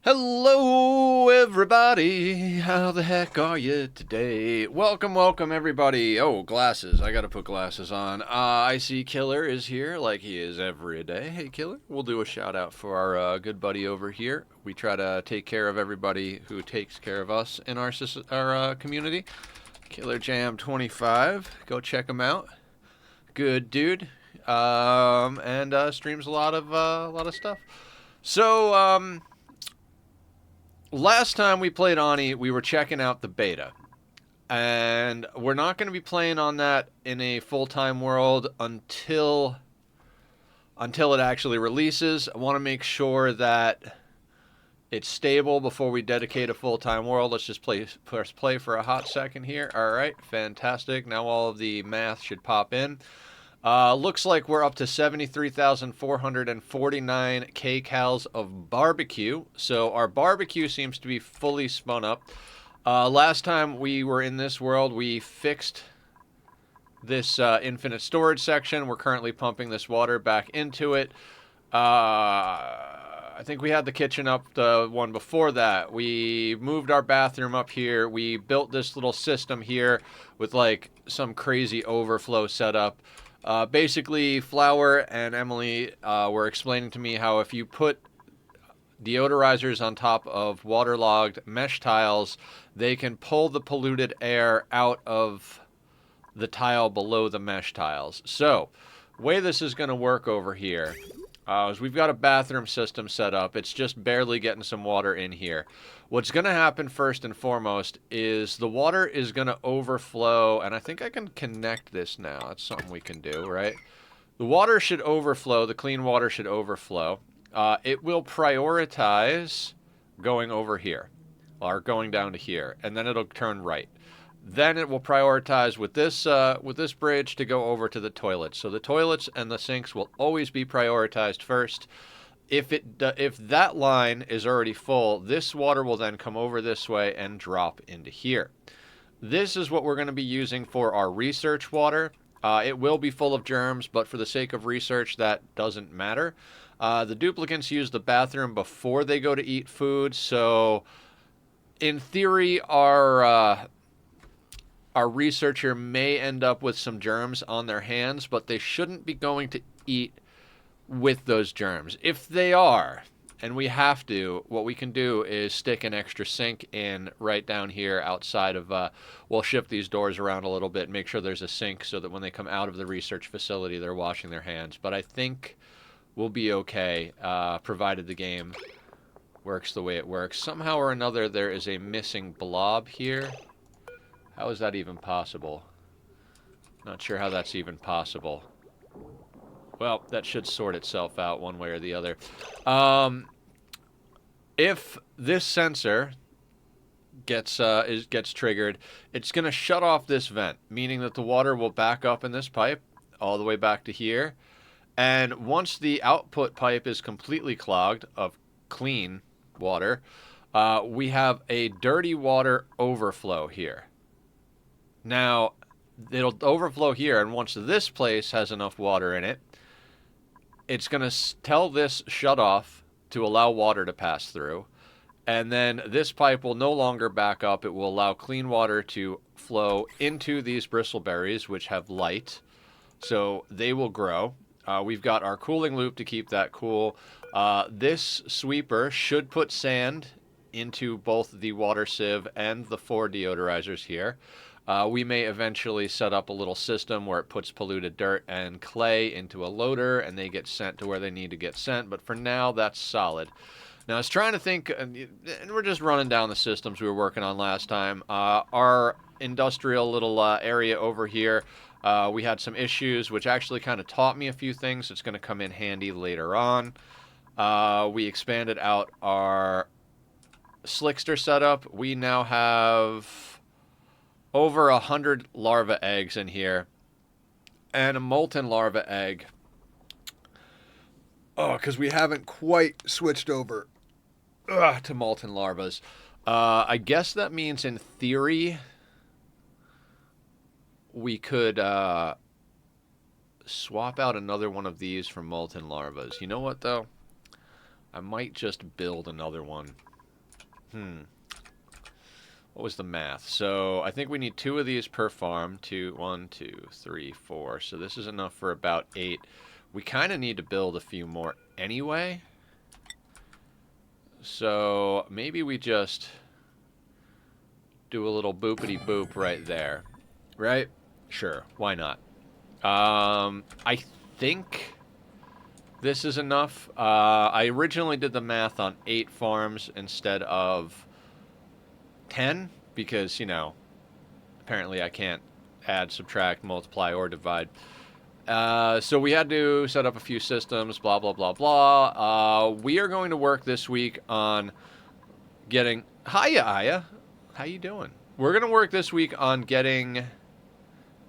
Hello, everybody. How the heck are you today? Welcome, everybody. Oh, glasses. I gotta put glasses on. I see Killer is here like he is every day. Hey, Killer. We'll do a shout out for our good buddy over here. We try to take care of everybody who takes care of us in our community. Killer Jam 25. Go check him out. Good dude. And streams a lot of stuff. So, last time we played Ani, we were checking out the beta. And we're not going to be playing on that in a full-time world until it actually releases. I want to make sure that it's stable before we dedicate a full-time world. Let's just press play for a hot second here. All right, fantastic. Now all of the math should pop in. Looks like we're up to 73,449 kcals of barbecue. So our barbecue seems to be fully spun up. Last time we were in this world, we fixed this infinite storage section. We're currently pumping this water back into it. I think we had the kitchen up the one before that. We moved our bathroom up here. We built this little system here with like some crazy overflow setup. Basically, Flower and Emily were explaining to me how if you put deodorizers on top of waterlogged mesh tiles, they can pull the polluted air out of the tile below the mesh tiles. So, the way this is going to work over here is we've got a bathroom system set up. It's just barely getting some water in here. What's going to happen first and foremost is the water is going to overflow, and I think I can connect this now. That's something we can do, right? The water should overflow. The clean water should overflow. It will prioritize going over here, or going down to here, and then it'll turn right. Then it will prioritize with this bridge to go over to the toilets. So the toilets and the sinks will always be prioritized first. If that line is already full, this water will then come over this way and drop into here. This is what we're going to be using for our research water. It will be full of germs, but for the sake of research, that doesn't matter. The duplicants use the bathroom before they go to eat food, so in theory, our researcher may end up with some germs on their hands, but they shouldn't be going to eat with those germs. If they are, and we have to, what we can do is stick an extra sink in right down here outside of, we'll shift these doors around a little bit, make sure there's a sink so that when they come out of the research facility, they're washing their hands. But I think we'll be okay, provided the game works the way it works. Somehow or another, there is a missing blob here. How is that even possible? Not sure how that's even possible. Well, that should sort itself out one way or the other. If this sensor gets triggered, it's going to shut off this vent, meaning that the water will back up in this pipe all the way back to here. And once the output pipe is completely clogged of clean water, we have a dirty water overflow here. Now, it'll overflow here, and once this place has enough water in it, it's going to tell this shut off to allow water to pass through, and then this pipe will no longer back up. It will allow clean water to flow into these bristleberries, which have light, so they will grow. We've got our cooling loop to keep that cool. This sweeper should put sand into both the water sieve and the 4 deodorizers here. We may eventually set up a little system where it puts polluted dirt and clay into a loader and they get sent to where they need to get sent, but for now, that's solid. Now, I was trying to think, and we're just running down the systems we were working on last time. Our industrial little area over here, we had some issues, which actually kind of taught me a few things. It's going to come in handy later on. We expanded out our slickster setup. We now have over 100 larva eggs in here, and a molten larva egg. Oh, because we haven't quite switched over to molten larvas. I guess that means, in theory, we could swap out another one of these for molten larvas. You know what, though? I might just build another one. What was the math? So I think we need 2 of these per farm. 2, 1, 2, 3, 4. So this is enough for about 8. We kind of need to build a few more anyway. So maybe we just do a little boopity boop right there. Right? Sure. Why not? I think this is enough. I originally did the math on 8 farms instead of 10 because, you know, apparently I can't add, subtract, multiply, or divide. So we had to set up a few systems, blah, blah, blah, blah. We are going to work this week on getting... Hiya, Aya. How you doing? We're going to work this week on getting...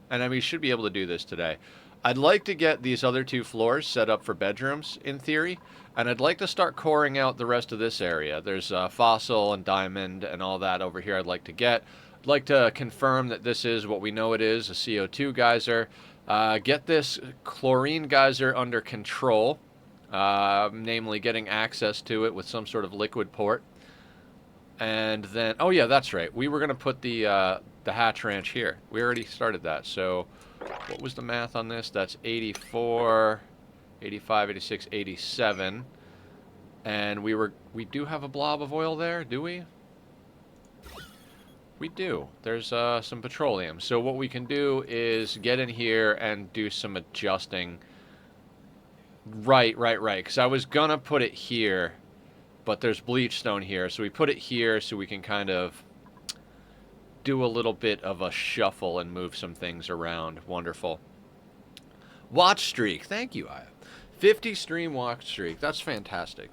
And I mean, we should be able to do this today. I'd like to get these other 2 floors set up for bedrooms, in theory. And I'd like to start coring out the rest of this area. There's fossil and diamond and all that over here I'd like to get. I'd like to confirm that this is what we know it is, a CO2 geyser. Get this chlorine geyser under control. Namely, getting access to it with some sort of liquid port. And then, oh yeah, that's right. We were going to put the hatch ranch here. We already started that. So what was the math on this? That's 84, 85, 86, 87. And we do have a blob of oil there, do we? We do. There's some petroleum. So what we can do is get in here and do some adjusting. Right. Because I was going to put it here, but there's bleach stone here. So we put it here so we can kind of do a little bit of a shuffle and move some things around. Wonderful. Watch streak. Thank you, Aya. 50 stream watch streak. That's fantastic.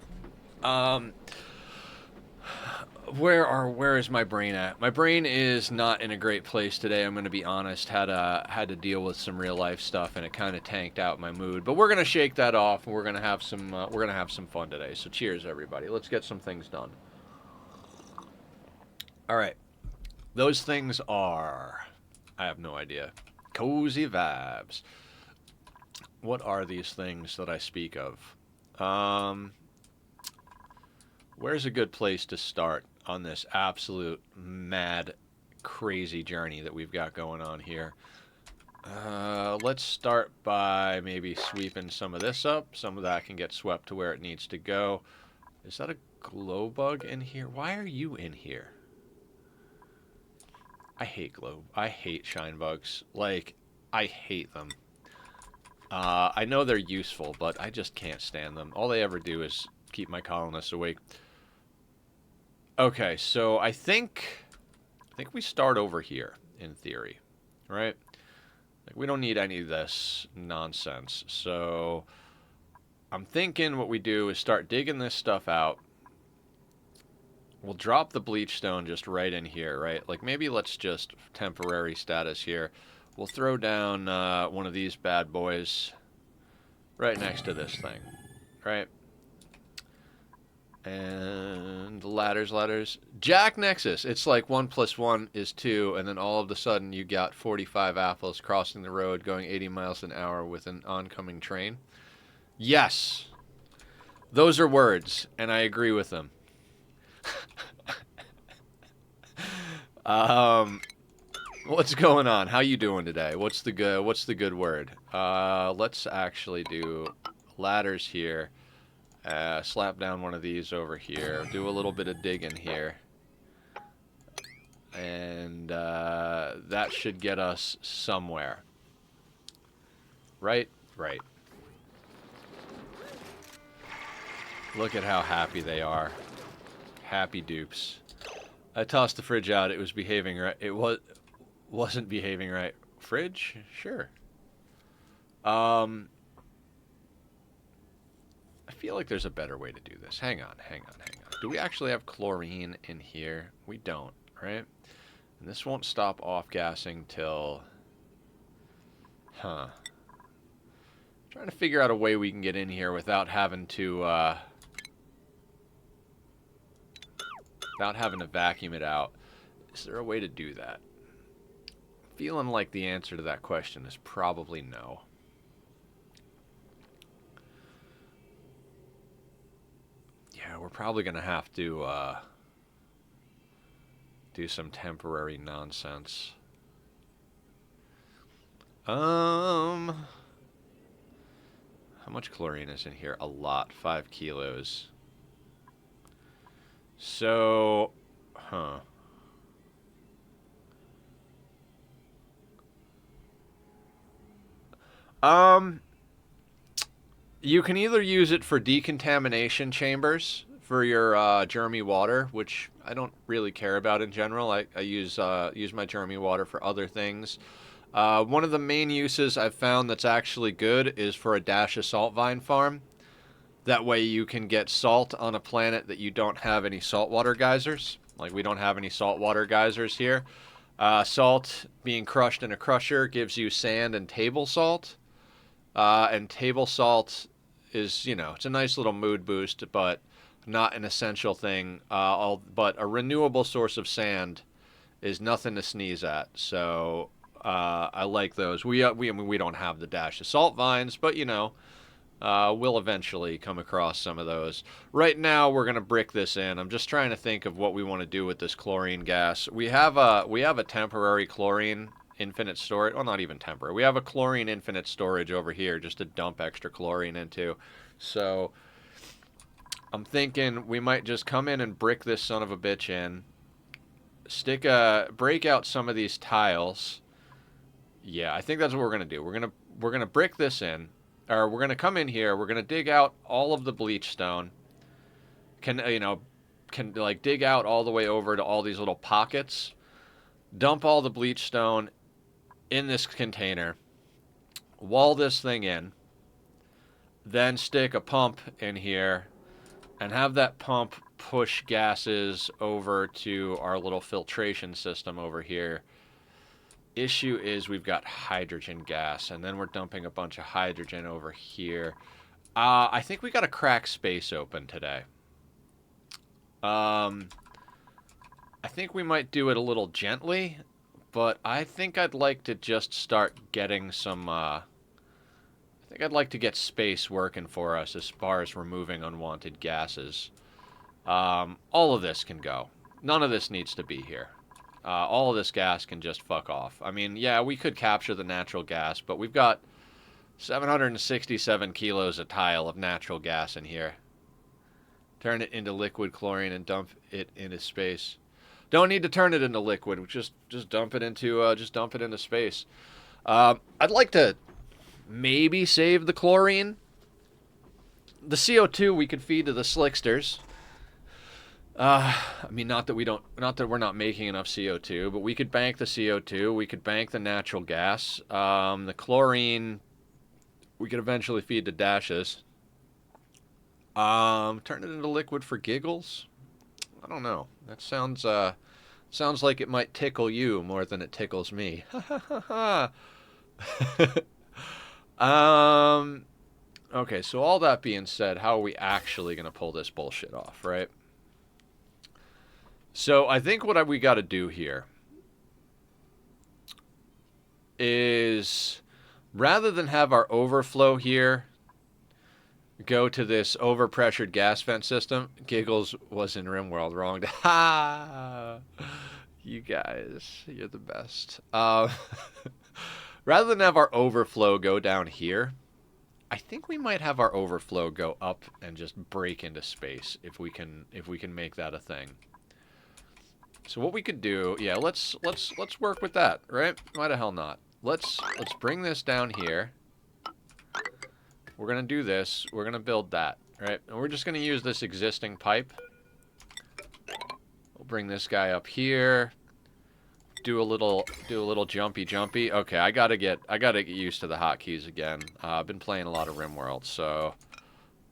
Where is my brain at? My brain is not in a great place today. I'm going to be honest. Had to deal with some real life stuff, and it kind of tanked out my mood. But we're going to shake that off, and we're going to have some fun today. So cheers, everybody. Let's get some things done. All right. Those things are, I have no idea. Cozy vibes. What are these things that I speak of? Where's a good place to start on this absolute mad, crazy journey that we've got going on here? Let's start by maybe sweeping some of this up. Some of that can get swept to where it needs to go. Is that a glow bug in here? Why are you in here? I hate shine bugs. Like, I hate them. I know they're useful, but I just can't stand them. All they ever do is keep my colonists awake. Okay, so I think we start over here, in theory, right? Like, we don't need any of this nonsense. So I'm thinking what we do is start digging this stuff out. We'll drop the bleach stone just right in here, right? Like, maybe let's just temporary status here. We'll throw down one of these bad boys right next to this thing, right? And ladders. Jack Nexus. It's like 1 + 1 is 2, and then all of a sudden you got 45 apples crossing the road going 80 miles an hour with an oncoming train. Yes. Those are words, and I agree with them. What's going on? How you doing today? What's the good word? Let's actually do ladders here. Slap down one of these over here. Do a little bit of digging here. And that should get us somewhere. Right? Right. Look at how happy they are. Happy dupes. I tossed the fridge out. It was behaving right. It wasn't behaving right. Fridge? Sure. I feel like there's a better way to do this. Hang on. Do we actually have chlorine in here? We don't, right? And this won't stop off-gassing till... Huh. Trying to figure out a way we can get in here without having to vacuum it out. Is there a way to do that? Feeling like the answer to that question is probably no. Yeah, we're probably going to have to do some temporary nonsense. How much chlorine is in here? A lot. 5 kilos. So, huh. You can either use it for decontamination chambers for your germy water, which I don't really care about in general. I use my germy water for other things. One of the main uses I've found that's actually good is for a dash of salt vine farm. That way you can get salt on a planet that you don't have any saltwater geysers. Like we don't have any saltwater geysers here. Salt being crushed in a crusher gives you sand and table salt. And table salt is, you know, it's a nice little mood boost, but not an essential thing. But a renewable source of sand is nothing to sneeze at. So I like those. I mean, we don't have the dash of salt vines, but you know, we'll eventually come across some of those. Right now, we're gonna brick this in. I'm just trying to think of what we want to do with this chlorine gas. We have a temporary chlorine infinite storage. Well, not even temporary. We have a chlorine infinite storage over here just to dump extra chlorine into. So I'm thinking we might just come in and brick this son of a bitch in. Break out some of these tiles. Yeah, I think that's what we're gonna do. We're gonna brick this in, or we're gonna come in here. We're gonna dig out all of the bleach stone. Can like dig out all the way over to all these little pockets. Dump all the bleach stone in this container. Wall this thing in. Then stick a pump in here, and have that pump push gases over to our little filtration system over here. Issue is we've got hydrogen gas, and then we're dumping a bunch of hydrogen over here. I think we got to crack space open today. I think we might do it a little gently, but I think I'd like to just start getting some... I think I'd like to get space working for us as far as removing unwanted gases. All of this can go. None of this needs to be here. All of this gas can just fuck off. I mean, yeah, we could capture the natural gas, but we've got 767 kilos a tile of natural gas in here. Turn it into liquid chlorine and dump it into space. Don't need to turn it into liquid. Just dump it into space. I'd like to maybe save the chlorine. The CO2 we could feed to the slicksters. I mean, not that we're not making enough CO2, but we could bank the CO2. We could bank the natural gas. The chlorine, we could eventually feed to dashes. Turn it into liquid for giggles. I don't know. That sounds like it might tickle you more than it tickles me. Okay, so all that being said, how are we actually going to pull this bullshit off, right? So I think what we got to do here is, rather than have our overflow here go to this overpressured gas vent system, Giggles was in RimWorld, wrong. Ha! You guys, you're the best. Rather than have our overflow go down here, I think we might have our overflow go up and just break into space if we can make that a thing. So what we could do, yeah, let's work with that, right? Why the hell not? Let's bring this down here. We're gonna do this. We're gonna build that, right? And we're just gonna use this existing pipe. We'll bring this guy up here. Do a little jumpy. Okay, I gotta get used to the hotkeys again. I've been playing a lot of RimWorld, so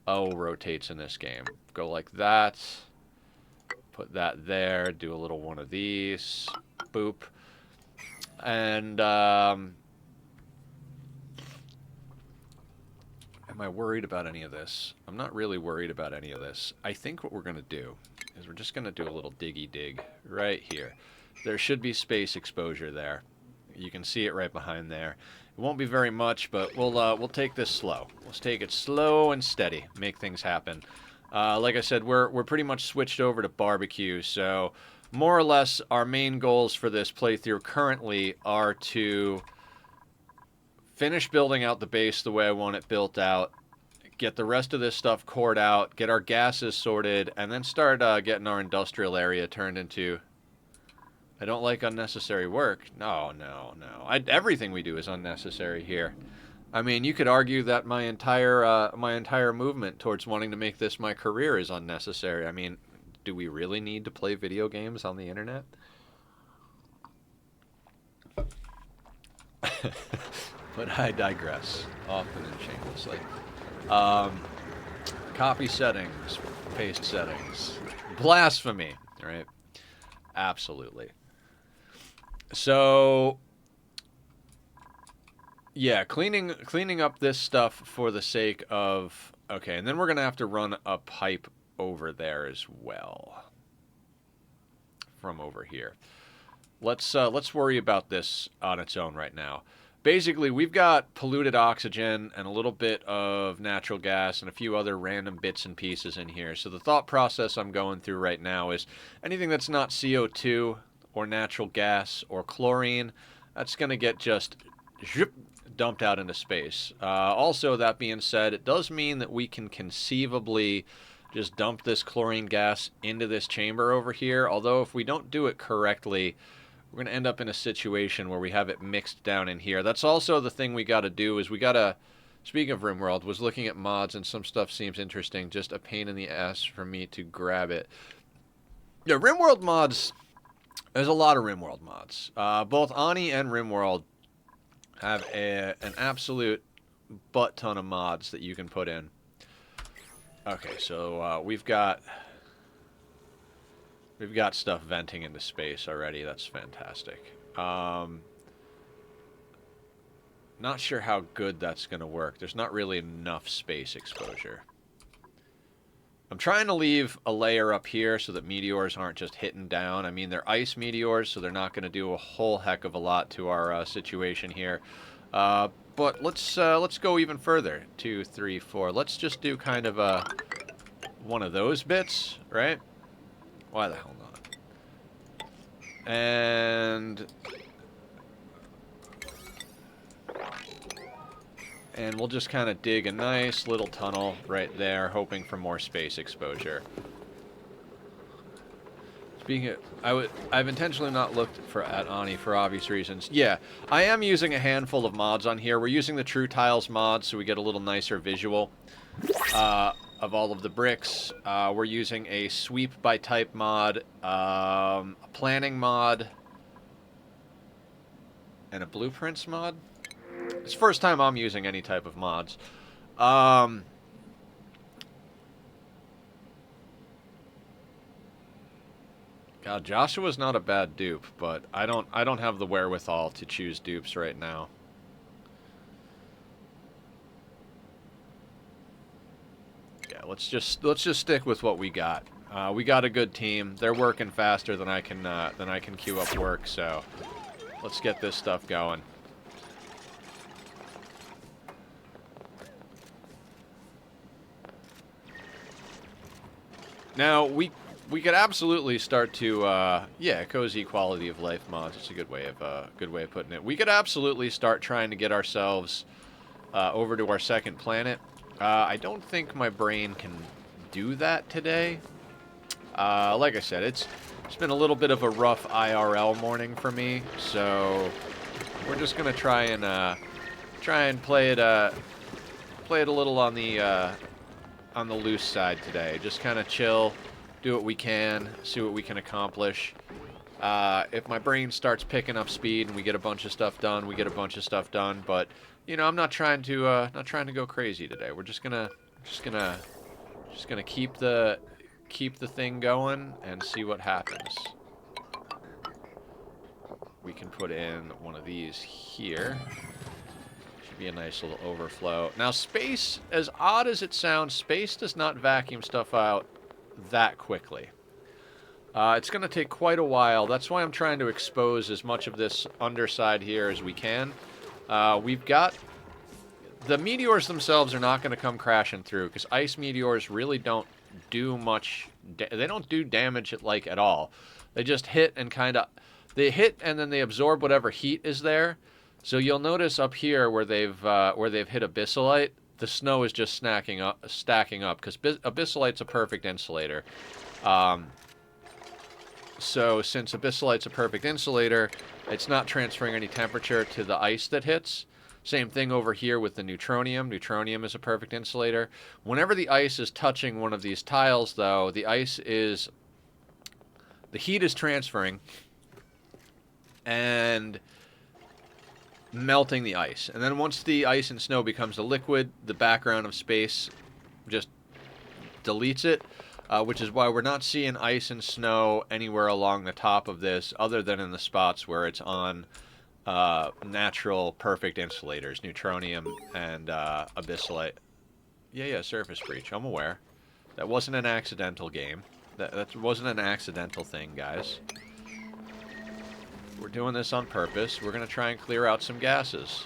O rotates in this game. Go like that. Put that there. Do a little one of these. Boop. And am I worried about any of this? I'm not really worried about any of this. I think what we're gonna do is we're just gonna do a little diggy dig right here. There should be space exposure there. You can see it right behind there. It won't be very much, but we'll take this slow. Let's take it slow and steady. Make things happen. Like I said, we're pretty much switched over to barbecue, so more or less, our main goals for this playthrough currently are to finish building out the base the way I want it built out, get the rest of this stuff cored out, get our gases sorted, and then start getting our industrial area turned into... I don't like unnecessary work. No, no, no. Everything we do is unnecessary here. I mean, you could argue that my entire movement towards wanting to make this my career is unnecessary. I mean, do we really need to play video games on the internet? But I digress, often and shamelessly. Copy settings, paste settings. Blasphemy, right? Absolutely. So, yeah, cleaning up this stuff for the sake of... Okay, and then we're going to have to run a pipe over there as well. From over here. Let's worry about this on its own right now. Basically, we've got polluted oxygen and a little bit of natural gas and a few other random bits and pieces in here. So the thought process I'm going through right now is anything that's not CO2 or natural gas or chlorine, that's going to get just dumped out into space. Also, that being said, it does mean that we can conceivably just dump this chlorine gas into this chamber over here. Although if we don't do it correctly, we're going to end up in a situation where we have it mixed down in here. That's also the thing we got to do is we got to... Speaking of RimWorld, was looking at mods and some stuff seems interesting. Just a pain in the ass for me to grab it. Yeah, RimWorld mods... There's a lot of RimWorld mods. Both Ani and RimWorld have an absolute butt ton of mods that you can put in. Okay, so we've got stuff venting into space already. That's fantastic. Not sure how good that's going to work. There's not really enough space exposure. I'm trying to leave a layer up here so that meteors aren't just hitting down. I mean, they're ice meteors, so they're not going to do a whole heck of a lot to our situation here. But let's go even further. 2, 3, 4. Let's just do kind of one of those bits, right? Why the hell not? And we'll just kind of dig a nice little tunnel right there, hoping for more space exposure. Speaking of, I've intentionally not looked at Ani for obvious reasons. Yeah, I am using a handful of mods on here. We're using the True Tiles mod, so we get a little nicer visual of all of the bricks. We're using a sweep by type mod, a planning mod, and a blueprints mod. It's the first time I'm using any type of mods. God, Joshua's not a bad dupe, but I don't have the wherewithal to choose dupes right now. Yeah, let's just stick with what we got. We got a good team. They're working faster than I can queue up work, so let's get this stuff going. Now, we could absolutely start to, yeah, cozy quality of life mods. It's a good way of putting it. We could absolutely start trying to get ourselves over to our second planet. I don't think my brain can do that today. Like I said, it's been a little bit of a rough IRL morning for me, so we're just gonna try and play it a little on the loose side today. Just kind of chill, do what we can, see what we can accomplish. If my brain starts picking up speed and we get a bunch of stuff done, we get a bunch of stuff done. But you know, I'm not trying to go crazy today. We're just gonna keep the thing going and see what happens. We can put in one of these here. Be a nice little overflow. Now, space, as odd as it sounds, space does not vacuum stuff out that quickly. It's going to take quite a while. That's why I'm trying to expose as much of this underside here as we can. We've got the meteors themselves are not going to come crashing through because ice meteors really don't do much. They don't do damage at all. They just hit and kind of they hit and then they absorb whatever heat is there. So you'll notice up here where they've hit abyssalite, the snow is just stacking up because abyssalite's a perfect insulator. Um, so since abyssalite's a perfect insulator, it's not transferring any temperature to the ice that hits. Same thing over here with the neutronium. Neutronium is a perfect insulator. Whenever the ice is touching one of these tiles, though, the heat is transferring and melting the ice. And then once the ice and snow becomes a liquid, the background of space just deletes it, which is why we're not seeing ice and snow anywhere along the top of this other than in the spots where it's on natural perfect insulators, neutronium and abyssalite. Yeah, surface breach. I'm aware. That wasn't an accidental game. That wasn't an accidental thing, guys. We're doing this on purpose. We're going to try and clear out some gases.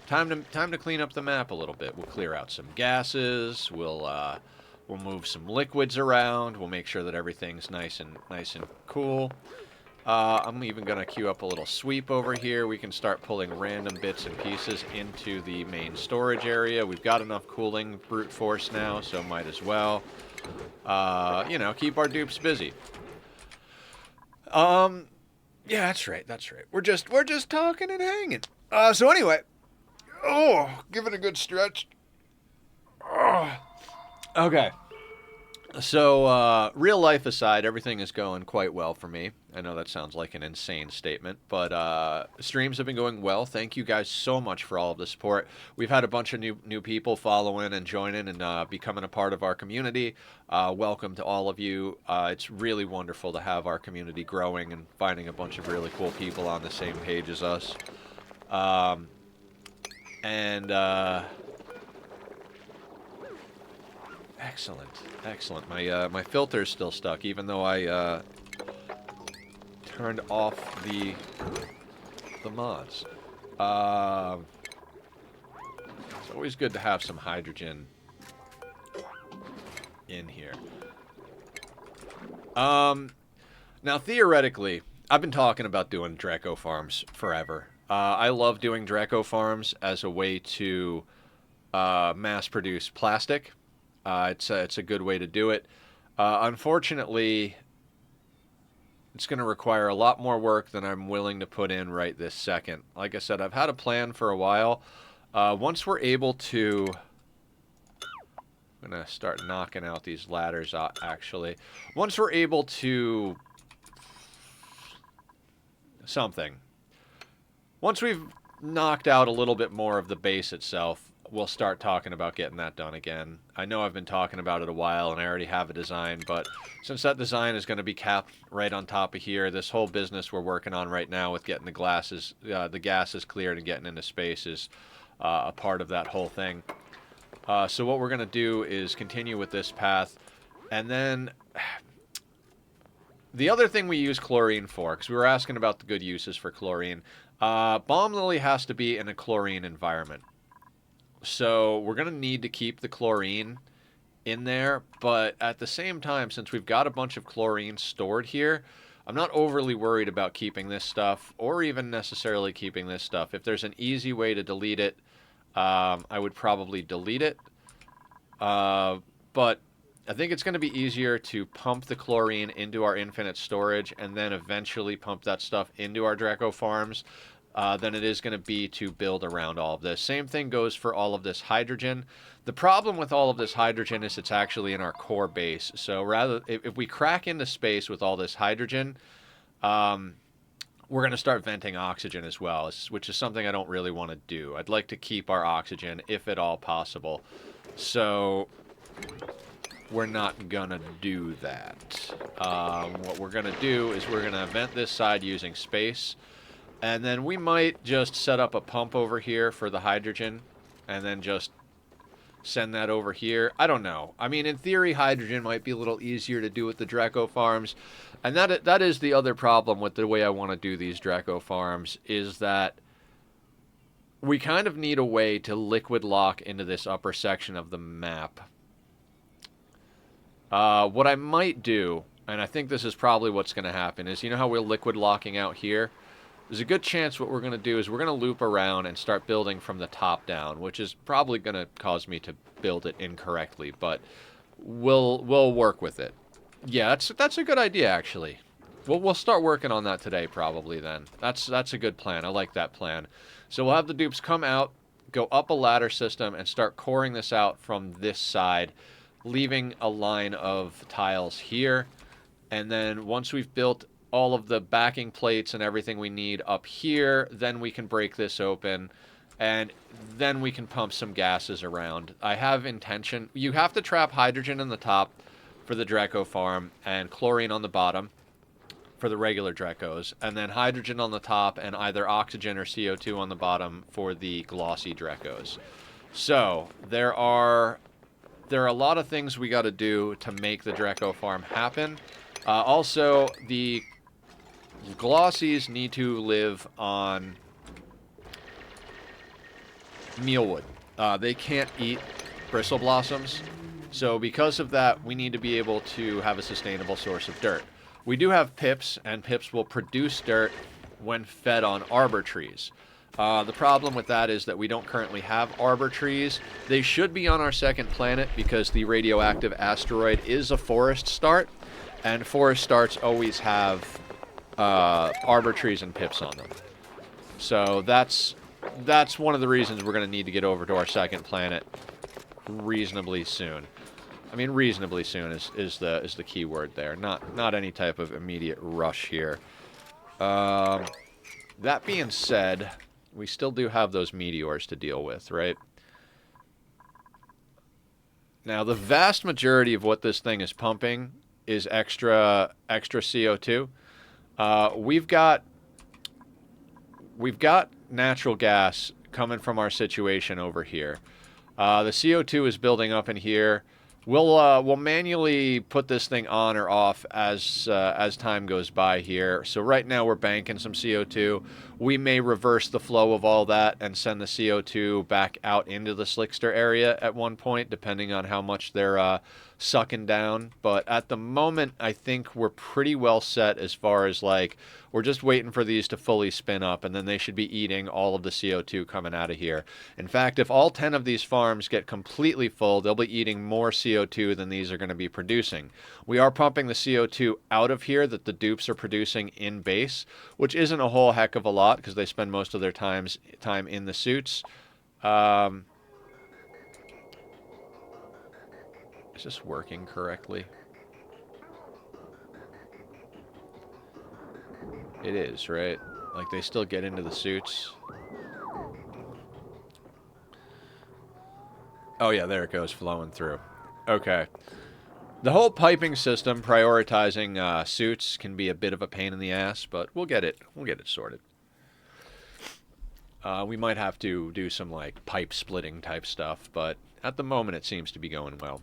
Time to clean up the map a little bit. We'll clear out some gases. We'll move some liquids around. We'll make sure that everything's nice and cool. I'm even going to queue up a little sweep over here. We can start pulling random bits and pieces into the main storage area. We've got enough cooling brute force now, so might as well. You know, keep our dupes busy. Yeah, that's right. We're just talking and hanging. So anyway, give it a good stretch. Okay. So, real life aside, everything is going quite well for me. I know that sounds like an insane statement, but streams have been going well. Thank you guys so much for all of the support. We've had a bunch of new people following and joining and becoming a part of our community. Welcome to all of you. It's really wonderful to have our community growing and finding a bunch of really cool people on the same page as us. Excellent. My filter's still stuck, even though I turned off the mods. It's always good to have some hydrogen in here. Now theoretically, I've been talking about doing Drecko farms forever. I love doing Drecko farms as a way to mass produce plastic. It's a good way to do it. Unfortunately, it's going to require a lot more work than I'm willing to put in right this second. Like I said, I've had a plan for a while. Once we're able to... I'm going to start knocking out these ladders, actually. Once we're able to... Once we've knocked out a little bit more of the base itself, we'll start talking about getting that done again. I know I've been talking about it a while, and I already have a design, but since that design is going to be capped right on top of here, this whole business we're working on right now with getting the gases cleared and getting into space is a part of that whole thing. So what we're going to do is continue with this path, and then the other thing we use chlorine for, because we were asking about the good uses for chlorine, Bomb Lily has to be in a chlorine environment. So we're going to need to keep the chlorine in there, but at the same time, since we've got a bunch of chlorine stored here, I'm not overly worried about keeping this stuff, or even necessarily keeping this stuff. If there's an easy way to delete it, I would probably delete it. But I think it's going to be easier to pump the chlorine into our infinite storage and then eventually pump that stuff into our Drecko farms than it is going to be to build around all of this. Same thing goes for all of this hydrogen. The problem with all of this hydrogen is it's actually in our core base. So if we crack into space with all this hydrogen, we're going to start venting oxygen as well, which is something I don't really want to do. I'd like to keep our oxygen, if at all possible. So we're not going to do that. What we're going to do is we're going to vent this side using space. And then we might just set up a pump over here for the hydrogen and then just send that over here. I don't know. I mean, in theory, hydrogen might be a little easier to do with the Drecko farms. And that is the other problem with the way I want to do these Drecko farms, is that we kind of need a way to liquid lock into this upper section of the map. What I might do, and I think this is probably what's going to happen, is you know how we're liquid locking out here? There's a good chance what we're going to do is we're going to loop around and start building from the top down, which is probably going to cause me to build it incorrectly, but we'll work with it. Yeah, that's a good idea, actually. We'll start working on that today, probably, then. That's a good plan. I like that plan. So we'll have the dupes come out, go up a ladder system, and start coring this out from this side, leaving a line of tiles here. And then once we've built all of the backing plates and everything we need up here, then we can break this open, and then we can pump some gases around. I have intention. You have to trap hydrogen in the top for the Drecko farm, and chlorine on the bottom for the regular Dreckos, and then hydrogen on the top and either oxygen or CO2 on the bottom for the glossy Dreckos. So there are a lot of things we got to do to make the Drecko farm happen. Also, the glossies need to live on mealwood. They can't eat bristle blossoms, so because of that, we need to be able to have a sustainable source of dirt. We do have pips, and pips will produce dirt when fed on arbor trees. The problem with that is that we don't currently have arbor trees. They should be on our second planet because the radioactive asteroid is a forest start, and forest starts always have arbor trees and pips on them. So that's one of the reasons we're going to need to get over to our second planet reasonably soon. I mean, reasonably soon is the key word there. Not any type of immediate rush here. That being said, we still do have those meteors to deal with, right? Now, the vast majority of what this thing is pumping is extra CO2. We've got natural gas coming from our situation over here. The CO2 is building up in here. We'll manually put this thing on or off as time goes by here. So right now we're banking some CO2. We may reverse the flow of all that and send the CO2 back out into the slickster area at one point, depending on how much they're sucking down. But at the moment, I think we're pretty well set as far as, like, we're just waiting for these to fully spin up, and then they should be eating all of the CO2 coming out of here. In fact, if all 10 of these farms get completely full, they'll be eating more CO2 than these are going to be producing. We are pumping the CO2 out of here that the dupes are producing in base, which isn't a whole heck of a lot because they spend most of their time in the suits. Is this working correctly? It is, right? Like, they still get into the suits. Oh yeah, there it goes, flowing through. Okay. The whole piping system prioritizing suits can be a bit of a pain in the ass, but we'll get it sorted. We might have to do some, like, pipe splitting type stuff, but at the moment it seems to be going well.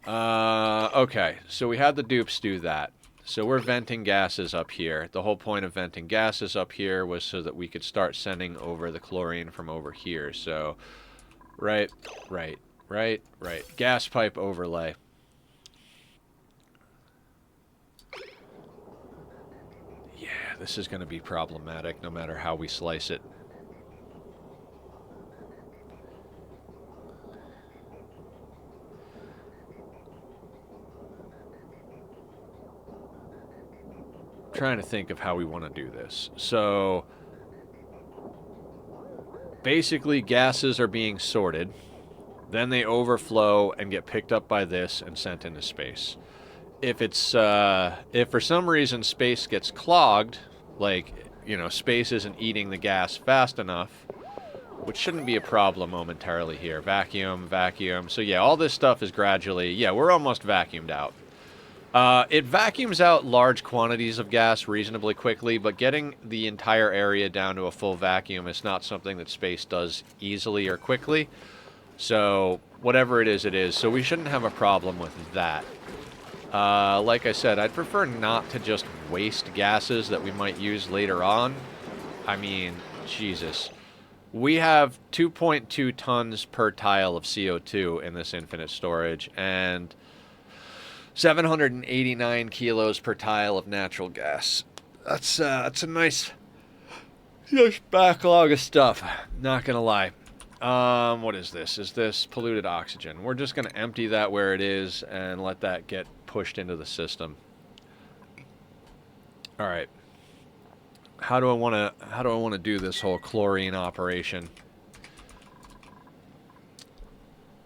Okay, so we had the dupes do that. So we're venting gases up here. The whole point of venting gases up here was so that we could start sending over the chlorine from over here. So, right. Gas pipe overlay. Yeah, this is going to be problematic no matter how we slice it. Trying to think of how we want to do this. So basically gases are being sorted, then they overflow and get picked up by this and sent into space. If it's if for some reason space gets clogged, like, you know, space isn't eating the gas fast enough, which shouldn't be a problem momentarily here. Vacuum. So yeah, all this stuff is gradually, yeah, we're almost vacuumed out. It vacuums out large quantities of gas reasonably quickly, but getting the entire area down to a full vacuum is not something that space does easily or quickly. So whatever it is, it is. So we shouldn't have a problem with that. Like I said, I'd prefer not to just waste gases that we might use later on. I mean, Jesus. We have 2.2 tons per tile of CO2 in this infinite storage, and 789 kilos per tile of natural gas. That's a nice backlog of stuff. Not gonna lie. What is this? Is this polluted oxygen? We're just gonna empty that where it is and let that get pushed into the system. All right. How do I want to do this whole chlorine operation?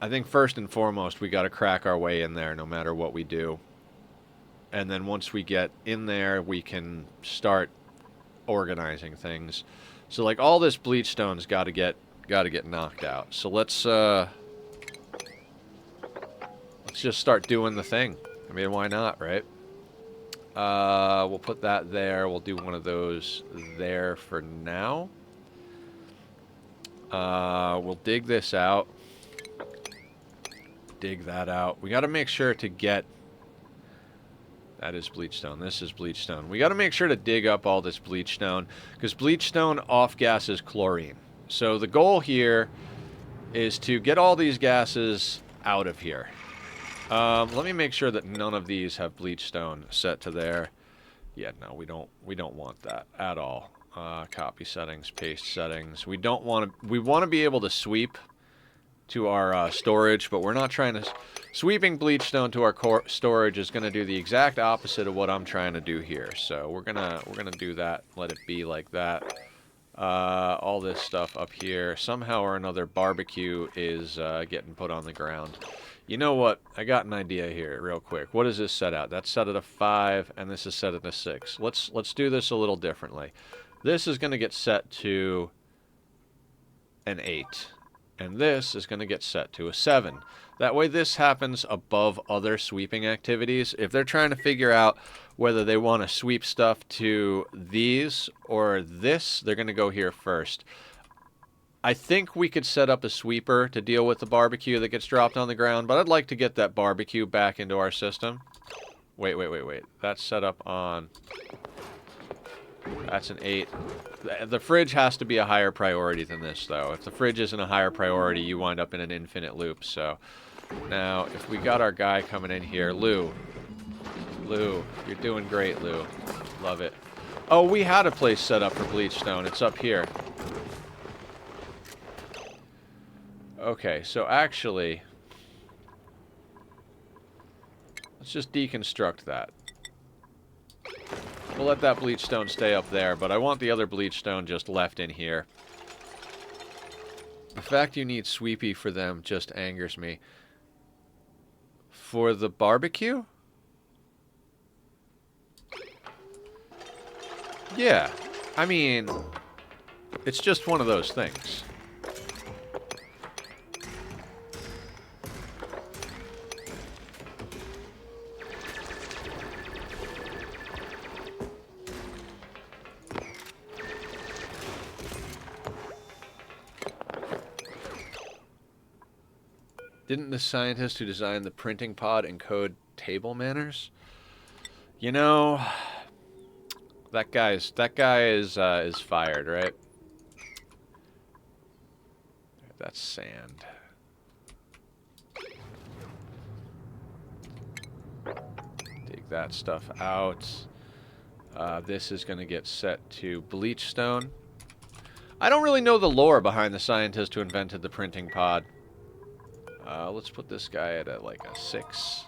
I think first and foremost we got to crack our way in there no matter what we do. And then once we get in there, we can start organizing things. So like all this bleach stone's got to get knocked out. So let's just start doing the thing. I mean, why not, right? We'll put that there. We'll do one of those there for now. We'll dig this out. Dig that out. We got to make sure to get... That is bleachstone. This is bleachstone. We got to make sure to dig up all this bleachstone, because bleachstone off-gases chlorine. So the goal here is to get all these gases out of here. Let me make sure that none of these have bleachstone set to there. Yeah, no, we don't want that at all. Copy settings, paste settings. We want to be able to sweep to our storage, but we're not trying to... Sweeping bleachstone to our storage is going to do the exact opposite of what I'm trying to do here. So we're gonna do that. Let it be like that. All this stuff up here. Somehow or another, barbecue is getting put on the ground. You know what? I got an idea here, real quick. What is this set at? That's set at a 5, and this is set at a 6. Let's do this a little differently. This is going to get set to an 8. And this is going to get set to a 7. That way this happens above other sweeping activities. If they're trying to figure out whether they want to sweep stuff to these or this, they're going to go here first. I think we could set up a sweeper to deal with the barbecue that gets dropped on the ground, but I'd like to get that barbecue back into our system. Wait. That's set up on... That's an 8. The fridge has to be a higher priority than this, though. If the fridge isn't a higher priority, you wind up in an infinite loop. So now, if we got our guy coming in here, Lou, you're doing great, Lou. Love it. Oh, we had a place set up for bleachstone. It's up here. Okay, so actually, let's just deconstruct that. We'll let that bleachstone stay up there, but I want the other bleachstone just left in here. The fact you need Sweepy for them just angers me. For the barbecue? Yeah. I mean, it's just one of those things. Didn't the scientist who designed the printing pod encode table manners? You know, that guy is fired, right? That's sand. Dig that stuff out. This is going to get set to bleachstone. I don't really know the lore behind the scientist who invented the printing pod. Let's put this guy at like a 6.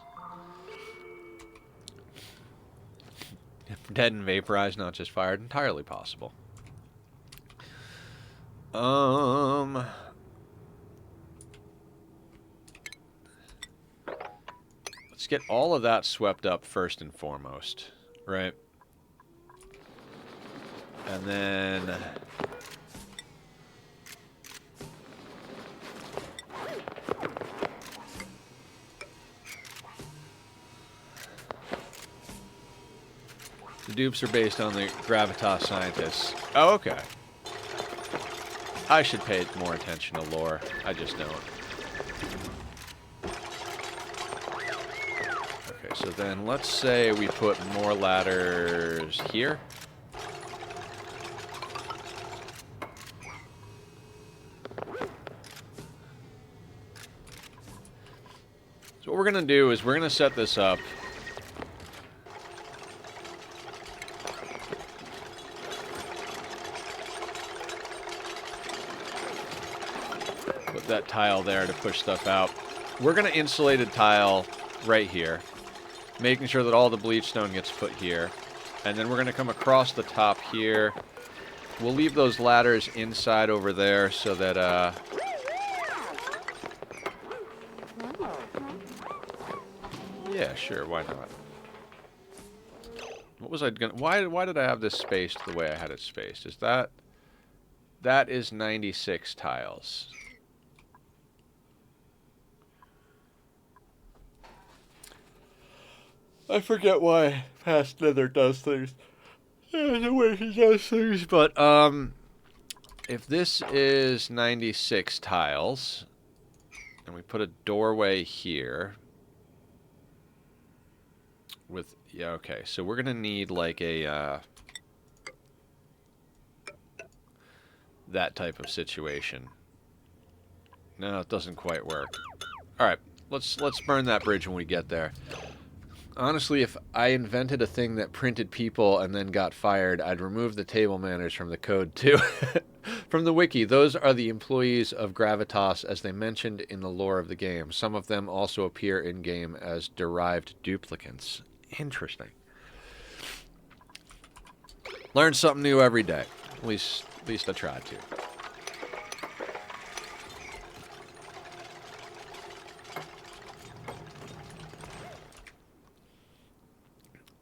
Dead and vaporized, not just fired. Entirely possible. Let's get all of that swept up first and foremost, right? And then... The dupes are based on the Gravitas scientists. Oh, okay. I should pay more attention to lore. I just don't. Okay, so then let's say we put more ladders here. going to do is we're going to set this up. Put that tile there to push stuff out. We're going to insulate a tile right here, making sure that all the bleach stone gets put here. And then we're going to come across the top here. We'll leave those ladders inside over there so that, yeah, sure, why not? What was I gonna... Why did I have this spaced the way I had it spaced? Is that... That is 96 tiles. I forget why Past Nether does things. The way he does things, but, if this is 96 tiles, and we put a doorway here, with, yeah, okay, so we're gonna need, like, a, that type of situation. No, it doesn't quite work. Alright, let's burn that bridge when we get there. Honestly, if I invented a thing that printed people and then got fired, I'd remove the table manners from the code, too. From the wiki, those are the employees of Gravitas as they mentioned in the lore of the game. Some of them also appear in-game as derived duplicants. Interesting. Learn something new every day. At least I tried to.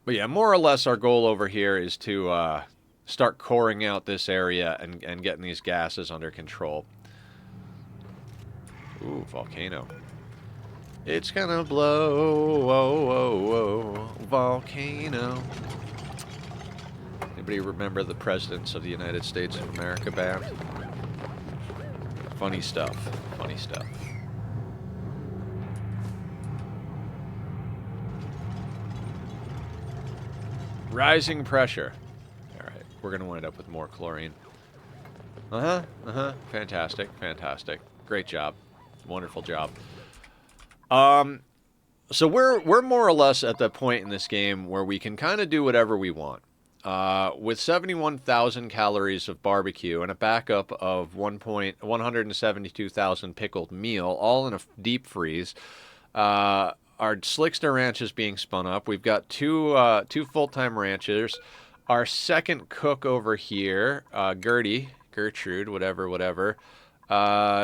But yeah, more or less our goal over here is to start coring out this area and getting these gases under control. Ooh, volcano. It's gonna blow, whoa, whoa, whoa, volcano. Anybody remember the Presidents of the United States of America band? Funny stuff, funny stuff. Rising pressure. Alright, we're going to wind up with more chlorine. Fantastic, fantastic. Great job. Wonderful job. So we're more or less at the point in this game where we can kind of do whatever we want. With 71,000 calories of barbecue and a backup of 172,000 pickled meal, all in a deep freeze, our Slickster Ranch is being spun up. We've got two full-time ranchers. Our second cook over here, Gertrude, whatever.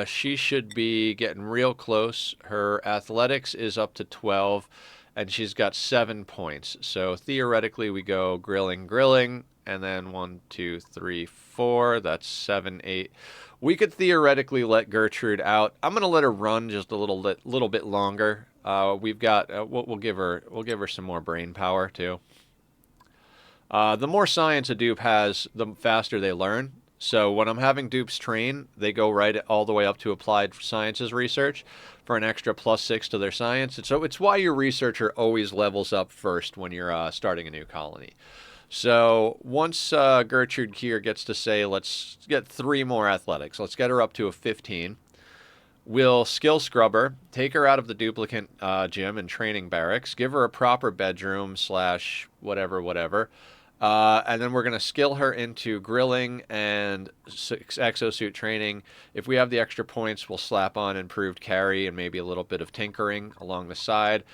She should be getting real close. Her athletics is up to 12, and she's got 7 points. So theoretically, we go grilling, and then 1, 2, 3, 4. That's 7, 8. We could theoretically let Gertrude out. I'm gonna let her run just a little bit longer. We've got we'll give her some more brain power too. The more science a dupe has, the faster they learn. So when I'm having dupes train, they go right all the way up to applied sciences research for an extra +6 to their science. And so it's why your researcher always levels up first when you're starting a new colony. So once Gertrude here gets to say, let's get 3 more athletics. Let's get her up to a 15. We'll skill scrub her, take her out of the duplicate gym and training barracks, give her a proper bedroom / whatever. And then we're going to skill her into grilling and exosuit training. If we have the extra points, we'll slap on improved carry and maybe a little bit of tinkering along the side.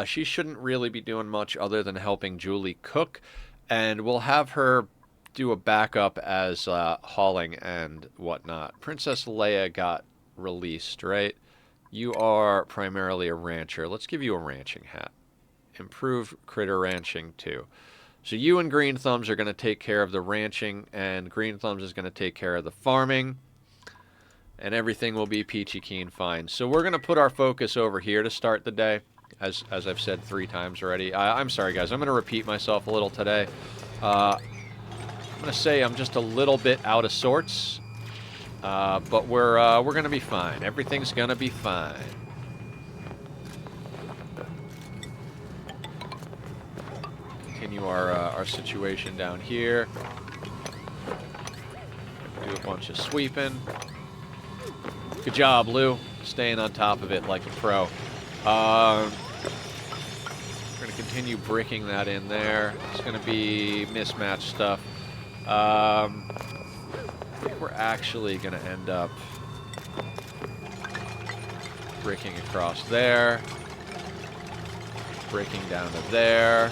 She shouldn't really be doing much other than helping Julie cook. And we'll have her do a backup as hauling and whatnot. Princess Leia got released, right? You are primarily a rancher. Let's give you a ranching hat. Improved critter ranching too. So you and Green Thumbs are going to take care of the ranching, and Green Thumbs is going to take care of the farming, and everything will be peachy keen fine. So we're going to put our focus over here to start the day, as I've said 3 times already. I'm sorry, guys. I'm going to repeat myself a little today. I'm going to say I'm just a little bit out of sorts, but we're going to be fine. Everything's going to be fine. Continue our situation down here. Do a bunch of sweeping. Good job, Lou. Staying on top of it like a pro. going to continue bricking that in there. It's going to be mismatched stuff. I think we're actually going to end up bricking across there. Breaking down to there.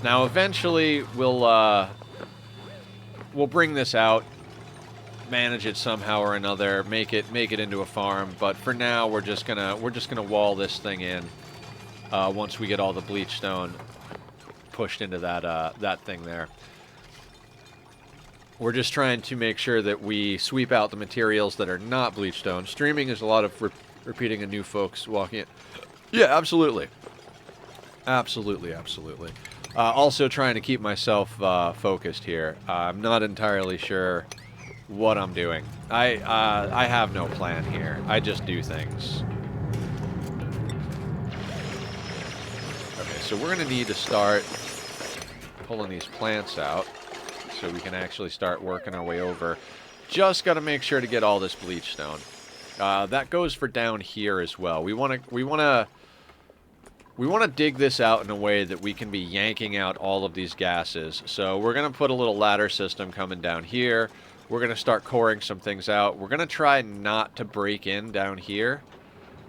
Now, eventually, we'll bring this out, manage it somehow or another, make it into a farm. But for now, we're just gonna wall this thing in. Once we get all the bleach stone pushed into that thing there, we're just trying to make sure that we sweep out the materials that are not bleach stone. Streaming is a lot of repeating and new folks walking in. Yeah, absolutely. Absolutely, absolutely. Also trying to keep myself focused here. I'm not entirely sure what I'm doing. I have no plan here. I just do things. Okay, so we're going to need to start pulling these plants out so we can actually start working our way over. Just got to make sure to get all this bleach stone. That goes for down here as well. We want to dig this out in a way that we can be yanking out all of these gases. So we're going to put a little ladder system coming down here. We're going to start coring some things out. We're going to try not to break in down here.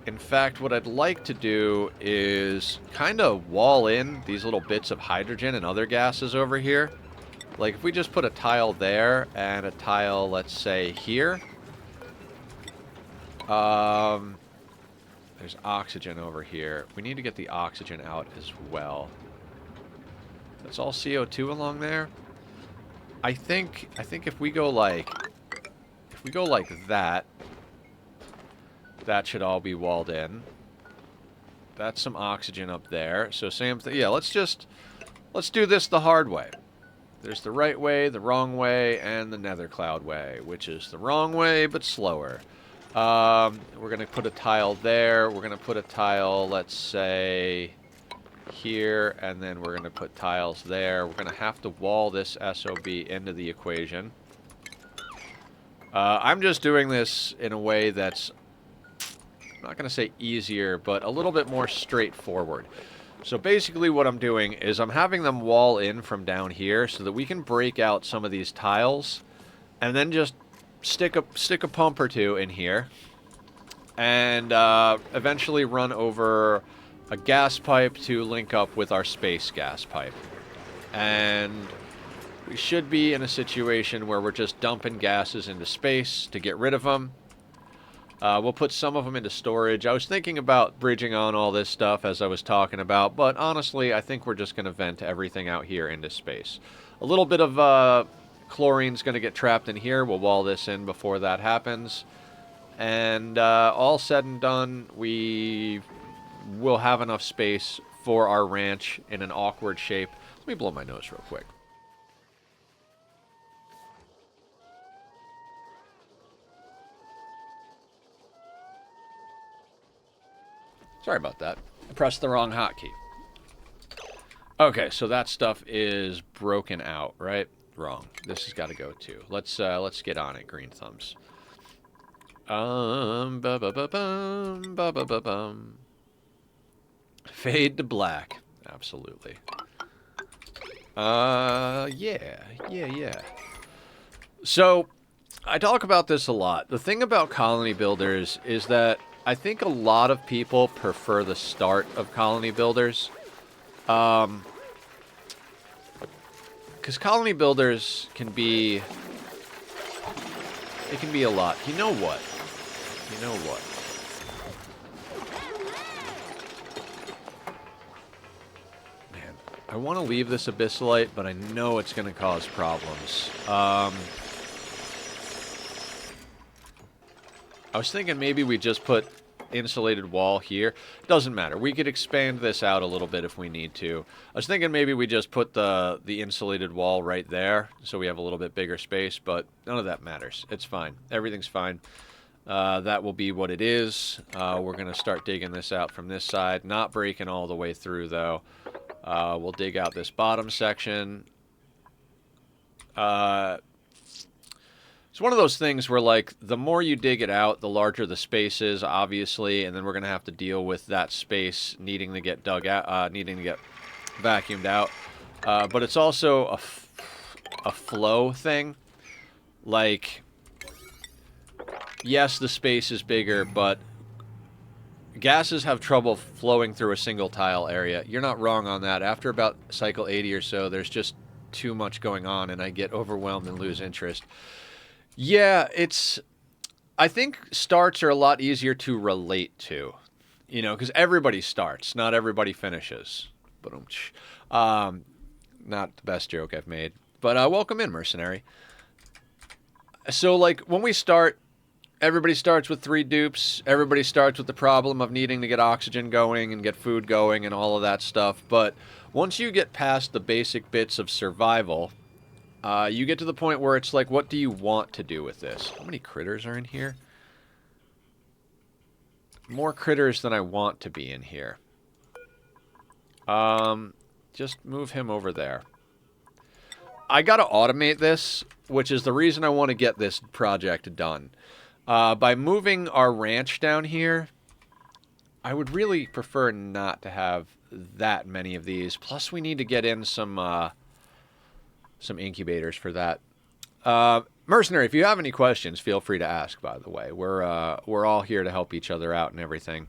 In fact, what I'd like to do is kind of wall in these little bits of hydrogen and other gases over here. Like if we just put a tile there and a tile, let's say, here. There's oxygen over here. We need to get the oxygen out as well. That's all CO2 along there. I think if we go like that, that should all be walled in. That's some oxygen up there. So same thing. Yeah, let's do this the hard way. There's the right way, the wrong way, and the nether cloud way, which is the wrong way but slower. We're going to put a tile there. We're going to put a tile, let's say, here, and then we're going to put tiles there. We're going to have to wall this SOB into the equation. I'm just doing this in a way that's, I'm not going to say easier, but a little bit more straightforward. So basically what I'm doing is I'm having them wall in from down here so that we can break out some of these tiles and then just stick a pump or two in here and eventually run over a gas pipe to link up with our space gas pipe. And we should be in a situation where we're just dumping gases into space to get rid of them. We'll put some of them into storage. I was thinking about bridging on all this stuff as I was talking about, but honestly, I think we're just going to vent everything out here into space. A little bit of chlorine's going to get trapped in here. We'll wall this in before that happens. And all said and done, we will have enough space for our ranch in an awkward shape. Let me blow my nose real quick. Sorry about that. I pressed the wrong hotkey. Okay, so that stuff is broken out, right? Wrong. This has got to go too. Let's get on it, green thumbs. Fade to black. Absolutely. Yeah. So, I talk about this a lot. The thing about colony builders is that I think a lot of people prefer the start of colony builders. Because colony builders can be... It can be a lot. You know what? Man, I want to leave this abyssalite, but I know it's going to cause problems. I was thinking maybe we just put insulated wall here. Doesn't matter. We could expand this out a little bit if we need to. I was thinking maybe we just put the insulated wall right there so we have a little bit bigger space, but none of that matters. It's fine. Everything's fine. That will be what it is. We're going to start digging this out from this side. Not breaking all the way through, though. We'll dig out this bottom section. So It's one of those things where, like, the more you dig it out, the larger the space is, obviously, and then we're going to have to deal with that space needing to get dug out, needing to get vacuumed out. But it's also a flow thing. Like, yes, the space is bigger, but gases have trouble flowing through a single tile area. You're not wrong on that. After about cycle 80 or so, there's just too much going on, and I get overwhelmed and lose interest. Yeah, I think starts are a lot easier to relate to, you know, because everybody starts, not everybody finishes. But not the best joke I've made. But welcome in, mercenary. So, like, when we start, everybody starts with 3 dupes. Everybody starts with the problem of needing to get oxygen going and get food going and all of that stuff. But once you get past the basic bits of survival, you get to the point where it's like, what do you want to do with this? How many critters are in here? More critters than I want to be in here. Just move him over there. I gotta automate this, which is the reason I want to get this project done. By moving our ranch down here, I would really prefer not to have that many of these. Plus, we need to get in some incubators for that. Mercenary, if you have any questions, feel free to ask, by the way. We're all here to help each other out and everything.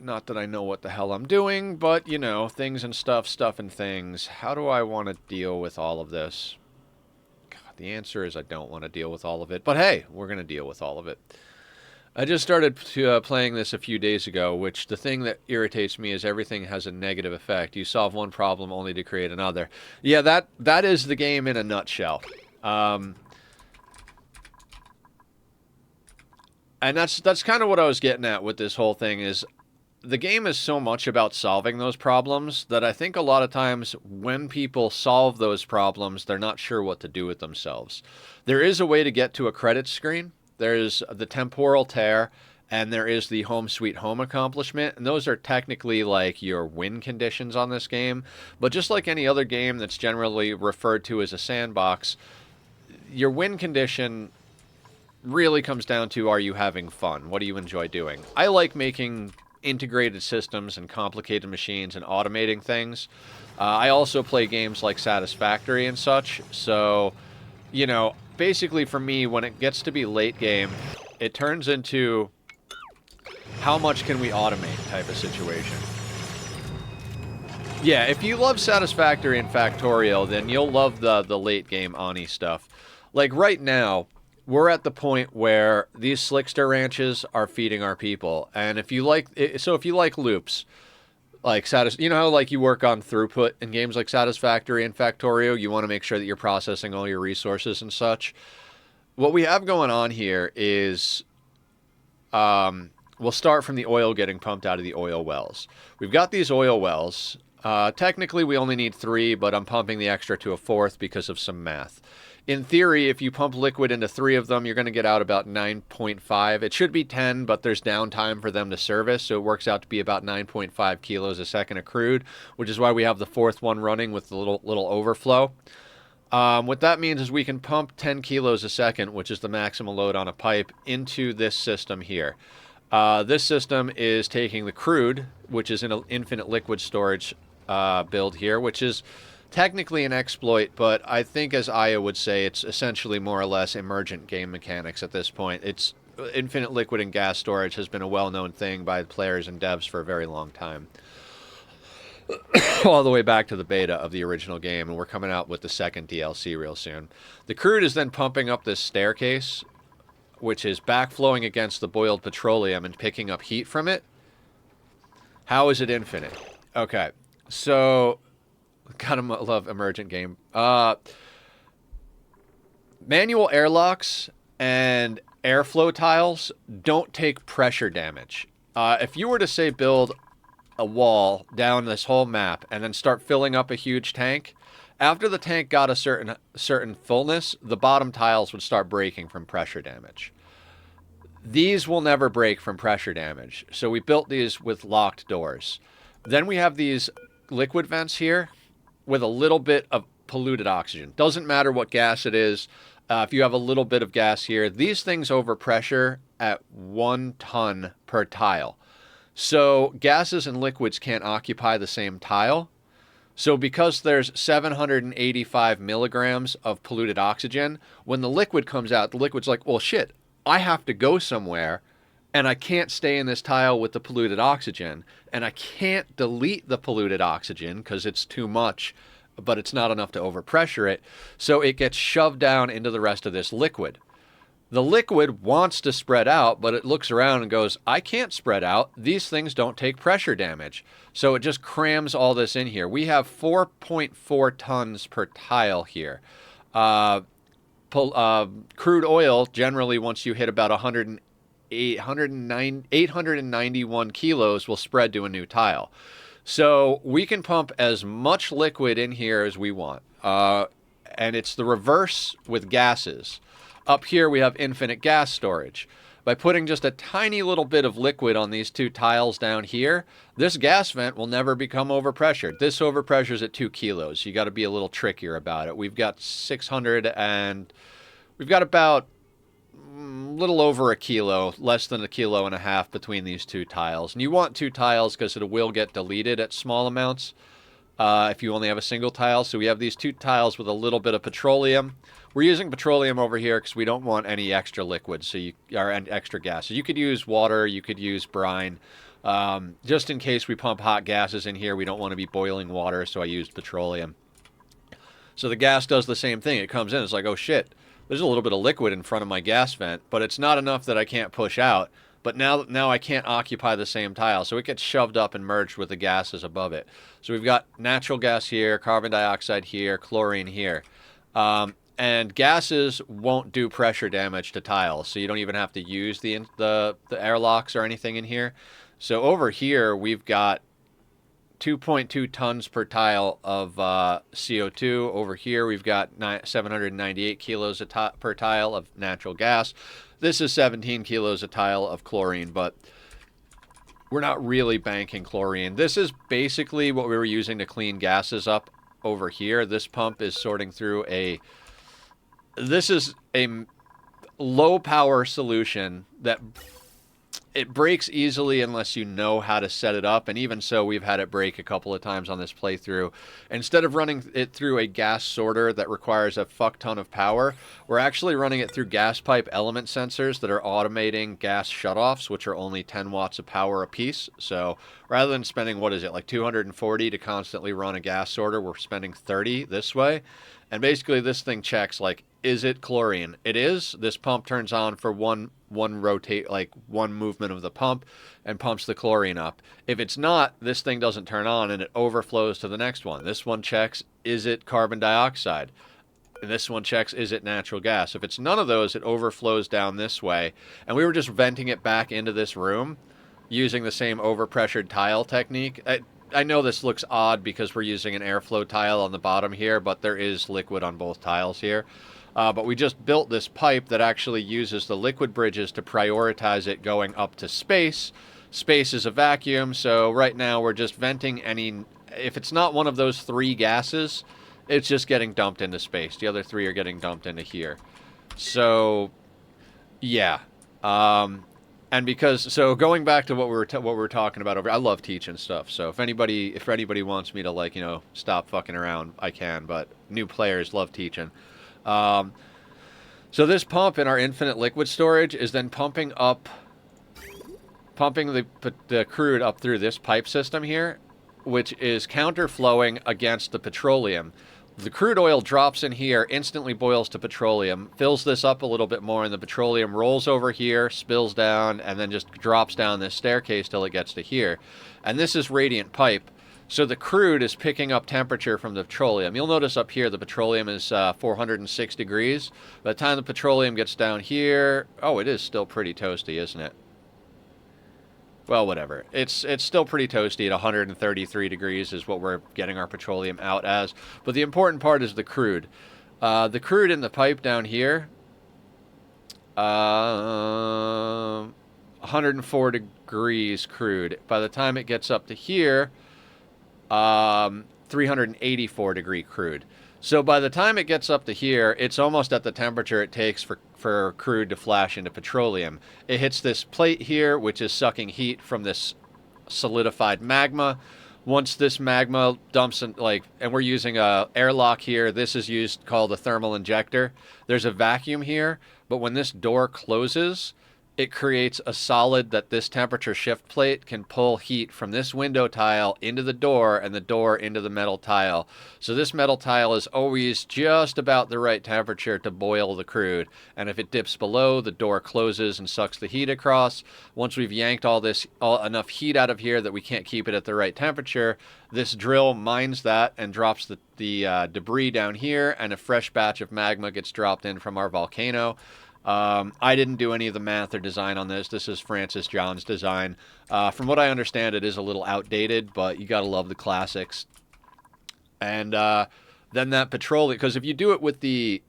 Not that I know what the hell I'm doing, but, you know, things and stuff and things. How do I want to deal with all of this? God, the answer is I don't want to deal with all of it. But hey, we're going to deal with all of it. I just started playing this a few days ago, which the thing that irritates me is everything has a negative effect. You solve one problem only to create another. Yeah, that is the game in a nutshell. And that's kind of what I was getting at with this whole thing is the game is so much about solving those problems that I think a lot of times when people solve those problems, they're not sure what to do with themselves. There is a way to get to a credit screen. There's the temporal tear, and there is the home sweet home accomplishment, and those are technically like your win conditions on this game. But just like any other game that's generally referred to as a sandbox, your win condition really comes down to, are you having fun? What do you enjoy doing? I like making integrated systems and complicated machines and automating things. I also play games like Satisfactory and such, so, you know, basically for me, when it gets to be late game, it turns into how much can we automate type of situation. Yeah, if you love Satisfactory and Factorial, then you'll love the late game Ani stuff. Like right now, we're at the point where these Slickster ranches are feeding our people. And if you like, if you like loops, like you know how like you work on throughput in games like Satisfactory and Factorio, you want to make sure that you're processing all your resources and such. What we have going on here is, we'll start from the oil getting pumped out of the oil wells. We've got these oil wells. Technically, we only need 3, but I'm pumping the extra to a 4th because of some math. In theory, if you pump liquid into 3 of them, you're going to get out about 9.5. It should be 10, but there's downtime for them to service, so it works out to be about 9.5 kilos a second of crude, which is why we have the 4th one running with the little overflow. What that means is we can pump 10 kilos a second, which is the maximum load on a pipe, into this system here. This system is taking the crude, which is in an infinite liquid storage build here, which is technically an exploit, but I think, as Aya would say, it's essentially more or less emergent game mechanics at this point. It's infinite liquid and gas storage has been a well-known thing by players and devs for a very long time. All the way back to the beta of the original game, and we're coming out with the second DLC real soon. The crude is then pumping up this staircase, which is backflowing against the boiled petroleum and picking up heat from it. How is it infinite? Okay, so gotta love emergent game. Manual airlocks and airflow tiles don't take pressure damage. If you were to, say, build a wall down this whole map and then start filling up a huge tank, after the tank got a certain fullness, the bottom tiles would start breaking from pressure damage. These will never break from pressure damage, so we built these with locked doors. Then we have these liquid vents here with a little bit of polluted oxygen. Doesn't matter what gas it is. If you have a little bit of gas here, these things overpressure at 1 ton per tile. So gases and liquids can't occupy the same tile. So because there's 785 milligrams of polluted oxygen, when the liquid comes out, the liquid's like, well, shit, I have to go somewhere, and I can't stay in this tile with the polluted oxygen, and I can't delete the polluted oxygen because it's too much, but it's not enough to overpressure it, so it gets shoved down into the rest of this liquid. The liquid wants to spread out, but it looks around and goes, I can't spread out. These things don't take pressure damage. So it just crams all this in here. We have 4.4 tons per tile here. Crude oil, generally, once you hit about 891 kilos, will spread to a new tile. So we can pump as much liquid in here as we want. And it's the reverse with gases. Up here, we have infinite gas storage. By putting just a tiny little bit of liquid on these 2 tiles down here, this gas vent will never become overpressured. This overpressures at 2 kilos. You got to be a little trickier about it. We've got we've got about a little over a kilo, less than 1.5 kilos between these 2 tiles. And you want 2 tiles because it will get deleted at small amounts if you only have a single tile. So we have these 2 tiles with a little bit of petroleum. We're using petroleum over here because we don't want any extra liquids, or extra gas. So you could use water, you could use brine. Just in case we pump hot gases in here, we don't want to be boiling water, so I used petroleum. So the gas does the same thing. It comes in, it's like, oh shit, there's a little bit of liquid in front of my gas vent, but it's not enough that I can't push out. But now I can't occupy the same tile, so it gets shoved up and merged with the gases above it. So we've got natural gas here, carbon dioxide here, chlorine here. And gases won't do pressure damage to tiles, so you don't even have to use the airlocks or anything in here. So over here, we've got 2.2 tons per tile of CO2. Over here, we've got 798 kilos per tile of natural gas. This is 17 kilos a tile of chlorine, but we're not really banking chlorine. This is basically what we were using to clean gases up over here. This pump is sorting through this is a low power solution that it breaks easily unless you know how to set it up. And even so, we've had it break a couple of times on this playthrough. Instead of running it through a gas sorter that requires a fuck ton of power, we're actually running it through gas pipe element sensors that are automating gas shutoffs, which are only 10 watts of power apiece. So rather than spending, what is it, like 240 to constantly run a gas sorter, we're spending 30 this way. And basically this thing checks, like, is it chlorine? It is. This pump turns on for one movement of the pump and pumps the chlorine up. If it's not, this thing doesn't turn on and it overflows to the next one. This one checks, is it carbon dioxide? And this one checks, is it natural gas? If it's none of those, it overflows down this way. And we were just venting it back into this room using the same overpressured tile technique. I know this looks odd because we're using an airflow tile on the bottom here, but there is liquid on both tiles here. But we just built this pipe that actually uses the liquid bridges to prioritize it going up to space. Space is a vacuum, so right now we're just venting any... If it's not one of those 3 gases, it's just getting dumped into space. The other 3 are getting dumped into here. So, yeah. And because, so going back to what we were talking about over, I love teaching stuff. So if anybody wants me to, like, you know, stop fucking around, I can. But new players love teaching. So this pump in our infinite liquid storage is then pumping the crude up through this pipe system here, which is counterflowing against the petroleum. The crude oil drops in here, instantly boils to petroleum, fills this up a little bit more, and the petroleum rolls over here, spills down, and then just drops down this staircase till it gets to here. And this is radiant pipe, so the crude is picking up temperature from the petroleum. You'll notice up here the petroleum is 406 degrees. By the time the petroleum gets down here... Oh, it is still pretty toasty, isn't it? Well, whatever. It's still pretty toasty at 133 degrees is what we're getting our petroleum out as. But the important part is the crude. The crude in the pipe down here, 104 degrees crude. By the time it gets up to here, 384 degree crude. So by the time it gets up to here, it's almost at the temperature it takes for crude to flash into petroleum. It hits this plate here, which is sucking heat from this solidified magma. Once this magma dumps in, like, and we're using a airlock here. This is used called a thermal injector. There's a vacuum here, but when this door closes, it creates a solid that this temperature shift plate can pull heat from this window tile into the door and the door into the metal tile. So this metal tile is always just about the right temperature to boil the crude. And if it dips below, the door closes and sucks the heat across. Once we've yanked enough heat out of here that we can't keep it at the right temperature, this drill mines that and drops the debris down here, and a fresh batch of magma gets dropped in from our volcano. I didn't do any of the math or design on this. This is Francis John's design. From what I understand, it is a little outdated, but you gotta love the classics. And then that petroleum, because if you do it with the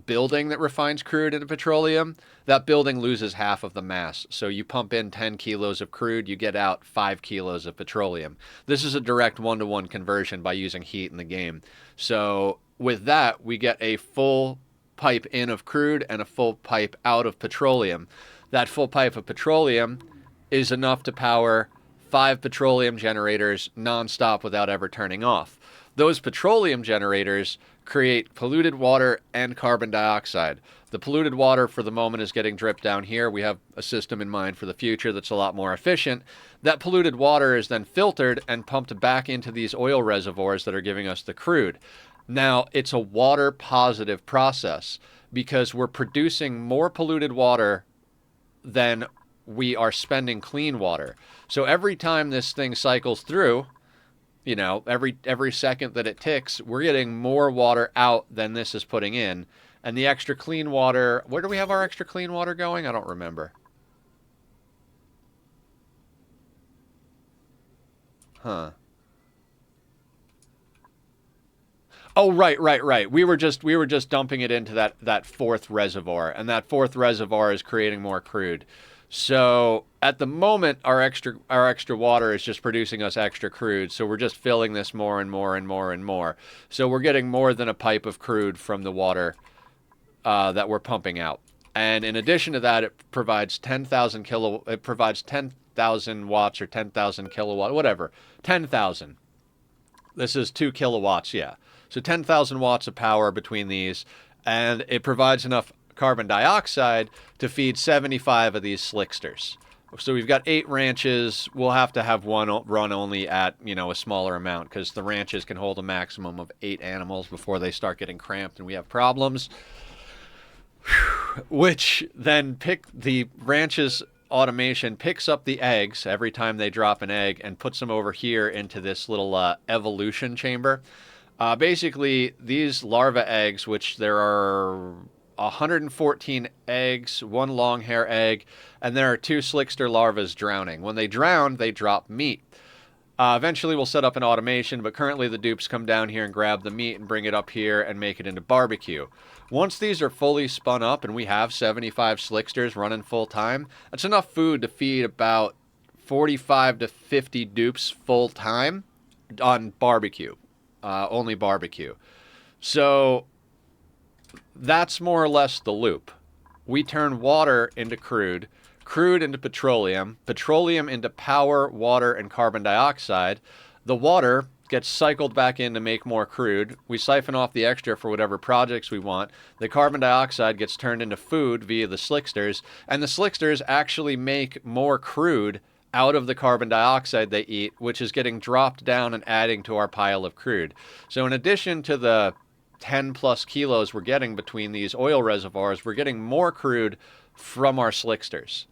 building that refines crude into petroleum, that building loses half of the mass. So you pump in 10 kilos of crude, you get out 5 kilos of petroleum. This is a direct one-to-one conversion by using heat in the game. So with that, we get a full pipe in of crude and a full pipe out of petroleum. That full pipe of petroleum is enough to power 5 petroleum generators nonstop without ever turning off. Those petroleum generators create polluted water and carbon dioxide. The polluted water for the moment is getting dripped down here. We have a system in mind for the future that's a lot more efficient. That polluted water is then filtered and pumped back into these oil reservoirs that are giving us the crude. Now, it's a water positive process because we're producing more polluted water than we are spending clean water. So every time this thing cycles through, you know, every second that it ticks, we're getting more water out than this is putting in. And the extra clean water, where do we have our extra clean water going? I don't remember. Huh. Oh, right. We were just dumping it into that fourth reservoir, and that fourth reservoir is creating more crude. So at the moment, our extra water is just producing us extra crude. So we're just filling this more and more and more and more. So we're getting more than a pipe of crude from the water that we're pumping out. And in addition to that, it provides 10,000 watts or 10,000 kilowatt, whatever, 10,000. This is 2 kilowatts, yeah. So 10,000 watts of power between these, and it provides enough carbon dioxide to feed 75 of these slicksters. So we've got 8 ranches. We'll have to have one run only at, a smaller amount because the ranches can hold a maximum of 8 animals before they start getting cramped and we have problems. Which then the ranches automation picks up the eggs every time they drop an egg and puts them over here into this little evolution chamber. Basically, these larva eggs, which there are 114 eggs, 1 long hair egg, and there are 2 slickster larvas drowning. When they drown, they drop meat. Eventually, we'll set up an automation, but currently the dupes come down here and grab the meat and bring it up here and make it into barbecue. Once these are fully spun up and we have 75 slicksters running full time, that's enough food to feed about 45 to 50 dupes full time on barbecue. Only barbecue. So that's more or less the loop. We turn water into crude, crude into petroleum, petroleum into power, water, and carbon dioxide. The water gets cycled back in to make more crude. We siphon off the extra for whatever projects we want. The carbon dioxide gets turned into food via the slicksters, and the slicksters actually make more crude out of the carbon dioxide they eat, which is getting dropped down and adding to our pile of crude. So in addition to the 10 plus kilos we're getting between these oil reservoirs, we're getting more crude from our slicksters.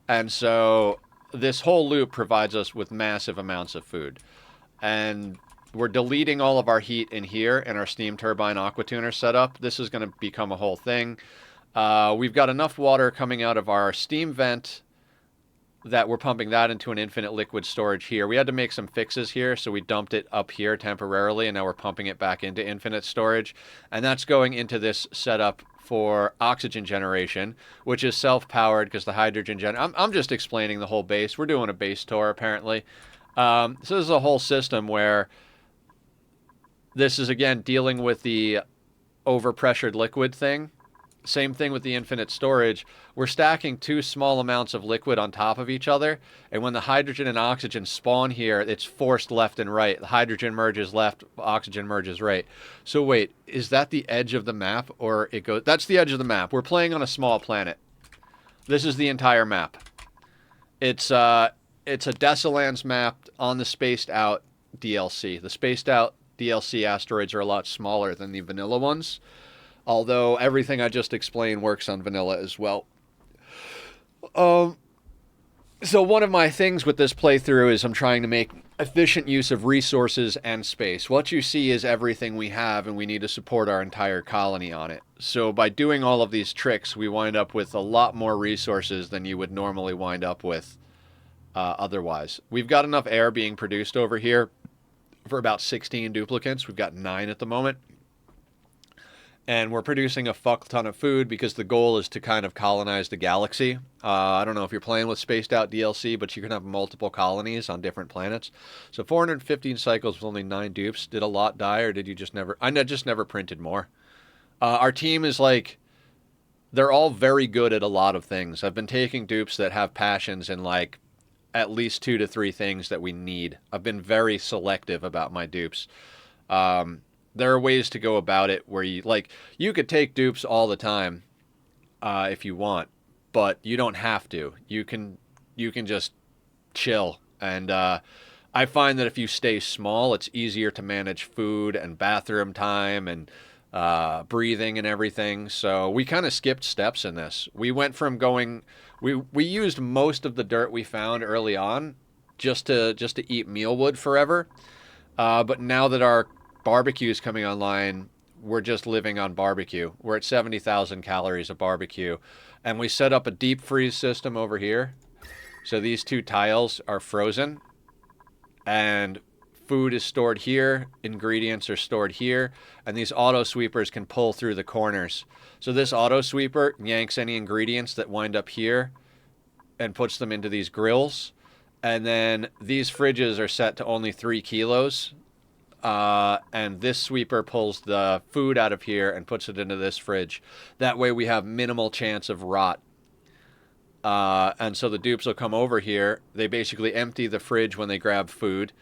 And so this whole loop provides us with massive amounts of food. And we're deleting all of our heat in here in our steam turbine aqua tuner setup. This is going to become a whole thing. We've got enough water coming out of our steam vent that we're pumping that into an infinite liquid storage here. We had to make some fixes here, so we dumped it up here temporarily, and now we're pumping it back into infinite storage. And that's going into this setup for oxygen generation, which is self-powered because the hydrogen I'm just explaining the whole base. We're doing a base tour, apparently. So this is a whole system where This is again dealing with the overpressured liquid thing. Same thing with the infinite storage. We're stacking two small amounts of liquid on top of each other, and when the hydrogen and oxygen spawn here, it's forced left and right. The hydrogen merges left, oxygen merges right. So wait, is that the edge of the map, or it goes? That's the edge of the map. We're playing on a small planet. This is the entire map. It's a Desalands map on the spaced out DLC. The spaced out DLC asteroids are a lot smaller than the vanilla ones. Although everything I just explained works on vanilla as well. Um, so one of my things with this playthrough is I'm trying to make efficient use of resources and space. What you see is everything we have, and we need to support our entire colony on it. So by doing all of these tricks, we wind up with a lot more resources than you would normally wind up with otherwise. We've got enough air being produced over here for about 16 duplicates. We've got 9 at the moment. And we're producing a fuck ton of food because the goal is to kind of colonize the galaxy. I don't know if you're playing with Spaced Out DLC, but you can have multiple colonies on different planets. So 415 cycles with only 9 dupes. Did a lot die, or did you just never... I just never printed more. Our team is like... They're all very good at a lot of things. I've been taking dupes that have passions in like at least 2 to 3 things that we need. I've been very selective about my dupes. There are ways to go about it where you could take dupes all the time if you want, but you don't have to. You can just chill. And I find that if you stay small, it's easier to manage food and bathroom time and breathing and everything. So we kind of skipped steps in this. We went from going, we used most of the dirt we found early on just to eat mealwood forever. But now that our barbecue is coming online, we're just living on barbecue. We're at 70,000 calories of barbecue. And we set up a deep freeze system over here. So these 2 tiles are frozen. And food is stored here. Ingredients are stored here. And these auto sweepers can pull through the corners. So this auto sweeper yanks any ingredients that wind up here and puts them into these grills. And then these fridges are set to only 3 kilos. And this sweeper pulls the food out of here and puts it into this fridge. That way we have minimal chance of rot. And so the dupes will come over here. They basically empty the fridge when they grab food.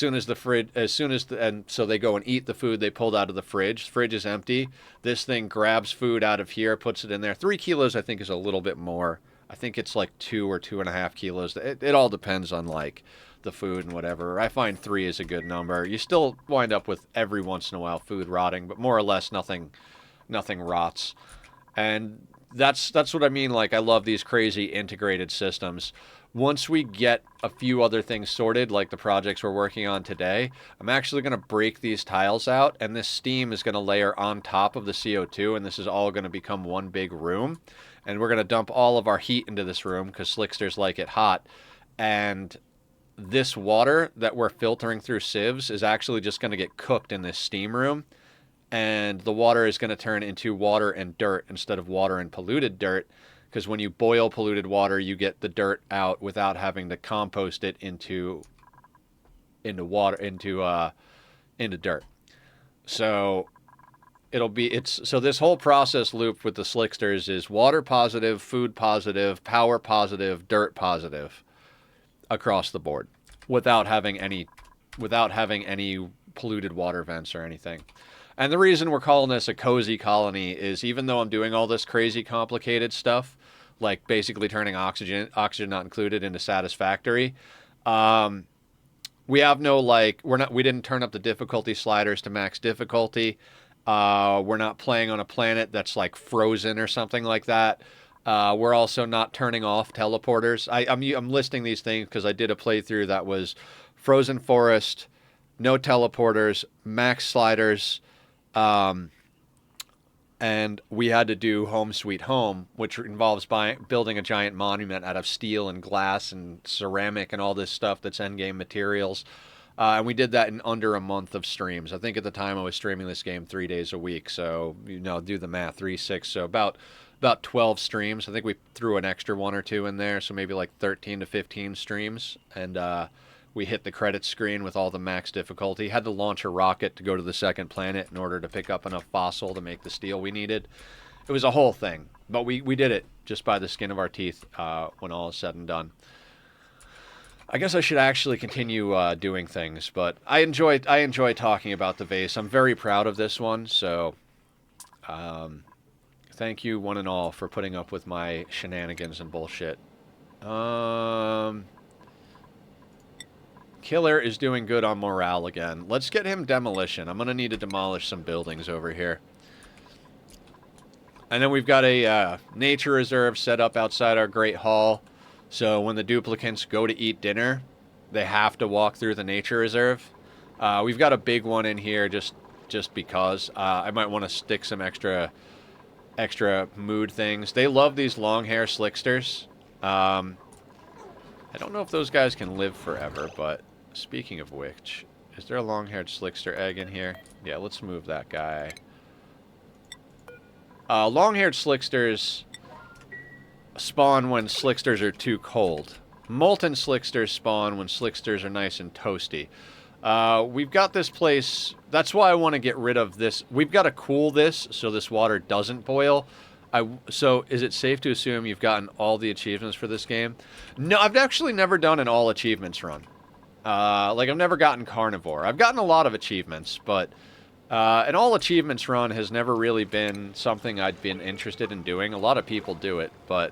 And so they go and eat the food they pulled out of the fridge. The fridge is empty. This thing grabs food out of here, puts it in there. 3 kilos, I think, is a little bit more. I think it's like 2 or 2.5 kilos. It all depends on like the food and whatever. I find 3 is a good number. You still wind up with every once in a while food rotting, but more or less nothing rots. And that's what I mean. Like, I love these crazy integrated systems. Once we get a few other things sorted, like the projects we're working on today, I'm actually going to break these tiles out, and this steam is going to layer on top of the CO2, and this is all going to become one big room. And we're going to dump all of our heat into this room because slicksters like it hot. And this water that we're filtering through sieves is actually just going to get cooked in this steam room. And the water is going to turn into water and dirt instead of water and polluted dirt. Because when you boil polluted water, you get the dirt out without having to compost it into dirt. So so this whole process loop with the slicksters is water positive, food positive, power positive, dirt positive across the board without having any polluted water vents or anything. And the reason we're calling this a cozy colony is even though I'm doing all this crazy complicated stuff, like basically turning oxygen not included into satisfactory, we have no we didn't turn up the difficulty sliders to max difficulty. We're not playing on a planet that's like frozen or something like that. We're also not turning off teleporters. I'm listing these things because I did a playthrough that was frozen forest, no teleporters, max sliders, and we had to do Home Sweet Home, which involves building a giant monument out of steel and glass and ceramic and all this stuff that's endgame materials. And we did that in under a month of streams. I think at the time I was streaming this game 3 days a week. So, do the math, 3, 6. So about 12 streams. I think we threw an extra 1 or 2 in there. So maybe like 13 to 15 streams. And we hit the credits screen with all the max difficulty. Had to launch a rocket to go to the second planet in order to pick up enough fossil to make the steel we needed. It was a whole thing, but we did it just by the skin of our teeth when all is said and done. I guess I should actually continue doing things, but I enjoy talking about the vase. I'm very proud of this one, so thank you one and all for putting up with my shenanigans and bullshit. Killer is doing good on morale again. Let's get him demolition. I'm going to need to demolish some buildings over here. And then we've got a nature reserve set up outside our Great Hall. So when the duplicants go to eat dinner, they have to walk through the nature reserve. We've got a big one in here just because. I might want to stick some extra mood things. They love these long hair slicksters. I don't know if those guys can live forever, but speaking of which, is there a long-haired slickster egg in here? Yeah, let's move that guy. Long-haired slicksters spawn when slicksters are too cold. Molten slicksters spawn when slicksters are nice and toasty. We've got this place. That's why I want to get rid of this. We've got to cool this so this water doesn't boil. So is it safe to assume you've gotten all the achievements for this game? No, I've actually never done an all achievements run. Like, I've never gotten carnivore. I've gotten a lot of achievements, but an all achievements run has never really been something I'd been interested in doing. A lot of people do it, but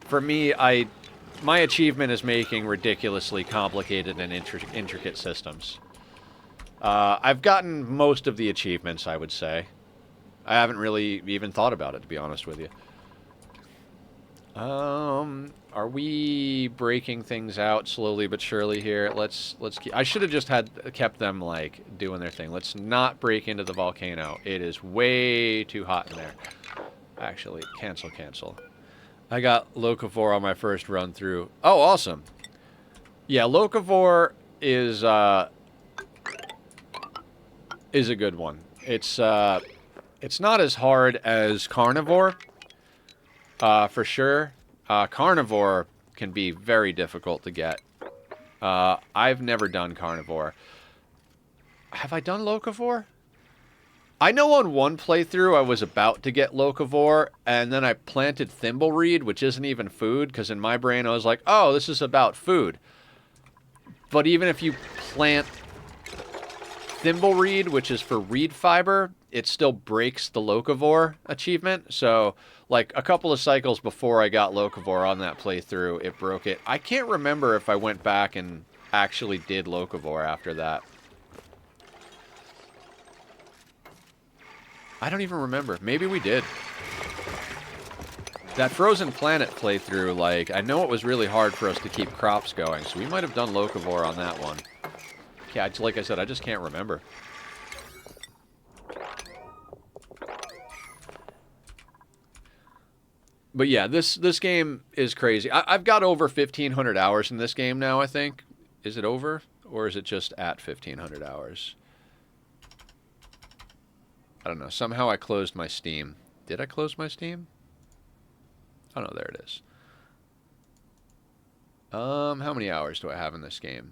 for me, my achievement is making ridiculously complicated and intricate systems. I've gotten most of the achievements, I would say. I haven't really even thought about it, to be honest with you. Are we breaking things out slowly but surely here? Let's keep, I should have just kept them, like, doing their thing. Let's not break into the volcano. It is way too hot in there. Actually, cancel. I got Locavore on my first run through. Oh, awesome. Yeah, Locavore is a good one. It's not as hard as Carnivore, for sure. Carnivore can be very difficult to get. I've never done Carnivore. Have I done Locavore? I know on one playthrough I was about to get Locavore, and then I planted Thimbleweed, which isn't even food, because in my brain I was like, oh, this is about food. But even if you plant Thimbleweed, which is for reed fiber, it still breaks the Locavore achievement. So, like, a couple of cycles before I got Locavore on that playthrough, it broke it. I can't remember if I went back and actually did Locavore after that. I don't even remember. Maybe we did. That Frozen Planet playthrough, like, I know it was really hard for us to keep crops going, so we might have done Locavore on that one. Yeah, like I said, I just can't remember. But yeah, this game is crazy. I've got over 1,500 hours in this game now, I think. Is it over? Or is it just at 1,500 hours? I don't know. Somehow I closed my Steam. Did I close my Steam? Oh, no, there it is. How many hours do I have in this game?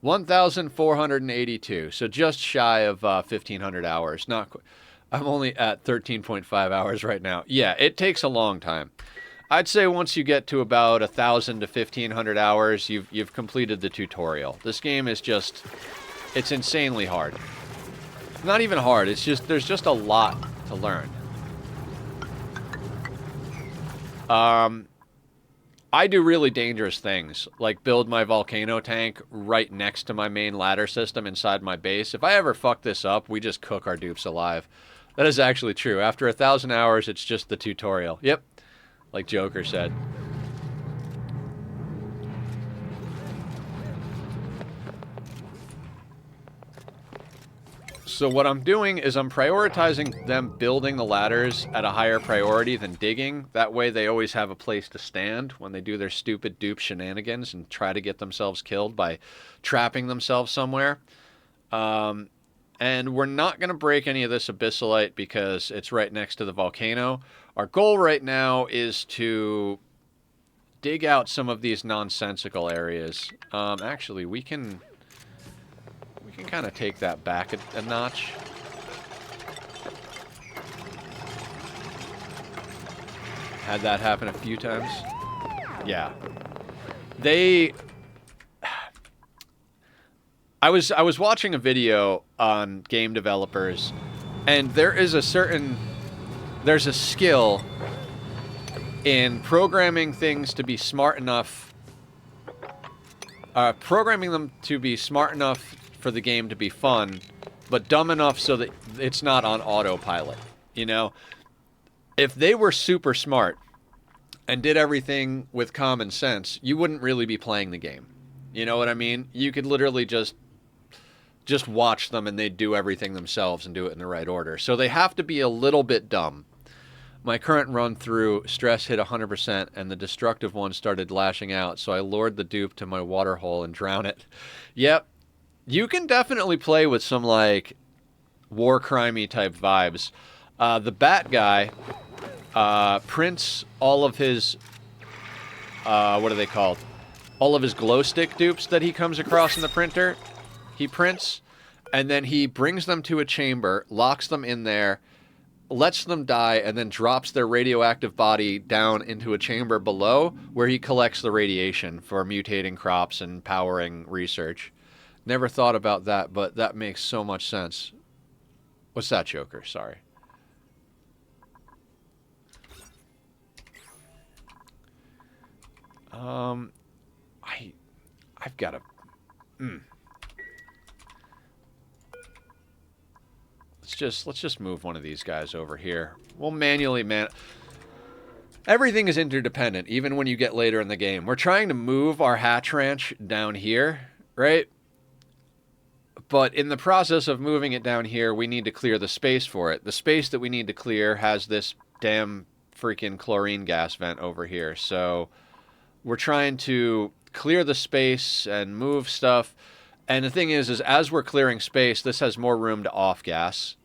1,482. So just shy of 1,500 hours. Not quite. I'm only at 13.5 hours right now. Yeah, it takes a long time. I'd say once you get to about 1,000 to 1,500 hours, you've completed the tutorial. This game is just, it's insanely hard. Not even hard. It's just, there's just a lot to learn. I do really dangerous things, like build my volcano tank right next to my main ladder system inside my base. If I ever fuck this up, we just cook our dupes alive. That is actually true. After 1,000 hours, it's just the tutorial. Yep, like Joker said. So what I'm doing is I'm prioritizing them building the ladders at a higher priority than digging. That way they always have a place to stand when they do their stupid dupe shenanigans and try to get themselves killed by trapping themselves somewhere. And we're not going to break any of this abyssalite because it's right next to the volcano. Our goal right now is to dig out some of these nonsensical areas. Actually, we can kind of take that back a notch. Had that happen a few times. Yeah. I was watching a video on game developers, and there's a skill in programming things to be smart enough, programming them to be smart enough for the game to be fun, but dumb enough so that it's not on autopilot. You know, if they were super smart and did everything with common sense, you wouldn't really be playing the game. You know what I mean? You could literally just watch them and they'd do everything themselves and do it in the right order. So they have to be a little bit dumb. My current run through, stress hit 100% and the destructive one started lashing out, so I lured the dupe to my water hole and drown it. Yep. You can definitely play with some, like, war crimey type vibes. The bat guy prints all of his, what are they called? All of his glow stick dupes that he comes across in the printer. He prints, and then he brings them to a chamber, locks them in there, lets them die, and then drops their radioactive body down into a chamber below where he collects the radiation for mutating crops and powering research. Never thought about that, but that makes so much sense. What's that, Joker? Sorry. I've got a... Let's just move one of these guys over here. We'll manually everything is interdependent, even when you get later in the game. We're trying to move our hatch ranch down here, right? But in the process of moving it down here, we need to clear the space for it. The space that we need to clear has this damn freaking chlorine gas vent over here. So we're trying to clear the space and move stuff. And the thing is as we're clearing space, this has more room to off gas.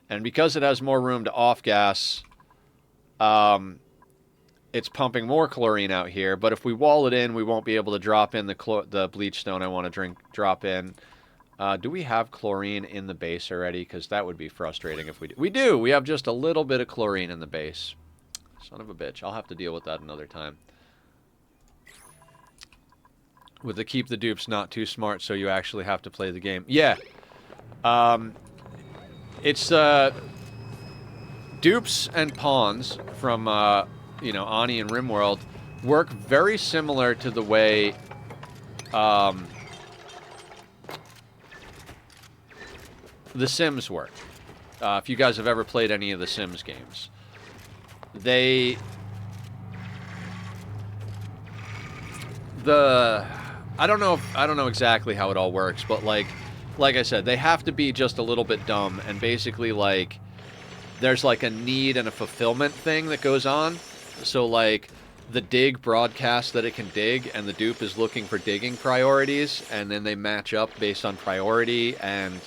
And because it has more room to off gas, it's pumping more chlorine out here. But if we wall it in, we won't be able to drop in the bleach stone I want to drop in. Do we have chlorine in the base already? Because that would be frustrating if we do. We do! We have just a little bit of chlorine in the base. Son of a bitch. I'll have to deal with that another time. With the keep the dupes not too smart so you actually have to play the game. Yeah. It's dupes and pawns from, you know, Ani and Rimworld work very similar to the way The Sims work. If you guys have ever played any of the Sims games, I don't know exactly how it all works, but like I said, they have to be just a little bit dumb, and basically, like, there's like a need and a fulfillment thing that goes on. So like the dig broadcasts that it can dig, and the dupe is looking for digging priorities, and then they match up based on priority and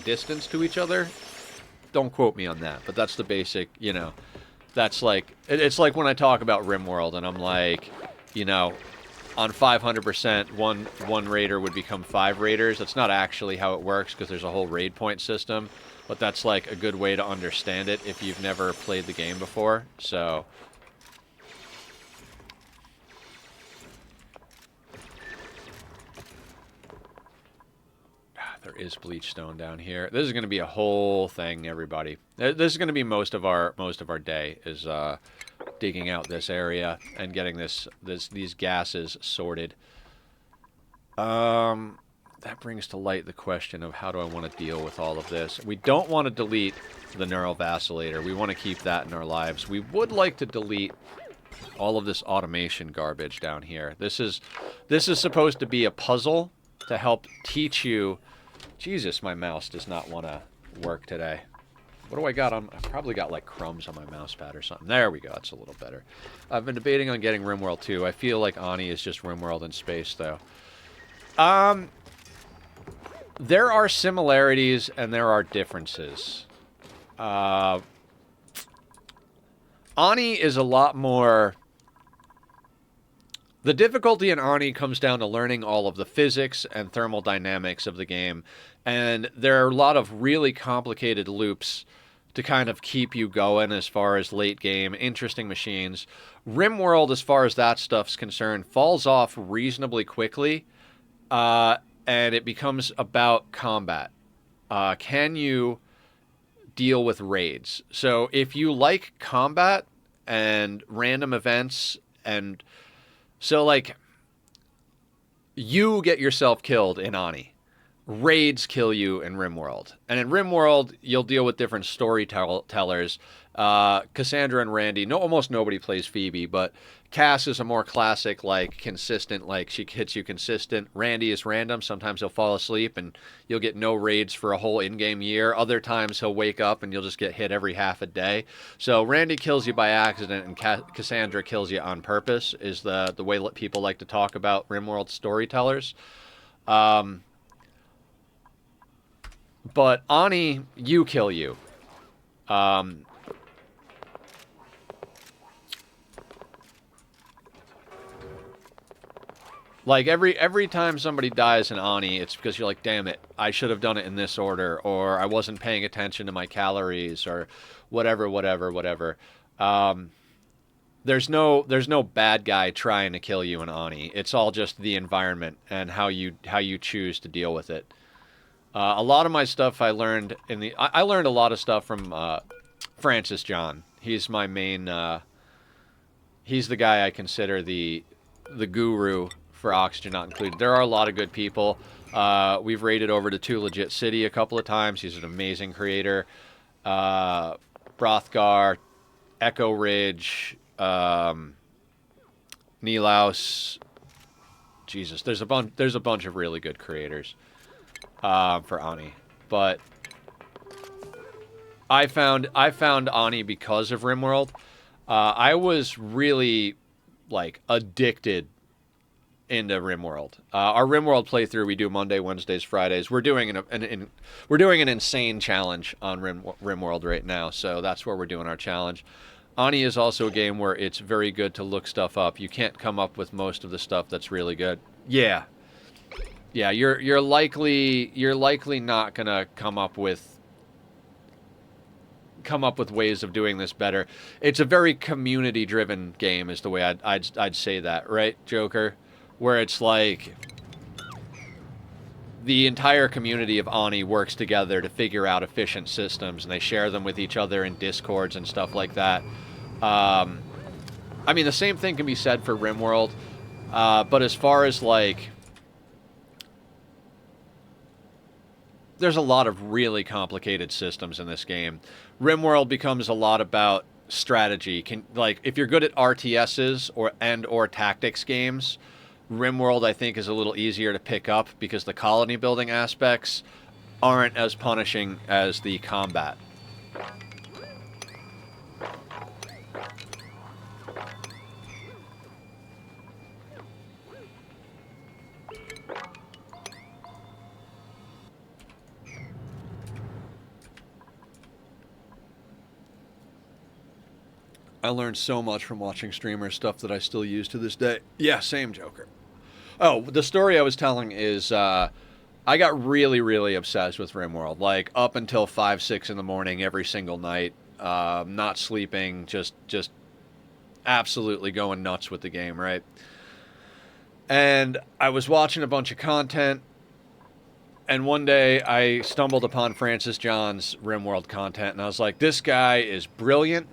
distance to each other. Don't quote me on that, but that's the basic, you know, that's like, it's like when I talk about Rimworld and I'm like, you know, on 500%, one raider would become 5 raiders. That's not actually how it works because there's a whole raid point system, but that's like a good way to understand it if you've never played the game before. So there is bleach stone down here. This is going to be a whole thing, everybody. This is going to be most of our day is digging out this area and getting these gases sorted. That brings to light the question of how do I want to deal with all of this. We don't want to delete the neural vacillator. We want to keep that in our lives. We would like to delete all of this automation garbage down here. This is supposed to be a puzzle to help teach you. Jesus, my mouse does not want to work today. What do I got on? I've probably got like crumbs on my mouse pad or something. There we go. That's a little better. I've been debating on getting Rimworld 2. I feel like Ani is just Rimworld in space, though. There are similarities and there are differences. Ani is a lot more The difficulty in Ani comes down to learning all of the physics and thermal dynamics of the game, and there are a lot of really complicated loops to kind of keep you going as far as late game, interesting machines. RimWorld, as far as that stuff's concerned, falls off reasonably quickly, and it becomes about combat. Can you deal with raids? So if you like combat and random events, and so like you get yourself killed in Ani. Raids kill you in RimWorld. And in RimWorld, you'll deal with different storytellers. Cassandra and Randy, almost nobody plays Phoebe, but Cass is a more classic, like, consistent, like, she hits you consistent. Randy is random. Sometimes he'll fall asleep and you'll get no raids for a whole in-game year. Other times he'll wake up and you'll just get hit every half a day. So Randy kills you by accident and Cassandra kills you on purpose, is the way people like to talk about RimWorld storytellers. But Ani, you kill you. Like every time somebody dies in Ani, it's because you're like, damn it, I should have done it in this order, or I wasn't paying attention to my calories, or whatever. There's no bad guy trying to kill you in Ani. It's all just the environment and how you choose to deal with it. A lot of my stuff I learned I learned a lot of stuff from Francis John. He's my main. He's the guy I consider the guru for Oxygen Not Included. There are a lot of good people. We've raided over to Too Legit City a couple of times. He's an amazing creator. Brothgar, Echo Ridge, Nilaus. Jesus, there's a bunch of really good creators for Ani. But I found Ani because of RimWorld. I was really like addicted into RimWorld. Our RimWorld playthrough we do Monday, Wednesdays, Fridays. We're doing an insane challenge on RimWorld right now, so that's where we're doing our challenge. Ani is also a game where it's very good to look stuff up. You can't come up with most of the stuff that's really good. Yeah, you're likely not gonna come up with ways of doing this better. It's a very community-driven game, is the way I'd say that, right, Joker? Where it's like the entire community of Ani works together to figure out efficient systems, and they share them with each other in Discords and stuff like that. I mean, the same thing can be said for RimWorld, but as far as like, there's a lot of really complicated systems in this game. RimWorld becomes a lot about strategy. Like, if you're good at RTSs or tactics games, RimWorld, I think, is a little easier to pick up because the colony building aspects aren't as punishing as the combat. I learned so much from watching streamers, stuff that I still use to this day. Yeah, same, Joker. Oh, the story I was telling is I got really, really obsessed with RimWorld. Like, up until 5, 6 in the morning every single night. Not sleeping, just absolutely going nuts with the game, right? And I was watching a bunch of content, and one day I stumbled upon Francis John's RimWorld content, and I was like, this guy is brilliant.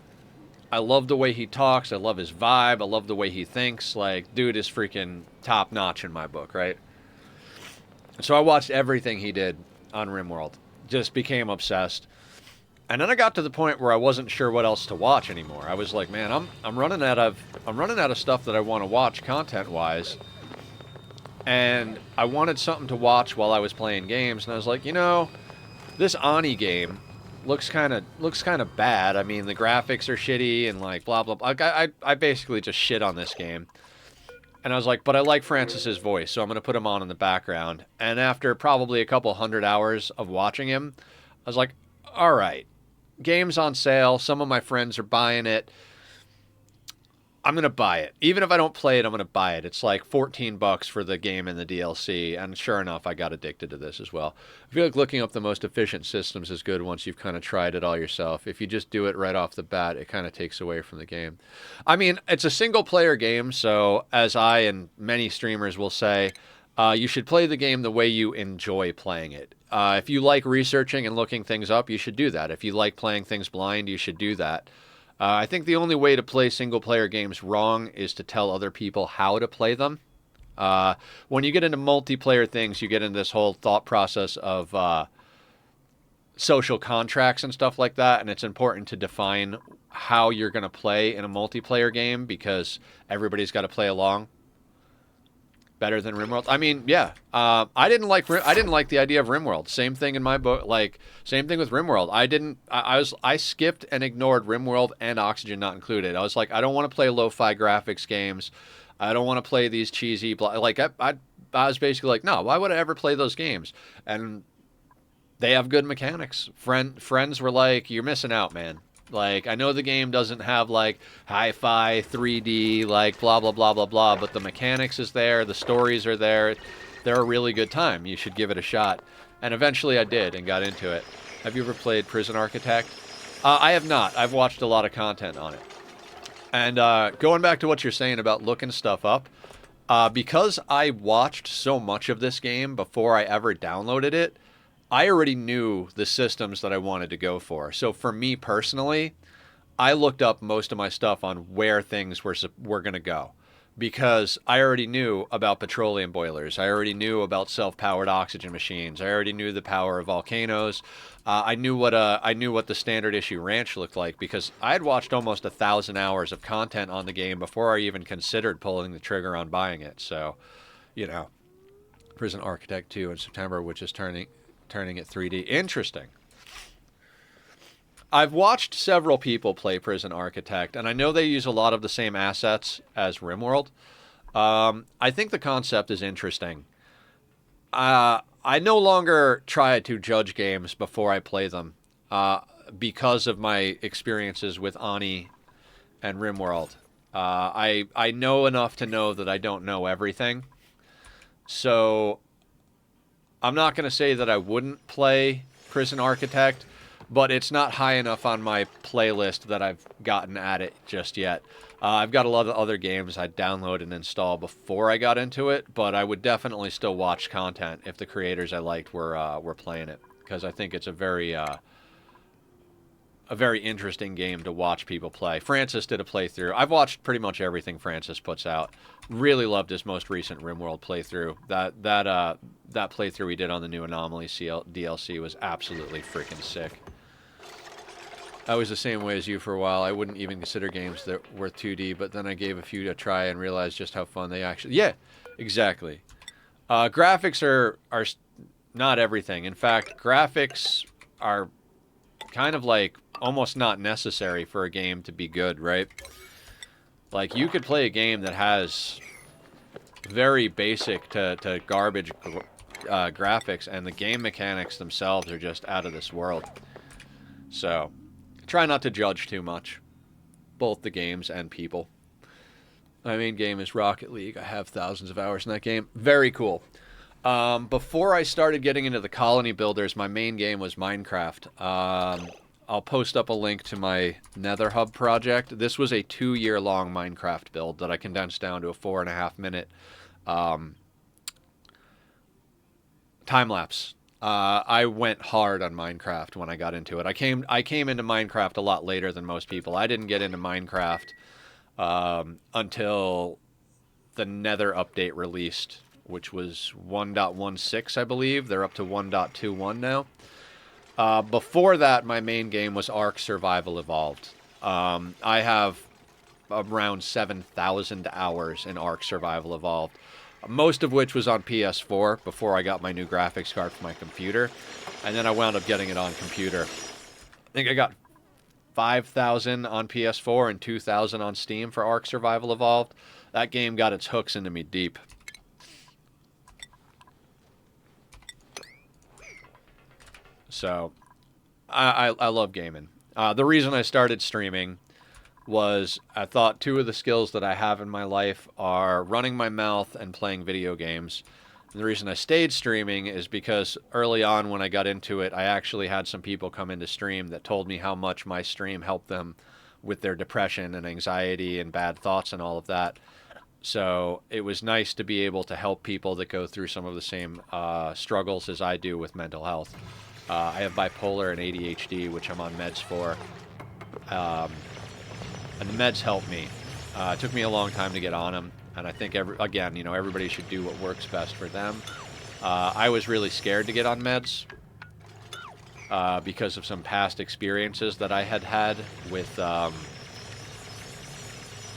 I love the way he talks. I love his vibe. I love the way he thinks. Like, dude is freaking top notch in my book, right? So I watched everything he did on RimWorld. Just became obsessed. And then I got to the point where I wasn't sure what else to watch anymore. I was like, man, I'm running out of stuff that I want to watch content-wise. And I wanted something to watch while I was playing games, and I was like, you know, this Ani game looks kind of bad. I mean, the graphics are shitty and like blah blah blah. I basically just shit on this game, and I was like, but I like Francis's voice, so I'm gonna put him on in the background. And after probably a couple 100 hours of watching him, I was like, all right, game's on sale. Some of my friends are buying it. I'm gonna buy it. Even if I don't play it, I'm gonna buy it. It's like $14 for the game and the DLC, and sure enough, I got addicted to this as well. I feel like looking up the most efficient systems is good once you've kind of tried it all yourself. If you just do it right off the bat, it kind of takes away from the game. I mean, it's a single player game, so as I and many streamers will say, you should play the game the way you enjoy playing it. If you like researching and looking things up, you should do that. If you like playing things blind, you should do that. I think the only way to play single player games wrong is to tell other people how to play them. When you get into multiplayer things, you get into this whole thought process of social contracts and stuff like that, and it's important to define how you're going to play in a multiplayer game because everybody's got to play along. Better than RimWorld. I mean, yeah. I didn't like the idea of RimWorld. Same thing in my book. Like same thing with RimWorld. I skipped and ignored RimWorld and Oxygen Not Included. I was like, I don't want to play lo-fi graphics games. I don't want to play these cheesy. I was basically like, no. Why would I ever play those games? And they have good mechanics. Friends were like, you're missing out, man. Like, I know the game doesn't have, like, hi-fi, 3D, like, blah, blah, blah, blah, blah, but the mechanics is there, the stories are there. They're a really good time. You should give it a shot. And eventually I did and got into it. Have you ever played Prison Architect? I have not. I've watched a lot of content on it. And going back to what you're saying about looking stuff up, because I watched so much of this game before I ever downloaded it, I already knew the systems that I wanted to go for. So for me personally, I looked up most of my stuff on where things were going to go because I already knew about petroleum boilers. I already knew about self-powered oxygen machines. I already knew the power of volcanoes. I knew what the standard issue ranch looked like because I had watched almost 1,000 hours of content on the game before I even considered pulling the trigger on buying it. So, you know, Prison Architect 2 in September, which is turning it 3D. Interesting. I've watched several people play Prison Architect, and I know they use a lot of the same assets as RimWorld. I think the concept is interesting. I no longer try to judge games before I play them because of my experiences with Ani and RimWorld. I know enough to know that I don't know everything. So I'm not going to say that I wouldn't play Prison Architect, but it's not high enough on my playlist that I've gotten at it just yet. I've got a lot of other games I'd download and install before I got into it, but I would definitely still watch content if the creators I liked were playing it, because I think it's a very interesting game to watch people play. Francis did a playthrough. I've watched pretty much everything Francis puts out. Really loved his most recent RimWorld playthrough. That playthrough he did on the new Anomaly DLC was absolutely freaking sick. I was the same way as you for a while. I wouldn't even consider games that were 2D, but then I gave a few a try and realized just how fun they actually... Yeah, exactly. Graphics are not everything. In fact, graphics are kind of like almost not necessary for a game to be good, right? Like, you could play a game that has very basic to garbage graphics, and the game mechanics themselves are just out of this world. So, try not to judge too much, both the games and people. My main game is Rocket League. I have thousands of hours in that game. Very cool. Before I started getting into the colony builders, my main game was Minecraft. I'll post up a link to my Nether Hub project. This was a 2-year-long Minecraft build that I condensed down to a 4.5-minute time-lapse. I went hard on Minecraft when I got into it. I came into Minecraft a lot later than most people. I didn't get into Minecraft until the Nether update released, which was 1.16, I believe. They're up to 1.21 now. Before that, my main game was Ark Survival Evolved. I have around 7,000 hours in Ark Survival Evolved, most of which was on PS4 before I got my new graphics card for my computer, and then I wound up getting it on computer. I think I got 5,000 on PS4 and 2,000 on Steam for Ark Survival Evolved. That game got its hooks into me deep. So, I love gaming. The reason I started streaming was I thought two of the skills that I have in my life are running my mouth and playing video games. And the reason I stayed streaming is because early on when I got into it, I actually had some people come into stream that told me how much my stream helped them with their depression and anxiety and bad thoughts and all of that. So it was nice to be able to help people that go through some of the same struggles as I do with mental health. I have bipolar and ADHD, which I'm on meds for. And the meds help me. It took me a long time to get on them, and I think everybody should do what works best for them. I was really scared to get on meds because of some past experiences that I had had with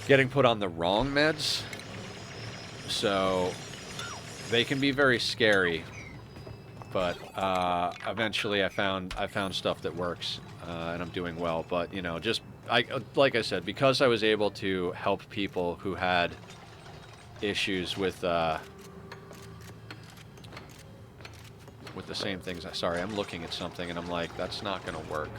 getting put on the wrong meds. So they can be very scary, but eventually I found stuff that works, and I'm doing well. But like I said, because I was able to help people who had issues with the same things. Sorry, I'm looking at something and I'm like, that's not going to work.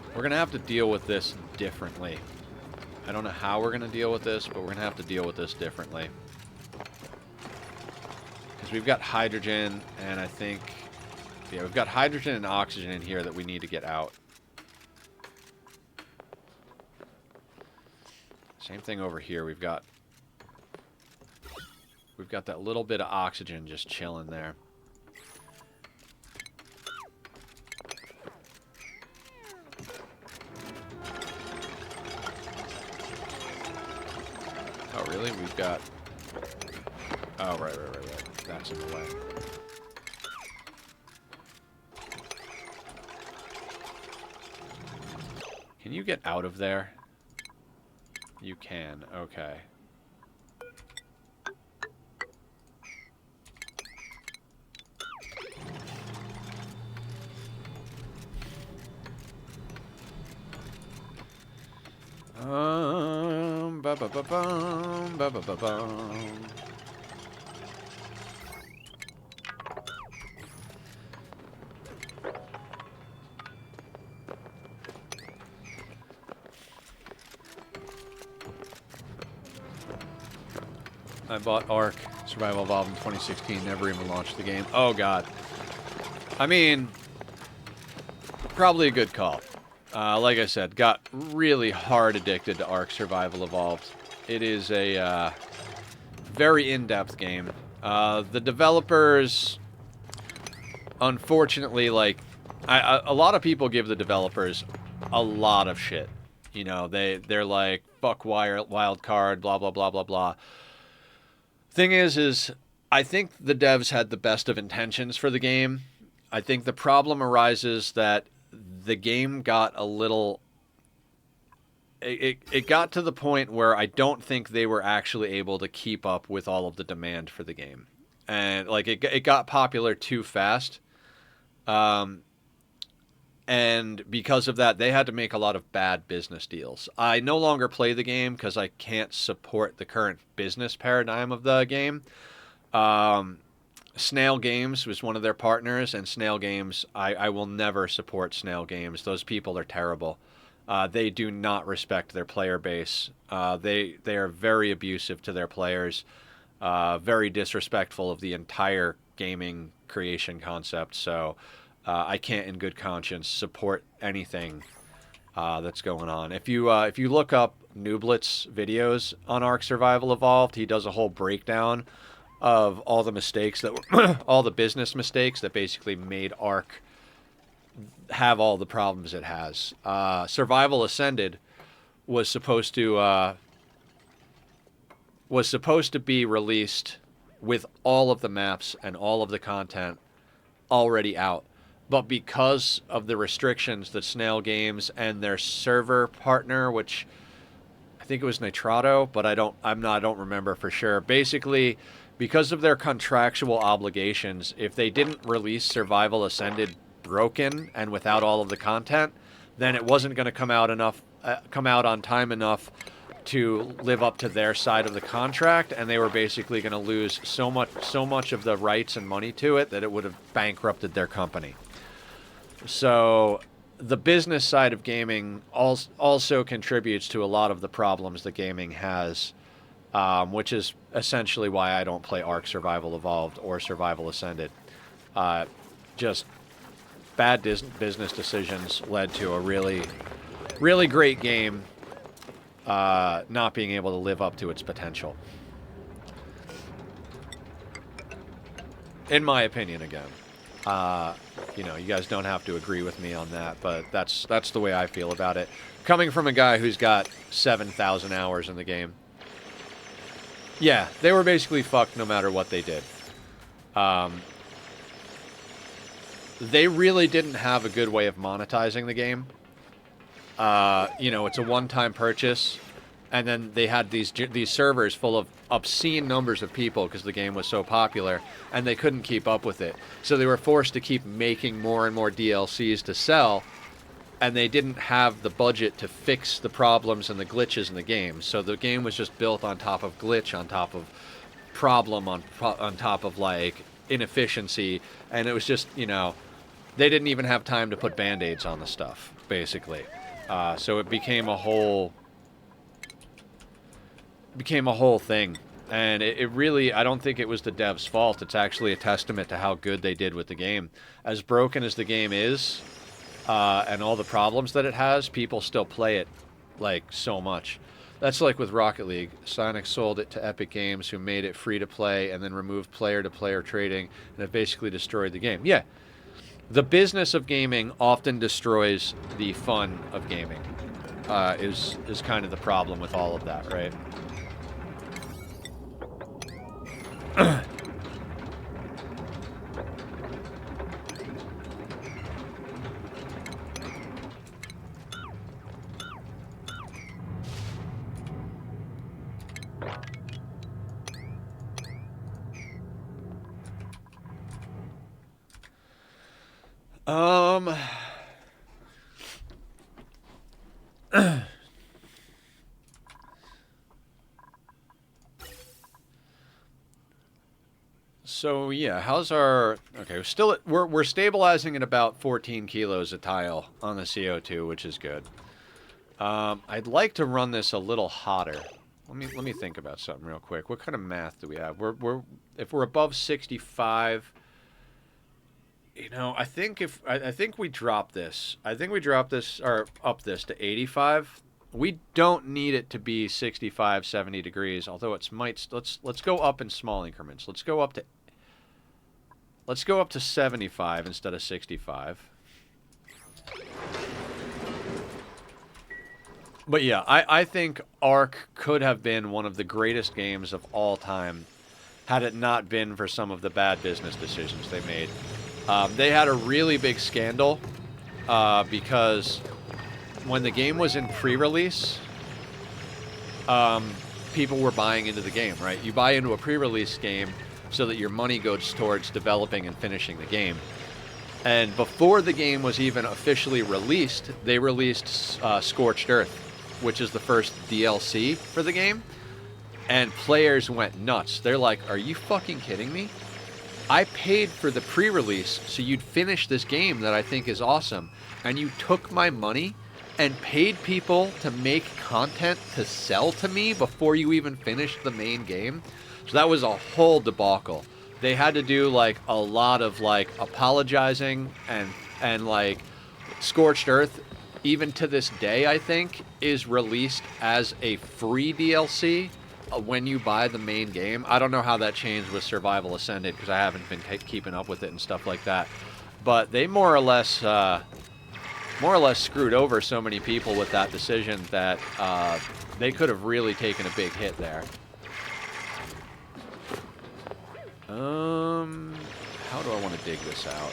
We're going to have to deal with this differently. I don't know how we're going to deal with this, but we're going to have to deal with this differently. Because we've got hydrogen, and I think... Yeah, we've got hydrogen and oxygen in here that we need to get out. Same thing over here. We've got that little bit of oxygen just chilling there. Oh, really? We've got... Oh, right. That's in the way. Can you get out of there? You can. Okay. Ba-ba-ba-bum, ba-ba-ba-bum. I bought Ark Survival Evolved in 2016, never even launched the game. Oh, God. I mean, probably a good call. Like I said, got really hard addicted to Ark Survival Evolved. It is a very in-depth game. The developers, unfortunately, like, a lot of people give the developers a lot of shit. You know, they're like, fuck wild card, blah, blah, blah, blah, blah. Thing is I think the devs had the best of intentions for the game. I think the problem arises that the game got a little... It got to the point where I don't think they were actually able to keep up with all of the demand for the game. And, like, it got popular too fast. And because of that, they had to make a lot of bad business deals. I no longer play the game because I can't support the current business paradigm of the game. Snail Games was one of their partners, and Snail Games, I will never support Snail Games. Those people are terrible. They do not respect their player base. They are very abusive to their players, very disrespectful of the entire gaming creation concept. So I can't in good conscience support anything that's going on. If you look up Nooblet's videos on Ark Survival Evolved, he does a whole breakdown of all the mistakes that were all the business mistakes that basically made Ark have all the problems it has. Survival Ascended was supposed to be released with all of the maps and all of the content already out. But because of the restrictions that Snail Games and their server partner, which I think it was Nitrado, but I don't remember for sure. Basically, because of their contractual obligations, if they didn't release Survival Ascended broken and without all of the content, then it wasn't going to come out on time enough to live up to their side of the contract, and they were basically going to lose so much of the rights and money to it that it would have bankrupted their company. So the business side of gaming also contributes to a lot of the problems that gaming has, which is essentially why I don't play Ark Survival Evolved or Survival Ascended. Just bad business decisions led to a really, really great game not being able to live up to its potential. In my opinion, again. You know, you guys don't have to agree with me on that, but that's the way I feel about it. Coming from a guy who's got 7,000 hours in the game. Yeah, they were basically fucked no matter what they did. They really didn't have a good way of monetizing the game. You know, it's a one-time purchase, and then they had these servers full of obscene numbers of people because the game was so popular, and they couldn't keep up with it. So they were forced to keep making more and more DLCs to sell, and they didn't have the budget to fix the problems and the glitches in the game. So the game was just built on top of glitch, on top of problem, on top of, like, inefficiency, and it was just, you know, they didn't even have time to put Band-Aids on the stuff, basically. So it became a whole thing, and it really, I don't think it was the devs' fault. It's actually a testament to how good they did with the game. As broken as the game is, and all the problems that it has, people still play it, like, so much. That's like with Rocket League. Sonic sold it to Epic Games, who made it free to play and then removed player-to-player trading, and it basically destroyed the game. Yeah, the business of gaming often destroys the fun of gaming. Is kind of the problem with all of that, right? So yeah, how's our... Okay, we're stabilizing at about 14 kilos a tile on the CO2, which is good. I'd like to run this a little hotter. Let me think about something real quick. What kind of math do we have? If we're above 65, you know, I think we drop this. I think we drop this, or up this to 85. We don't need it to be 65, 70 degrees, although it's might... Let's go up in small increments. Let's go up to 75 instead of 65. But yeah, I think Ark could have been one of the greatest games of all time had it not been for some of the bad business decisions they made. They had a really big scandal because when the game was in pre-release, people were buying into the game, right? You buy into a pre-release game so that your money goes towards developing and finishing the game. And before the game was even officially released, they released Scorched Earth, which is the first DLC for the game. And players went nuts. They're like, are you fucking kidding me? I paid for the pre-release so you'd finish this game that I think is awesome, and you took my money and paid people to make content to sell to me before you even finished the main game? So that was a whole debacle. They had to do, like, a lot of, like, apologizing and like, Scorched Earth, even to this day, I think, is released as a free DLC when you buy the main game. I don't know how that changed with Survival Ascended, because I haven't been keeping up with it and stuff like that. But they more or less screwed over so many people with that decision that they could have really taken a big hit there. How do I want to dig this out?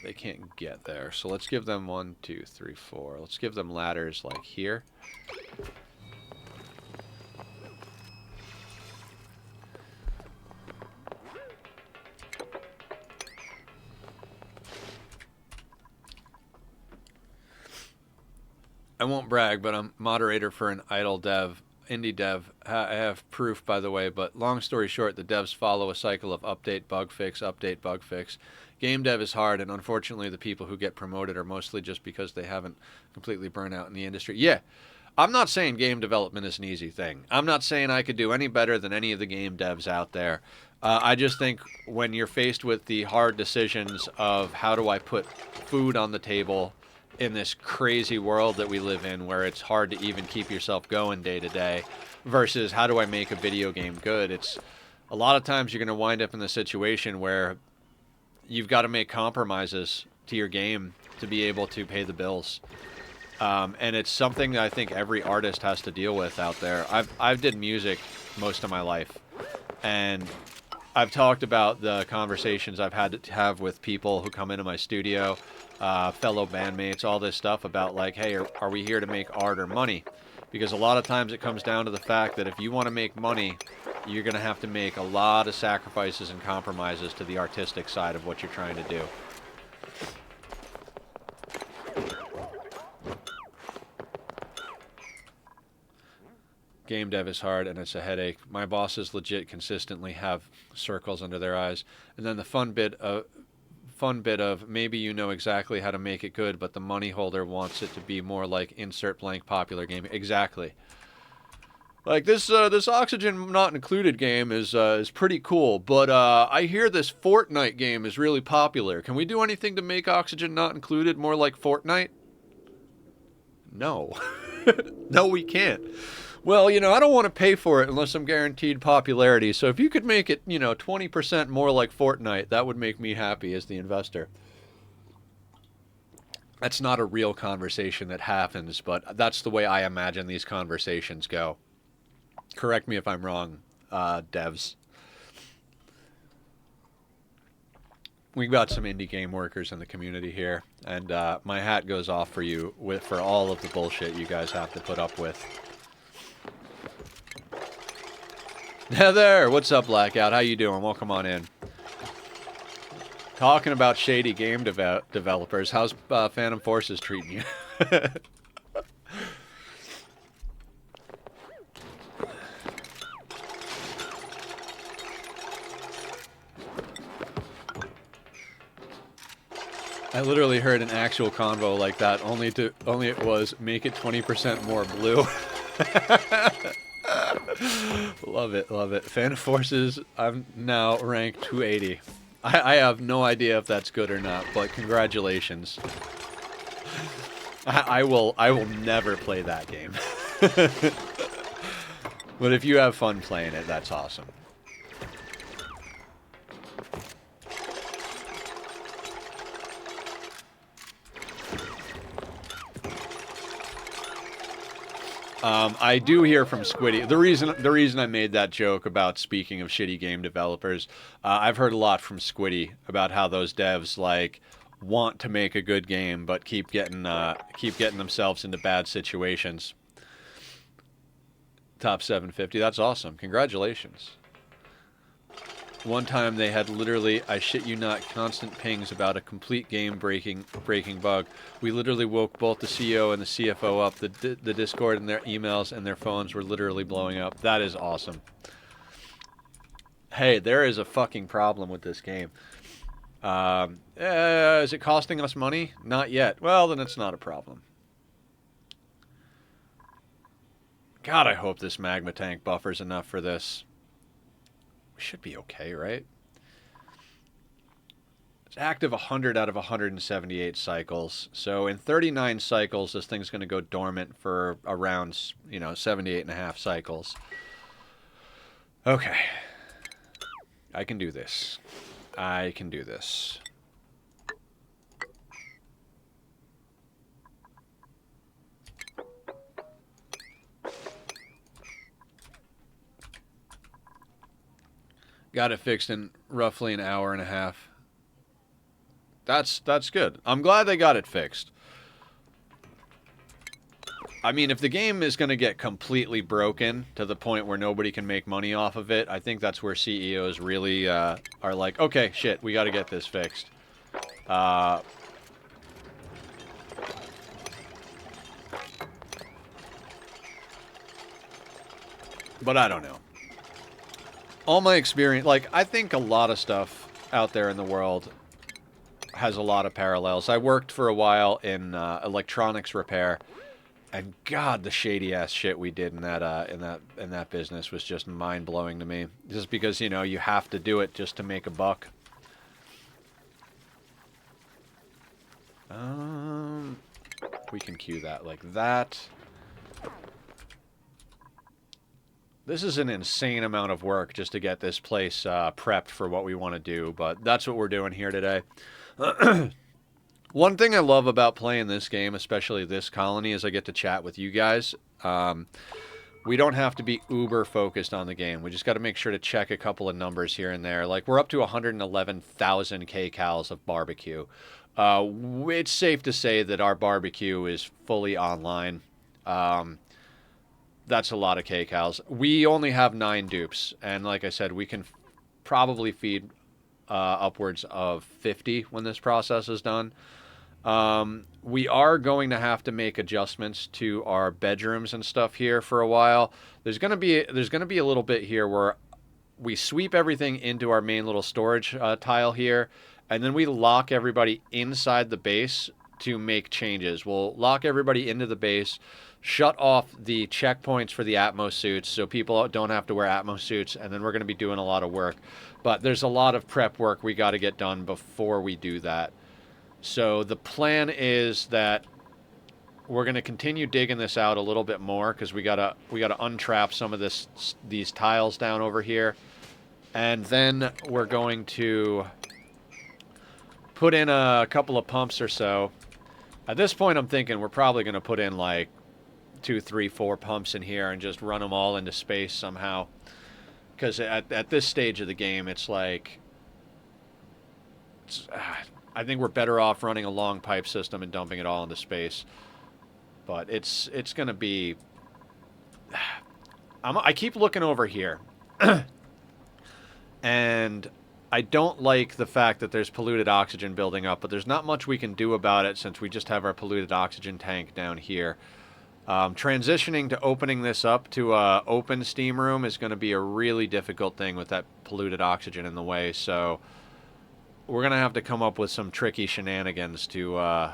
They can't get there, so let's give them 1, 2, 3, 4. Let's give them ladders like here. I won't brag, but I'm moderator for an idle dev indie dev. I have proof, by the way, but long story short, the devs follow a cycle of update, bug fix, update, bug fix. Game dev is hard, and unfortunately the people who get promoted are mostly just because they haven't completely burned out in the industry. Yeah, I'm not saying game development is an easy thing. I'm not saying I could do any better than any of the game devs out there. I just think when you're faced with the hard decisions of how do I put food on the table in this crazy world that we live in where it's hard to even keep yourself going day to day versus how do I make a video game good, it's a lot of times you're going to wind up in the situation where you've got to make compromises to your game to be able to pay the bills. And it's something that I think every artist has to deal with out there. I've did music most of my life, and I've talked about the conversations I've had to have with people who come into my studio, fellow bandmates, all this stuff about like, hey, are we here to make art or money? Because a lot of times it comes down to the fact that if you want to make money, you're going to have to make a lot of sacrifices and compromises to the artistic side of what you're trying to do. Game dev is hard and it's a headache. My bosses legit consistently have circles under their eyes. And then the fun bit of maybe you know exactly how to make it good, but the money holder wants it to be more like insert blank popular game. Exactly. Like this Oxygen Not Included game is pretty cool, but I hear this Fortnite game is really popular. Can we do anything to make Oxygen Not Included more like Fortnite? No. No, we can't. Well, you know, I don't want to pay for it unless I'm guaranteed popularity. So if you could make it, 20% more like Fortnite, that would make me happy as the investor. That's not a real conversation that happens, but that's the way I imagine these conversations go. Correct me if I'm wrong, devs. We've got some indie game workers in the community here, and my hat goes off for you for all of the bullshit you guys have to put up with. Heather, what's up, Blackout? How you doing? Welcome on in. Talking about shady game developers, how's Phantom Forces treating you? I literally heard an actual convo like that, only it was make it 20% more blue. Love it, love it. Phantom Forces, I'm now ranked 280. I have no idea if that's good or not, but congratulations. I will never play that game. But if you have fun playing it, that's awesome. I do hear from Squiddy. The reason I made that joke about speaking of shitty game developers, I've heard a lot from Squiddy about how those devs like want to make a good game but keep getting themselves into bad situations. Top 750. That's awesome. Congratulations. One time they had literally, I shit you not, constant pings about a complete game breaking bug. We literally woke both the CEO and the CFO up. The Discord and their emails and their phones were literally blowing up. That is awesome. Hey, there is a fucking problem with this game. Is it costing us money? Not yet. Well, then it's not a problem. God, I hope this magma tank buffers enough for this. Should be okay, right? It's active 100 out of 178 cycles. So in 39 cycles, this thing's going to go dormant for around, 78 and a half cycles. Okay. I can do this. I can do this. Got it fixed in roughly an hour and a half. That's good. I'm glad they got it fixed. I mean, if the game is going to get completely broken to the point where nobody can make money off of it, I think that's where CEOs really are like, okay, shit, we got to get this fixed. But I don't know. All my experience, like, I think a lot of stuff out there in the world has a lot of parallels. I worked for a while in electronics repair, and God, the shady ass shit we did in that business was just mind blowing to me. Just because you know you have to do it just to make a buck. We can cue that like that. This is an insane amount of work just to get this place prepped for what we want to do, but that's what we're doing here today. One thing I love about playing this game, especially this colony, is I get to chat with you guys. We don't have to be uber focused on the game. We just got to make sure to check a couple of numbers here and there. Like, we're up to 111,000 kcals of barbecue. It's safe to say that our barbecue is fully online. That's a lot of kcals. We only have 9 dupes, and like I said, we can probably feed upwards of 50 when this process is done. We are going to have to make adjustments to our bedrooms and stuff here for a while. There's gonna be a little bit here where we sweep everything into our main little storage tile here, and then we lock everybody inside the base to make changes. We'll lock everybody into the base, shut off the checkpoints for the Atmos suits so people don't have to wear Atmos suits, and then we're going to be doing a lot of work. But there's a lot of prep work we got to get done before we do that. So the plan is that we're going to continue digging this out a little bit more because we gotta untrap some of these tiles down over here, and then we're going to put in a couple of pumps or so. At this point, I'm thinking we're probably going to put in like 2, 3, 4 pumps in here and just run them all into space somehow. Because at this stage of the game, it's like... I think we're better off running a long pipe system and dumping it all into space. But it's going to be... I keep looking over here. And I don't like the fact that there's polluted oxygen building up, but there's not much we can do about it since we just have our polluted oxygen tank down here. Transitioning to opening this up to an open steam room is going to be a really difficult thing with that polluted oxygen in the way, so we're going to have to come up with some tricky shenanigans to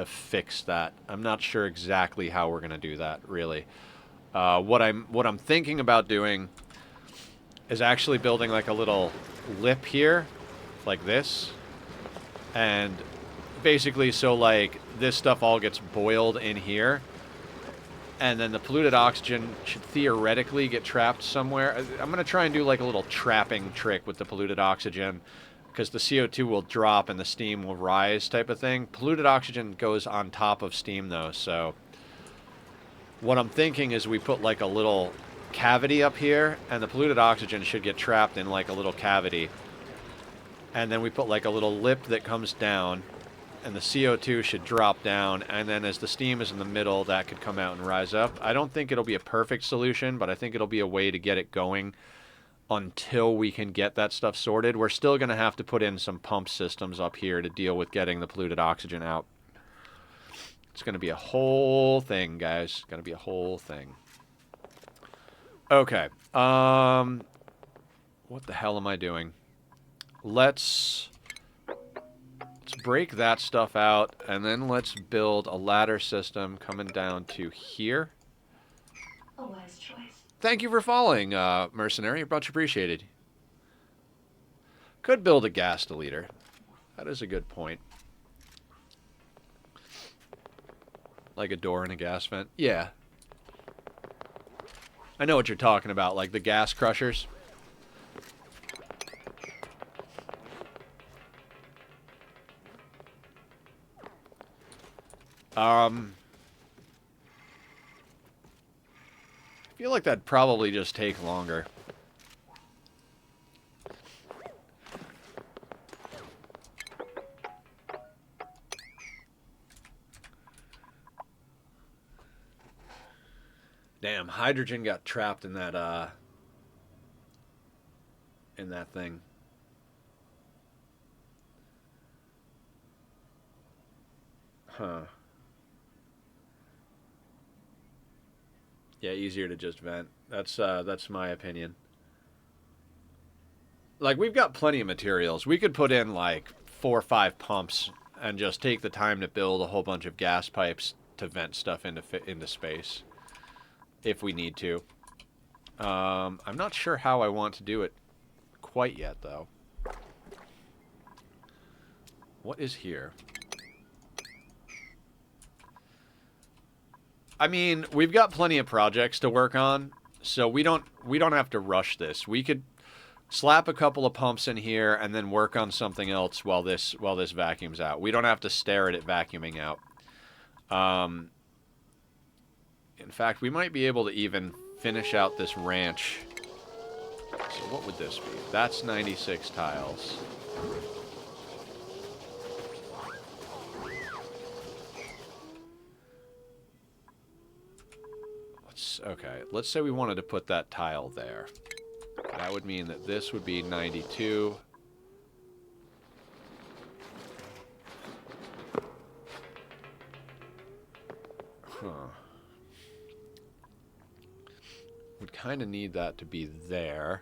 fix that. I'm not sure exactly how we're going to do that, really. What I'm thinking about doing is actually building like a little lip here, like this, and basically so like this stuff all gets boiled in here, and then the polluted oxygen should theoretically get trapped somewhere. I'm going to try and do like a little trapping trick with the polluted oxygen, because the CO2 will drop and the steam will rise type of thing. Polluted oxygen goes on top of steam though, so what I'm thinking is we put like a little cavity up here, and the polluted oxygen should get trapped in like a little cavity, and then we put like a little lip that comes down, and the CO2 should drop down, and then as the steam is in the middle, that could come out and rise up. I don't think it'll be a perfect solution, but I think it'll be a way to get it going until we can get that stuff sorted. We're still going to have to put in some pump systems up here to deal with getting the polluted oxygen out. It's going to be a whole thing, guys. It's going to be a whole thing. Okay. What the hell am I doing? Let's break that stuff out, and then let's build a ladder system coming down to here. A wise choice. Thank you for following, Mercenary. Much appreciated. Could build a gas deleter. That is a good point. Like a door in a gas vent? Yeah. I know what you're talking about, like the gas crushers. I feel like that'd probably just take longer. Damn, hydrogen got trapped in that thing. Huh. Yeah, easier to just vent. That's my opinion. Like, we've got plenty of materials. We could put in like 4 or 5 pumps and just take the time to build a whole bunch of gas pipes to vent stuff into space if we need to. I'm not sure how I want to do it quite yet, though. What is here? I mean, we've got plenty of projects to work on, so we don't have to rush this. We could slap a couple of pumps in here and then work on something else while this vacuums out. We don't have to stare at it vacuuming out. In fact, we might be able to even finish out this ranch. So what would this be? That's 96 tiles. Okay, let's say we wanted to put that tile there. That would mean that this would be 92. Huh. Would kind of need that to be there.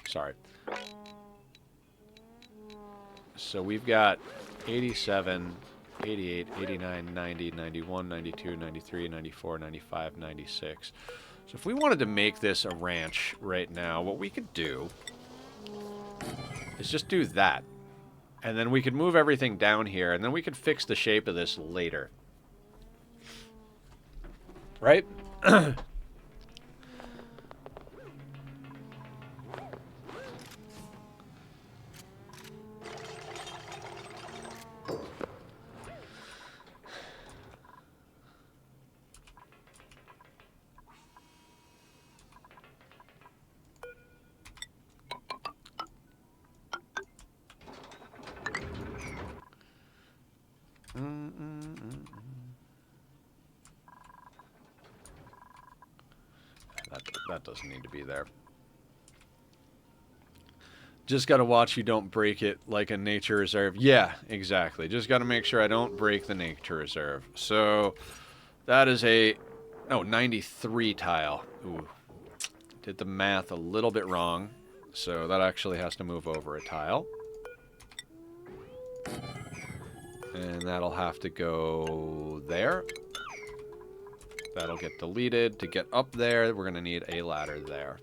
Sorry. So we've got 87, 88, 89, 90, 91, 92, 93, 94, 95, 96. So if we wanted to make this a ranch right now, what we could do is just do that. And then we could move everything down here, and then we could fix the shape of this later. Right? That doesn't need to be there. Just gotta watch you don't break it like a nature reserve. Yeah, exactly. Just gotta make sure I don't break the nature reserve. So, that is a... Oh, 93 tile. Ooh. Did the math a little bit wrong. So that actually has to move over a tile. And that'll have to go there. That'll get deleted. To get up there, we're going to need a ladder there.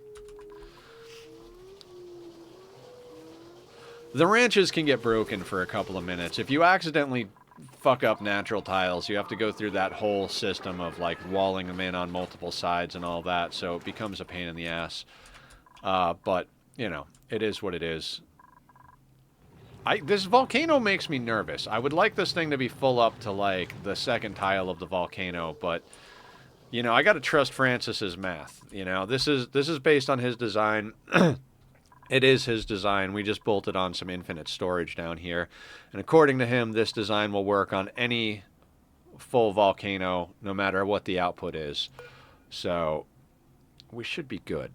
The ranches can get broken for a couple of minutes. If you accidentally fuck up natural tiles, you have to go through that whole system of, like, walling them in on multiple sides and all that, so it becomes a pain in the ass. But, you know, it is what it is. This volcano makes me nervous. I would like this thing to be full up to, like, the second tile of the volcano, but, you know, I gotta trust Francis's math. You know, this is based on his design. It is his design. We just bolted on some infinite storage down here. And according to him, this design will work on any full volcano, no matter what the output is. So, we should be good.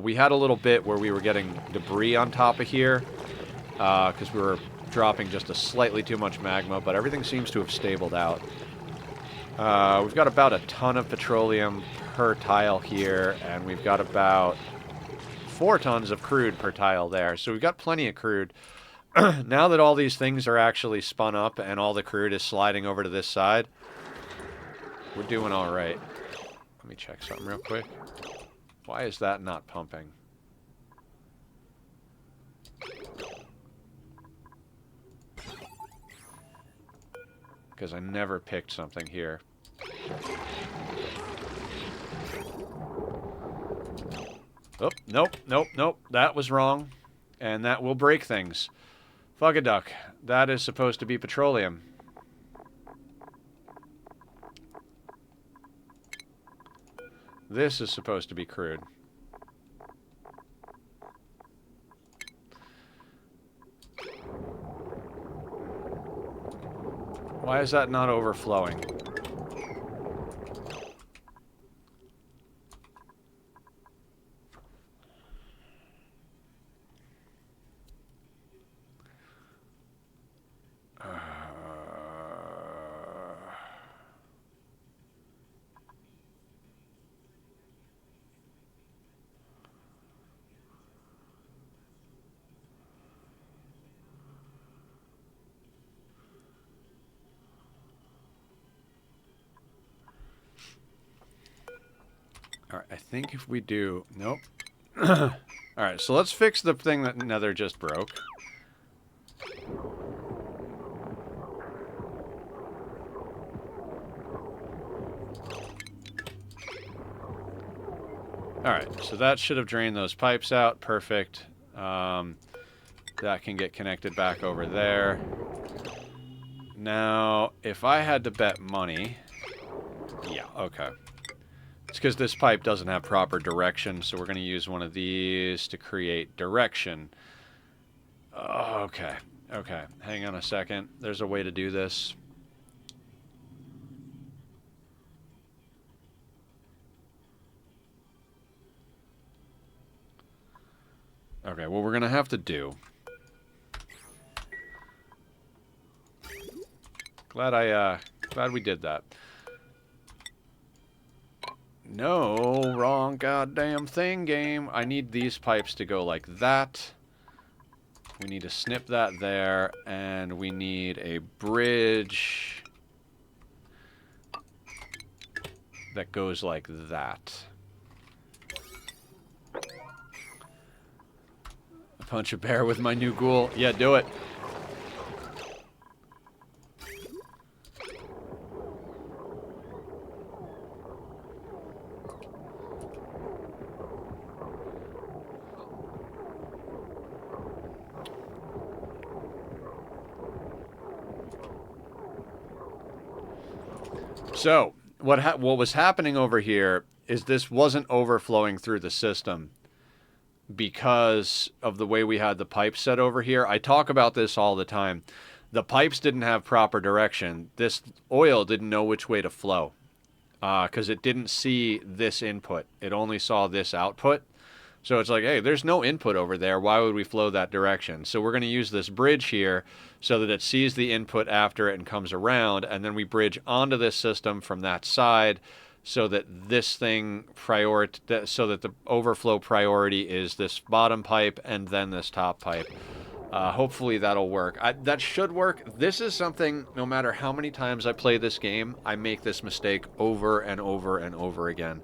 We had a little bit where we were getting debris on top of here, because we were dropping just a slightly too much magma, but everything seems to have stabled out. We've got about a ton of petroleum per tile here, and we've got about 4 tons of crude per tile there. So we've got plenty of crude. Now that all these things are actually spun up and all the crude is sliding over to this side, we're doing all right. Let me check something real quick. Why is that not pumping? Because I never picked something here. Oh, nope, nope, nope. That was wrong. And that will break things. Fuck a duck. That is supposed to be petroleum. This is supposed to be crude. Why is that not overflowing? Alright, I think if we do... Nope. Alright, so let's fix the thing that Nether just broke. Alright, so that should have drained those pipes out. Perfect. That can get connected back over there. Now, if I had to bet money... Yeah, okay. It's because this pipe doesn't have proper direction, so we're going to use one of these to create direction. Okay, okay. Hang on a second. There's a way to do this. Okay, what we're going to have to do... Glad we did that. No, wrong goddamn thing, game. I need these pipes to go like that. We need to snip that there, and we need a bridge that goes like that. Punch a bear with my new ghoul. Yeah, do it. So, what was happening over here is this wasn't overflowing through the system because of the way we had the pipes set over here. I talk about this all the time. The pipes didn't have proper direction. This oil didn't know which way to flow because it didn't see this input. It only saw this output. So it's like, hey, there's no input over there. Why would we flow that direction? So we're going to use this bridge here so that it sees the input after it and comes around, and then we bridge onto this system from that side so that this thing so that the overflow priority is this bottom pipe and then this top pipe. Hopefully that'll work. That should work. This is something, no matter how many times I play this game, I make this mistake over and over and over again.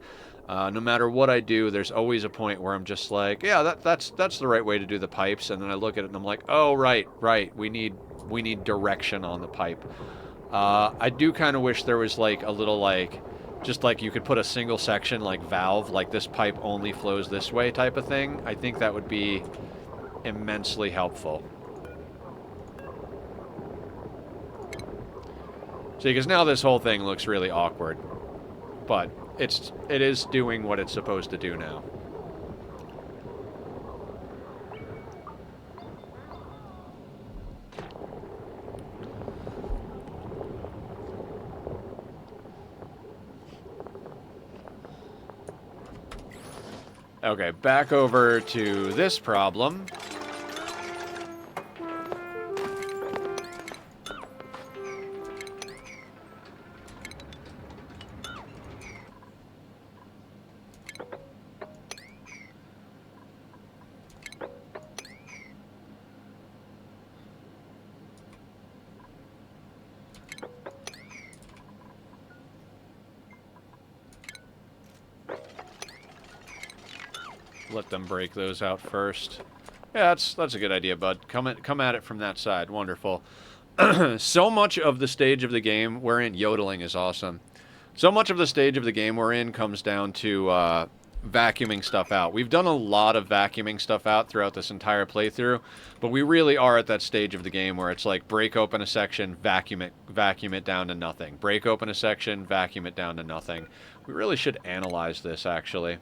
No matter what I do, there's always a point where I'm just like, yeah, that's the right way to do the pipes, and then I look at it and I'm like, oh, right, we need direction on the pipe. I do kind of wish there was like a little just like you could put a single section like valve, like this pipe only flows this way type of thing. I think that would be immensely helpful. See, because now this whole thing looks really awkward, but it is doing what it's supposed to do now. Okay, back over to this problem. Let them break those out first. Yeah, that's a good idea, bud. Come at it from that side. Wonderful. So much of the stage of the game we're in, yodeling is awesome. So much of the stage of the game we're in comes down to vacuuming stuff out. We've done a lot of vacuuming stuff out throughout this entire playthrough, but we really are at that stage of the game where it's like break open a section, vacuum it down to nothing. Break open a section, vacuum it down to nothing. We really should analyze this, actually.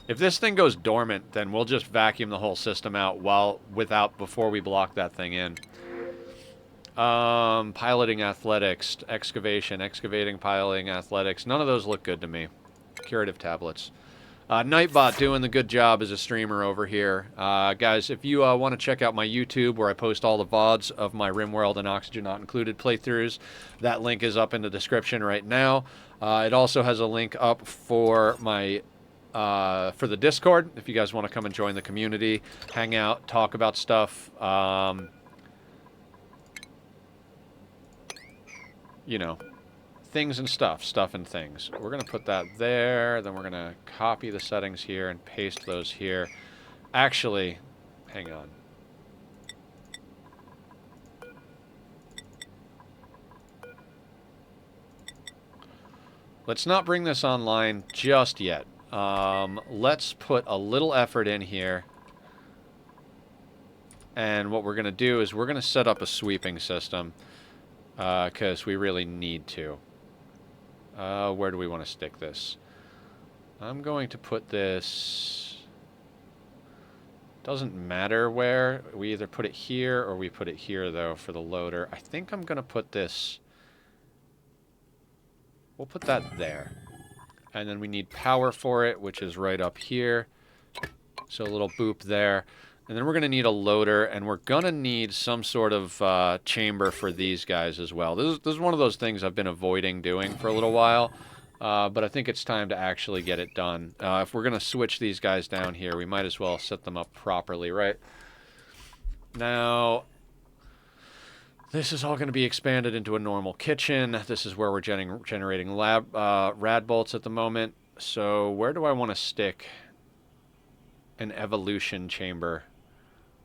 If this thing goes dormant, then we'll just vacuum the whole system out before we block that thing in. Piloting athletics, excavating, piloting athletics. None of those look good to me. Curative tablets. Nightbot doing the good job as a streamer over here. Guys, if you want to check out my YouTube where I post all the VODs of my RimWorld and Oxygen Not Included playthroughs, that link is up in the description right now. It also has a link up for my for the Discord if you guys want to come and join the community, hang out, talk about stuff. You know, things and stuff and things. We're going to put that there, then we're going to copy the settings here and paste those here. Actually, hang on. Let's not bring this online just yet. Let's put a little effort in here. And what we're going to do is we're going to set up a sweeping system. Because we really need to. Where do we want to stick this? I'm going to put this... Doesn't matter where. We either put it here or we put it here, though, for the loader. I think I'm going to put this... We'll put that there. And then we need power for it, which is right up here. So a little boop there. And then we're going to need a loader, and we're going to need some sort of chamber for these guys as well. This is one of those things I've been avoiding doing for a little while, but I think it's time to actually get it done. If we're going to switch these guys down here, we might as well set them up properly, right? Now, this is all going to be expanded into a normal kitchen. This is where we're generating rad bolts at the moment. So where do I want to stick an evolution chamber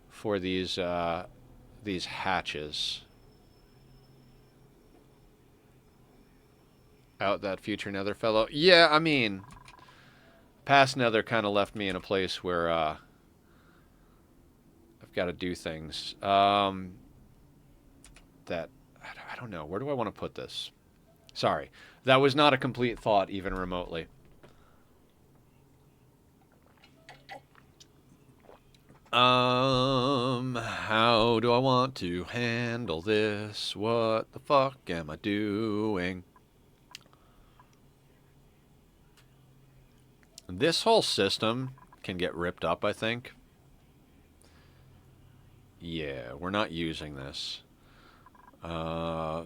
for these hatches? Out that future nether fellow. Yeah, I mean, past nether kind of left me in a place where I've got to do things. I don't know. Where do I want to put this? Sorry. That was not a complete thought, even remotely. How do I want to handle this? What the fuck am I doing? This whole system can get ripped up, I think. Yeah, we're not using this. I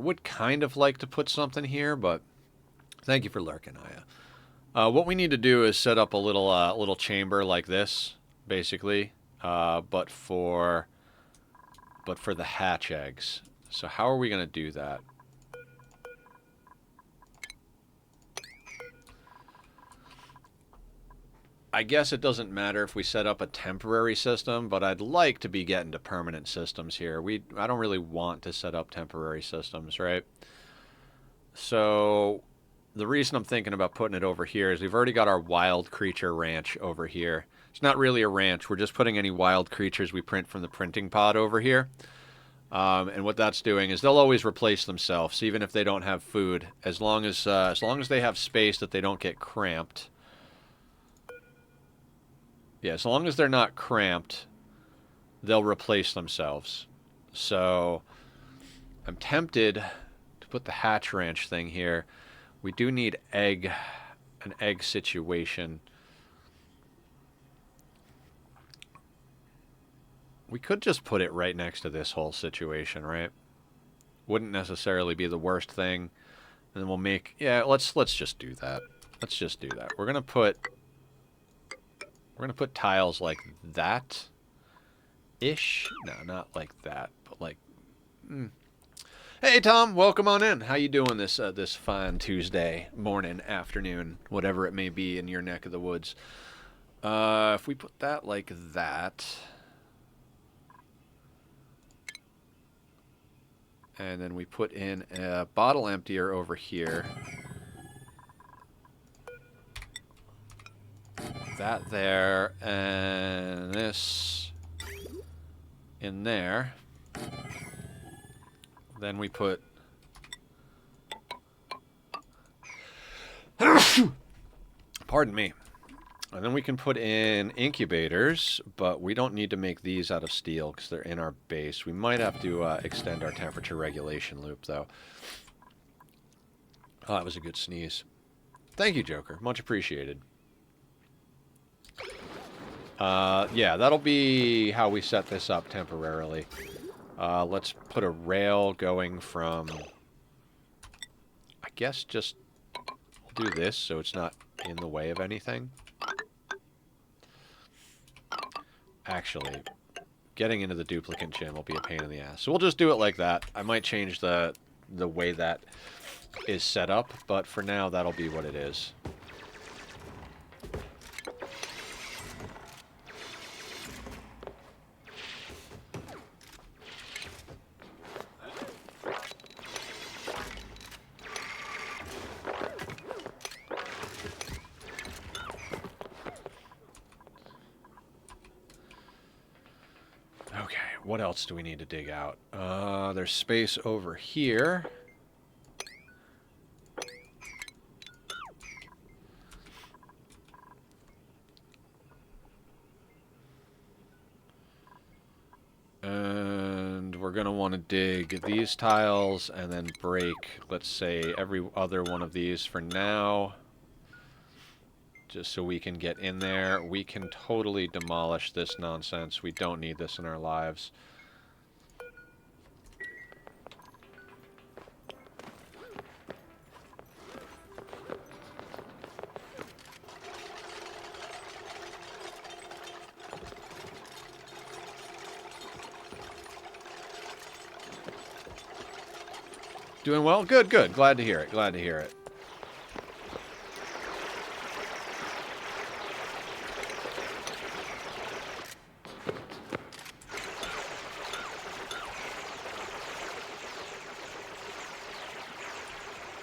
would kind of like to put something here, but thank you for lurking, Aya. What we need to do is set up a little chamber like this, basically, but for the hatch eggs. So how are we going to do that? I guess it doesn't matter if we set up a temporary system, but I'd like to be getting to permanent systems here. I don't really want to set up temporary systems, right? So the reason I'm thinking about putting it over here is we've already got our wild creature ranch over here. It's not really a ranch. We're just putting any wild creatures we print from the printing pod over here. And what that's doing is they'll always replace themselves, even if they don't have food, as long as they have space that they don't get cramped. Yeah, as long as they're not cramped, they'll replace themselves. So I'm tempted to put the hatch ranch thing here. We do need an egg situation. We could just put it right next to this whole situation, right? Wouldn't necessarily be the worst thing. And then we'll make... Yeah, let's just do that. Let's just do that. We're going to put tiles like that. Ish. No, not like that, but like... Hey, Tom, welcome on in. How you doing this fine Tuesday morning, afternoon, whatever it may be in your neck of the woods? If we put that like that... And then we put in a bottle emptier over here. That there, and this in there. Then we put... Pardon me. And then we can put in incubators, but we don't need to make these out of steel because they're in our base. We might have to extend our temperature regulation loop, though. Oh, that was a good sneeze. Thank you, Joker. Much appreciated. Yeah, that'll be how we set this up temporarily. Let's put a rail going from... I guess just do this so it's not in the way of anything. Actually, getting into the duplicate chin will be a pain in the ass. So we'll just do it like that. I might change the way that is set up, but for now that'll be what it is. What else do we need to dig out? There's space over here. And we're going to want to dig these tiles and then break, let's say, every other one of these for now. Just so we can get in there. We can totally demolish this nonsense. We don't need this in our lives. Doing well? Good, good. Glad to hear it. Glad to hear it.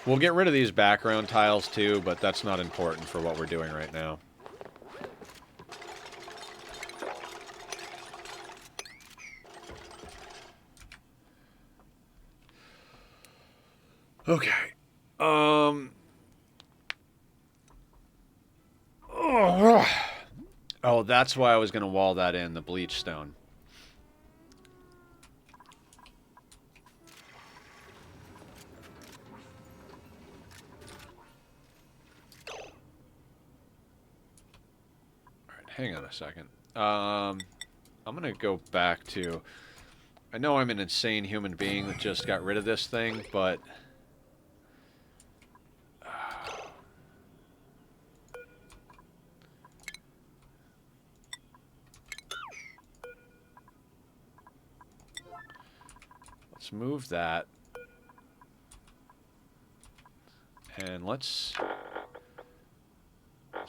We'll get rid of these background tiles too, but that's not important for what we're doing right now. Okay. Oh, that's why I was going to wall that in, the bleach stone. Alright, hang on a second. I'm going to go back to... I know I'm an insane human being that just got rid of this thing, but... Let's move that. And let's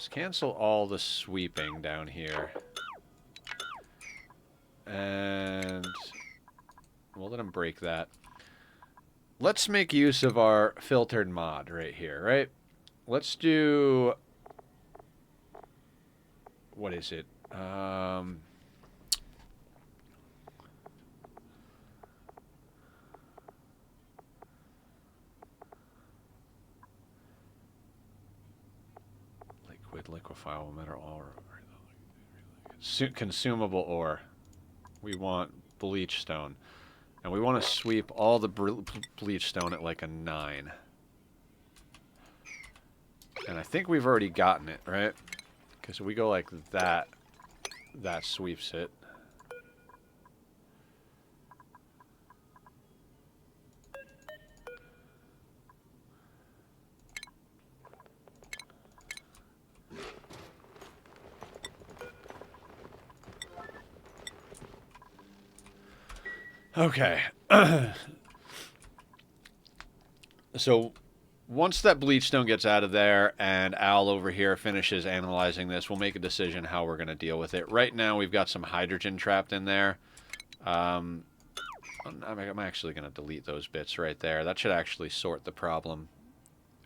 cancel all the sweeping down here. And we'll let him break that. Let's make use of our filtered mod right here, right? Let's do... What is it? Liquefiable mineral ore. Consumable ore. We want bleach stone. And we want to sweep all the bleach stone at like a 9. And I think we've already gotten it, right? Because we go like that. That sweeps it. Okay. So, once that bleach stone gets out of there and Al over here finishes analyzing this, we'll make a decision how we're going to deal with it. Right now, we've got some hydrogen trapped in there. I'm actually going to delete those bits right there. That should actually sort the problem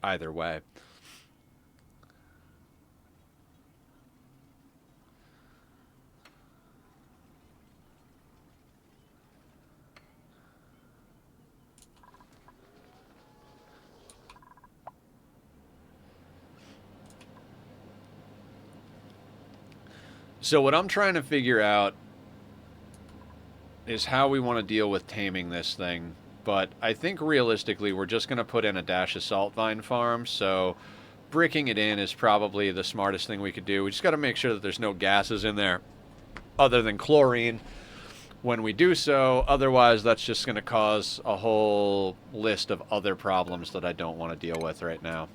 either way. So what I'm trying to figure out is how we want to deal with taming this thing. But I think realistically, we're just going to put in a dash of salt vine farm. So bricking it in is probably the smartest thing we could do. We just got to make sure that there's no gases in there other than chlorine when we do so. Otherwise, that's just going to cause a whole list of other problems that I don't want to deal with right now.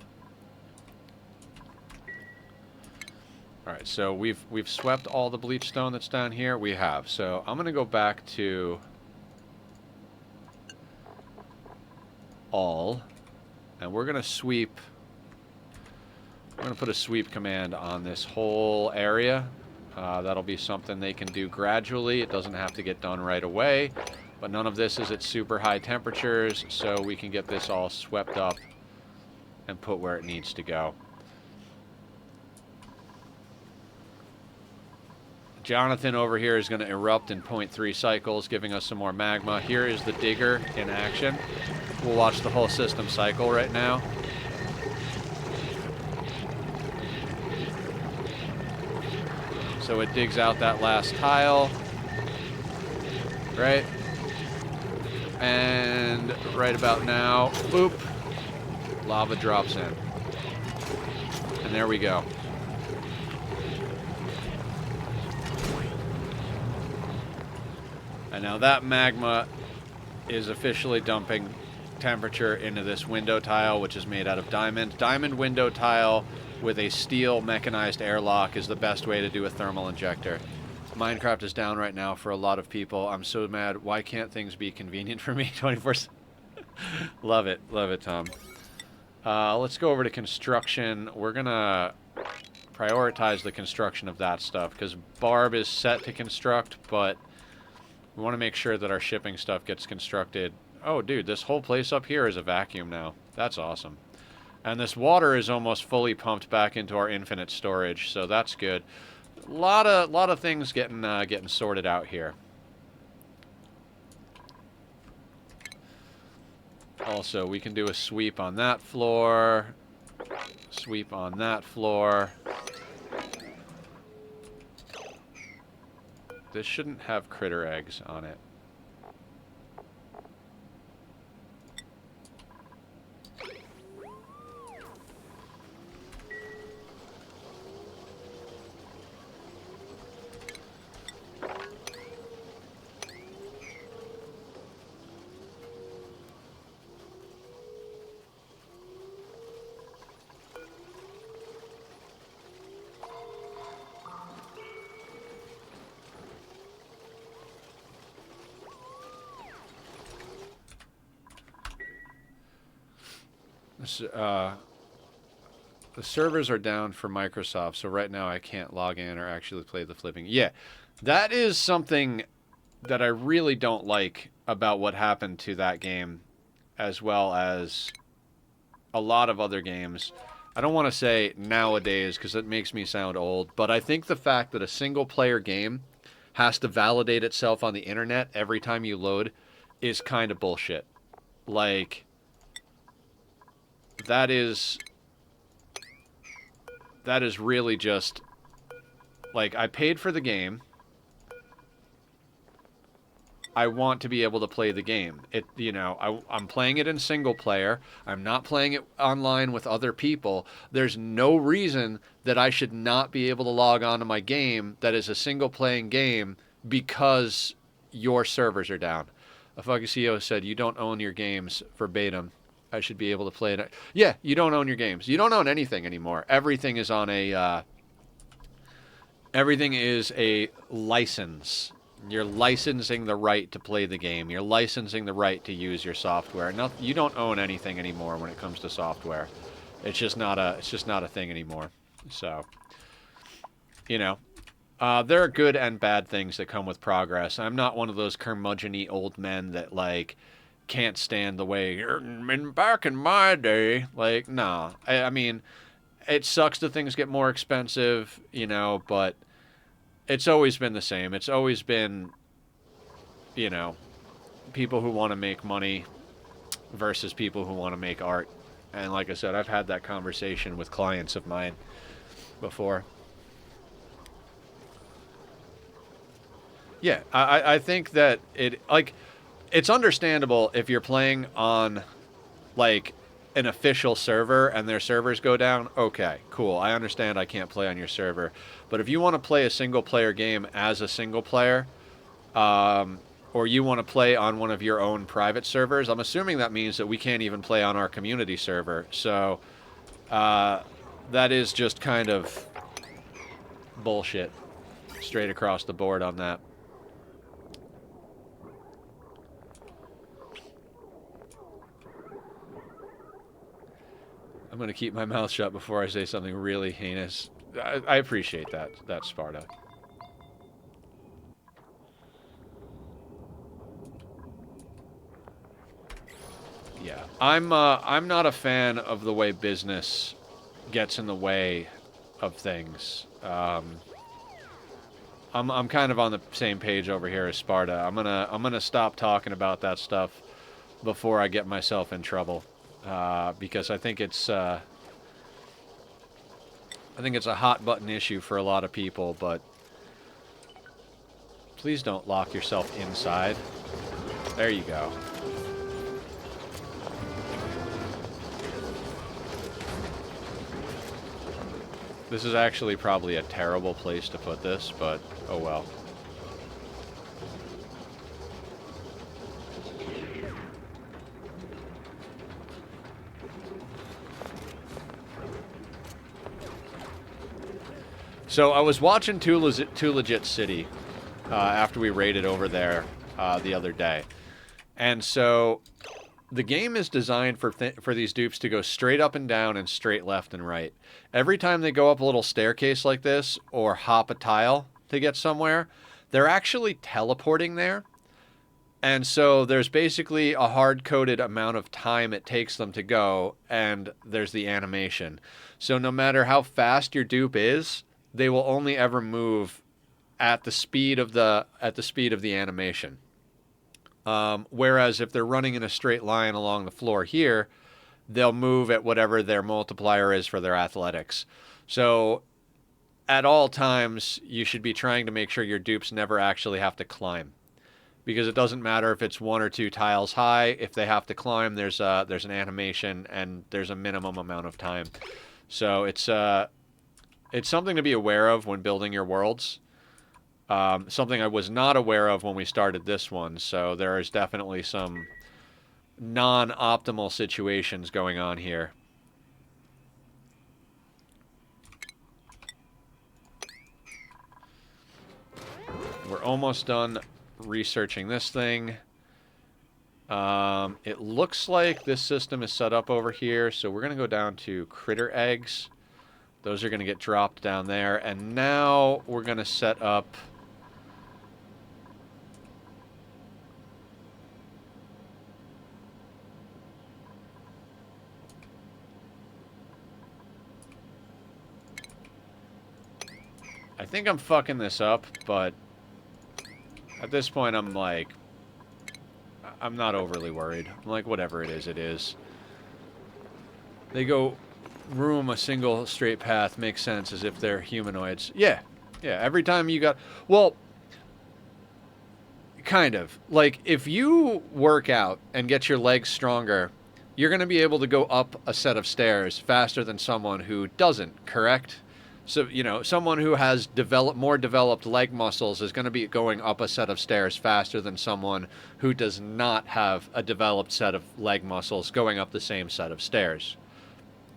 All right, so we've swept all the bleach stone that's down here. We have. So I'm going to go back to all, and we're going to sweep. I'm going to put a sweep command on this whole area. That'll be something they can do gradually. It doesn't have to get done right away, but none of this is at super high temperatures, so we can get this all swept up and put where it needs to go. Jonathan over here is going to erupt in 0.3 cycles, giving us some more magma. Here is the digger in action. We'll watch the whole system cycle right now. So it digs out that last tile, right? And right about now, boop, lava drops in. And there we go. And now that magma is officially dumping temperature into this window tile, which is made out of diamond. Diamond window tile with a steel mechanized airlock is the best way to do a thermal injector. Minecraft is down right now for a lot of people. I'm so mad. Why can't things be convenient for me 24/7? Love it. Love it, Tom. Let's go over to construction. We're going to prioritize the construction of that stuff because Barb is set to construct, but we want to make sure that our shipping stuff gets constructed. Oh, dude, this whole place up here is a vacuum now. That's awesome. And this water is almost fully pumped back into our infinite storage, so that's good. A lot of things getting sorted out here. Also, we can do a sweep on that floor. Sweep on that floor. This shouldn't have critter eggs on it. The servers are down for Microsoft, so right now I can't log in or actually play the flipping. Yeah, that is something that I really don't like about what happened to that game, as well as a lot of other games. I don't want to say nowadays because it makes me sound old, but I think the fact that a single-player game has to validate itself on the internet every time you load is kind of bullshit. Like, that is really just, like, I paid for the game. I want to be able to play the game. I'm playing it in single player. I'm not playing it online with other people. There's no reason that I should not be able to log on to my game that is a single playing game because your servers are down. Afugusio said, you don't own your games verbatim. I should be able to play it. Yeah, you don't own your games. You don't own anything anymore. Everything is on a everything is a license. You're licensing the right to play the game. You're licensing the right to use your software. No, you don't own anything anymore when it comes to software. It's just not a thing anymore. So, there are good and bad things that come with progress. I'm not one of those curmudgeon-y old men that, like, can't stand the way, back in my day. Like, nah. I mean, it sucks that things get more expensive, but it's always been the same. It's always been, people who want to make money versus people who want to make art. And like I said, I've had that conversation with clients of mine before. Yeah, I think that it's understandable if you're playing on like an official server and their servers go down. Okay, cool. I understand I can't play on your server, but if you want to play a single player game as a single player, or you want to play on one of your own private servers, I'm assuming that means that we can't even play on our community server. So that is just kind of bullshit straight across the board on that. I'm going to keep my mouth shut before I say something really heinous. I appreciate that, Sparta. Yeah, I'm not a fan of the way business gets in the way of things. I'm kind of on the same page over here as Sparta. I'm gonna stop talking about that stuff before I get myself in trouble, because I think it's a hot button issue for a lot of people. But please don't lock yourself inside. There you go. This is actually probably a terrible place to put this, but oh well. So I was watching Too Legit City after we raided over there the other day. And so the game is designed for these dupes to go straight up and down and straight left and right. Every time they go up a little staircase like this or hop a tile to get somewhere, they're actually teleporting there. And so there's basically a hard-coded amount of time it takes them to go, and there's the animation. So no matter how fast your dupe is, they will only ever move at the speed of the animation. Whereas if they're running in a straight line along the floor here, they'll move at whatever their multiplier is for their athletics. So at all times, you should be trying to make sure your dupes never actually have to climb. Because it doesn't matter if it's 1 or 2 tiles high. If they have to climb, there's an animation and there's a minimum amount of time. So it's something to be aware of when building your worlds. Something I was not aware of when we started this one. So there is definitely some non-optimal situations going on here. We're almost done researching this thing. It looks like this system is set up over here, so we're going to go down to critter eggs. Those are going to get dropped down there, and now we're going to set up... I think I'm fucking this up, but at this point I'm like... I'm not overly worried. I'm like, whatever it is, it is. They go room a single straight path makes sense as if they're humanoids. Yeah. Yeah, every time you got... Well, kind of. Like, if you work out and get your legs stronger, you're going to be able to go up a set of stairs faster than someone who doesn't, correct? So, you know, someone who has more developed leg muscles is going to be going up a set of stairs faster than someone who does not have a developed set of leg muscles going up the same set of stairs.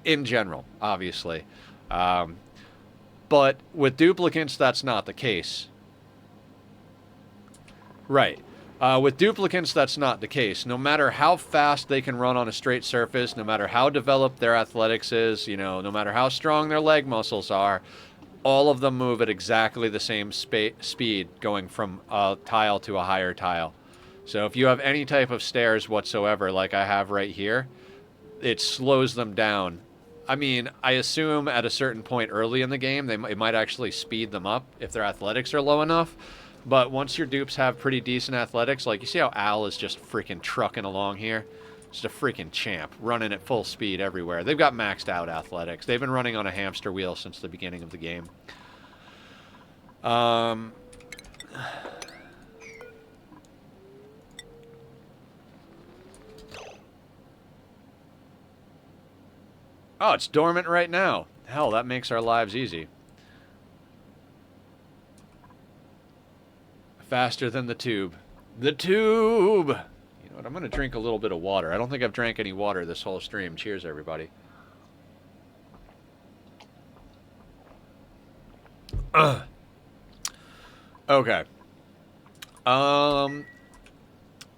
In general, obviously. But with duplicates, that's not the case. Right. With duplicates, that's not the case. No matter how fast they can run on a straight surface, no matter how developed their athletics is, you know, no matter how strong their leg muscles are, all of them move at exactly the same speed going from a tile to a higher tile. So if you have any type of stairs whatsoever, like I have right here, it slows them down. I mean, I assume at a certain point early in the game, it might actually speed them up if their athletics are low enough. But once your dupes have pretty decent athletics, like you see how Al is just freaking trucking along here? Just a freaking champ, running at full speed everywhere. They've got maxed out athletics. They've been running on a hamster wheel since the beginning of the game. Oh, it's dormant right now. Hell, that makes our lives easy. Faster than the tube. The tube! You know what? I'm going to drink a little bit of water. I don't think I've drank any water this whole stream. Cheers, everybody. Okay. Um,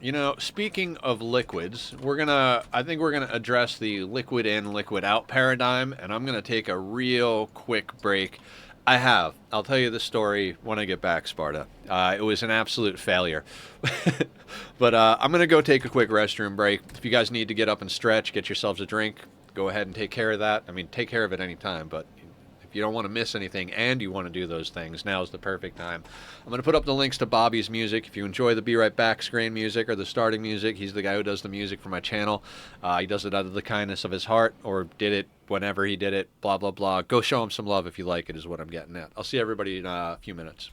you know, speaking of liquids, I think we're gonna address the liquid in, liquid out paradigm, and I'm gonna take a real quick break. I'll tell you the story when I get back, Sparta. It was an absolute failure. But I'm gonna go take a quick restroom break. If you guys need to get up and stretch, get yourselves a drink, go ahead and take care of that. I mean, take care of it anytime, but if you don't want to miss anything and you want to do those things, now's the perfect time. I'm going to put up the links to Bobby's music. If you enjoy the Be Right Back screen music or the starting music, he's the guy who does the music for my channel. He does it out of the kindness of his heart, or did it whenever he did it, blah, blah, blah. Go show him some love if you like it, is what I'm getting at. I'll see everybody in a few minutes.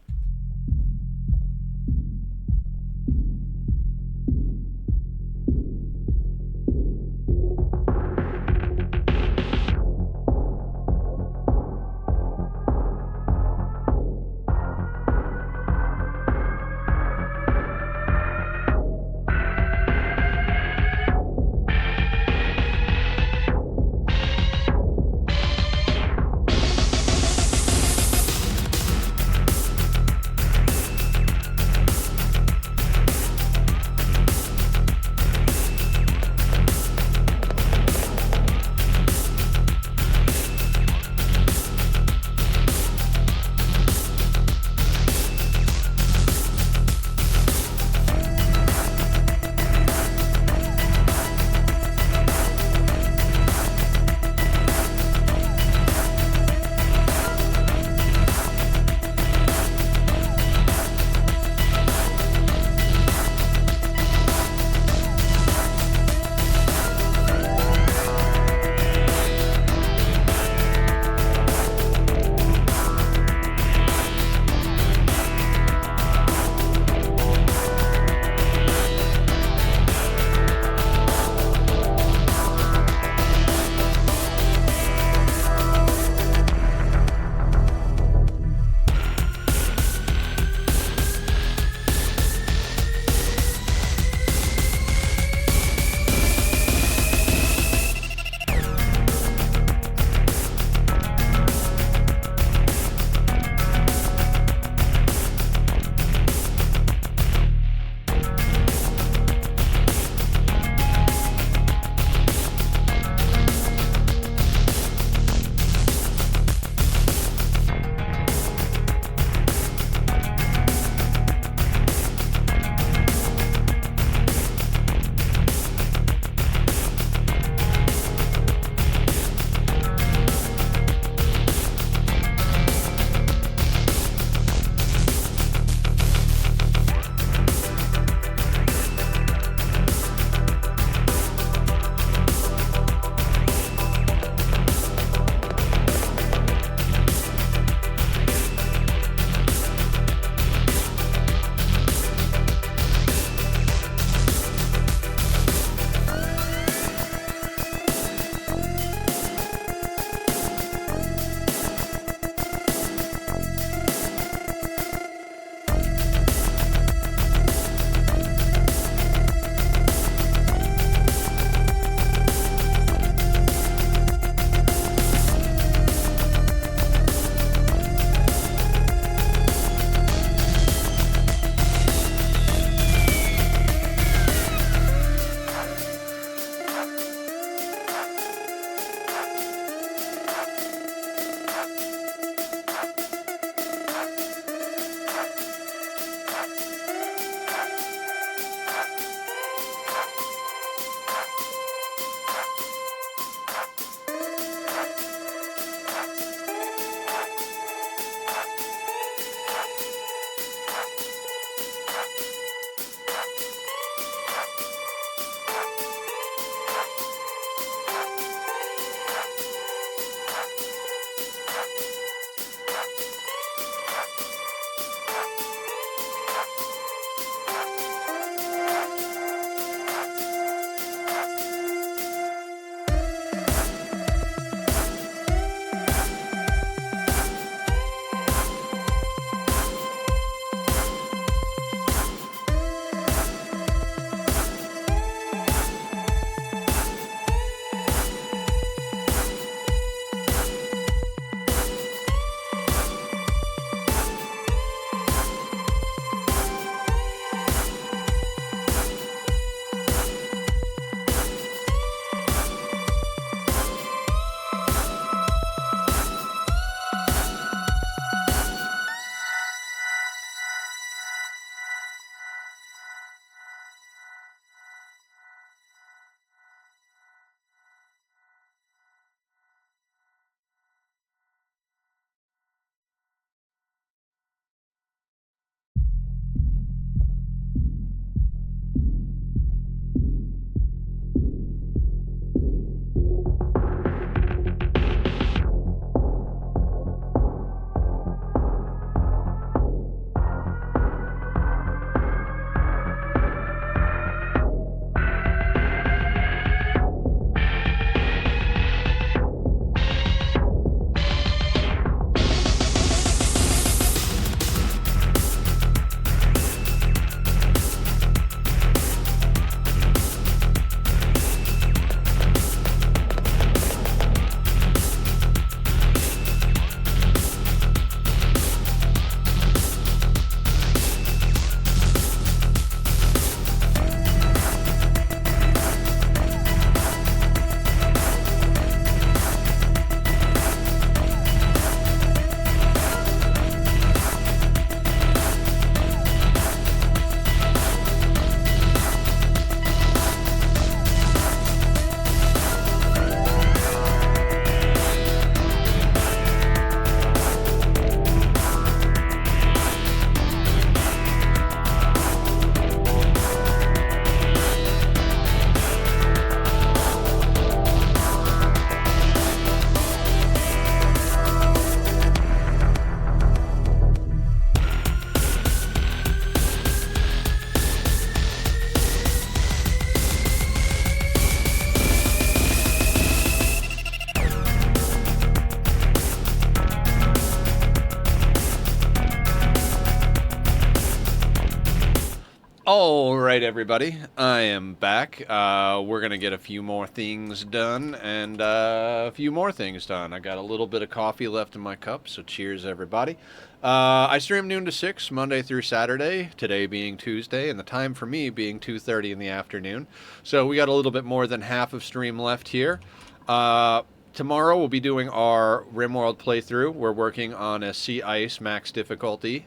Alright, everybody. I am back. We're going to get a few more things done and a few more things done. I got a little bit of coffee left in my cup, so cheers, everybody. I stream noon to 6, Monday through Saturday, today being Tuesday, and the time for me being 2:30 in the afternoon. So we got a little bit more than half of stream left here. Tomorrow we'll be doing our RimWorld playthrough. We're working on a Sea Ice max difficulty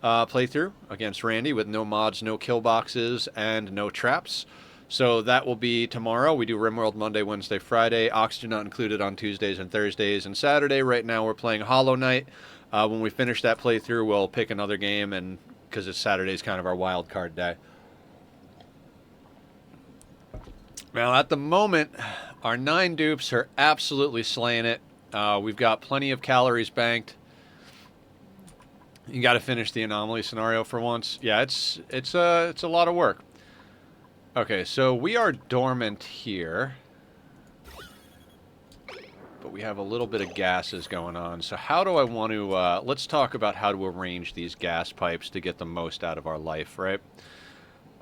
playthrough against Randy with no mods, no kill boxes, and no traps. So that will be tomorrow. We do RimWorld Monday, Wednesday, Friday. Oxygen not included on Tuesdays and Thursdays and Saturday. Right now we're playing Hollow Knight. When we finish that playthrough, we'll pick another game, and because it's Saturday's kind of our wild card day. Now, at the moment, our 9 dupes are absolutely slaying it. We've got plenty of calories banked. You got to finish the anomaly scenario for once. Yeah, it's a lot of work. Okay, so we are dormant here, but we have a little bit of gases going on. So how do I want to? Let's talk about how to arrange these gas pipes to get the most out of our life, right?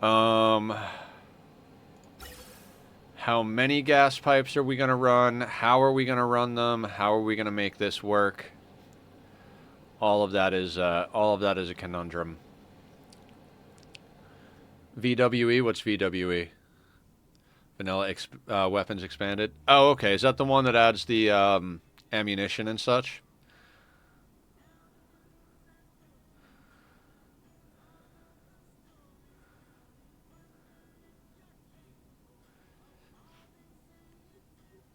How many gas pipes are we going to run? How are we going to run them? How are we going to make this work? All of that is a conundrum. VWE, what's VWE? Vanilla weapons expanded. Oh, okay. Is that the one that adds the ammunition and such?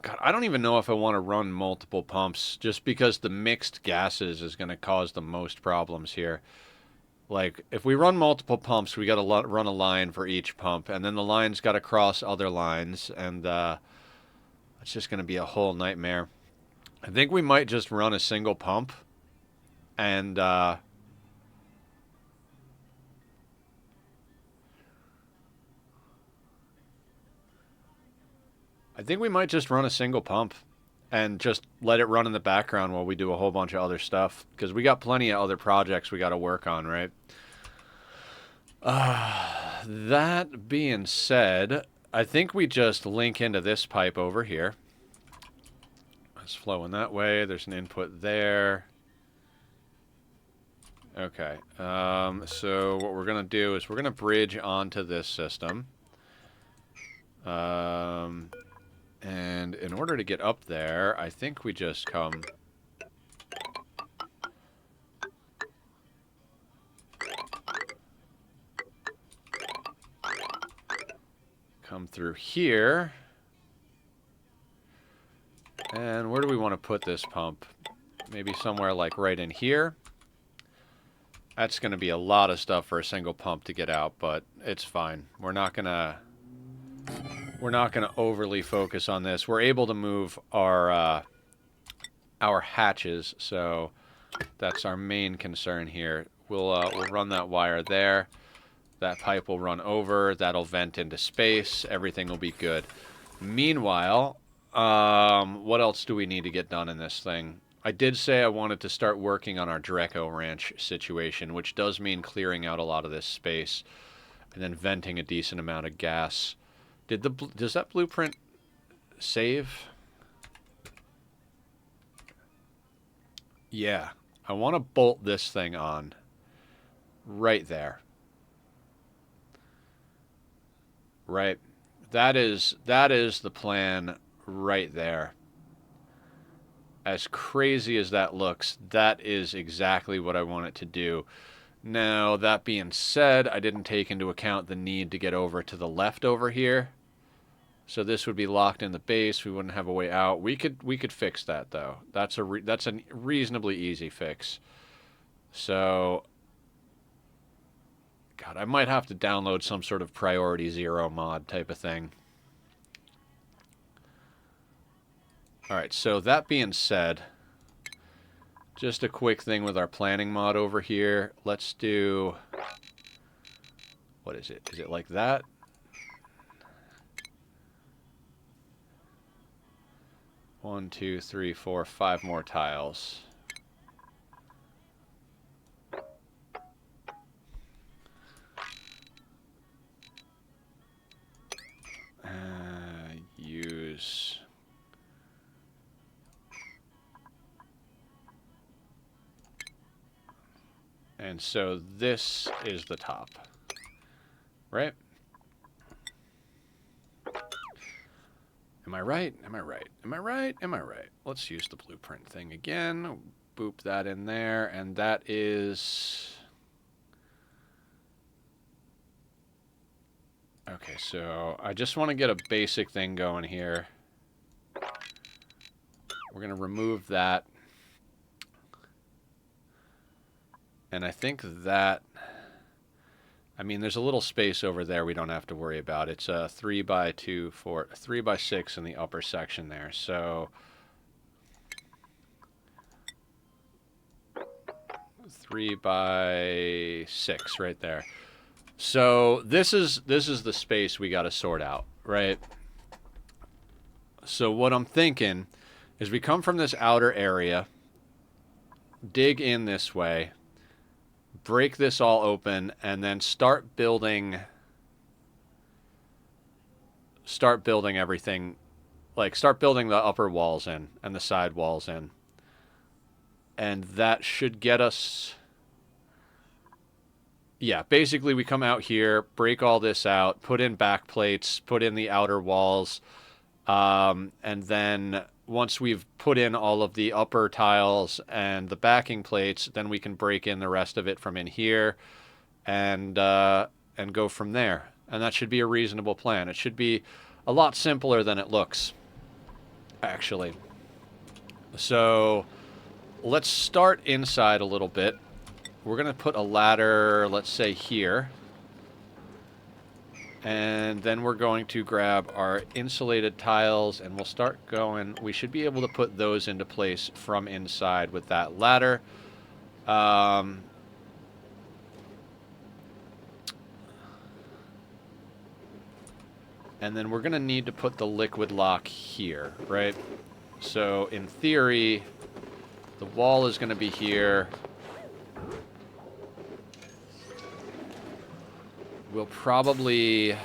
God, I don't even know if I want to run multiple pumps, just because the mixed gases is going to cause the most problems here. Like, if we run multiple pumps, we got to run a line for each pump, and then the line's got to cross other lines, and it's just going to be a whole nightmare. I think we might just run a single pump, and and just let it run in the background while we do a whole bunch of other stuff, because we got plenty of other projects we got to work on, right? That being said, I think we just link into this pipe over here. It's flowing that way. There's an input there. Okay. So what we're going to do is we're going to bridge onto this system. And in order to get up there, I think we just come through here. And where do we want to put this pump? Maybe somewhere like right in here. That's going to be a lot of stuff for a single pump to get out, but it's fine. We're not going to overly focus on this. We're able to move our hatches, so that's our main concern here. We'll run that wire there. That pipe will run over. That'll vent into space. Everything will be good. Meanwhile, what else do we need to get done in this thing? I did say I wanted to start working on our Drecko ranch situation, which does mean clearing out a lot of this space and then venting a decent amount of gas. Does that blueprint save? Yeah. I want to bolt this thing on right there. Right. That is the plan right there. As crazy as that looks, that is exactly what I want it to do. Now, that being said, I didn't take into account the need to get over to the left over here. So this would be locked in the base. We wouldn't have a way out. We could fix that, though. That's a reasonably easy fix. So, God, I might have to download some sort of priority 0 mod type of thing. Alright, so that being said, just a quick thing with our planning mod over here. Let's do... What is it? Is it like that? One, two, three, four, 5 more tiles. And so this is the top. Right? Am I right? Am I right? Am I right? Am I right? Let's use the blueprint thing again. Boop that in there. And that is... Okay, so I just want to get a basic thing going here. We're going to remove that. And I think that... I mean, there's a little space over there we don't have to worry about. It's a 3 by 2, 3 by 6 in the upper section there. So 3 by 6 right there. So this is the space we got to sort out, right? So what I'm thinking is we come from this outer area, dig in this way, break this all open, and then start building everything, like start building the upper walls in and the side walls in. And that should get us, yeah, basically we come out here, break all this out, put in back plates, put in the outer walls, and then once we've put in all of the upper tiles and the backing plates, then we can break in the rest of it from in here and go from there. And that should be a reasonable plan. It should be a lot simpler than it looks, actually. So let's start inside a little bit. We're going to put a ladder, let's say here. And then we're going to grab our insulated tiles and we'll start going. We should be able to put those into place from inside with that ladder. And then we're going to need to put the liquid lock here, right? So in theory, the wall is going to be here. We'll probably...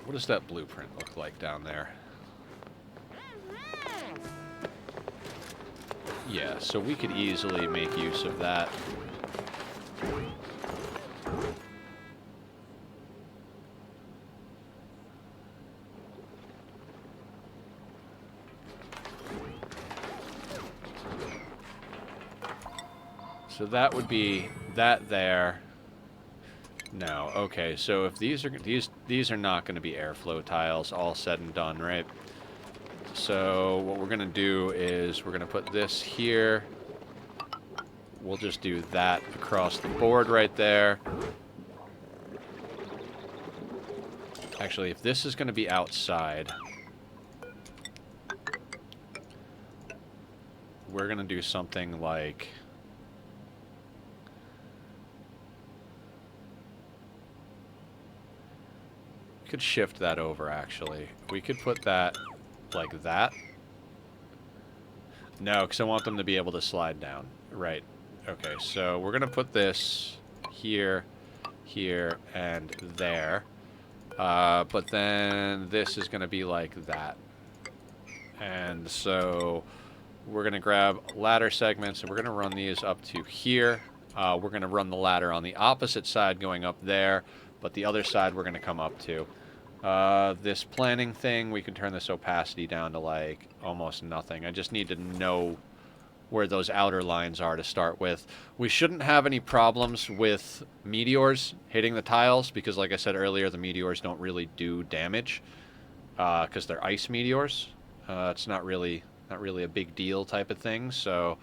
What does that blueprint look like down there? Yeah, so we could easily make use of that. So that would be that there. No, okay. So if these are not going to be airflow tiles, all said and done, right? So what we're going to do is we're going to put this here. We'll just do that across the board right there. Actually, if this is going to be outside, we're going to do something like... We could shift that over, actually. We could put that like that. No, because I want them to be able to slide down. Right. Okay, so we're going to put this here, here, and there. But then this is going to be like that. And so we're going to grab ladder segments, and we're going to run these up to here. We're going to run the ladder on the opposite side going up there. But the other side we're going to come up to. This planning thing, we can turn this opacity down to like almost nothing. I just need to know where those outer lines are to start with. We shouldn't have any problems with meteors hitting the tiles because like I said earlier, the meteors don't really do damage because they're ice meteors. It's not really a big deal type of thing, so...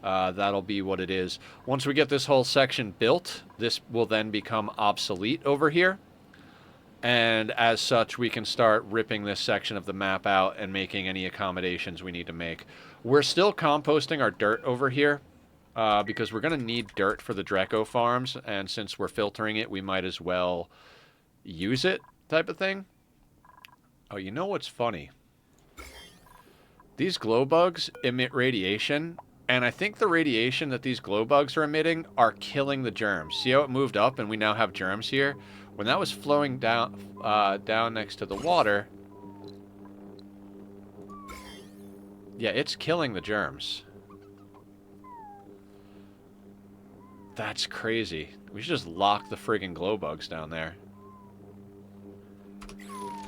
that'll be what it is. Once we get this whole section built, this will then become obsolete over here. And as such, we can start ripping this section of the map out and making any accommodations we need to make. We're still composting our dirt over here because we're going to need dirt for the Drecko farms. And since we're filtering it, we might as well use it type of thing. Oh, you know what's funny? These glow bugs emit radiation. And I think the radiation that these glow bugs are emitting are killing the germs. See how it moved up and we now have germs here? When that was flowing down next to the water, Yeah, it's killing the germs. That's crazy. We should just lock the friggin' glow bugs down there.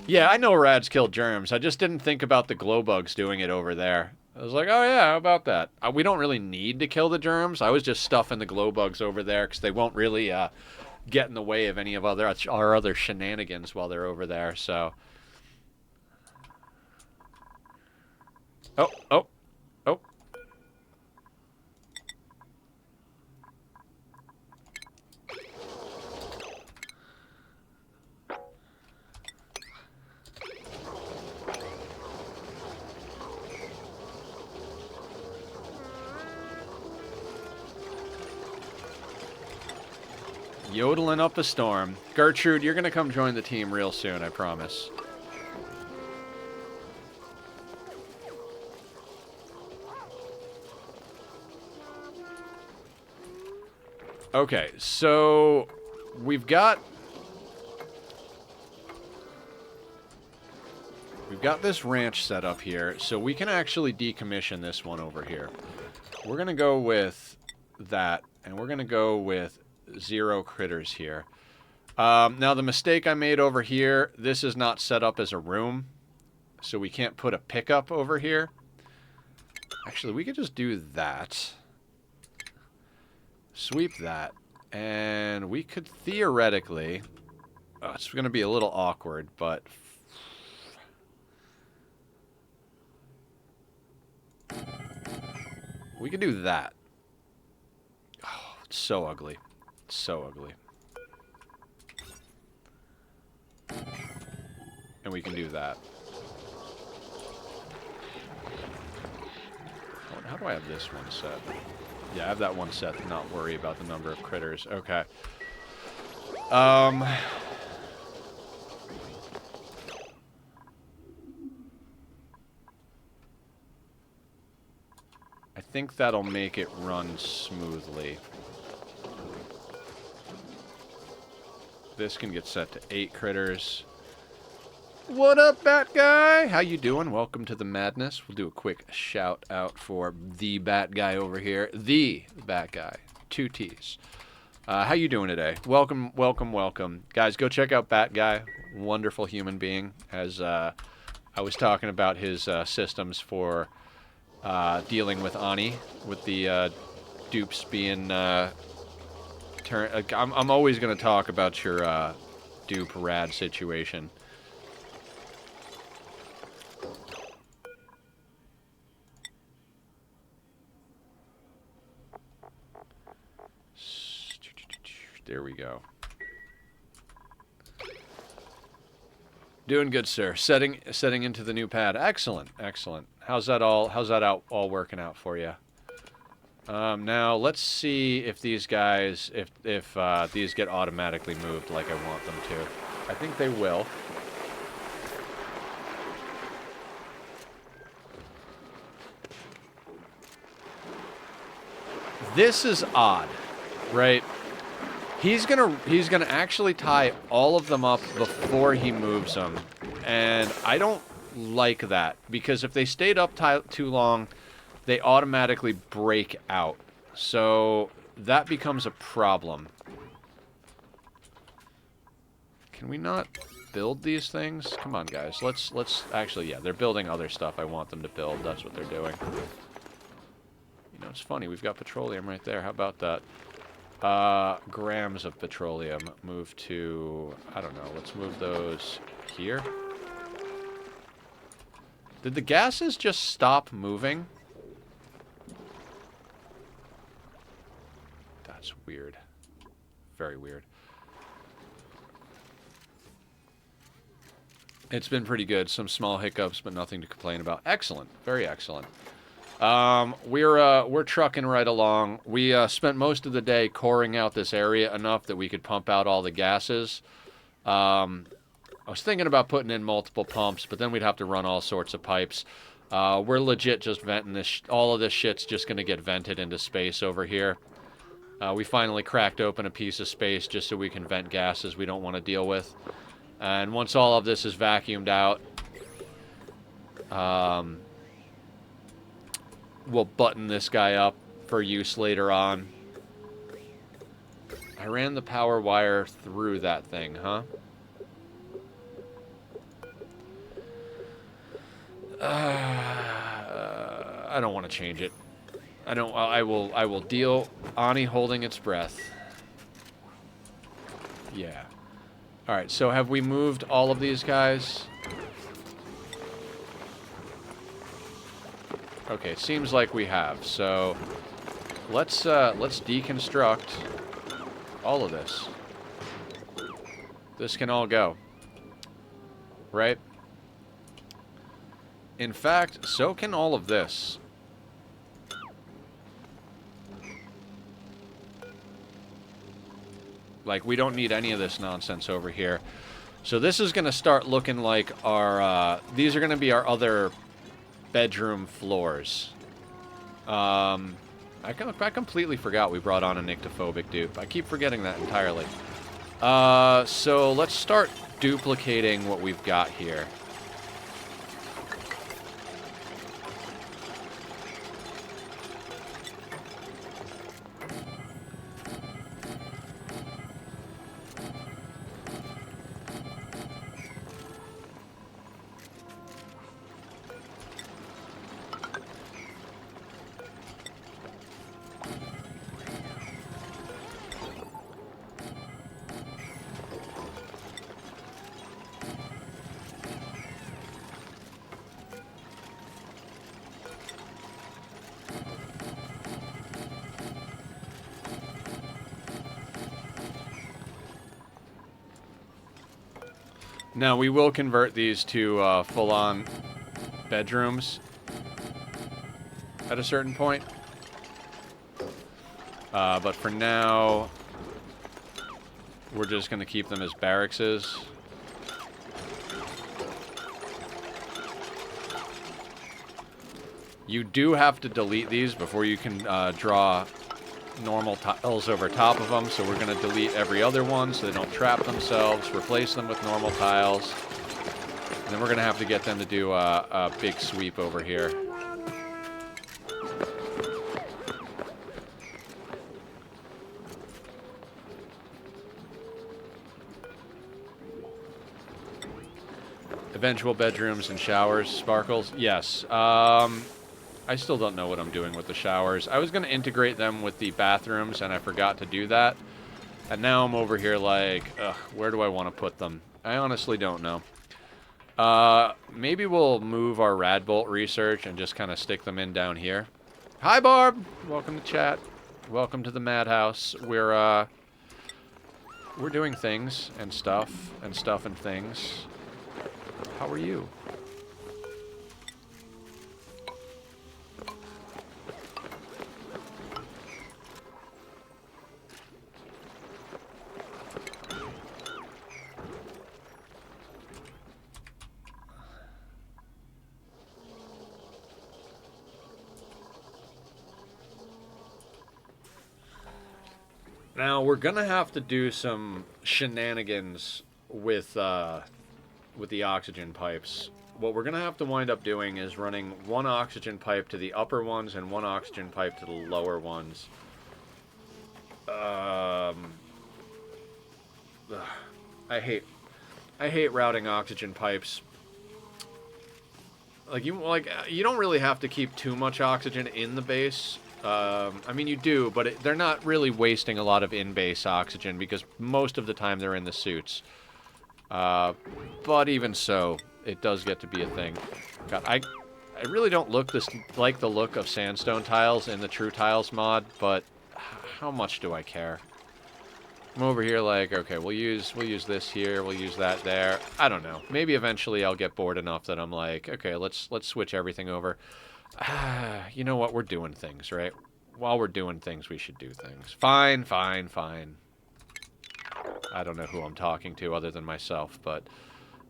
Yeah, I know rads kill germs. I just didn't think about the glow bugs doing it over there. I was like, oh yeah, how about that? We don't really need to kill the germs. I was just stuffing the glow bugs over there because they won't really get in the way of any of our other shenanigans while they're over there. So, oh, oh, oh. Yodeling up a storm. Gertrude, you're going to come join the team real soon, I promise. Okay, so we've got this ranch set up here, so we can actually decommission this one over here. We're going to go with that, and we're going to go with 0 critters here. Now, the mistake I made over here, this is not set up as a room, so we can't put a pickup over here. Actually, we could just do that. Sweep that, and we could theoretically... Oh, it's going to be a little awkward, but... We could do that. Oh, it's so ugly. It's so ugly. And we can do that. How do I have this one set? Yeah, I have that one set to not worry about the number of critters. Okay. I think that'll make it run smoothly. This can get set to 8 critters. What up, Bat Guy? How you doing? Welcome to the madness. We'll do a quick shout out for the Bat Guy over here. The Bat Guy. 2 T's. How you doing today? Welcome, welcome, welcome. Guys, go check out Bat Guy. Wonderful human being. As I was talking about his systems for dealing with Ani, with the dupes being... I'm always going to talk about your dupe rad situation. There we go. Doing good, sir. Setting into the new pad. Excellent, excellent. How's that all working out for you? Now let's see if these guys, if these get automatically moved like I want them to. I think they will. This is odd, right? He's gonna actually tie all of them up before he moves them, and I don't like that because if they stayed up too long, they automatically break out. So that becomes a problem. Can we not build these things? Come on, guys. Let's actually, yeah, they're building other stuff I want them to build. That's what they're doing. You know, it's funny. We've got petroleum right there. How about that? Grams of petroleum. Move to, I don't know, let's move those here. Did the gases just stop moving? That's weird. Very weird. It's been pretty good. Some small hiccups, but nothing to complain about. Excellent. Very excellent. We're trucking right along. We spent most of the day coring out this area enough that we could pump out all the gases. I was thinking about putting in multiple pumps, but then we'd have to run all sorts of pipes. We're legit just venting this. All of this shit's just going to get vented into space over here. We finally cracked open a piece of space just so we can vent gases we don't want to deal with. And once all of this is vacuumed out, we'll button this guy up for use later on. I ran the power wire through that thing, huh? I don't want to change it. I don't. I will deal. Ani holding its breath. Yeah. All right. So have we moved all of these guys? Okay. Seems like we have. So let's deconstruct all of this. This can all go. Right? In fact, so can all of this. Like, we don't need any of this nonsense over here. So this is going to start looking like our... these are going to be our other bedroom floors. I completely forgot we brought on a nyctophobic dupe. I keep forgetting that entirely. So let's start duplicating what we've got here. Now, we will convert these to full-on bedrooms at a certain point. But for now, we're just going to keep them as barrackses. You do have to delete these before you can draw normal tiles over top of them, so we're going to delete every other one so they don't trap themselves, replace them with normal tiles, and then we're going to have to get them to do a big sweep over here. Eventual bedrooms and showers, Sparkles? Yes. I still don't know what I'm doing with the showers. I was going to integrate them with the bathrooms, and I forgot to do that. And now I'm over here like, ugh, where do I want to put them? I honestly don't know. Maybe we'll move our Radbolt research and just kind of stick them in down here. Hi, Barb! Welcome to chat. Welcome to the Madhouse. We're doing things and stuff and things. How are you? Now, we're gonna have to do some shenanigans with the oxygen pipes. What we're gonna have to wind up doing is running one oxygen pipe to the upper ones and one oxygen pipe to the lower ones. I hate routing oxygen pipes. You don't really have to keep too much oxygen in the base. I mean, you do, but they're not really wasting a lot of in-base oxygen because most of the time they're in the suits. But even so, it does get to be a thing. God, I really don't like the look of sandstone tiles in the True Tiles mod, but how much do I care? I'm over here like, okay, we'll use this here, we'll use that there. I don't know. Maybe eventually I'll get bored enough that I'm like, okay, let's switch everything over. You know what? We're doing things, right? While we're doing things, we should do things. Fine. I don't know who I'm talking to other than myself, but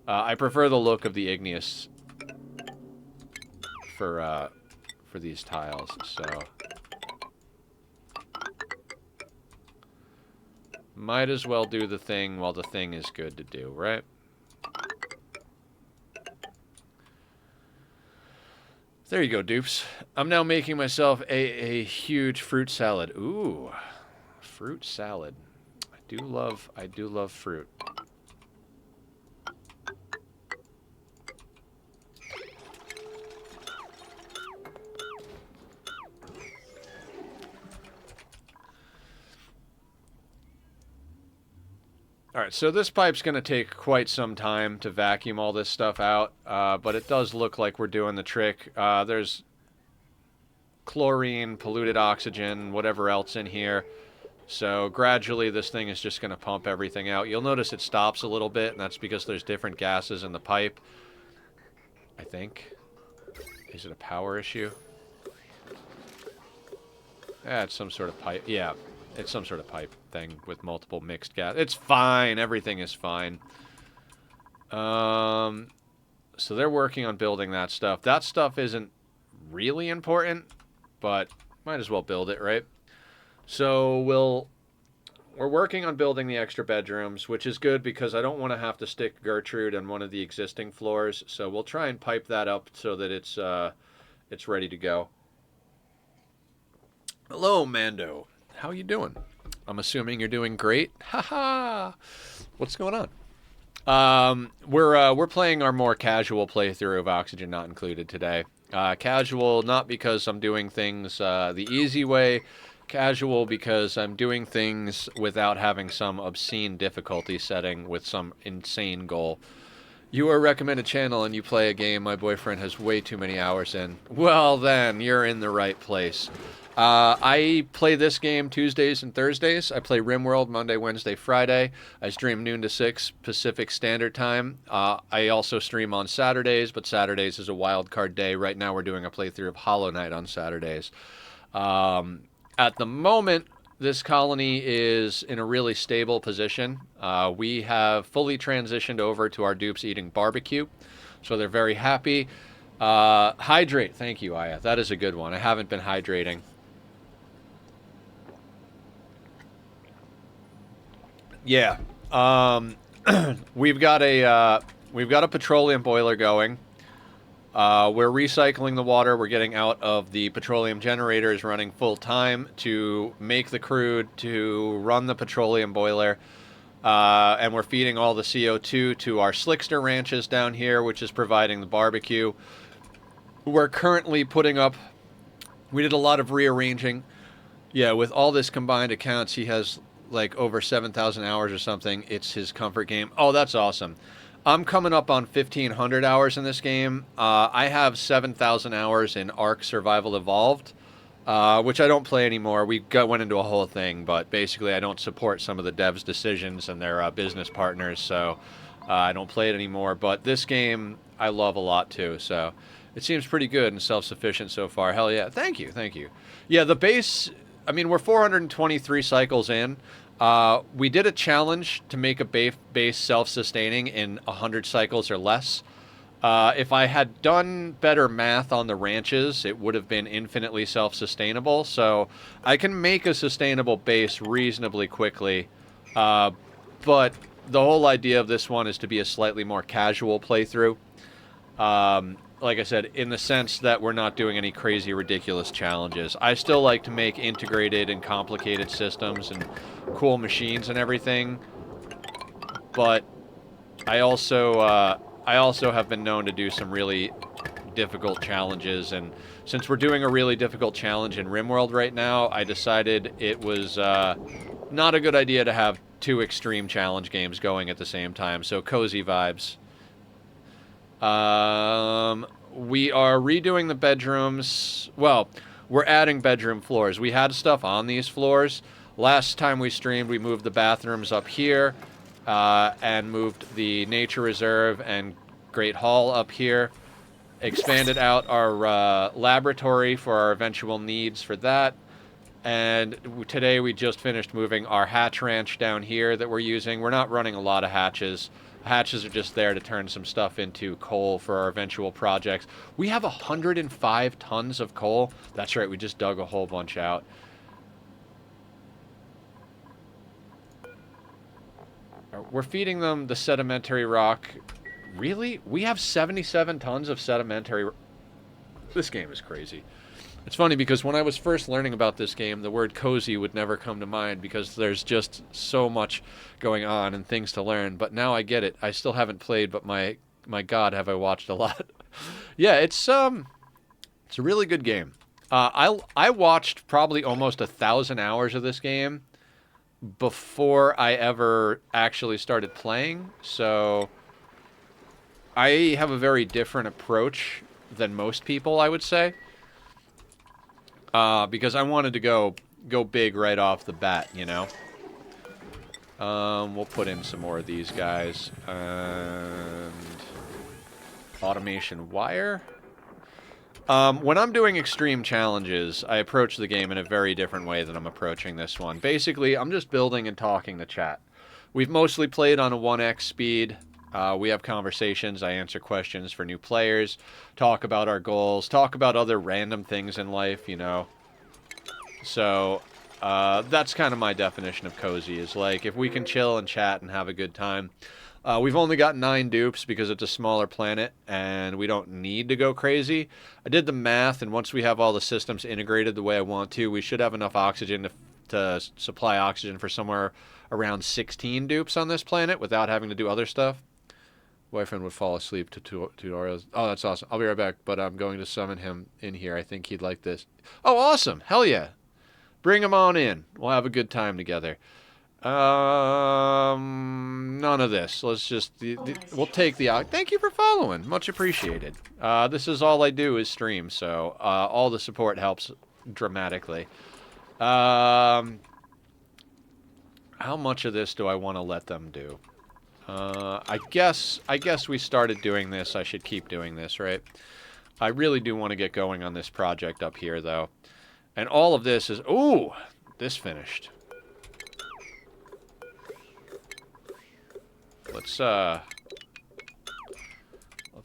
I prefer the look of the igneous for these tiles, so might as well do the thing while the thing is good to do, right? There you go, dupes. I'm now making myself a huge fruit salad. Ooh, fruit salad. I do love fruit. All right, so this pipe's going to take quite some time to vacuum all this stuff out, but it does look like we're doing the trick. There's chlorine, polluted oxygen, whatever else in here. So gradually this thing is just going to pump everything out. You'll notice it stops a little bit, and that's because there's different gases in the pipe, I think. Is it a power issue? It's some sort of pipe. Yeah, it's some sort of pipe thing with multiple mixed gas. It's fine. Everything is fine. So they're working on building that stuff. That stuff isn't really important, but might as well build it, right? So we're working on building the extra bedrooms, which is good because I don't want to have to stick Gertrude on one of the existing floors. So we'll try and pipe that up so that it's ready to go. Hello, Mando. How you doing? I'm assuming you're doing great. Haha. What's going on? We're playing our more casual playthrough of Oxygen Not Included today. Casual, not because I'm doing things the easy way. Casual because I'm doing things without having some obscene difficulty setting with some insane goal. You are a recommended channel and you play a game my boyfriend has way too many hours in. Well then, you're in the right place. I play this game Tuesdays and Thursdays. I play RimWorld Monday, Wednesday, Friday. I stream noon to 6 Pacific Standard Time. I also stream on Saturdays, but Saturdays is a wild card day. Right now we're doing a playthrough of Hollow Knight on Saturdays. At the moment, this colony is in a really stable position. We have fully transitioned over to our dupes eating barbecue, so they're very happy. Hydrate. Thank you, Aya. That is a good one. I haven't been hydrating. Yeah. We've got a petroleum boiler going. We're recycling the water. We're getting out of the petroleum generators running full time to make the crude to run the petroleum boiler. And we're feeding all the CO2 to our slickster ranches down here, which is providing the barbecue. We're currently putting up... We did a lot of rearranging. Yeah, with all this combined accounts, he has like over 7,000 hours or something. It's his comfort game. Oh, that's awesome. I'm coming up on 1,500 hours in this game. I have 7,000 hours in Ark Survival Evolved, which I don't play anymore. Went into a whole thing, but basically I don't support some of the devs' decisions and their business partners, so I don't play it anymore. But this game I love a lot too, so it seems pretty good and self-sufficient so far. Hell yeah. Thank you, thank you. Yeah, the base... I mean, we're 423 cycles in. We did a challenge to make a base self-sustaining in 100 cycles or less. If I had done better math on the ranches, it would have been infinitely self-sustainable. So I can make a sustainable base reasonably quickly. But the whole idea of this one is to be a slightly more casual playthrough. Like I said, in the sense that we're not doing any crazy, ridiculous challenges. I still like to make integrated and complicated systems and cool machines and everything, but I also have been known to do some really difficult challenges, and since we're doing a really difficult challenge in RimWorld right now, I decided it was not a good idea to have two extreme challenge games going at the same time, so cozy vibes. We are redoing the bedrooms. Well, we're adding bedroom floors. We had stuff on these floors. Last time we streamed, we moved the bathrooms up here, and moved the nature reserve and Great Hall up here. Expanded out our laboratory for our eventual needs for that. And today we just finished moving our hatch ranch down here that we're using. We're not running a lot of hatches. Hatches are just there to turn some stuff into coal for our eventual projects. We have 105 tons of coal. That's right, we just dug a whole bunch out. We're feeding them the sedimentary rock. Really? We have 77 tons of sedimentary... This game is crazy. It's funny because when I was first learning about this game, the word cozy would never come to mind because there's just so much going on and things to learn. But now I get it. I still haven't played, but my God, have I watched a lot. Yeah, it's a really good game. I watched probably almost 1,000 hours of this game before I ever actually started playing, so I have a very different approach than most people, I would say, because I wanted to go big right off the bat, you know. We'll put in some more of these guys, and automation wire. When I'm doing extreme challenges, I approach the game in a very different way than I'm approaching this one. Basically, I'm just building and talking to chat. We've mostly played on a 1x speed. We have conversations, I answer questions for new players, talk about our goals, talk about other random things in life, you know. So, that's kind of my definition of cozy, is like, if we can chill and chat and have a good time. We've only got 9 dupes because it's a smaller planet, and we don't need to go crazy. I did the math, and once we have all the systems integrated the way I want to, we should have enough oxygen to supply oxygen for somewhere around 16 dupes on this planet without having to do other stuff. Boyfriend would fall asleep to tutorials. Oh, that's awesome. I'll be right back, but I'm going to summon him in here. I think he'd like this. Oh, awesome. Hell yeah. Bring him on in. We'll have a good time together. None of this. Let's just, we'll take the, thank you for following. Much appreciated. This is all I do is stream, so, all the support helps dramatically. How much of this do I want to let them do? I guess we started doing this. I should keep doing this, right? I really do want to get going on this project up here, though. And all of this is, ooh, this finished. Let's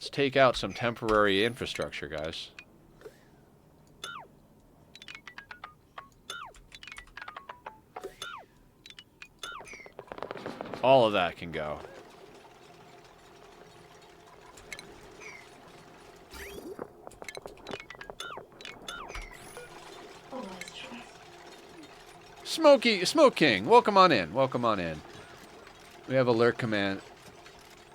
take out some temporary infrastructure, guys. All of that can go. Smoke King, welcome on in. Welcome on in. We have alert command.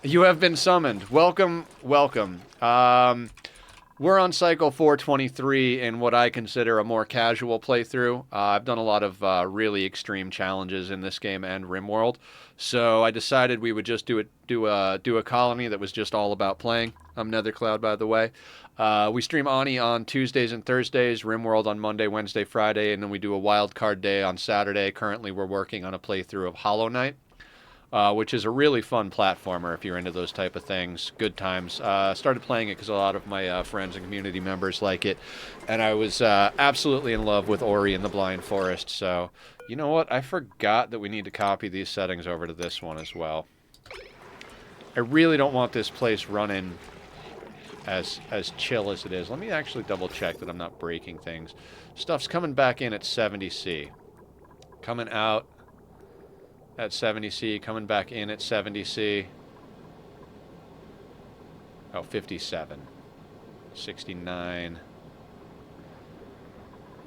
You have been summoned. Welcome, welcome. We're on cycle 423 in what I consider a more casual playthrough. I've done a lot of really extreme challenges in this game and RimWorld, so I decided we would just do a colony that was just all about playing. I'm Nethercloud, by the way. We stream Ani on Tuesdays and Thursdays, RimWorld on Monday, Wednesday, Friday, and then we do a wild card day on Saturday. Currently, we're working on a playthrough of Hollow Knight, which is a really fun platformer if you're into those type of things. Good times. Started playing it because a lot of my friends and community members like it, and I was absolutely in love with Ori and the Blind Forest. So, you know what? I forgot that we need to copy these settings over to this one as well. I really don't want this place running as chill as it is. Let me actually double check that I'm not breaking things. Stuff's coming back in at 70C. Coming out at 70C, coming back in at 70C. Oh, 57. 69.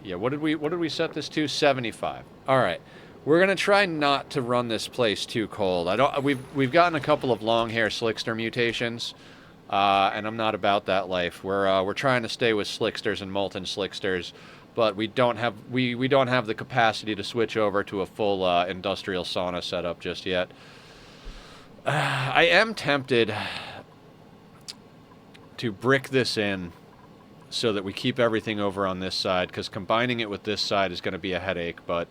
Yeah, what did we set this to? 75. All right. We're going to try not to run this place too cold. We've gotten a couple of long hair slickster mutations. And I'm not about that life. We're trying to stay with slicksters and molten slicksters, but we don't have the capacity to switch over to a full industrial sauna setup just yet. I am tempted to brick this in so that we keep everything over on this side, because combining it with this side is going to be a headache. But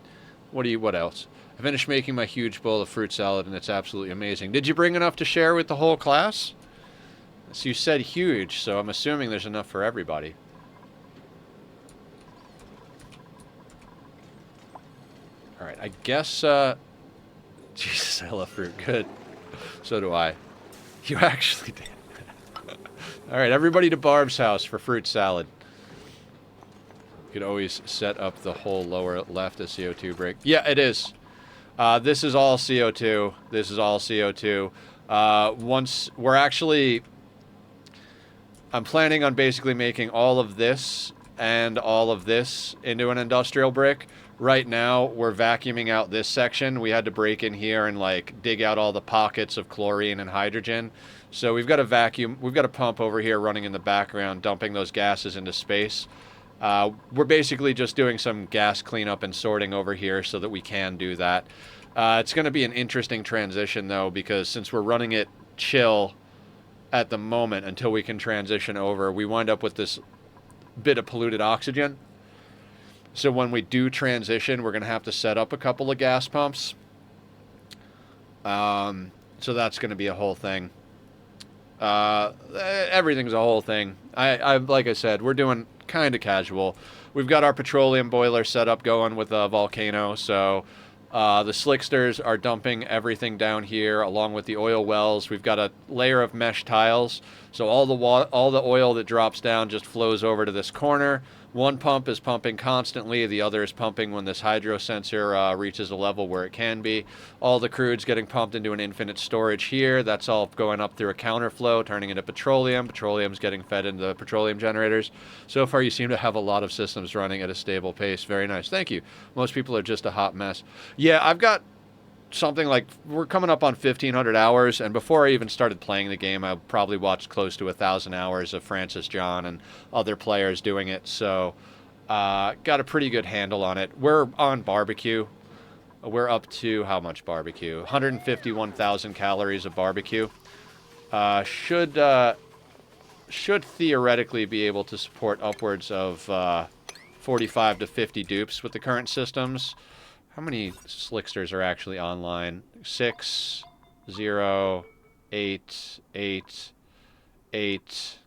what else? I finished making my huge bowl of fruit salad, and it's absolutely amazing. Did you bring enough to share with the whole class? So you said huge, so I'm assuming there's enough for everybody. Alright, I guess, Jesus, I love fruit. Good. So do I. You actually did. Alright, everybody to Barb's house for fruit salad. You could always set up the whole lower left as CO2 break. Yeah, it is. This is all CO2. This is all CO2. Once we're actually... I'm planning on basically making all of this and all of this into an industrial brick. Right now, we're vacuuming out this section. We had to break in here and like dig out all the pockets of chlorine and hydrogen. So we've got a vacuum, we've got a pump over here running in the background, dumping those gases into space. We're basically just doing some gas cleanup and sorting over here so that we can do that. It's going to be an interesting transition though, because since we're running it chill at the moment until we can transition over, we wind up with this bit of polluted oxygen. So when we do transition, we're going to have to set up a couple of gas pumps. So that's going to be a whole thing. Everything's a whole thing. I like I said, we're doing kind of casual. We've got our petroleum boiler set up going with a volcano, so the slicksters are dumping everything down here along with the oil wells. We've got a layer of mesh tiles, so all the oil that drops down just flows over to this corner. One pump is pumping constantly, the other is pumping when this hydro sensor reaches a level where it can be. All the crude's getting pumped into an infinite storage here. That's all going up through a counterflow, turning into petroleum. Petroleum's getting fed into the petroleum generators. So far, you seem to have a lot of systems running at a stable pace. Very nice. Thank you. Most people are just a hot mess. Yeah, I've got something like, we're coming up on 1,500 hours, and before I even started playing the game, I probably watched close to 1,000 hours of Francis John and other players doing it, so got a pretty good handle on it. We're on barbecue. We're up to how much barbecue? 151,000 calories of barbecue. Should theoretically be able to support upwards of 45 to 50 dupes with the current systems. How many slicksters are actually online? 6, 0, 8, 8, 8.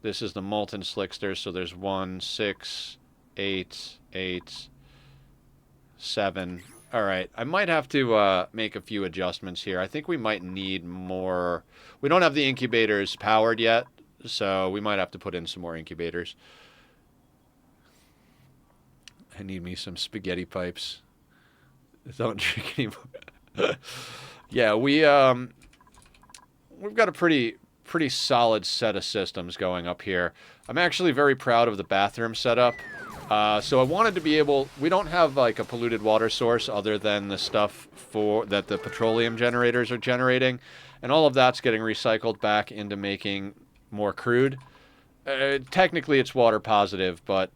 This is the molten slickster, so there's 1, 6, 8, 8, 7. All right, I might have to make a few adjustments here. I think we might need more. We don't have the incubators powered yet, so we might have to put in some more incubators. I need me some spaghetti pipes. Don't drink anymore. Yeah, we've got a pretty solid set of systems going up here. I'm actually very proud of the bathroom setup. So I wanted to be able. We don't have like a polluted water source other than the stuff that the petroleum generators are generating, and all of that's getting recycled back into making more crude. Technically, it's water positive, but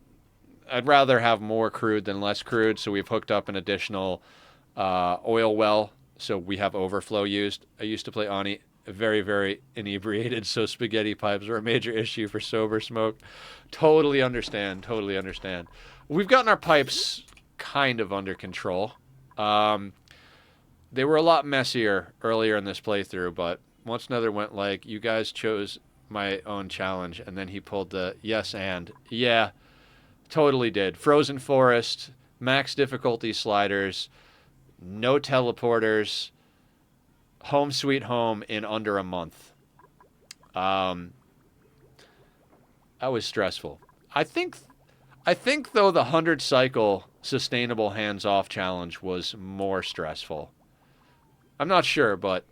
I'd rather have more crude than less crude, so we've hooked up an additional oil well, so we have overflow used. I used to play Ani very, very inebriated, so spaghetti pipes were a major issue for sober smoke. Totally understand, totally understand. We've gotten our pipes kind of under control. They were a lot messier earlier in this playthrough, but once Nether went like, you guys chose my own challenge, and then he pulled the yes and. Yeah. Totally did. Frozen Forest, max difficulty sliders, no teleporters, home sweet home in under a month. That was stressful. I think though the 100 cycle sustainable hands-off challenge was more stressful. I'm not sure, but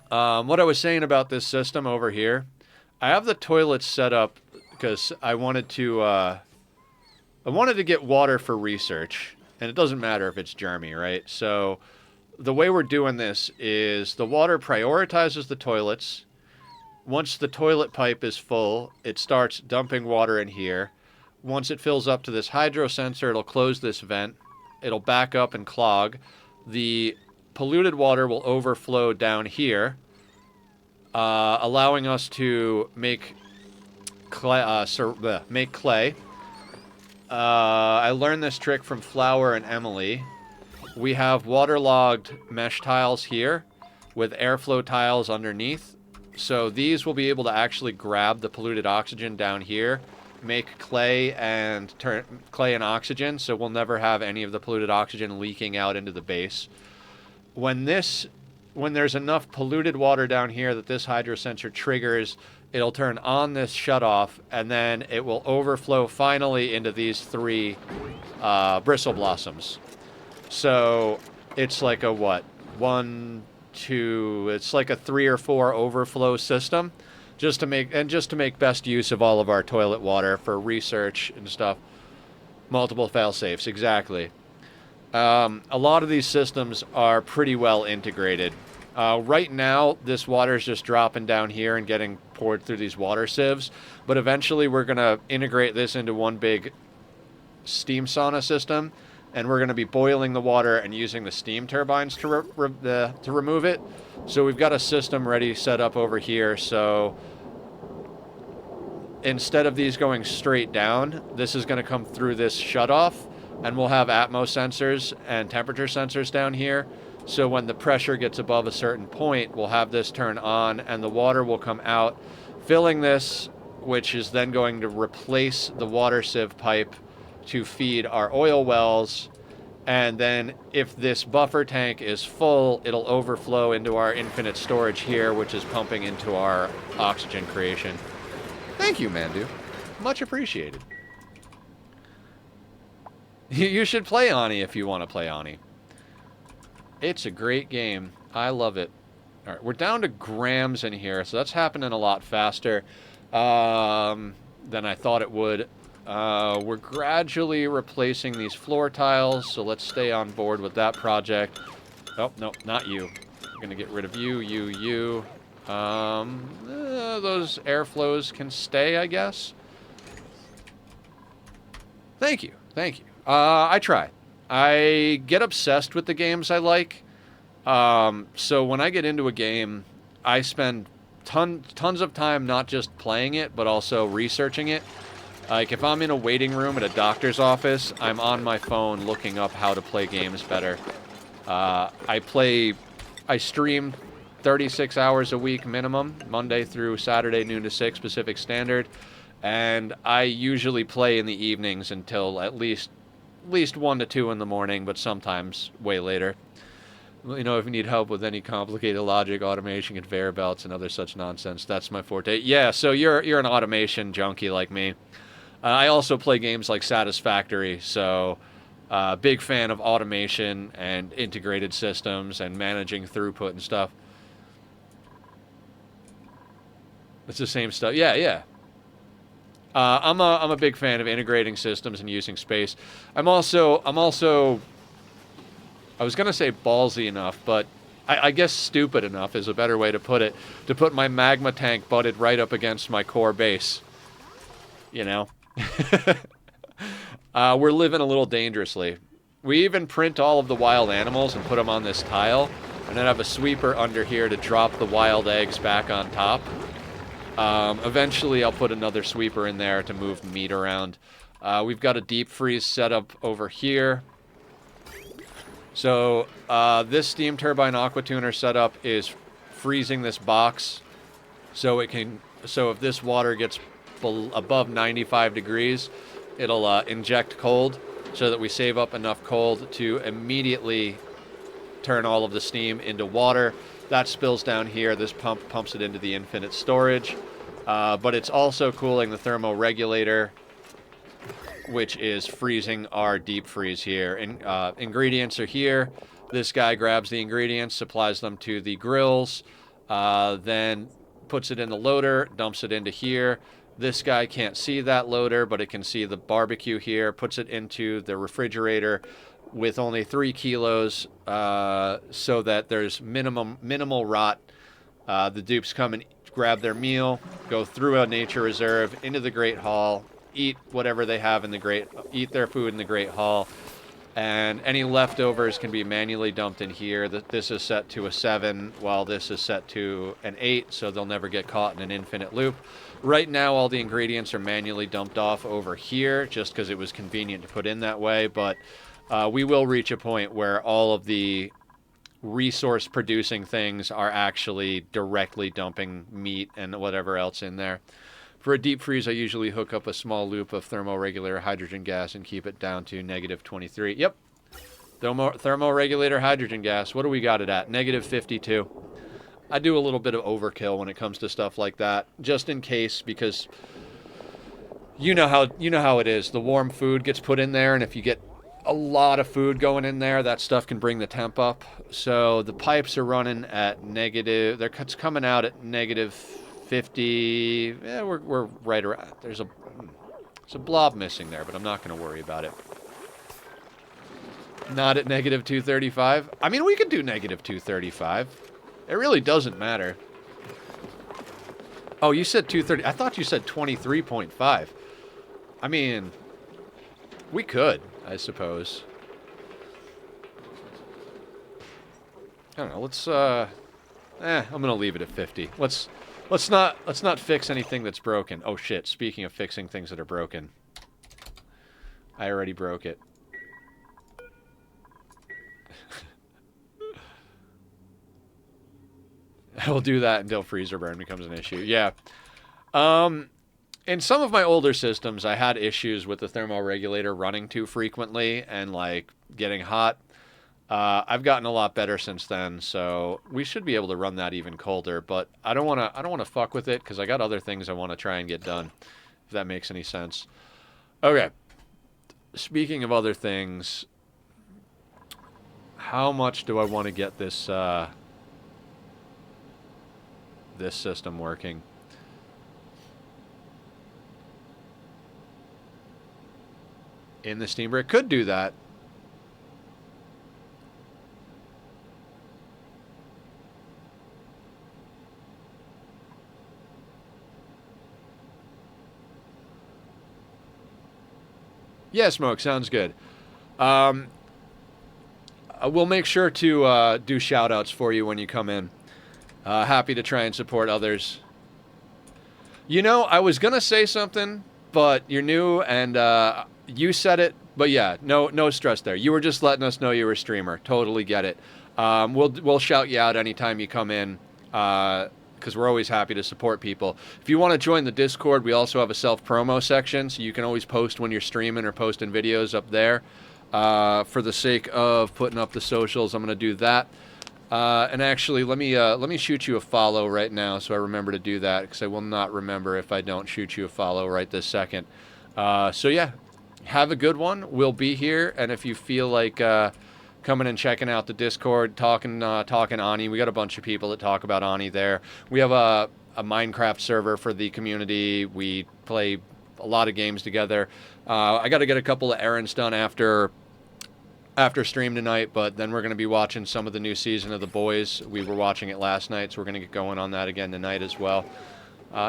what I was saying about this system over here, I have the toilets set up because I wanted to get water for research, and it doesn't matter if it's germy, right? So the way we're doing this is the water prioritizes the toilets. Once the toilet pipe is full, it starts dumping water in here. Once it fills up to this hydro sensor, it'll close this vent. It'll back up and clog. The polluted water will overflow down here, allowing us to make clay. I learned this trick from Flower and Emily. We have waterlogged mesh tiles here with airflow tiles underneath. So these will be able to actually grab the polluted oxygen down here, make clay and oxygen, so we'll never have any of the polluted oxygen leaking out into the base. When there's enough polluted water down here that this hydro sensor triggers, it'll turn on this shutoff, and then it will overflow finally into these 3 bristle blossoms. So it's like a what? 1, 2, it's like a 3 or 4 overflow system. just to make best use of all of our toilet water for research and stuff. Multiple fail safes, exactly. A lot of these systems are pretty well integrated. Right now, this water is just dropping down here and getting poured through these water sieves, but eventually we're going to integrate this into one big steam sauna system, and we're going to be boiling the water and using the steam turbines to remove it. So we've got a system ready set up over here, so instead of these going straight down, this is going to come through this shutoff, and we'll have atmos sensors and temperature sensors down here. So when the pressure gets above a certain point, we'll have this turn on, and the water will come out, filling this, which is then going to replace the water sieve pipe to feed our oil wells. And then if this buffer tank is full, it'll overflow into our infinite storage here, which is pumping into our oxygen creation. Thank you, Mandu. Much appreciated. You should play Ani if you want to play Ani. It's a great game. I love it. All right, we're down to grams in here, so that's happening a lot faster than I thought it would. We're gradually replacing these floor tiles, so let's stay on board with that project. Oh, no, not you. I'm going to get rid of you. Those airflows can stay, I guess. Thank you. I try. I get obsessed with the games I like. So when I get into a game, I spend tons of time not just playing it, but also researching it. Like, if I'm in a waiting room at a doctor's office, I'm on my phone looking up how to play games better. I stream 36 hours a week minimum, Monday through Saturday, noon to 6 Pacific Standard. And I usually play in the evenings until at least 1 to 2 in the morning, but sometimes way later. You know, if you need help with any complicated logic, automation, conveyor belts, and other such nonsense, that's my forte. Yeah, so you're an automation junkie like me. I also play games like Satisfactory, so big fan of automation and integrated systems and managing throughput and stuff. It's the same stuff. Yeah. I'm a big fan of integrating systems and using space. I'm also I was gonna say ballsy enough, but I guess stupid enough is a better way to put it, to put my magma tank butted right up against my core base. You know? We're living a little dangerously. We even print all of the wild animals and put them on this tile, and then have a sweeper under here to drop the wild eggs back on top. Eventually I'll put another sweeper in there to move meat around. We've got a deep freeze set up over here. So this steam turbine aqua tuner setup is freezing this box so if this water gets above 95 degrees, it'll inject cold so that we save up enough cold to immediately turn all of the steam into water. That spills down here. This pump pumps it into the infinite storage. But it's also cooling the thermoregulator, which is freezing our deep freeze here. Ingredients are here. This guy grabs the ingredients, supplies them to the grills, then puts it in the loader, dumps it into here. This guy can't see that loader, but it can see the barbecue here, puts it into the refrigerator with only 3 kilos, so that there's minimal rot. The dupes come and grab their meal, go through a nature reserve, into the Great Hall, eat whatever they have eat their food in the Great Hall, and any leftovers can be manually dumped in here. This is set to a 7, while this is set to an 8, so they'll never get caught in an infinite loop. Right now, all the ingredients are manually dumped off over here, just because it was convenient to put in that way, but we will reach a point where all of the resource-producing things are actually directly dumping meat and whatever else in there. For a deep freeze, I usually hook up a small loop of thermoregulator hydrogen gas and keep it down to -23. Yep. Thermoregulator hydrogen gas. What do we got it at? -52. I do a little bit of overkill when it comes to stuff like that, just in case, because you know how it is. The warm food gets put in there, and if you get a lot of food going in there, that stuff can bring the temp up. So the pipes are running at negative. They're coming out at -50 50. Yeah, we're right around. There's a blob missing there, but I'm not going to worry about it. Not at negative 235. I mean, we could do negative 235. It really doesn't matter. Oh, you said 230. I thought you said 23.5. I mean, we could, I suppose. I don't know. Let's I'm gonna leave it at 50. Let's not fix anything that's broken. Oh shit! Speaking of fixing things that are broken, I already broke it. I will do that until freezer burn becomes an issue. Yeah. In some of my older systems, I had issues with the thermal regulator running too frequently and like getting hot. I've gotten a lot better since then, so we should be able to run that even colder. But I don't want to fuck with it because I got other things I want to try and get done. If that makes any sense. Okay. Speaking of other things, how much do I want to get this this system working? In the steamer, it could do that. Yeah, Smoke, sounds good. We'll make sure to do shout-outs for you when you come in. Happy to try and support others. You know, I was going to say something, but you're new, and you said it. But yeah, no stress there. You were just letting us know you were a streamer. Totally get it. We'll shout you out anytime you come in. Because we're always happy to support people. If you want to join the Discord, we also have a self-promo section, so you can always post when you're streaming or posting videos up there. For the sake of putting up the socials, I'm going to do that. And actually, let me shoot you a follow right now, so I remember to do that, because I will not remember if I don't shoot you a follow right this second. So yeah, have a good one. We'll be here, and if you feel like coming and checking out the Discord, talking Ani. We got a bunch of people that talk about Ani there. We have a Minecraft server for the community. We play a lot of games together. I got to get a couple of errands done after stream tonight, but then we're going to be watching some of the new season of The Boys. We were watching it last night, so we're going to get going on that again tonight as well.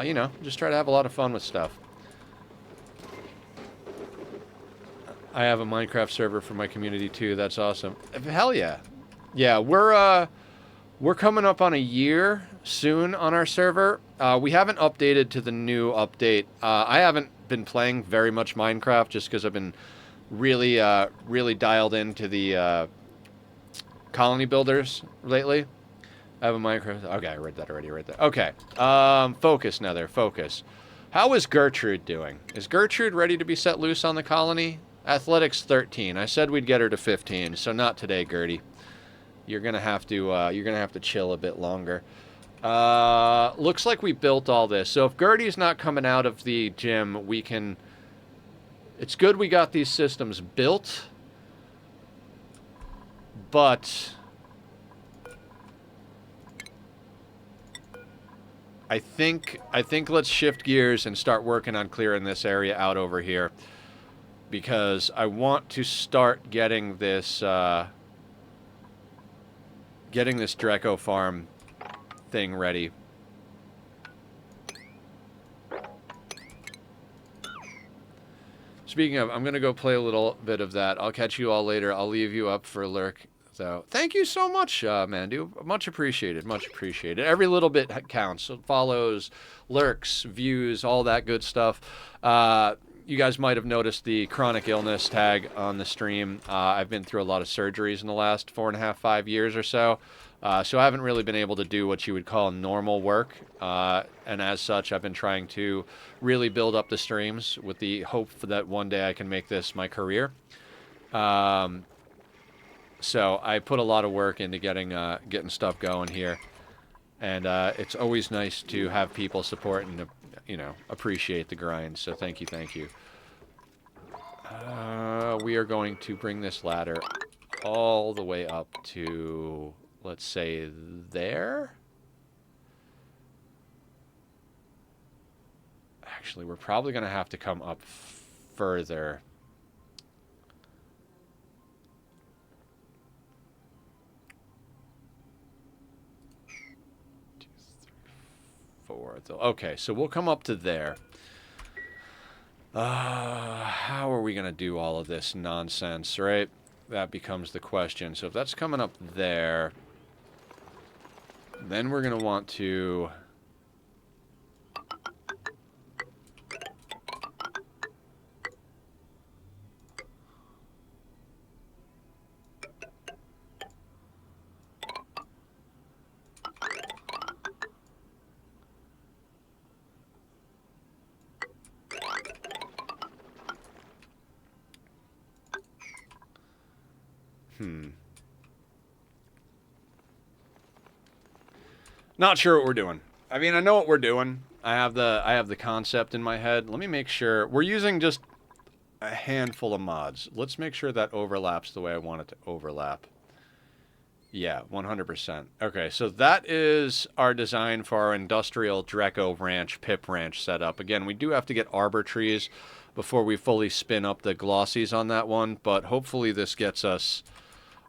You know, just try to have a lot of fun with stuff. I have a Minecraft server for my community too. That's awesome. Hell yeah. Yeah, we're coming up on a year soon on our server. We haven't updated to the new update. I haven't been playing very much Minecraft just because I've been really dialed into the colony builders lately. I have a Minecraft. Okay, I read that already. Right there. Okay. Focus, Nether. Focus. How is Gertrude doing? Is Gertrude ready to be set loose on the colony? Athletics 13. I said we'd get her to 15, so not today, Gertie. You're gonna have to chill a bit longer. Looks like we built all this. So if Gertie's not coming out of the gym, we can. It's good we got these systems built, but I think let's shift gears and start working on clearing this area out over here. Because I want to start getting this Drecko farm thing ready. Speaking of, I'm going to go play a little bit of that. I'll catch you all later. I'll leave you up for a lurk. So, thank you so much, Mandu. Much appreciated. Much appreciated. Every little bit counts. Follows, lurks, views, all that good stuff. You guys might have noticed the chronic illness tag on the stream. I've been through a lot of surgeries in the last 4.5, 5 years or so. So I haven't really been able to do what you would call normal work. And as such, I've been trying to really build up the streams with the hope that one day I can make this my career. So I put a lot of work into getting stuff going here. And it's always nice to have people support and appreciate the grind. So thank you. We are going to bring this ladder all the way up to, let's say, there. Actually, we're probably going to have to come up further. Okay, so we'll come up to there. How are we going to do all of this nonsense, right? That becomes the question. So if that's coming up there, then we're going to want to... Not sure what we're doing. I mean, I know what we're doing. I have the concept in my head. Let me make sure. We're using just a handful of mods. Let's make sure that overlaps the way I want it to overlap. Yeah, 100%. Okay, so that is our design for our industrial Drecko ranch, pip ranch setup. Again, we do have to get arbor trees before we fully spin up the glossies on that one, but hopefully this gets us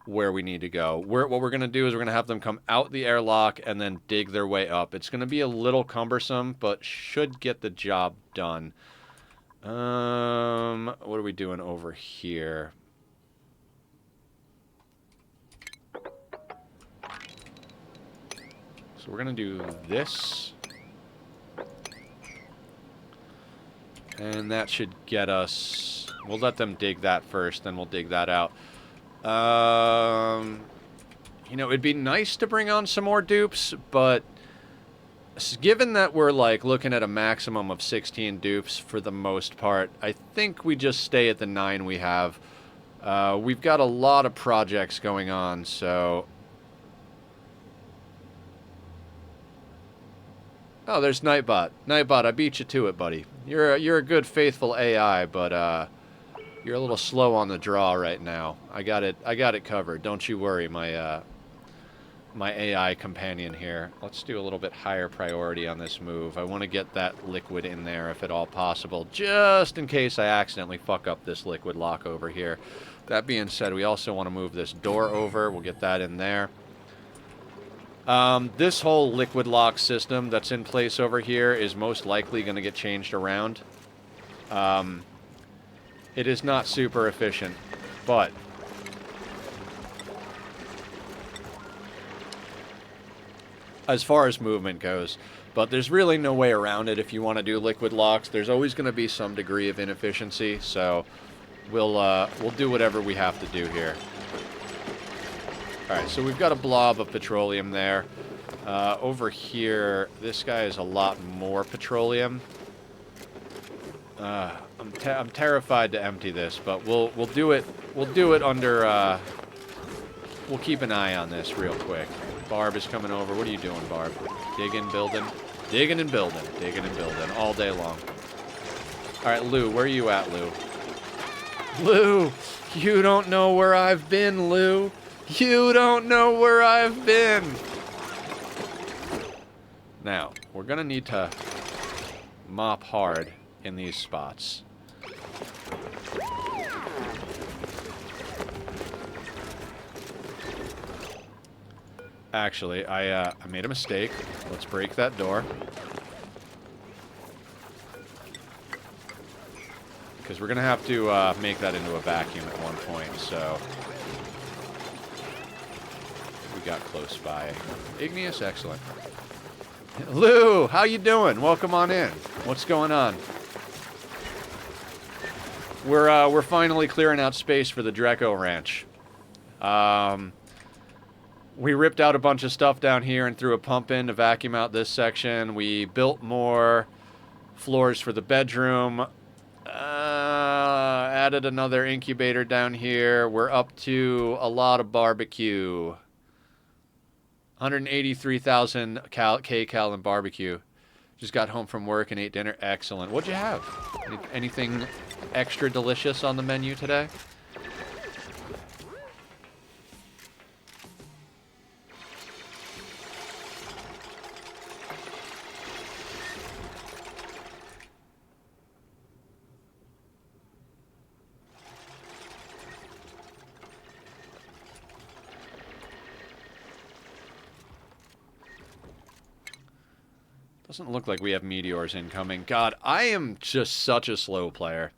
where we need to go. What we're going to do is we're going to have them come out the airlock and then dig their way up. It's going to be a little cumbersome, but should get the job done. What are we doing over here? So we're going to do this. And that should get us... We'll let them dig that first, then we'll dig that out. You know, it'd be nice to bring on some more dupes, but given that we're, like, looking at a maximum of 16 dupes for the most part, I think we just stay at the 9 we have. We've got a lot of projects going on, so... Oh, there's Nightbot. Nightbot, I beat you to it, buddy. You're a good, faithful AI, but, you're a little slow on the draw right now. I got it covered. Don't you worry, my my AI companion here. Let's do a little bit higher priority on this move. I want to get that liquid in there if at all possible, just in case I accidentally fuck up this liquid lock over here. That being said, we also want to move this door over. We'll get that in there. This whole liquid lock system that's in place over here is most likely going to get changed around. It is not super efficient, but as far as movement goes, but there's really no way around it if you want to do liquid locks. There's always going to be some degree of inefficiency, so we'll do whatever we have to do here. Alright, so we've got a blob of petroleum there. Over here, this guy is a lot more petroleum. I'm terrified to empty this, but we'll do it. We'll do it under. We'll keep an eye on this real quick. Barb is coming over. What are you doing, Barb? Digging, building, digging and building, digging and building all day long. All right, Lou, where are you at, Lou? Lou, you don't know where I've been, Lou. You don't know where I've been. Now, we're gonna need to mop hard in these spots. Actually, I made a mistake. Let's break that door. Because we're going to have to make that into a vacuum at one point, so... We got close by. Igneous, excellent. Lou, how you doing? Welcome on in. What's going on? We're finally clearing out space for the Drecko ranch. We ripped out a bunch of stuff down here and threw a pump in to vacuum out this section. We built more floors for the bedroom. Added another incubator down here. We're up to a lot of barbecue. 183,000 kcal in barbecue. Just got home from work and ate dinner. Excellent. What'd you have? Anything extra delicious on the menu today? Doesn't look like we have meteors incoming. God, I am just such a slow player.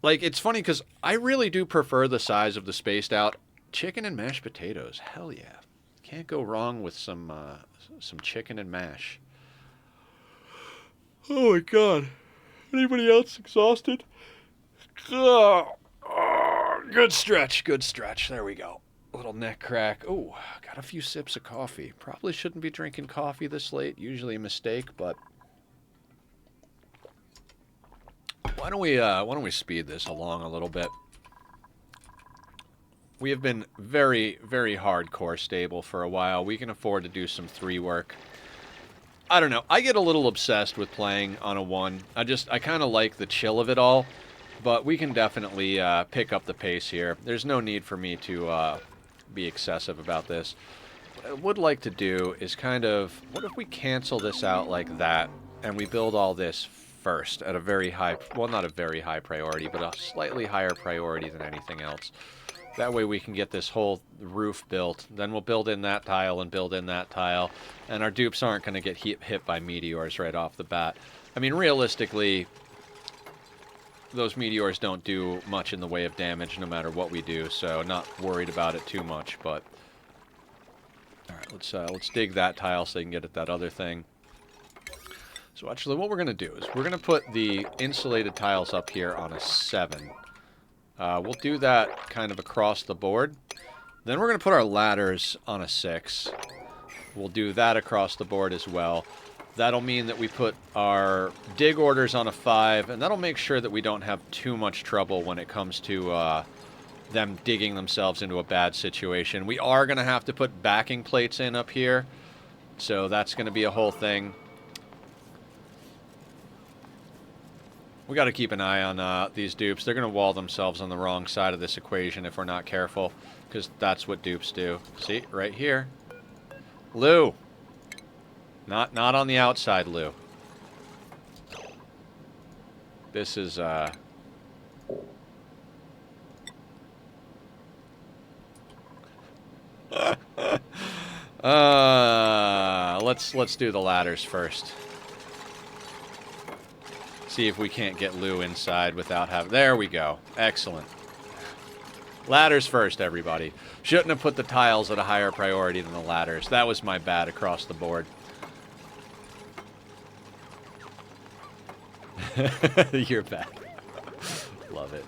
Like, it's funny because I really do prefer the size of the spaced out chicken and mashed potatoes. Hell yeah. Can't go wrong with some chicken and mash. Oh my god. Anybody else exhausted? Oh, good stretch, good stretch. There we go. Little neck crack. Oh, got a few sips of coffee. Probably shouldn't be drinking coffee this late. Usually a mistake, but why don't we speed this along a little bit? We have been very, very hardcore stable for a while. We can afford to do some 3 work. I don't know. I get a little obsessed with playing on a 1. I kind of like the chill of it all, but we can definitely pick up the pace here. There's no need for me to be excessive about this. What I would like to do is kind of, what if we cancel this out like that, and we build all this first at a very high, well, not a very high priority, but a slightly higher priority than anything else. That way we can get this whole roof built. Then we'll build in that tile and build in that tile. And our dupes aren't going to get hit by meteors right off the bat. I mean, realistically, those meteors don't do much in the way of damage no matter what we do. So not worried about it too much. But all right, let's dig that tile so they can get at that other thing. So actually what we're going to do is we're going to put the insulated tiles up here on a 7. We'll do that kind of across the board. Then we're going to put our ladders on a 6. We'll do that across the board as well. That'll mean that we put our dig orders on a 5, and that'll make sure that we don't have too much trouble when it comes to them digging themselves into a bad situation. We are going to have to put backing plates in up here, so that's going to be a whole thing. We got to keep an eye on these dupes. They're going to wall themselves on the wrong side of this equation if we're not careful, because that's what dupes do. See, right here. Lou. Not on the outside, Lou. This is, let's do the ladders first. See if we can't get Lou inside without having... There we go. Excellent. Ladders first, everybody. Shouldn't have put the tiles at a higher priority than the ladders. That was my bad across the board. You're back. Love it.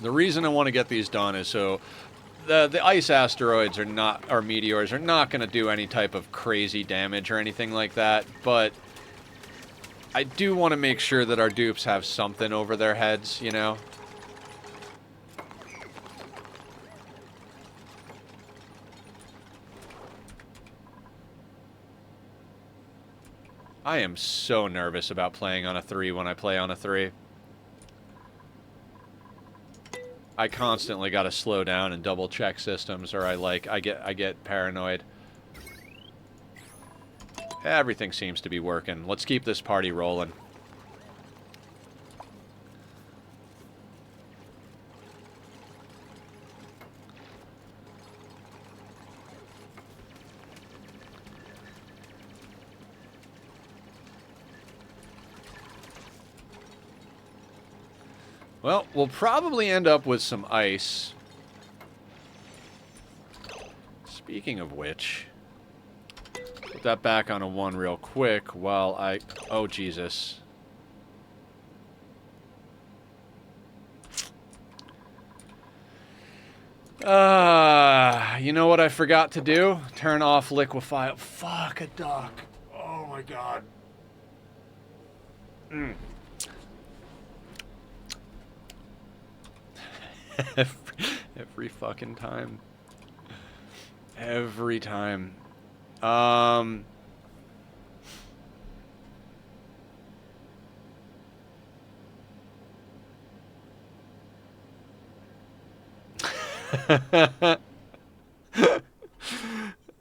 The reason I want to get these done is so... The ice asteroids are not, or meteors are not going to do any type of crazy damage or anything like that, but I do want to make sure that our dupes have something over their heads, you know? I am so nervous about playing on a 3 when I play on a 3. I constantly got to slow down and double check systems, or I get paranoid. Everything seems to be working. Let's keep this party rolling. Well, we'll probably end up with some ice. Speaking of which, put that back on a 1 real quick while I... Oh, Jesus. You know what I forgot to do? Turn off liquefy. Fuck, a duck. Oh, my God. Every fucking time. Every time.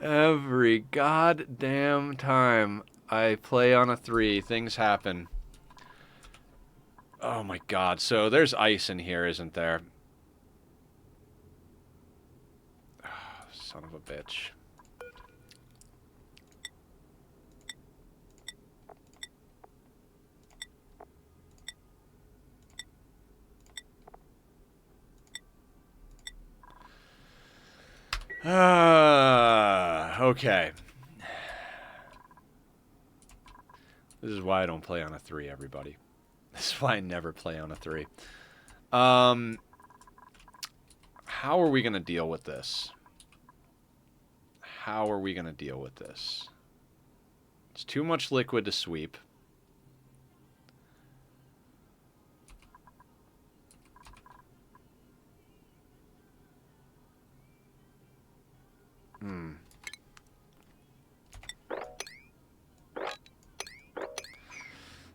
Every goddamn time I play on a 3, things happen. Oh my God. So there's ice in here, isn't there? Son of a bitch. Okay. This is why I don't play on a 3, everybody. This is why I never play on a 3. How are we going to deal with this? How are we going to deal with this? It's too much liquid to sweep.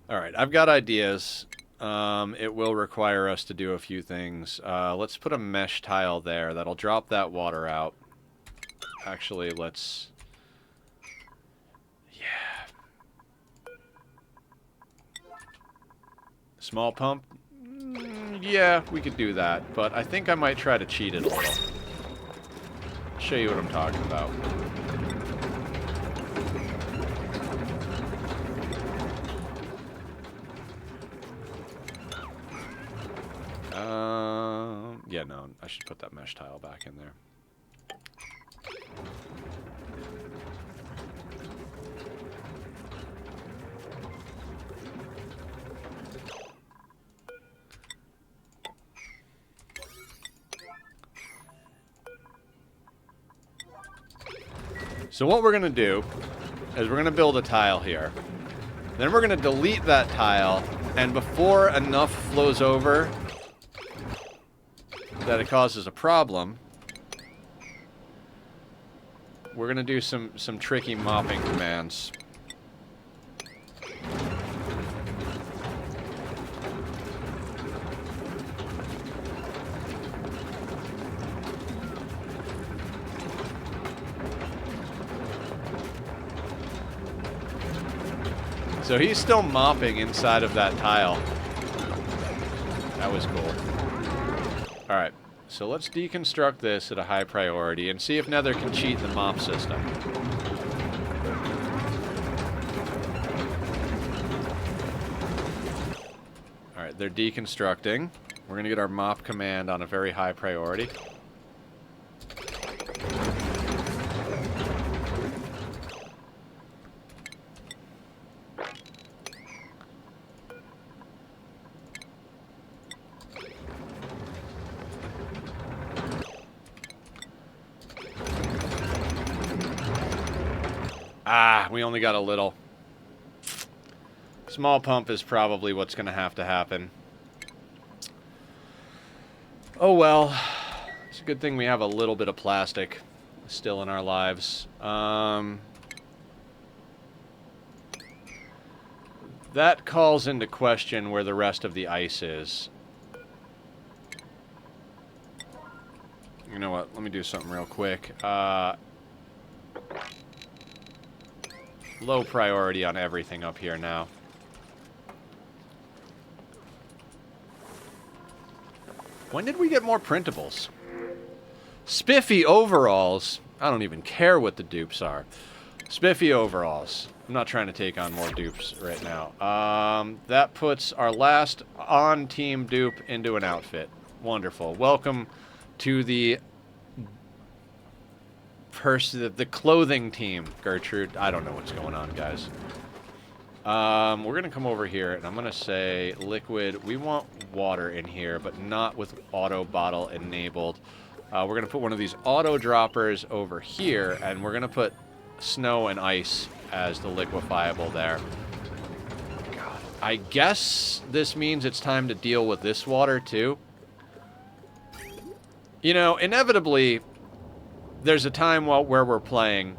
Alright, I've got ideas. It will require us to do a few things. Let's put a mesh tile there. That'll drop that water out. Actually, let's... Yeah. Small pump? Yeah, we could do that. But I think I might try to cheat it a little. Show you what I'm talking about. Yeah, no, I should put that mesh tile back in there. So what we're going to do is we're going to build a tile here. Then we're going to delete that tile, and before enough flows over that it causes a problem, we're going to do some tricky mopping commands. So he's still mopping inside of that tile. That was cool. Alright, so let's deconstruct this at a high priority and see if Nether can cheat the mop system. Alright, they're deconstructing. We're going to get our mop command on a very high priority. Ah, we only got a little. Small pump is probably what's going to happen. Oh well. It's a good thing we have a little bit of plastic still in our lives. That calls into question where the rest of the ice is. You know what? Let me do something real quick. Low priority on everything up here now. When did we get more printables? Spiffy overalls. I don't even care what the dupes are. Spiffy overalls. I'm not trying to take on more dupes right now. That puts our last on-team dupe into an outfit. Wonderful. Welcome to the clothing team, Gertrude. I don't know what's going on, guys. We're going to come over here, and I'm going to say liquid. We want water in here, but not with auto bottle enabled. We're going to put one of these auto droppers over here, and we're going to put snow and ice as the liquefiable there. God. I guess this means it's time to deal with this water, too. You know, inevitably, there's a time where we're playing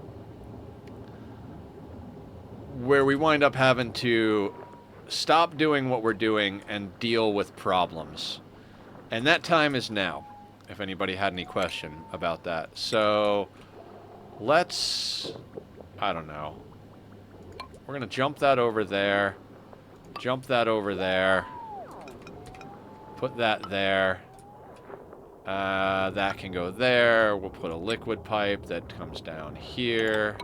where we wind up having to stop doing what we're doing and deal with problems. And that time is now, if anybody had any question about that. So, let's... I don't know. We're going to jump that over there. Jump that over there. Put that there. That can go there. We'll put a liquid pipe that comes down here.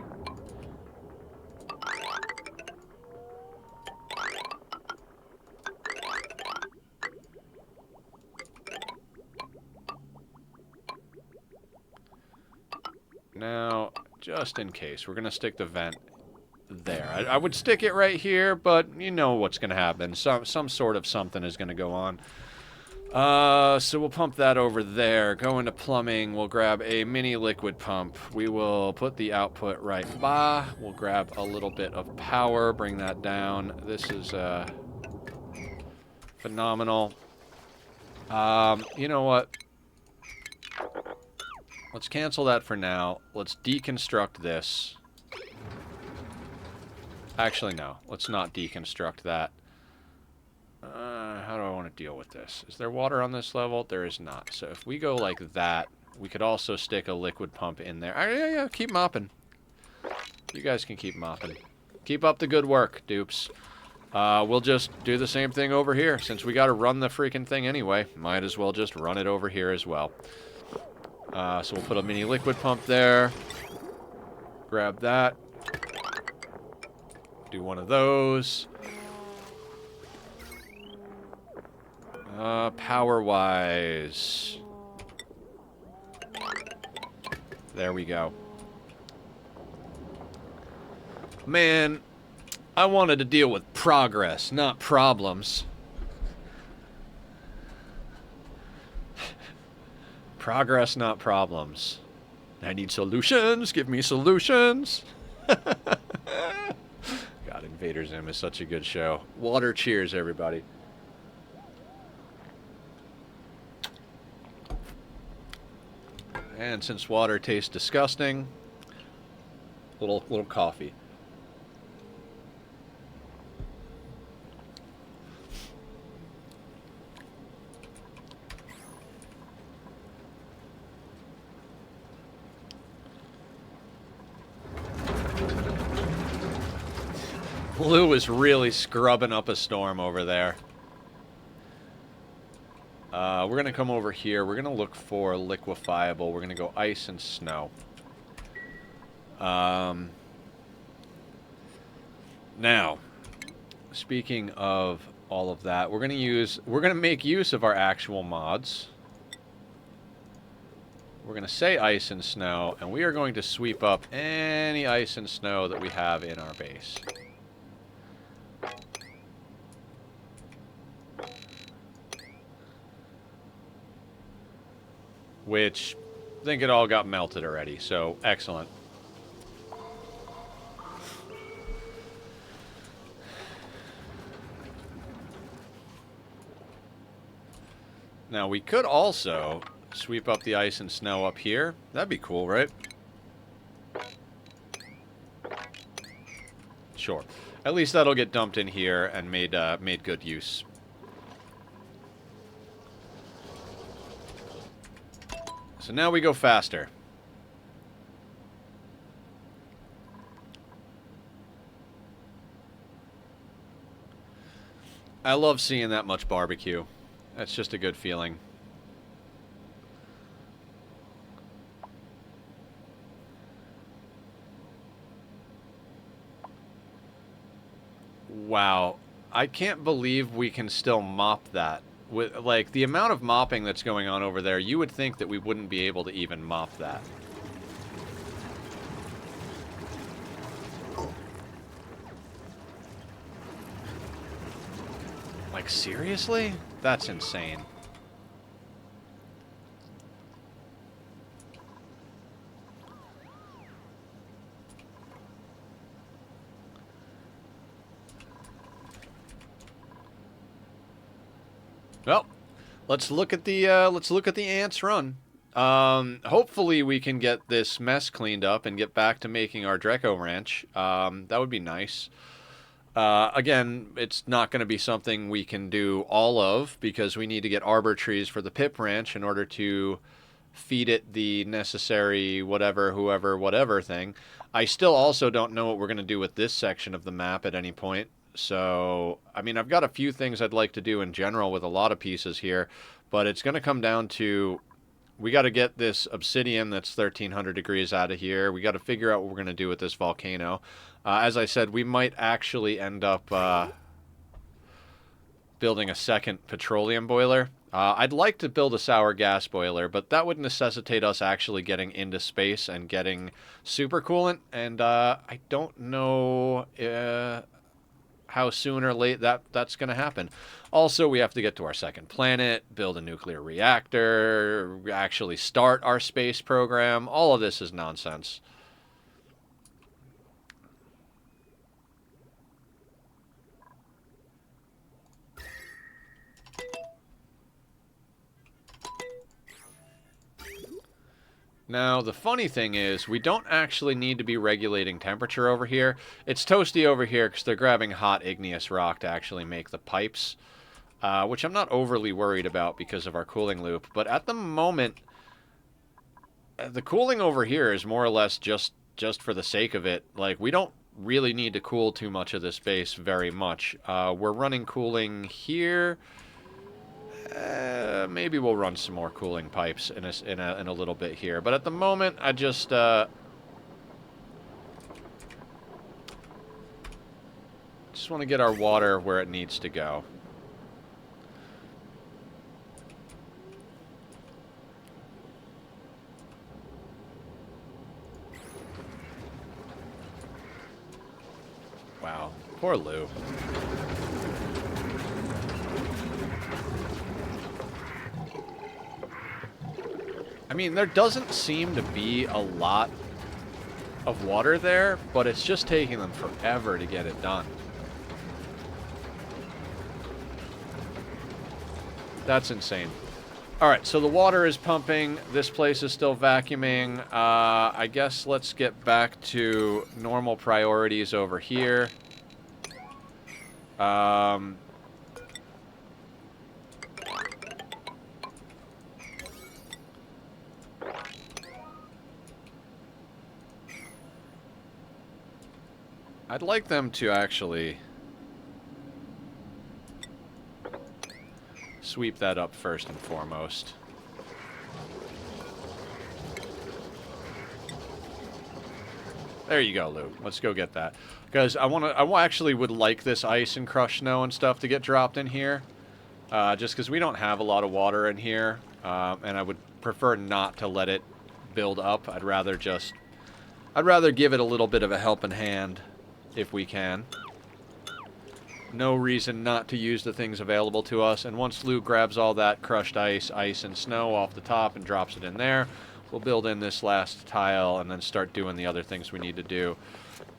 now, just in case, we're going to stick the vent there. I would stick it right here, but you know what's going to happen. Some sort of something is going to go on. So we'll pump that over there. Go into plumbing. We'll grab a mini liquid pump. We will put the output right by. We'll grab a little bit of power. Bring that down. This is phenomenal. You know what? Let's cancel that for now. Let's deconstruct this. Actually, no. Let's not deconstruct that. How do I want to deal with this? Is there water on this level? There is not. So if we go like that, we could also stick a liquid pump in there. Yeah, keep mopping. You guys can keep mopping. Keep up the good work, dupes. We'll just do the same thing over here. Since we got to run the freaking thing anyway, might as well just run it over here as well. So we'll put a mini liquid pump there. Grab that. Do one of those. Power-wise. There we go. Man, I wanted to deal with progress, not problems. Progress, not problems. I need solutions. Give me solutions. God, Invader Zim is such a good show. Water cheers, everybody. And since water tastes disgusting, little coffee. Blue is really scrubbing up a storm over there. We're going to come over here. We're going to look for liquefiable. We're going to go ice and snow. Now, speaking of all of that, we're going to make use of our actual mods. We're going to say ice and snow, and we are going to sweep up any ice and snow that we have in our base. Which, I think it all got melted already, so excellent. Now, we could also sweep up the ice and snow up here. That'd be cool, right? Sure. At least that'll get dumped in here and made good use. So now we go faster. I love seeing that much barbecue. That's just a good feeling. Wow. I can't believe we can still mop that. With, like, the amount of mopping that's going on over there, you would think that we wouldn't be able to even mop that. Like, seriously? That's insane. Well, let's look at the ants run. Hopefully we can get this mess cleaned up and get back to making our Drecko ranch. That would be nice. Again, it's not going to be something we can do all of because we need to get arbor trees for the Pip ranch in order to feed it the necessary whatever thing. I still also don't know what we're going to do with this section of the map at any point. So, I mean, I've got a few things I'd like to do in general with a lot of pieces here, but it's going to come down to we got to get this obsidian that's 1300 degrees out of here. We got to figure out what we're going to do with this volcano. As I said, we might actually end up building a second petroleum boiler. I'd like to build a sour gas boiler, but that would necessitate us actually getting into space and getting supercoolant, and I don't know how soon or late that's going to happen. Also, we have to get to our second planet, build a nuclear reactor, actually start our space program. All of this is nonsense. Now, the funny thing is, we don't actually need to be regulating temperature over here. It's toasty over here because they're grabbing hot igneous rock to actually make the pipes, which I'm not overly worried about because of our cooling loop. But at the moment, the cooling over here is more or less just for the sake of it. Like, we don't really need to cool too much of this base very much. We're running cooling here. Maybe we'll run some more cooling pipes in a little bit here. But at the moment, I just want to get our water where it needs to go. Wow, poor Lou. I mean, there doesn't seem to be a lot of water there, but it's just taking them forever to get it done. That's insane. Alright, so the water is pumping. This place is still vacuuming. I guess let's get back to normal priorities over here. I'd like them to actually sweep that up first and foremost. There you go, Lou. Let's go get that. Because I actually would like this ice and crushed snow and stuff to get dropped in here. Just because we don't have a lot of water in here. And I would prefer not to let it build up. I'd rather give it a little bit of a helping hand if we can. No reason not to use the things available to us. And once Lou grabs all that crushed ice, and snow off the top and drops it in there, we'll build in this last tile and then start doing the other things we need to do.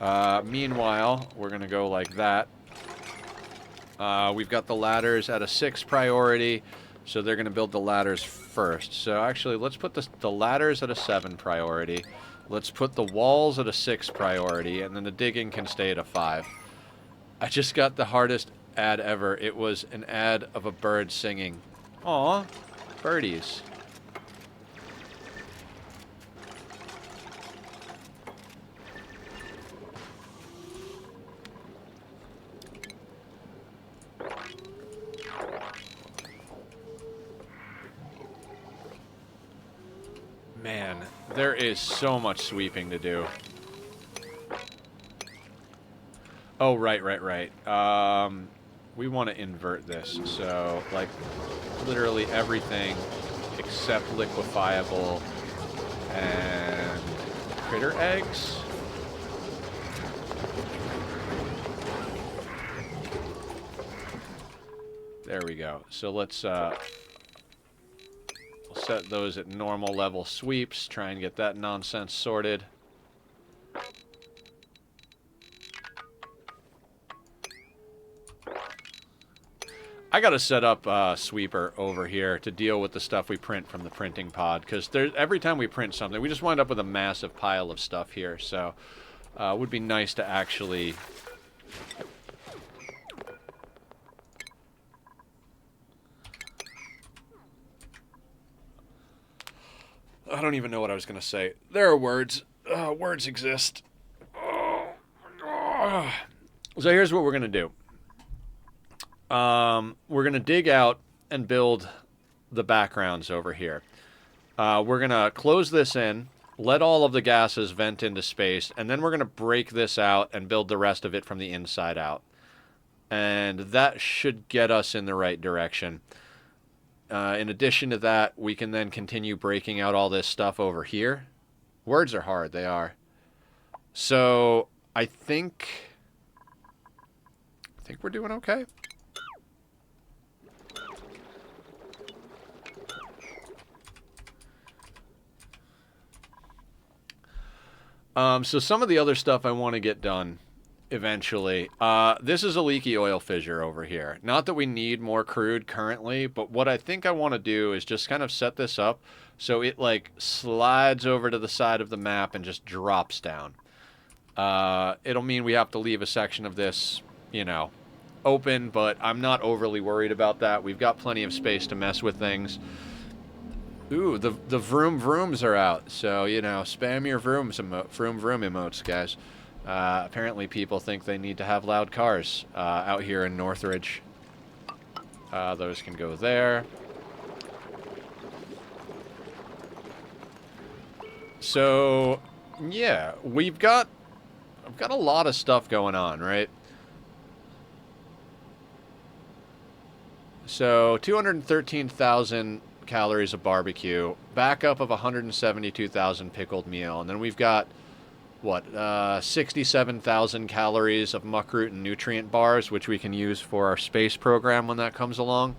Meanwhile, we're going to go like that. We've got the ladders at a 6 priority, so they're going to build the ladders first. So actually, let's put the ladders at a 7 priority. Let's put the walls at a 6 priority, and then the digging can stay at a 5. I just got the hardest ad ever. It was an ad of a bird singing. Aw, birdies. Man, there is so much sweeping to do. Oh, right. We want to invert this. So, like, literally everything except liquefiable and critter eggs. There we go. So let's we'll set those at normal level sweeps, try and get that nonsense sorted. I gotta set up a sweeper over here to deal with the stuff we print from the printing pod, because every time we print something, we just wind up with a massive pile of stuff here. So, it would be nice to actually I don't even know what I was gonna say. There are words. Words exist. So here's what we're gonna do. We're going to dig out and build the backgrounds over here. We're going to close this in, let all of the gases vent into space, and then we're going to break this out and build the rest of it from the inside out. And that should get us in the right direction. In addition to that, we can then continue breaking out all this stuff over here. Words are hard, they are. So I think we're doing okay. So some of the other stuff I want to get done eventually. This is a leaky oil fissure over here. Not that we need more crude currently, but what I think I want to do is just kind of set this up so it like slides over to the side of the map and just drops down. It'll mean we have to leave a section of this, you know, open, but I'm not overly worried about that. We've got plenty of space to mess with things. Ooh, the vroom vrooms are out, so, you know, spam your vroom vroom emotes, guys. Apparently people think they need to have loud cars out here in Northridge. Those can go there. So, yeah, I've got a lot of stuff going on, right? So, 213,000 calories of barbecue, backup of 172,000 pickled meal, and then we've got, what, 67,000 calories of muckroot and nutrient bars, which we can use for our space program when that comes along.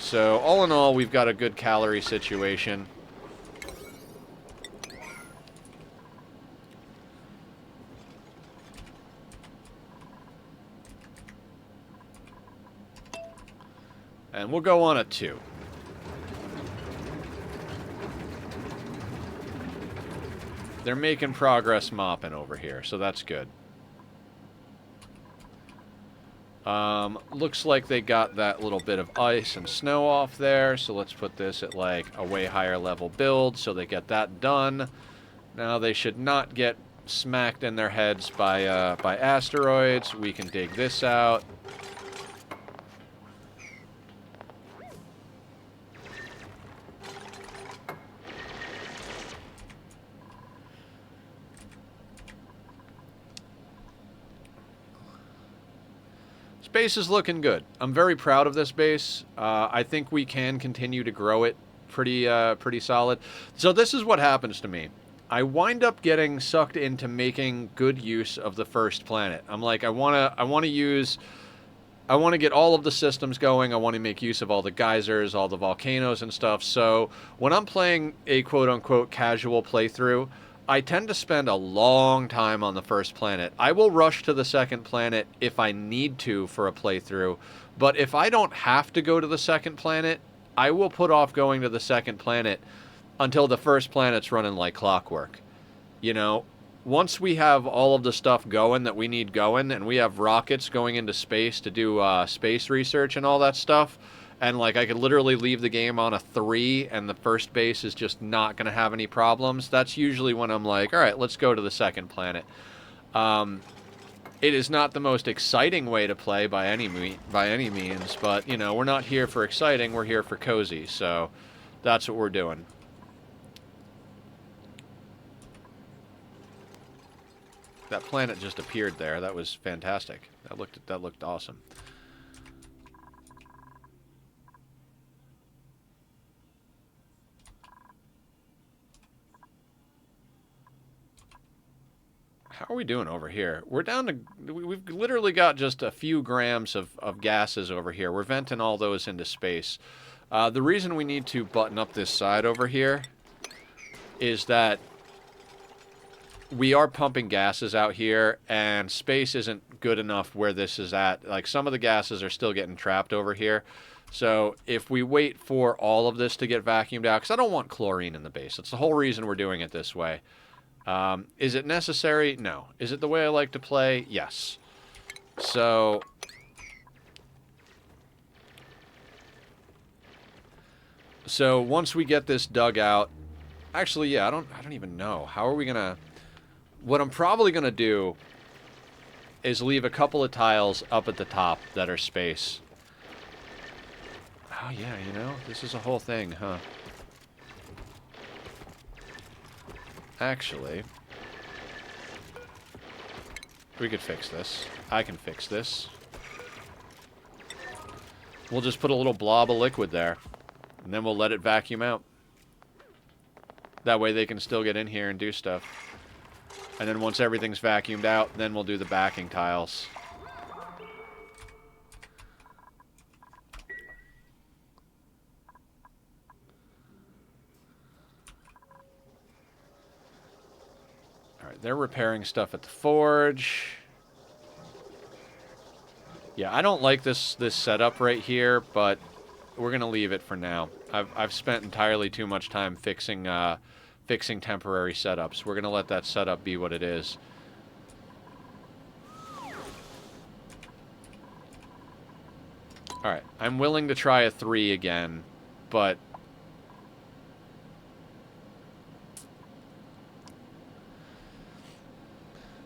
So, all in all, we've got a good calorie situation. And we'll go on a 2. They're making progress mopping over here, so that's good. Looks like they got that little bit of ice and snow off there, so let's put this at like a way higher level build so they get that done. Now they should not get smacked in their heads by asteroids. We can dig this out. Base is looking good. I'm very proud of this base. I think we can continue to grow it pretty solid. So this is what happens to me. I wind up getting sucked into making good use of the first planet. I'm like, I want to get all of the systems going. I want to make use of all the geysers, all the volcanoes and stuff. So when I'm playing a quote-unquote casual playthrough, I tend to spend a long time on the first planet. I will rush to the second planet if I need to for a playthrough, but if I don't have to go to the second planet, I will put off going to the second planet until the first planet's running like clockwork. You know, once we have all of the stuff going that we need going, and we have rockets going into space to do space research and all that stuff, and like I could literally leave the game on a 3 and the first base is just not going to have any problems, that's usually when I'm like, all right, let's go to the second planet. It is not the most exciting way to play by any means, but, you know, we're not here for exciting, we're here for cozy, so that's what we're doing. That planet just appeared there. That was fantastic. That looked awesome. How are we doing over here? We're down to... We've literally got just a few grams of gases over here. We're venting all those into space. The reason we need to button up this side over here is that we are pumping gases out here, and space isn't good enough where this is at. Like, some of the gases are still getting trapped over here. So if we wait for all of this to get vacuumed out, because I don't want chlorine in the base. That's the whole reason we're doing it this way. Is it necessary? No. Is it the way I like to play? Yes. So once we get this dug out, actually, yeah, I don't even know. How are we gonna... What I'm probably gonna do is leave a couple of tiles up at the top that are space. Oh yeah, you know, this is a whole thing, huh? Actually, we could fix this. I can fix this. We'll just put a little blob of liquid there. And then we'll let it vacuum out. That way they can still get in here and do stuff. And then once everything's vacuumed out, then we'll do the backing tiles. Alright, they're repairing stuff at the forge. Yeah, I don't like this setup right here, but we're going to leave it for now. I've spent entirely too much time fixing temporary setups. We're going to let that setup be what it is. Alright, I'm willing to try a 3 again, but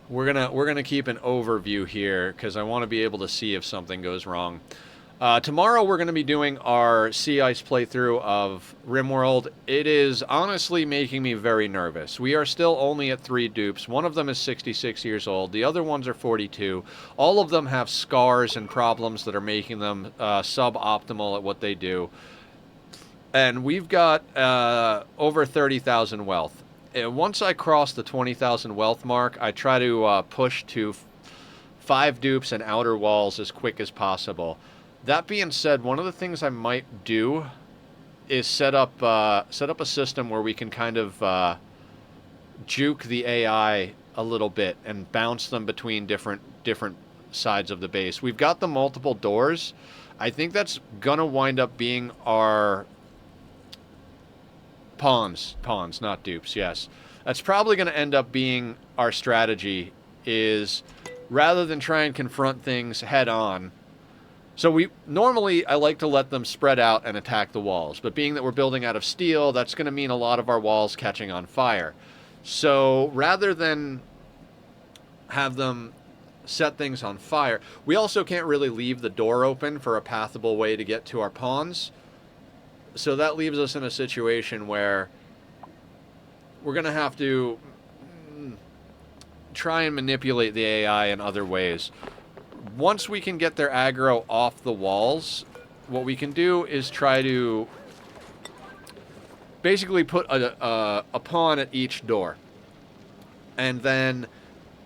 we're gonna keep an overview here because I want to be able to see if something goes wrong. Tomorrow we're going to be doing our Sea Ice playthrough of RimWorld. It is honestly making me very nervous. We are still only at 3 dupes. One of them is 66 years old. The other ones are 42. All of them have scars and problems that are making them suboptimal at what they do. And we've got over 30,000 wealth. Once I cross the 20,000 wealth mark, I try to push to 5 dupes and outer walls as quick as possible. That being said, one of the things I might do is set up a system where we can kind of juke the AI a little bit and bounce them between different sides of the base. We've got the multiple doors. I think that's gonna wind up being our pawns, not dupes. Yes, that's probably gonna end up being our strategy. Is rather than try and confront things head on. So normally I like to let them spread out and attack the walls, but being that we're building out of steel, that's going to mean a lot of our walls catching on fire. So rather than have them set things on fire, we also can't really leave the door open for a pathable way to get to our pawns. So that leaves us in a situation where we're going to have to try and manipulate the AI in other ways. Once we can get their aggro off the walls, what we can do is try to basically put a pawn at each door. And then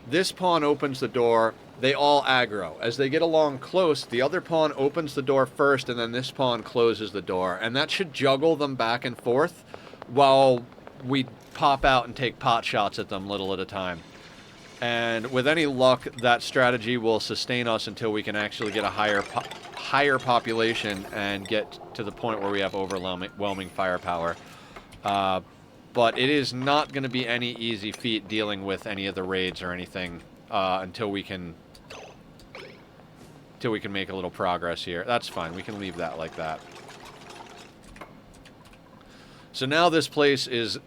this pawn opens the door, they all aggro. As they get along close, the other pawn opens the door first, and then this pawn closes the door. And that should juggle them back and forth while we pop out and take pot shots at them little at a time. And with any luck, that strategy will sustain us until we can actually get a higher population and get to the point where we have overwhelming firepower. But it is not going to be any easy feat dealing with any of the raids or anything until we can make a little progress here. That's fine. We can leave that like that. So now this place is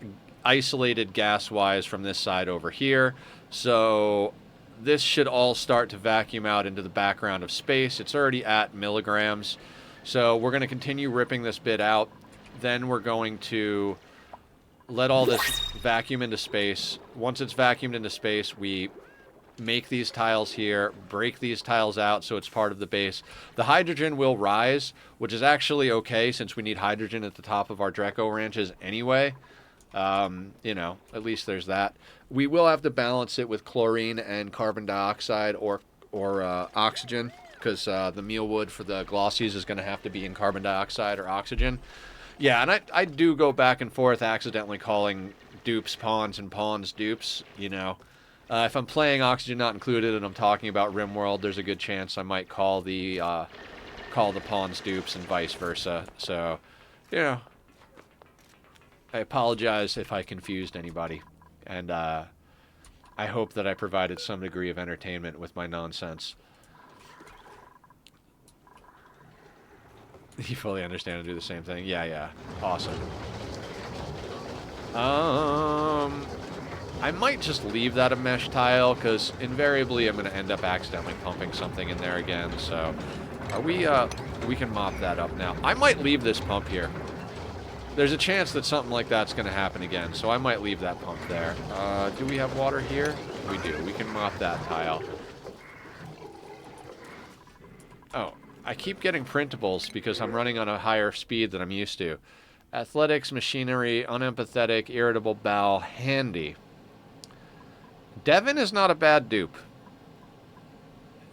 isolated gas-wise from this side over here. So this should all start to vacuum out into the background of space. It's already at milligrams. So we're going to continue ripping this bit out. Then we're going to let all this vacuum into space. Once it's vacuumed into space, we make these tiles here, break these tiles out so it's part of the base. The hydrogen will rise, which is actually okay since we need hydrogen at the top of our Drecko ranches anyway. You know, at least there's that. We will have to balance it with chlorine and carbon dioxide or oxygen, because the mealwood for the glossies is going to have to be in carbon dioxide or oxygen. Yeah, and I do go back and forth accidentally calling dupes pawns and pawns dupes, you know. If I'm playing Oxygen Not Included and I'm talking about RimWorld, there's a good chance I might call the pawns dupes and vice versa. So, you know, I apologize if I confused anybody. And I hope that I provided some degree of entertainment with my nonsense. You fully understand and do the same thing? Yeah. Awesome. I might just leave that a mesh tile, because invariably I'm going to end up accidentally pumping something in there again. So we can mop that up now. I might leave this pump here. There's a chance that something like that's going to happen again, so I might leave that pump there. Do we have water here? We do. We can mop that tile. Oh, I keep getting printables because I'm running on a higher speed than I'm used to. Athletics, machinery, unempathetic, irritable bowel, handy. Devon is not a bad dupe.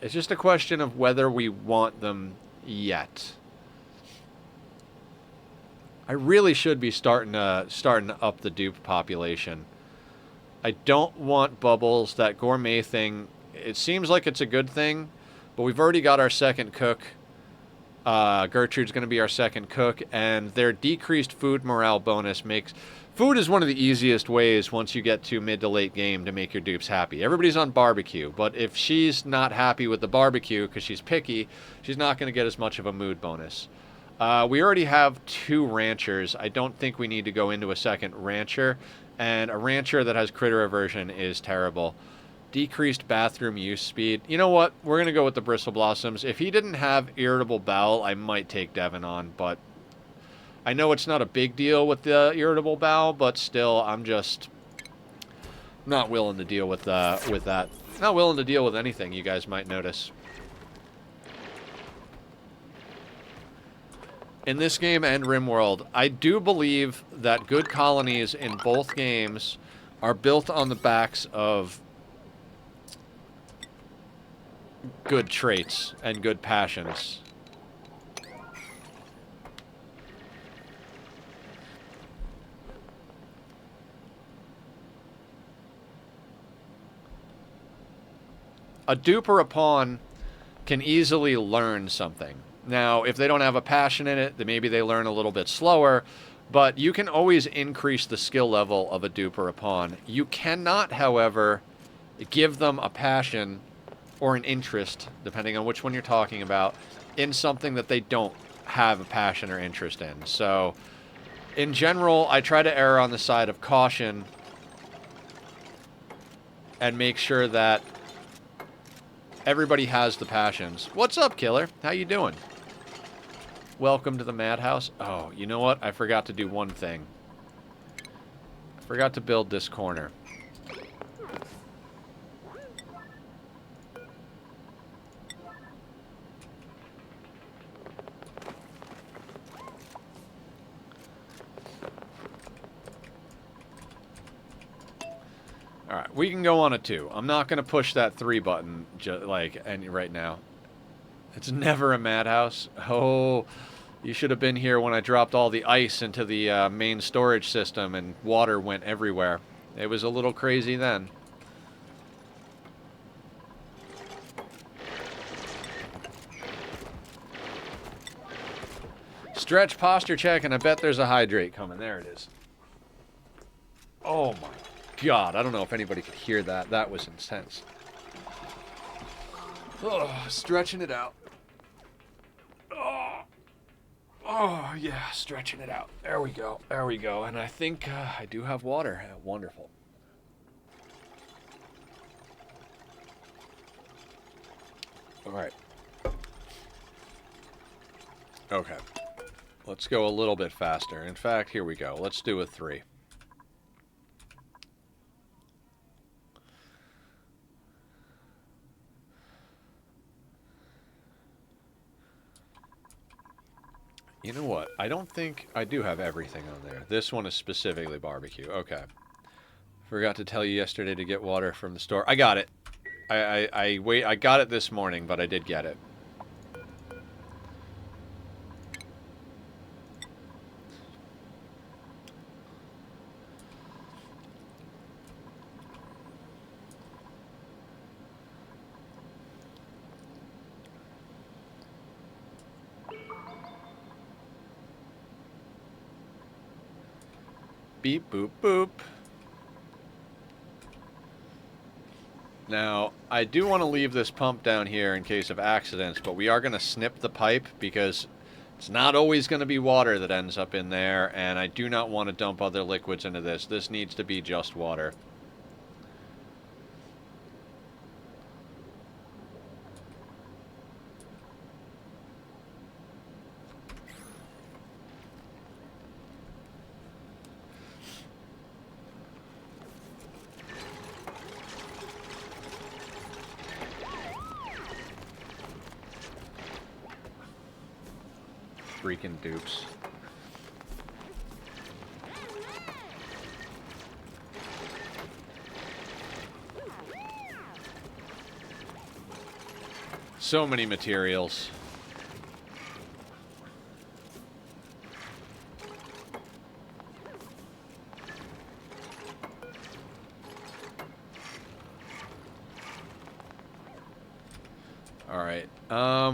It's just a question of whether we want them yet. I really should be starting to up the dupe population. I don't want bubbles. That gourmet thing, it seems like it's a good thing, but we've already got our second cook. Gertrude's going to be our second cook, and their decreased food morale bonus makes... Food is one of the easiest ways once you get to mid to late game to make your dupes happy. Everybody's on barbecue, but if she's not happy with the barbecue because she's picky, she's not going to get as much of a mood bonus. We already have 2 ranchers. I don't think we need to go into a second rancher, and a rancher that has critter aversion is terrible. Decreased bathroom use speed. You know what? We're going to go with the Bristle Blossoms. If he didn't have irritable bowel, I might take Devon on, but I know it's not a big deal with the irritable bowel, but still, I'm just not willing to deal with that. Not willing to deal with anything, you guys might notice. In this game and RimWorld, I do believe that good colonies in both games are built on the backs of good traits and good passions. A dupe or a pawn can easily learn something. Now, if they don't have a passion in it, then maybe they learn a little bit slower, but you can always increase the skill level of a dupe or a pawn. You cannot, however, give them a passion or an interest, depending on which one you're talking about, in something that they don't have a passion or interest in. So, in general, I try to err on the side of caution and make sure that everybody has the passions. What's up, Killer? How you doing? Welcome to the madhouse. Oh, you know what? I forgot to do one thing. I forgot to build this corner. Alright, we can go on a 2. I'm not going to push that 3 button right now. It's never a madhouse. Oh, you should have been here when I dropped all the ice into the main storage system and water went everywhere. It was a little crazy then. Stretch, posture check, and I bet there's a hydrate coming. There it is. Oh my God, I don't know if anybody could hear that. That was intense. Oh, stretching it out. Oh, yeah, stretching it out. There we go. There we go. And I think I do have water. Wonderful. All right. Okay. Let's go a little bit faster. In fact, here we go. Let's do a 3. You know what? I don't think I do have everything on there. This one is specifically barbecue. Okay. Forgot to tell you yesterday to get water from the store. I got it. I got it this morning, but I did get it. Beep, boop, boop. Now, I do want to leave this pump down here in case of accidents, but we are going to snip the pipe because it's not always going to be water that ends up in there, and I do not want to dump other liquids into this. This needs to be just water. freaking dupes. So many materials. Alright.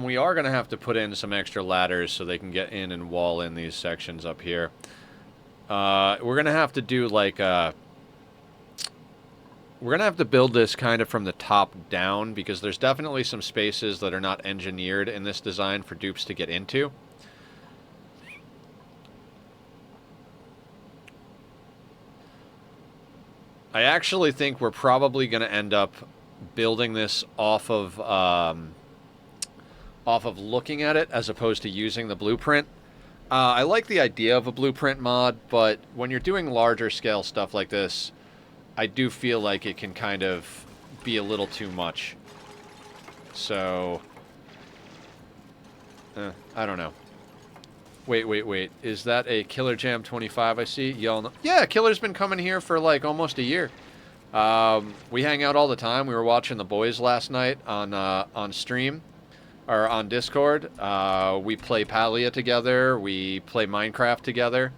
We are going to have to put in some extra ladders so they can get in and wall in these sections up here. We're going to have to do like a... We're going to have to build this kind of from the top down because there's definitely some spaces that are not engineered in this design for dupes to get into. I actually think we're probably going to end up building this off of looking at it as opposed to using the blueprint. I like the idea of a blueprint mod, but when you're doing larger scale stuff like this, I do feel like it can kind of be a little too much. So, I don't know. Wait. Is that a Killer Jam 25 I see? Y'all know? Yeah, Killer's been coming here for like almost a year. We hang out all the time. We were watching The Boys last night on stream. Or on Discord. We play Palia together. We play Minecraft together.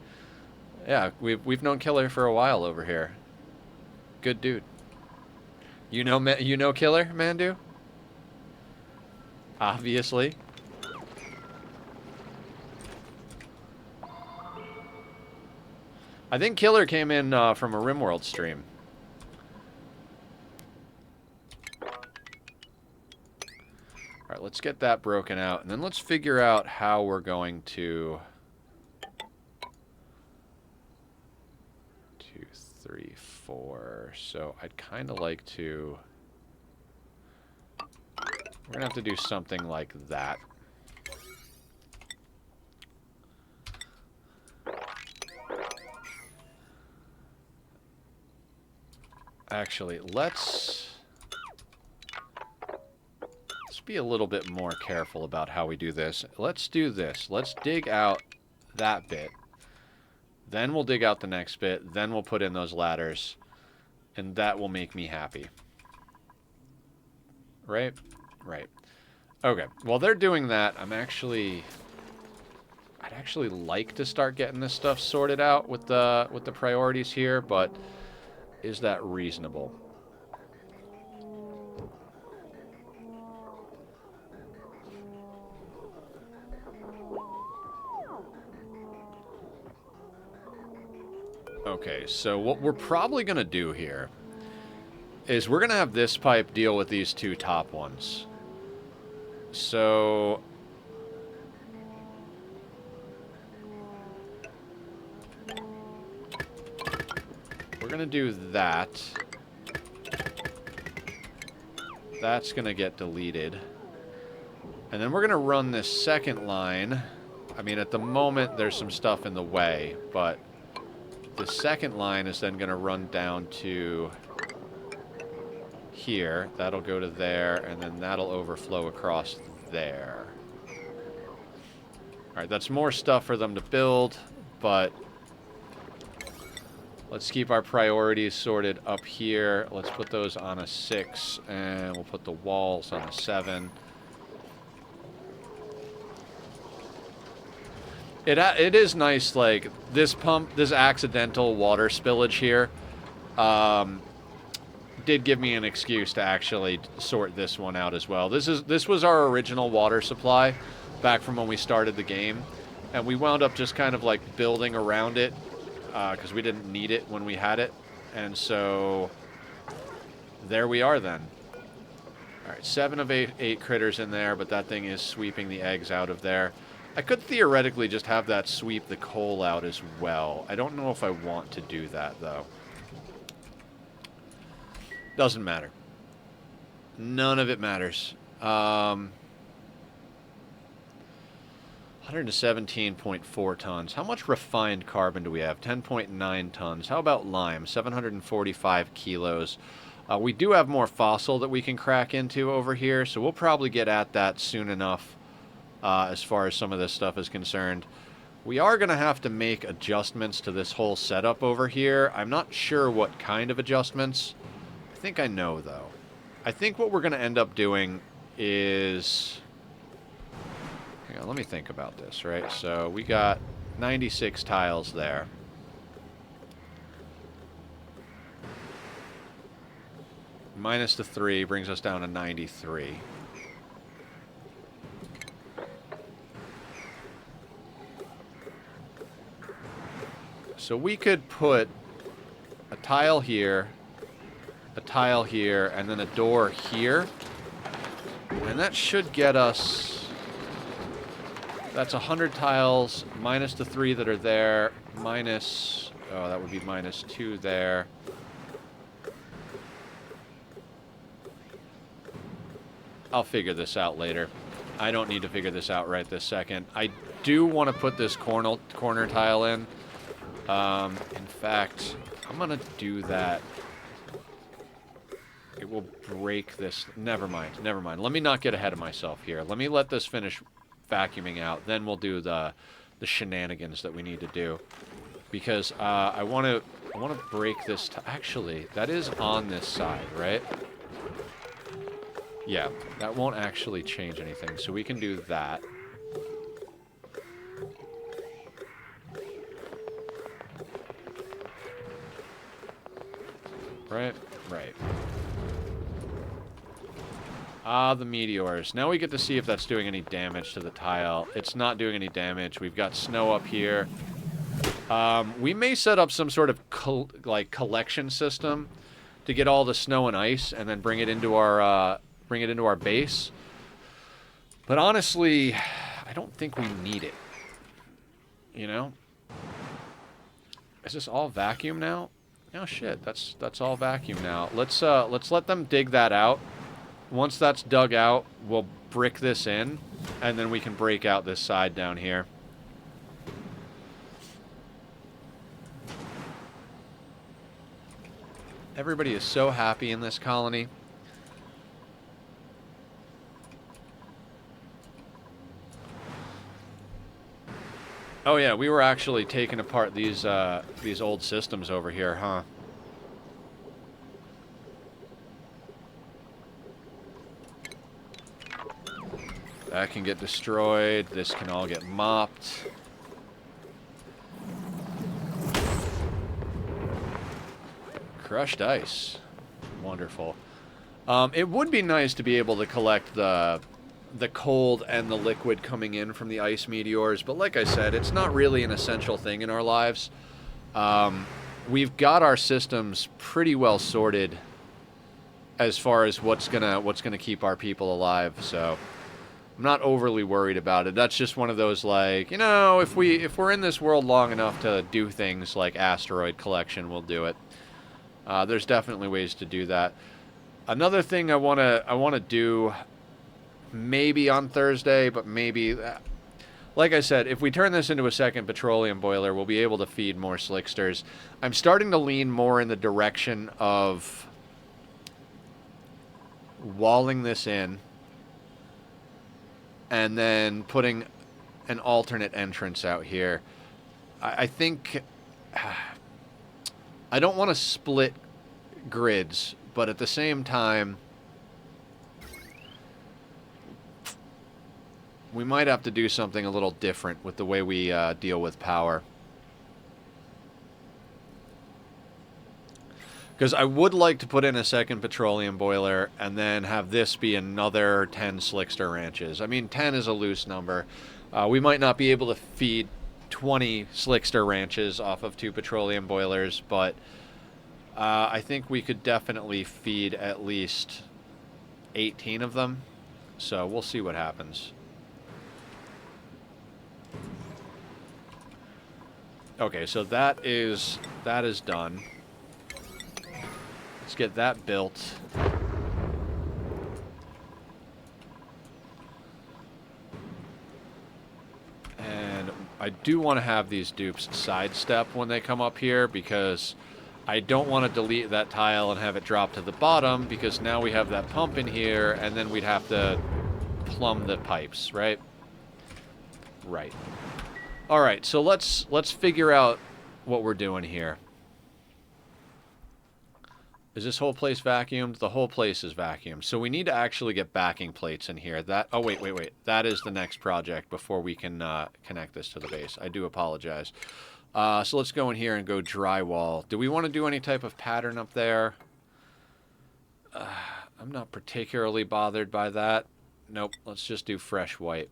Yeah, we've known Killer for a while over here. Good dude. You know Killer, Mandu? Obviously. I think Killer came in from a RimWorld stream. Alright, let's get that broken out, and then let's figure out how we're going to... 2, 3, 4... So, I'd kind of like to... We're going to have to do something like that. Actually, let's be a little bit more careful about how we do this. Let's do this. Let's dig out that bit. Then we'll dig out the next bit. Then we'll put in those ladders. And that will make me happy. Right? Right. Okay. While they're doing that, I'd actually like to start getting this stuff sorted out with the priorities here, but is that reasonable? Okay, so what we're probably going to do here is we're going to have this pipe deal with these two top ones. So... we're going to do that. That's going to get deleted. And then we're going to run this second line. I mean, at the moment, there's some stuff in the way, but the second line is then going to run down to here. That'll go to there, and then that'll overflow across there. Alright, that's more stuff for them to build, but let's keep our priorities sorted up here. Let's put those on a 6, and we'll put the walls on a 7. It is nice, like, this accidental water spillage here, did give me an excuse to actually sort this one out as well. This was our original water supply back from when we started the game, and we wound up just kind of, like, building around it, because we didn't need it when we had it, and so there we are then. Alright, 7 of 8 critters in there, but that thing is sweeping the eggs out of there. I could theoretically just have that sweep the coal out as well. I don't know if I want to do that, though. Doesn't matter. None of it matters. 117.4 tons. How much refined carbon do we have? 10.9 tons. How about lime? 745 kilos. We do have more fossil that we can crack into over here, so we'll probably get at that soon enough. as far as some of this stuff is concerned. We are going to have to make adjustments to this whole setup over here. I'm not sure what kind of adjustments. I think I know, though. I think what we're going to end up doing is... Hang on, let me think about this, right? So we got 96 tiles there. Minus the 3 brings us down to 93. So we could put a tile here, and then a door here. And that should get us... That's 100 tiles, minus the 3 that are there, minus... Oh, that would be minus 2 there. I'll figure this out later. I don't need to figure this out right this second. I do want to put this corner tile in. In fact, I'm going to do that. It will break this. Never mind. Never mind. Let me not get ahead of myself here. Let me let this finish vacuuming out. Then we'll do the shenanigans that we need to do. Because I want to break this. Actually, that is on this side, right? Yeah, that won't actually change anything. So we can do that. Right? Right. Ah, the meteors. Now we get to see if that's doing any damage to the tile. It's not doing any damage. We've got snow up here. We may set up some sort of collection system to get all the snow and ice and then bring it into our base. But honestly, I don't think we need it. You know? Is this all vacuum now? Oh shit, that's all vacuum now. Let's let them dig that out. Once that's dug out, we'll brick this in, and then we can break out this side down here. Everybody is so happy in this colony. Oh yeah, we were actually taking apart these old systems over here, huh? That can get destroyed. This can all get mopped. Crushed ice. Wonderful. It would be nice to be able to collect the cold and the liquid coming in from the ice meteors, but like I said, it's not really an essential thing in our lives. We've got our systems pretty well sorted as far as what's gonna keep our people alive, so I'm not overly worried about it. That's just one of those, like, you know, if we're in this world long enough to do things like asteroid collection, we'll do it. There's definitely ways to do that. Another thing I wanna do, maybe on Thursday, but maybe, like I said, if we turn this into a second petroleum boiler, we'll be able to feed more slicksters. I'm starting to lean more in the direction of walling this in and then putting an alternate entrance out here. I think I don't want to split grids, but at the same time, we might have to do something a little different with the way we deal with power. Because I would like to put in a second petroleum boiler and then have this be another 10 slickster ranches. I mean, 10 is a loose number. We might not be able to feed 20 slickster ranches off of 2 petroleum boilers, but I think we could definitely feed at least 18 of them. So we'll see what happens. Okay, so that is done. Let's get that built. And I do want to have these dupes sidestep when they come up here, because I don't want to delete that tile and have it drop to the bottom, because now we have that pump in here, and then we'd have to plumb the pipes, right? Right. All right, so let's figure out what we're doing here. Is this whole place vacuumed? The whole place is vacuumed. So we need to actually get backing plates in here. That. Oh, wait. That is the next project before we can connect this to the base. I do apologize. So let's go in here and go drywall. Do we want to do any type of pattern up there? I'm not particularly bothered by that. Nope. Let's just do fresh white.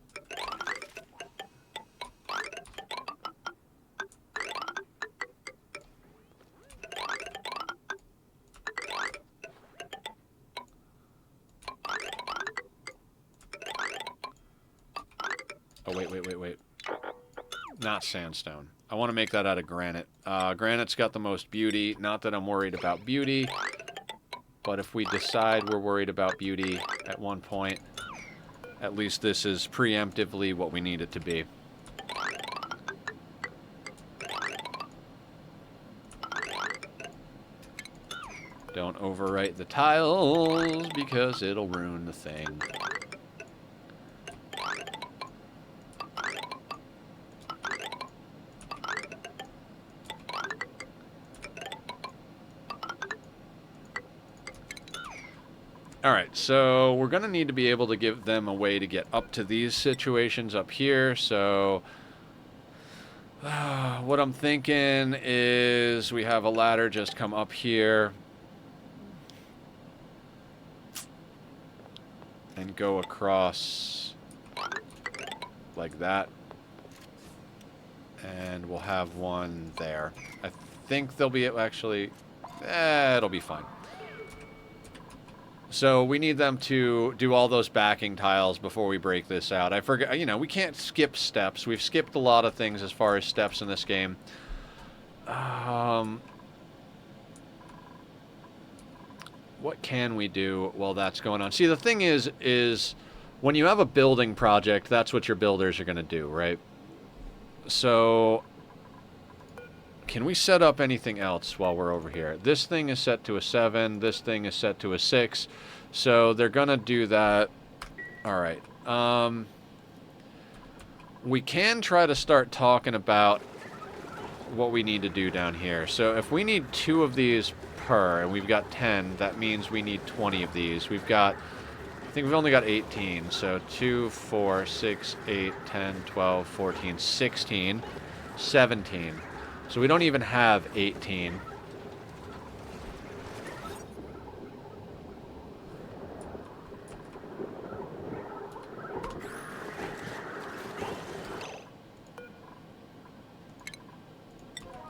Oh, wait. Not sandstone. I want to make that out of granite. Granite's got the most beauty. Not that I'm worried about beauty, but if we decide we're worried about beauty at one point, at least this is preemptively what we need it to be. Don't overwrite the tiles because it'll ruin the thing. Alright, so we're going to need to be able to give them a way to get up to these situations up here, so what I'm thinking is we have a ladder just come up here and go across like that, and we'll have one there. I think they'll be actually, it'll be fine. So we need them to do all those backing tiles before we break this out. I forget, you know, we can't skip steps. We've skipped a lot of things as far as steps in this game. What can we do while that's going on? See, the thing is when you have a building project, that's what your builders are going to do, right? So can we set up anything else while we're over here? This thing is set to a 7. This thing is set to a 6. So they're going to do that. All right. We can try to start talking about what we need to do down here. So if we need 2 of these per, and we've got 10, that means we need 20 of these. We've got, I think we've only got 18. So 2, 4, 6, 8, 10, 12, 14, 16, 17. So we don't even have 18.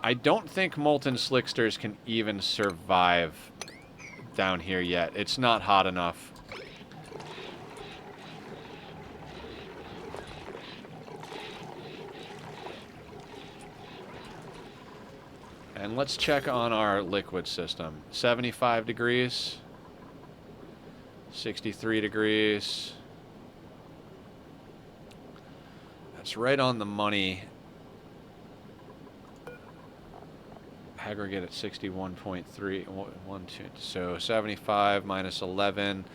I don't think molten slicksters can even survive down here yet. It's not hot enough. And let's check on our liquid system. 75 degrees. 63 degrees. That's right on the money. Aggregate at 61.3. 1, 2. So 75 minus 11.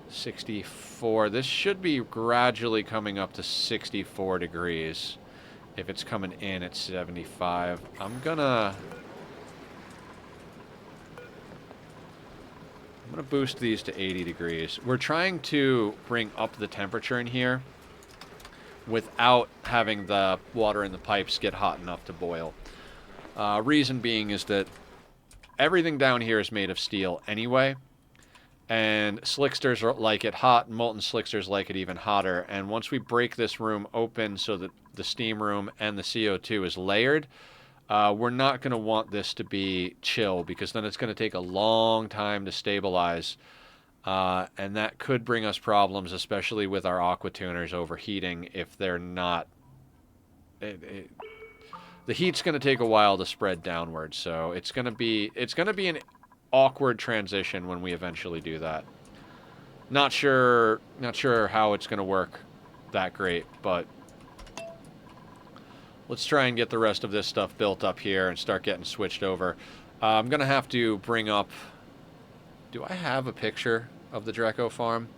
64. This should be gradually coming up to 64 degrees. If it's coming in at 75. I'm gonna boost these to 80 degrees. We're trying to bring up the temperature in here without having the water in the pipes get hot enough to boil. Reason being is that everything down here is made of steel anyway, and slicksters like it hot, and molten slicksters like it even hotter. And once we break this room open so that the steam room and the CO2 is layered, we're not going to want this to be chill, because then it's going to take a long time to stabilize, and that could bring us problems, especially with our aqua tuners overheating if they're not... the heat's going to take a while to spread downward, so it's going to be an awkward transition when we eventually do that. Not sure how it's going to work that great, but let's try and get the rest of this stuff built up here and start getting switched over. I'm going to have to bring up... Do I have a picture of the Drecko farm?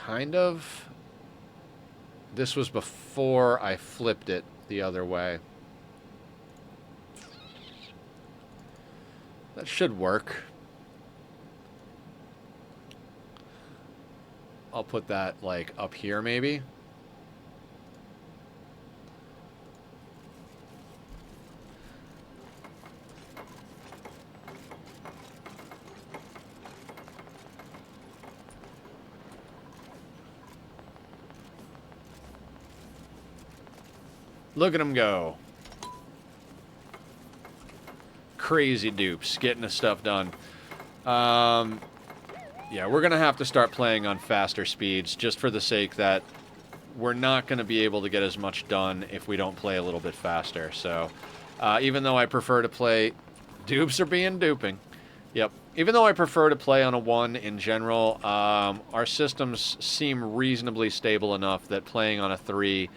kind of. This was before I flipped it the other way. That should work. I'll put that, like, up here, maybe. Look at him go. Crazy dupes, getting the stuff done. Yeah, we're going to have to start playing on faster speeds just for the sake that we're not going to be able to get as much done if we don't play a little bit faster. So, even though I prefer to play... Dupes are being duping. Yep. Even though I prefer to play on a 1 in general, our systems seem reasonably stable enough that playing on a 3,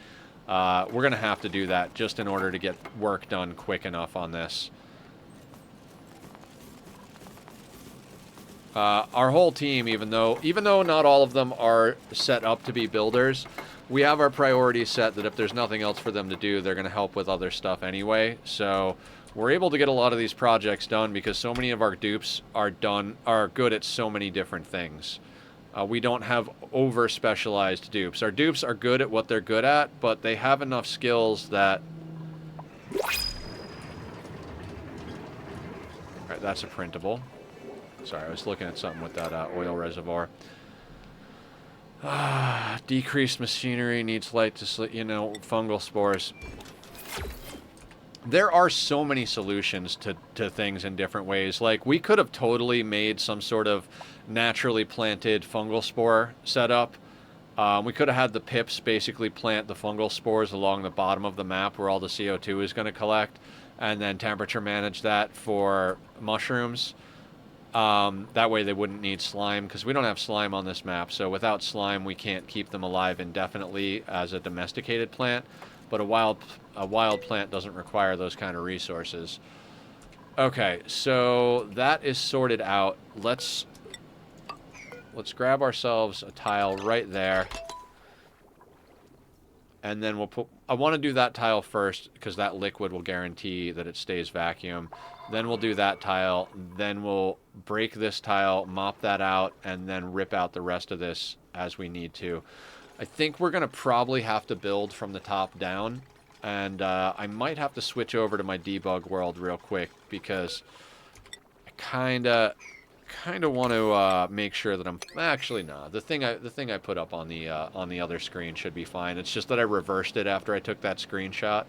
we're going to have to do that just in order to get work done quick enough on this. Our whole team, even though not all of them are set up to be builders, we have our priorities set that if there's nothing else for them to do, they're going to help with other stuff anyway. So we're able to get a lot of these projects done because so many of our dupes are good at so many different things. We don't have over-specialized dupes. Our dupes are good at what they're good at, but they have enough skills that... Alright, that's a printable. Sorry, I was looking at something with that oil reservoir. Decreased machinery, needs light to sleep, you know, fungal spores. There are so many solutions to things in different ways. Like, we could have totally made some sort of naturally planted fungal spore setup. We could have had the pips basically plant the fungal spores along the bottom of the map where all the CO2 is going to collect, and then temperature manage that for mushrooms. That way they wouldn't need slime, because we don't have slime on this map, so without slime we can't keep them alive indefinitely as a domesticated plant, but a wild plant doesn't require those kind of resources. Okay, so that is sorted out. Let's grab ourselves a tile right there, and then we'll put... I want to do that tile first, because that liquid will guarantee that it stays vacuum. Then we'll do that tile, then we'll break this tile, mop that out, and then rip out the rest of this as we need to. I think we're going to probably have to build from the top down, and I might have to switch over to my debug world real quick, because I kind of want to make sure that I'm... Actually, no. The thing I put up on the other screen should be fine. It's just that I reversed it after I took that screenshot,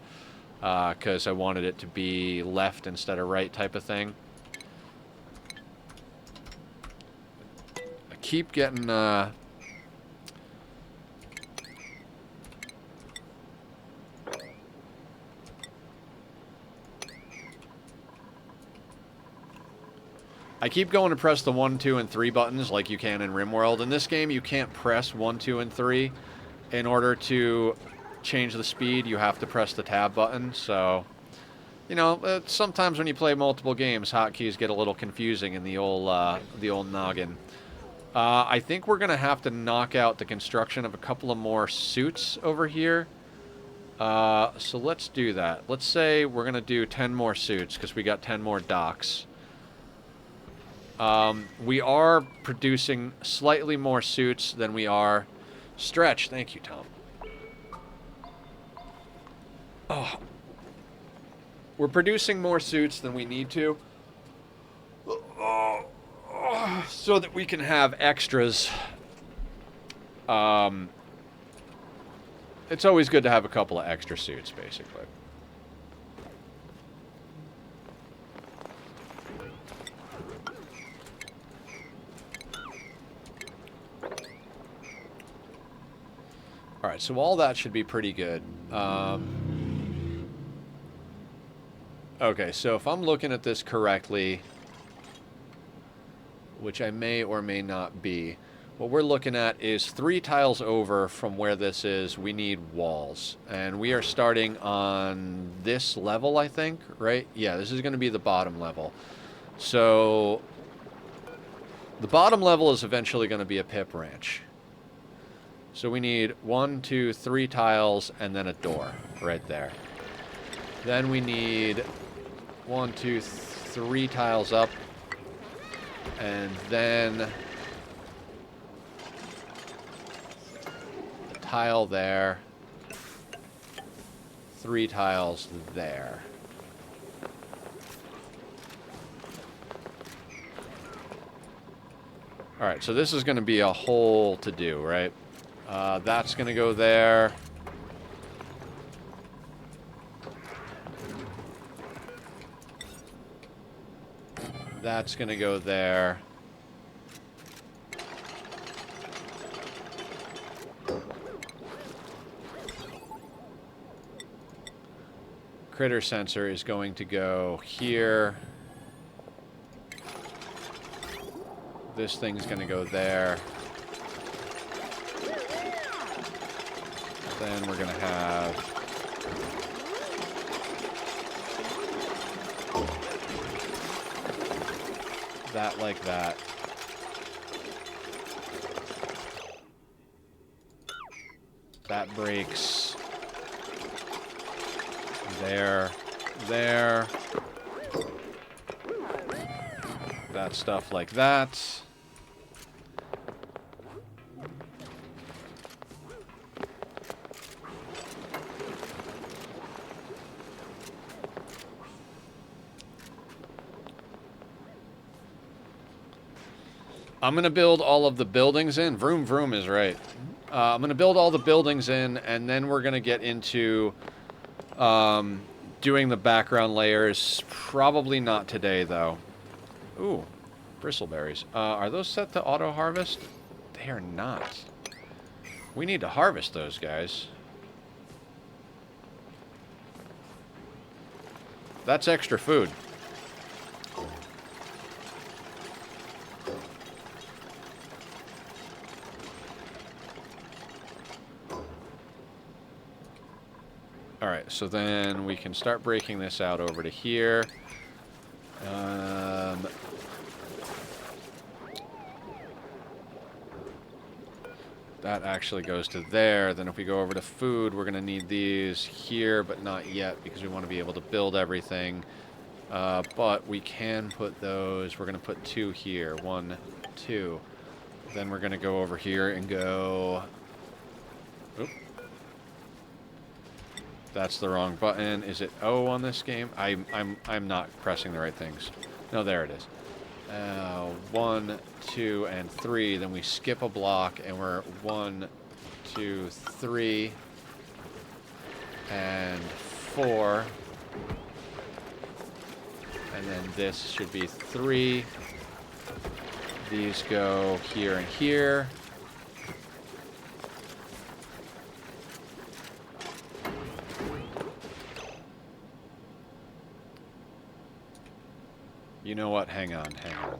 because I wanted it to be left instead of right type of thing. I keep getting... I keep going to press the 1, 2, and 3 buttons like you can in RimWorld. In this game, you can't press 1, 2, and 3 in order to change the speed. You have to press the tab button. So, you know, sometimes when you play multiple games, hotkeys get a little confusing in the old noggin. I think we're going to have to knock out the construction of a couple of more suits over here. So let's do that. Let's say we're going to do 10 more suits because we got 10 more docks. We are producing slightly more suits than we are... Stretch. Thank you, Tom. Oh. We're producing more suits than we need to. So that we can have extras. It's always good to have a couple of extra suits, basically. Alright, so all that should be pretty good. Okay, so if I'm looking at this correctly, which I may or may not be, what we're looking at is 3 tiles over from where this is, we need walls. And we are starting on this level, I think, right? Yeah, this is going to be the bottom level. So, the bottom level is eventually going to be a pip ranch. So we need 1, 2, 3 tiles and then a door right there. Then we need 1, 2, 3 tiles up, and then a tile there, 3 tiles there. All right, so this is going to be a whole to-do, right? That's going to go there. That's going to go there. Critter sensor is going to go here. This thing's going to go there. Then we're going to have that like that. That breaks there, there. That stuff like that. I'm going to build all of the buildings in. Vroom, vroom is right. I'm going to build all the buildings in, and then we're going to get into doing the background layers. Probably not today, though. Ooh, bristleberries. Are those set to auto-harvest? They are not. We need to harvest those guys. That's extra food. Alright, so then we can start breaking this out over to here. That actually goes to there. Then if we go over to food, we're going to need these here, but not yet because we want to be able to build everything. But we can put those. We're going to put 2 here. 1, 2. Then we're going to go over here and go... Oop. That's the wrong button. Is it O on this game? I'm not pressing the right things. No, there it is. 1, 2, and 3. Then we skip a block, and we're 1, 2, 3, and 4. And then this should be 3. These go here and here. You know what? Hang on, hang on.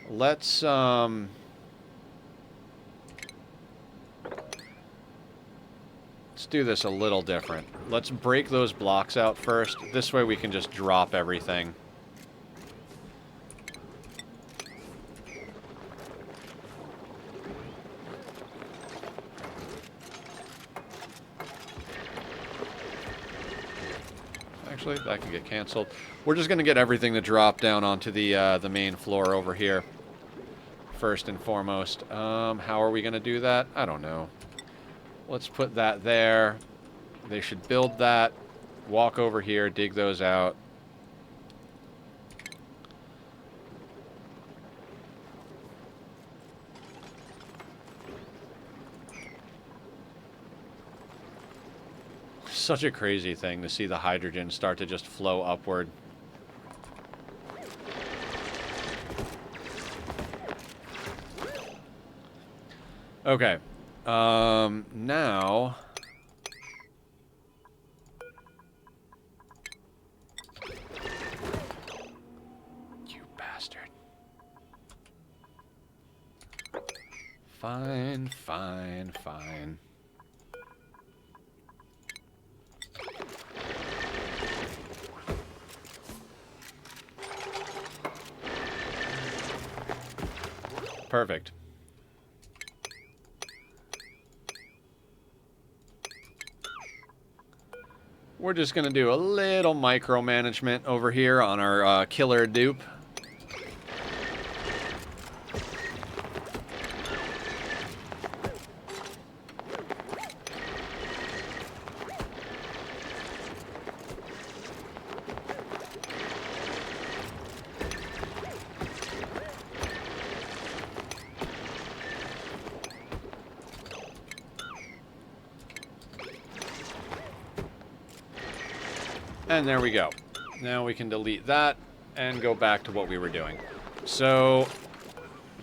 Let's do this a little different. Let's break those blocks out first. This way we can just drop everything. Actually, that can get canceled. We're just going to get everything to drop down onto the main floor over here. First and foremost. How are we going to do that? I don't know. Let's put that there. They should build that. Walk over here, dig those out. Such a crazy thing to see the hydrogen start to just flow upward. Okay. Now... You bastard. Fine, fine, fine. Perfect. we're just going to do a little micromanagement over here on our killer dupe. And there we go. Now we can delete that and go back to what we were doing. So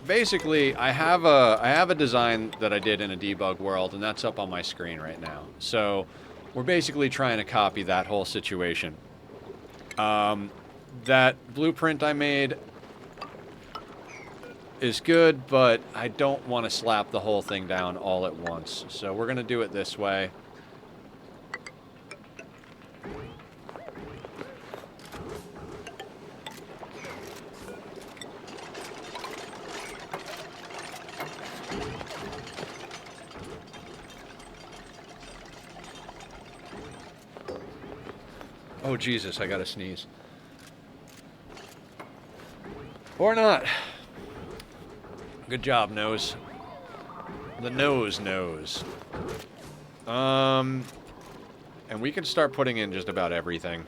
basically, I have a design that I did in a debug world, and that's up on my screen right now. So we're basically trying to copy that whole situation. That blueprint I made is good, but I don't want to slap the whole thing down all at once. So we're going to do it this way. Oh, Jesus, I gotta sneeze. Or not. Good job, nose. The nose knows. And we can start putting in just about everything.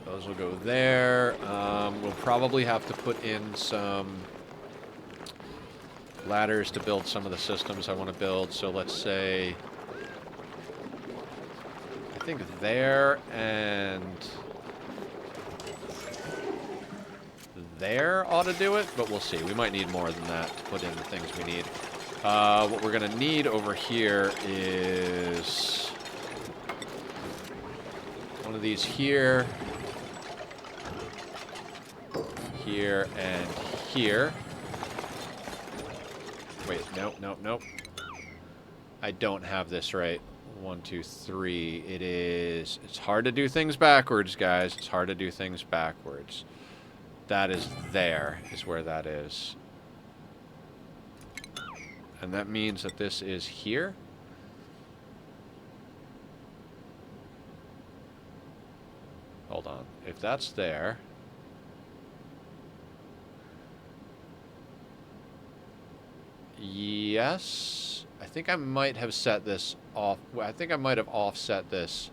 Those will go there. We'll probably have to put in some ladders to build some of the systems I want to build. So let's say, I think there and there ought to do it, but we'll see. We might need more than that to put in the things we need. What we're going to need over here is one of these here, here, and here. Wait, nope, nope, nope. I don't have this right. 1, 2, 3. It is... It's hard to do things backwards, guys. It's hard to do things backwards. That is there, is where that is. And that means that this is here. Hold on. If that's there... Yes, I think I might have set this off. I think I might have offset this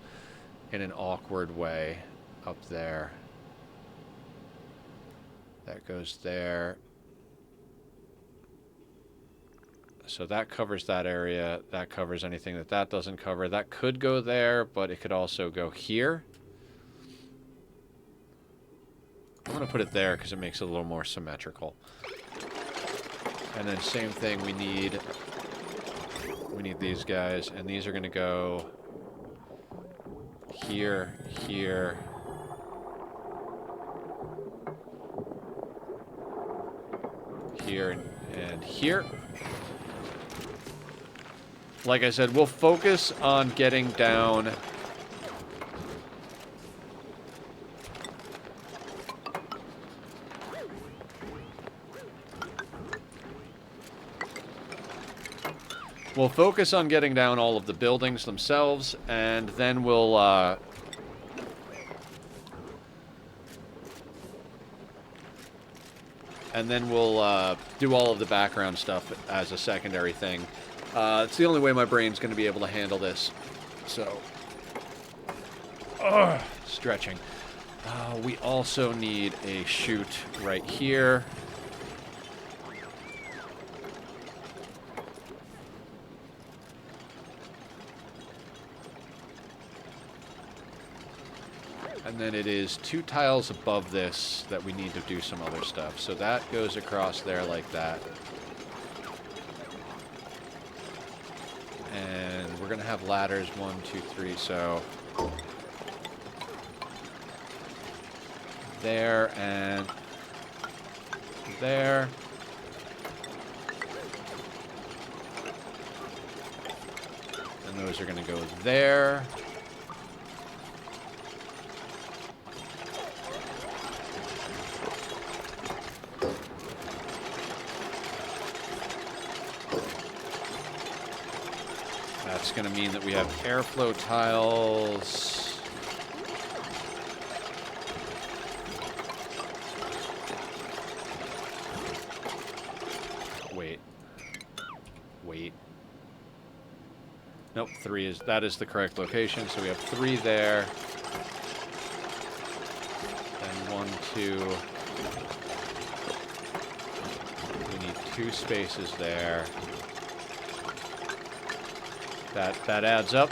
in an awkward way up there. That goes there. So that covers that area. That covers anything that that doesn't cover. That could go there, but it could also go here. I'm going to put it there because it makes it a little more symmetrical. And then same thing, we need these guys, and these are going to go here, here, here, and here. Like I said, we'll focus on getting down all of the buildings themselves, and then we'll do all of the background stuff as a secondary thing. It's the only way my brain's going to be able to handle this. So, stretching. We also need a chute right here. And then it is 2 tiles above this that we need to do some other stuff. So that goes across there like that. And we're going to have ladders 1, 2, 3. So there and there. And those are going to go there. That's going to mean that we have airflow tiles. Wait. Nope, that is the correct location. So we have 3 there. Then 1, 2. We need 2 spaces there. That adds up.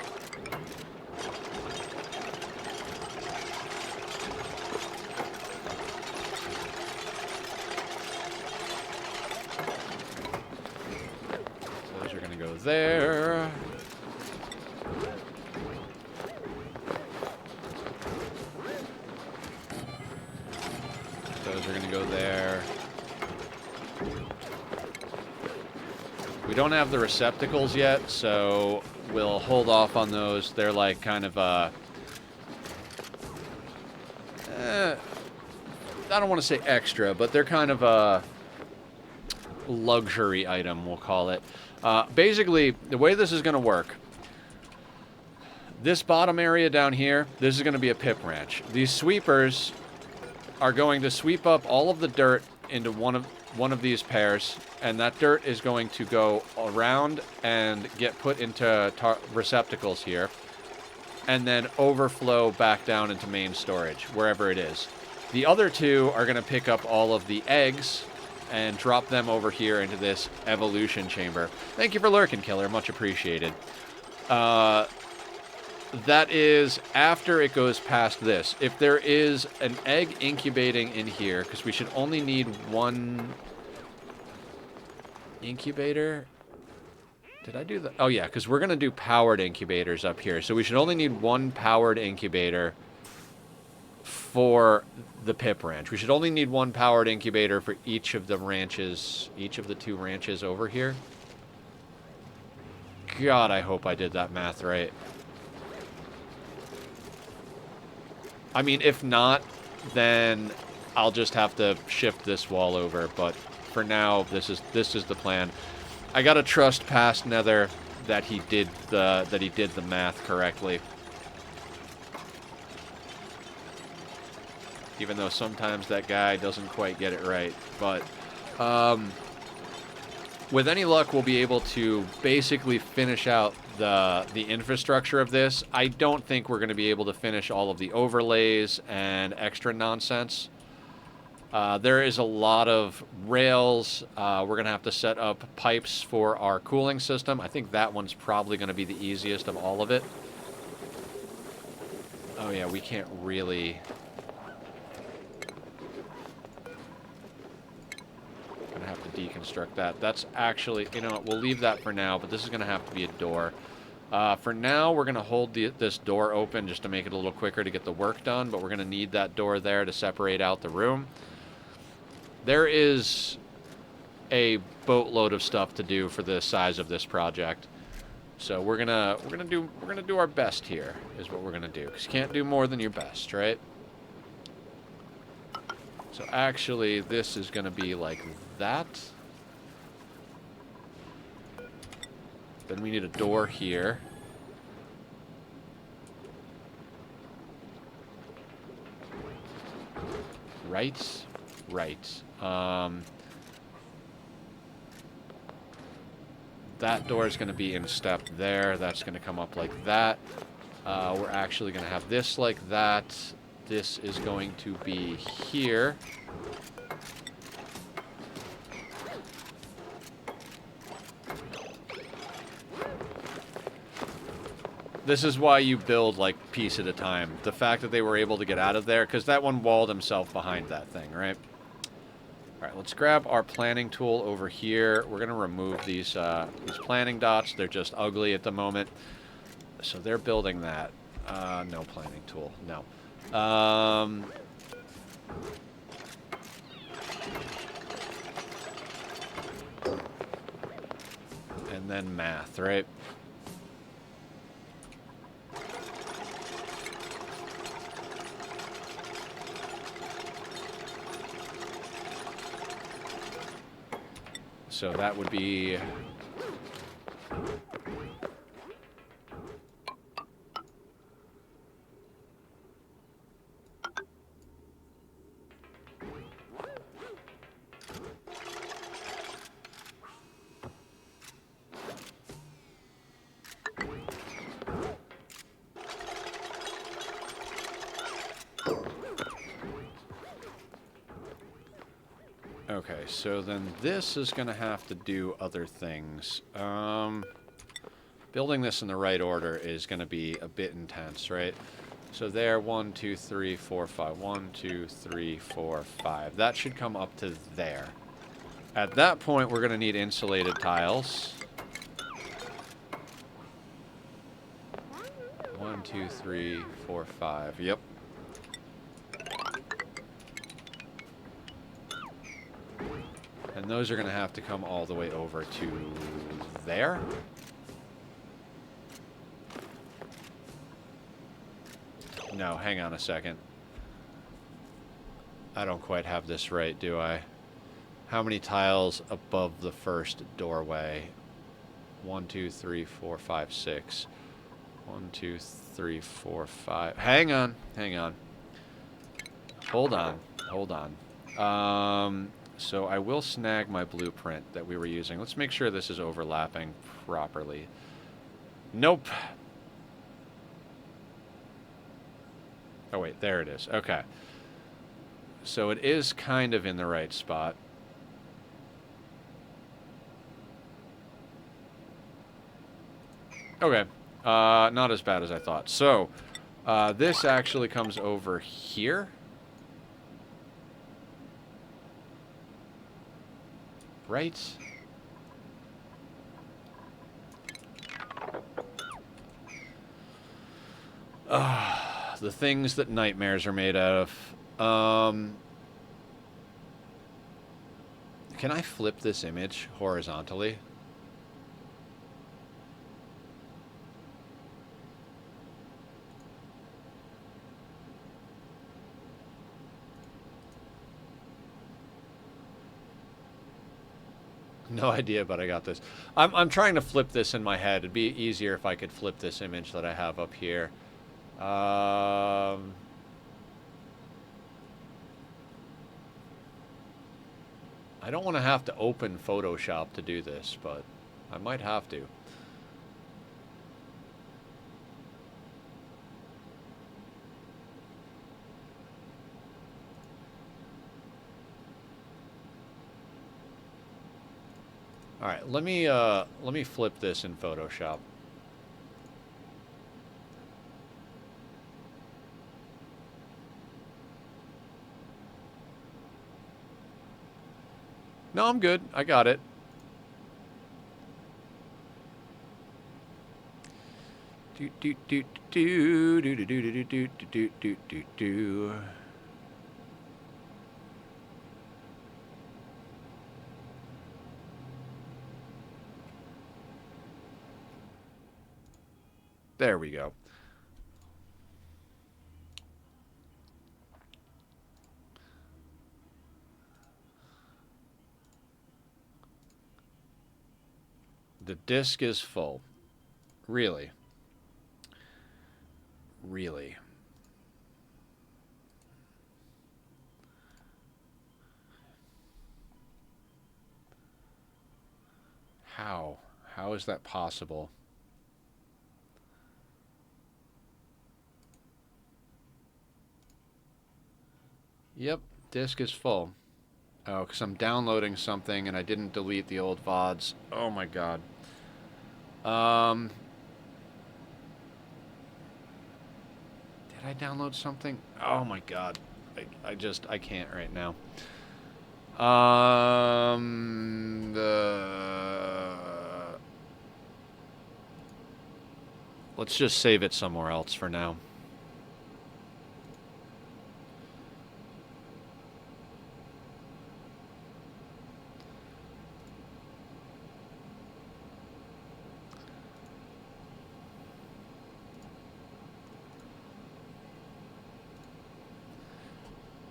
Those are going to go there. Those are going to go there. We don't have the receptacles yet, so we'll hold off on those. They're like kind of I don't want to say extra, but they're kind of a luxury item, we'll call it. Basically, the way this is going to work, this bottom area down here, this is going to be a pip ranch. These sweepers are going to sweep up all of the dirt into one of these pairs, and that dirt is going to go around and get put into receptacles here, and then overflow back down into main storage, wherever it is. The other 2 are going to pick up all of the eggs and drop them over here into this evolution chamber. Thank you for lurking, Killer. Much appreciated. That is after it goes past this. If there is an egg incubating in here, because we should only need 1 incubator. Did I do that? Oh, yeah, because we're going to do powered incubators up here. So we should only need 1 powered incubator for the pip ranch. We should only need 1 powered incubator for each of the ranches, each of the 2 ranches over here. God, I hope I did that math right. I mean, if not, then I'll just have to shift this wall over. But for now, this is the plan. I gotta trust past Nether that he did the math correctly. Even though sometimes that guy doesn't quite get it right. But with any luck, we'll be able to basically finish out the infrastructure of this. I don't think we're going to be able to finish all of the overlays and extra nonsense. There is a lot of rails. We're going to have to set up pipes for our cooling system. I think that one's probably going to be the easiest of all of it. Oh yeah, we can't really... Gonna have to deconstruct that. That's actually, you know what, we'll leave that for now, but this is gonna have to be a door. For now, we're gonna hold this door open just to make it a little quicker to get the work done, but we're gonna need that door there to separate out the room. There is a boatload of stuff to do for the size of this project, so we're gonna do our best here. Is what we're gonna do, because you can't do more than your best, right? So actually, this is going to be like that. Then we need a door here. Right. That door is going to be in step there. That's going to come up like that. We're actually going to have this like that. This is going to be here. This is why you build, like, piece at a time. The fact that they were able to get out of there, because that one walled himself behind that thing, right? All right, let's grab our planning tool over here. We're going to remove these planning dots. They're just ugly at the moment. So they're building that. No planning tool, no. And then math, right? So that would be Okay, so then this is going to have to do other things. Building this in the right order is going to be a bit intense, right? So there, 1, 2, 3, 4, 5. 1, 2, 3, 4, 5. That should come up to there. At that point, we're going to need insulated tiles. 1, 2, 3, 4, 5. Yep. And those are going to have to come all the way over to there. No, hang on a second. I don't quite have this right, do I? How many tiles above the first doorway? 1, 2, 3, 4, 5, 6. 1, 2, 3, 4, 5. Hang on, hang on. Hold on, hold on. So I will snag my blueprint that we were using. Let's make sure this is overlapping properly. Nope. Oh, wait, there it is. Okay. So it is kind of in the right spot. Okay. Not as bad as I thought. So, this actually comes over here. Right? The things that nightmares are made out of. Can I flip this image horizontally? No idea, but I got this. I'm trying to flip this in my head. It'd be easier if I could flip this image that I have up here. I don't want to have to open Photoshop to do this, but I might have to. All right, let me flip this in Photoshop. No, I'm good. I got it. Do do do do do do do do do do do do do. There we go. The disc is full. Really? Really? How? How is that possible? Yep, disk is full. Oh, because I'm downloading something and I didn't delete the old VODs. Oh my god. Did I download something? Oh my god. I can't right now. Let's just save it somewhere else for now.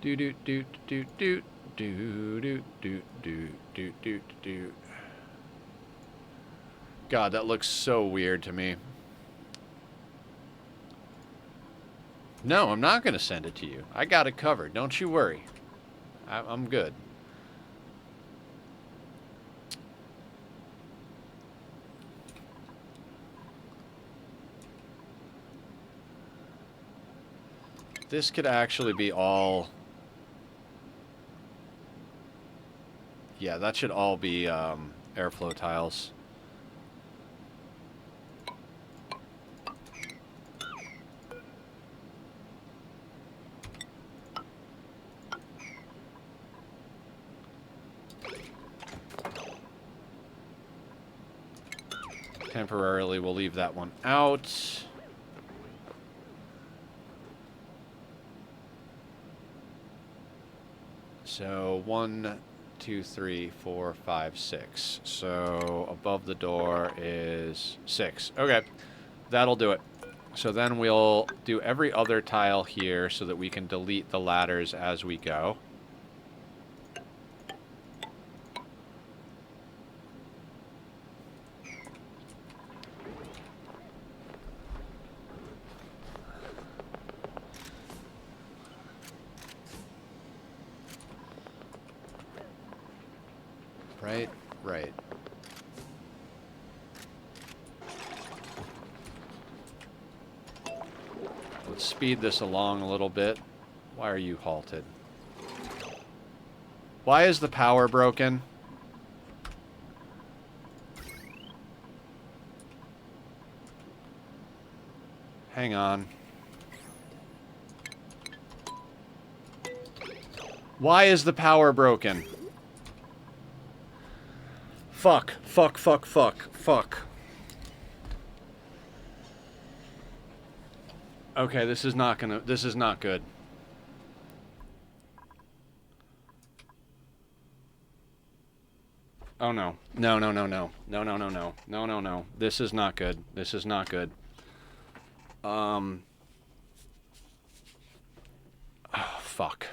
Do do do do do do do do do do do do. God, that looks so weird to me. No, I'm not going to send it to you. I got it covered. Don't you worry. I'm good. This could actually be all... Yeah, that should all be airflow tiles. Temporarily, we'll leave that one out. So 1, 2, 3, 4, 5, 6. So above the door is 6. Okay, that'll do it. So then we'll do every other tile here so that we can delete the ladders as we go. Right, right. Let's speed this along a little bit. Why are you halted? Why is the power broken? Hang on. Why is the power broken? Fuck, fuck, fuck, fuck, fuck. Okay, this is not good. Oh no. No, no, no, no. No, no, no, no. No, no, no. This is not good. This is not good. Oh, fuck.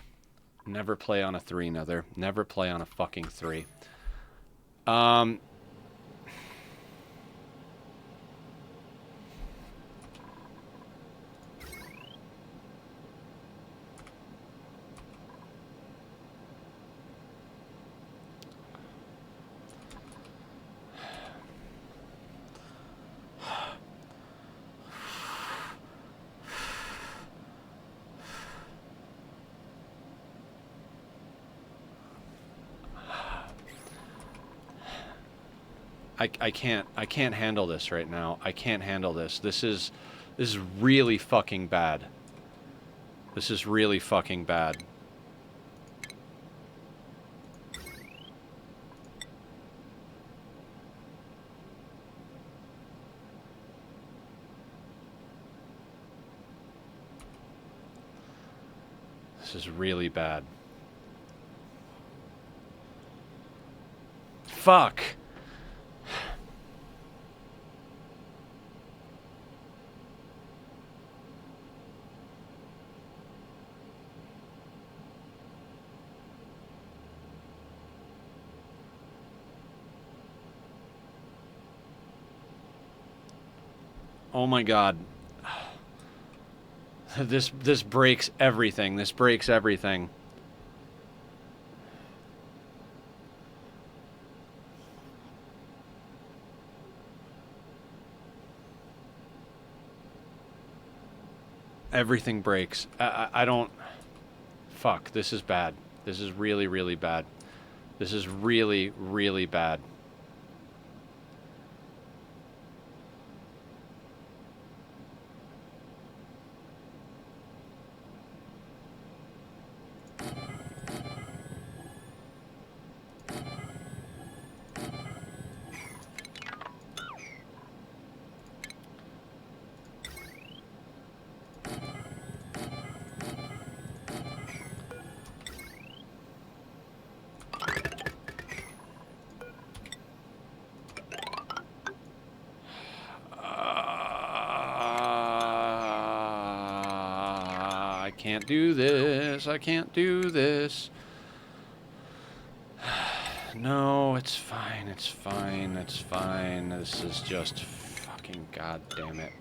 Never play on a 3, Nether. Never play on a fucking 3. I can't handle this right now. I can't handle this. This is really fucking bad. This is really fucking bad. This is really bad. Fuck. Oh my god. This breaks everything. This breaks everything. Everything breaks. I don't... Fuck, this is bad. This is really, really bad. This is really, really bad. I can't do this. I can't do this. No, it's fine. It's fine. It's fine. This is just fucking goddamn it.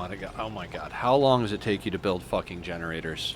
lot of... Oh my god. How long does it take you to build fucking generators?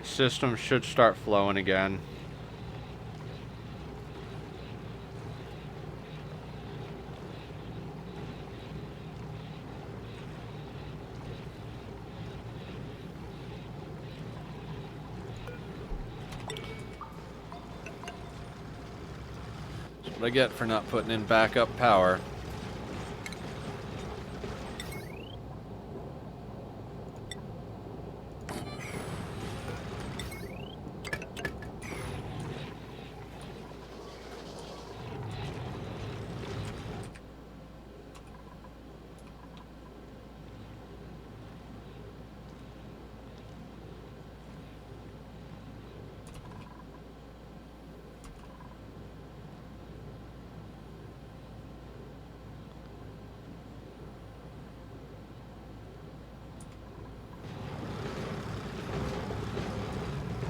System should start flowing again. That's what I get for not putting in backup power.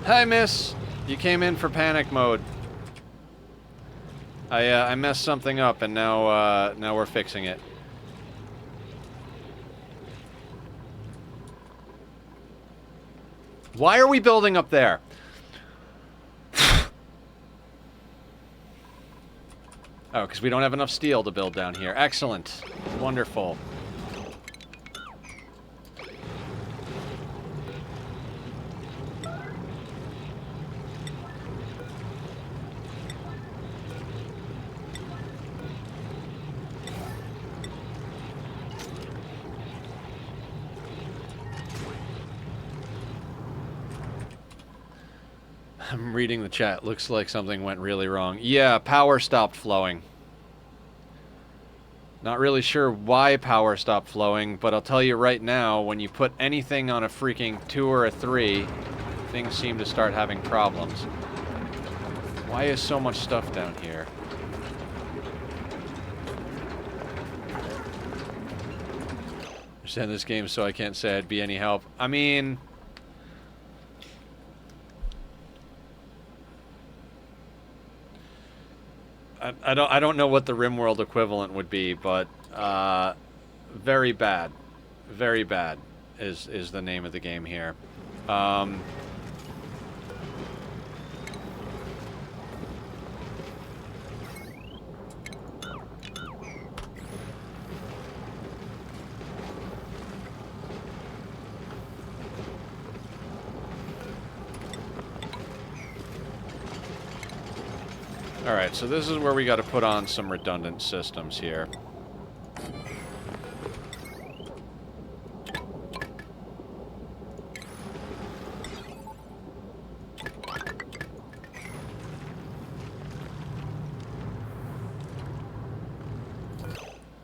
Hi, miss. You came in for panic mode. I messed something up, and now we're fixing it. Why are we building up there? Oh, because we don't have enough steel to build down here. Excellent. Wonderful. I'm reading the chat. Looks like something went really wrong. Yeah, power stopped flowing. Not really sure why power stopped flowing, but I'll tell you right now, when you put anything on a freaking 2 or a 3, things seem to start having problems. Why is so much stuff down here? I understand this game, so I can't say I'd be any help. I mean... I don't know what the RimWorld equivalent would be, but very bad. Very bad is the name of the game here. Alright, so this is where we got to put on some redundant systems here.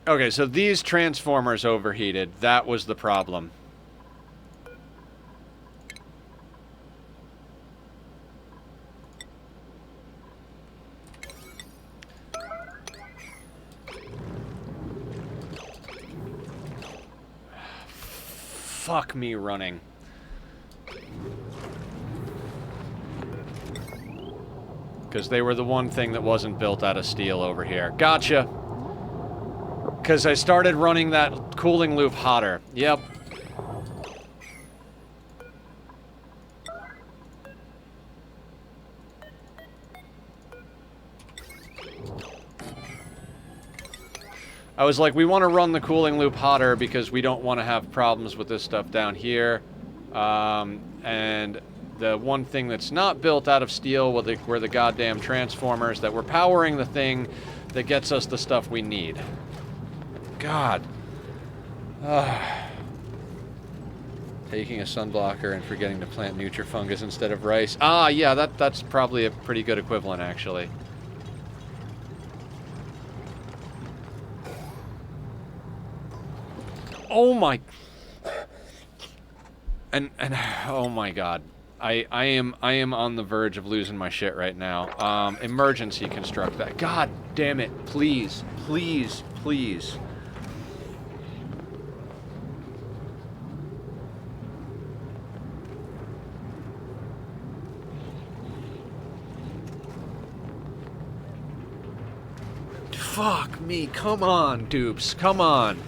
Okay, so these transformers overheated. That was the problem. Fuck me running. Because they were the one thing that wasn't built out of steel over here. Gotcha! Because I started running that cooling loop hotter. Yep. I was like, we want to run the cooling loop hotter because we don't want to have problems with this stuff down here. And The one thing that's not built out of steel were the goddamn transformers that were powering the thing that gets us the stuff we need. God. Taking a sunblocker and forgetting to plant nutrifungus instead of rice. Ah, yeah, that's probably a pretty good equivalent, actually. Oh my... And oh my god. I am on the verge of losing my shit right now. Emergency construct that. God damn it. Please. Please. Please. Fuck me. Come on, dupes. Come on.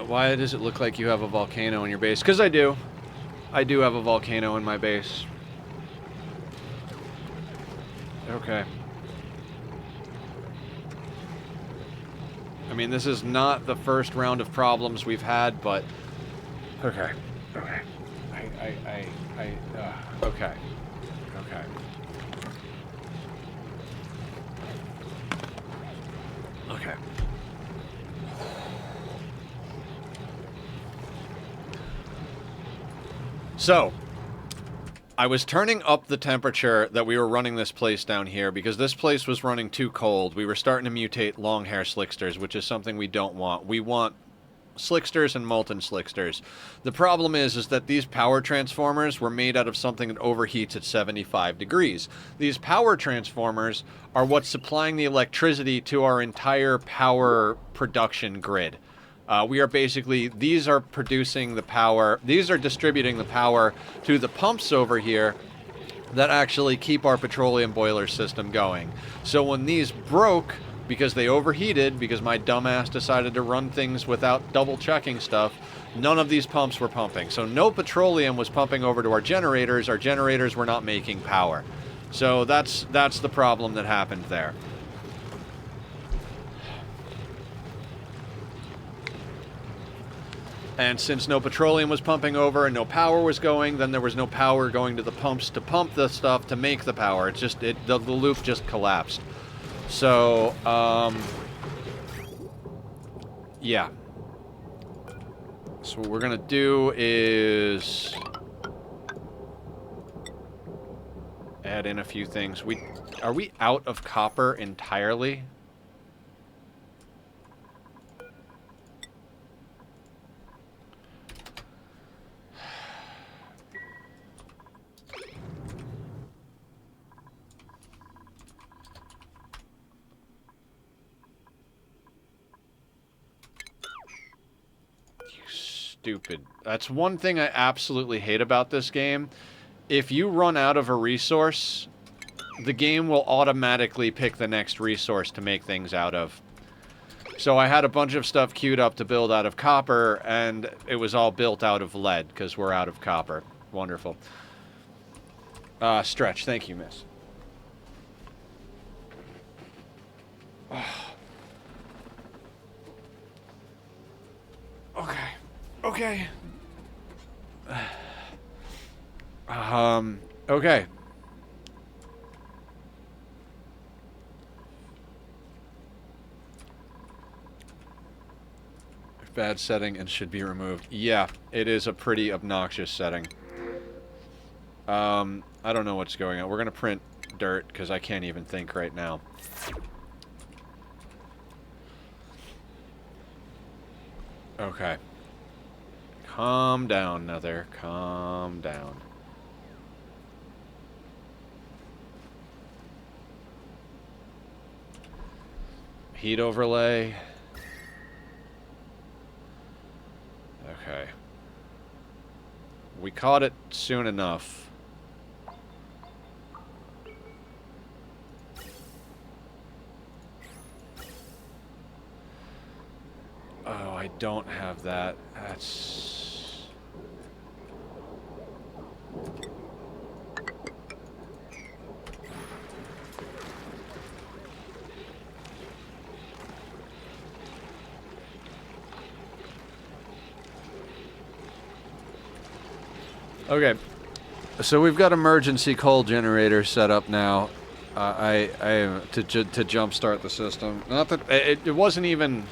Why does it look like you have a volcano in your base? Because I do. I do have a volcano in my base. Okay. I mean, this is not the first round of problems we've had, but... Okay. Okay. Okay. Okay. Okay. So, I was turning up the temperature that we were running this place down here because this place was running too cold. We were starting to mutate long hair slicksters, which is something we don't want. We want slicksters and molten slicksters. The problem is that these power transformers were made out of something that overheats at 75 degrees. These power transformers are what's supplying the electricity to our entire power production grid. We are basically, these are producing the power, these are distributing the power to the pumps over here that actually keep our petroleum boiler system going. So when these broke, because they overheated, because my dumbass decided to run things without double checking stuff, none of these pumps were pumping. So no petroleum was pumping over to our generators were not making power. So that's the problem that happened there. And since no petroleum was pumping over and no power was going, then there was no power going to the pumps to pump the stuff to make the power. It's just, the loop just collapsed. So, yeah. So what we're gonna do is add in a few things. Are we out of copper entirely? Stupid. That's one thing I absolutely hate about this game. If you run out of a resource, the game will automatically pick the next resource to make things out of. So I had a bunch of stuff queued up to build out of copper, and it was all built out of lead, because we're out of copper. Wonderful. Stretch. Thank you, miss. Okay. Okay. Okay. Bad setting and should be removed. Yeah, it is a pretty obnoxious setting. I don't know what's going on. We're going to print dirt because I can't even think right now. Okay. Calm down, Nether. Calm down. Heat overlay. Okay. We caught it soon enough. Oh, I don't have that. That's... Okay, so we've got emergency coal generator set up now. To jumpstart the system. Not that it wasn't even.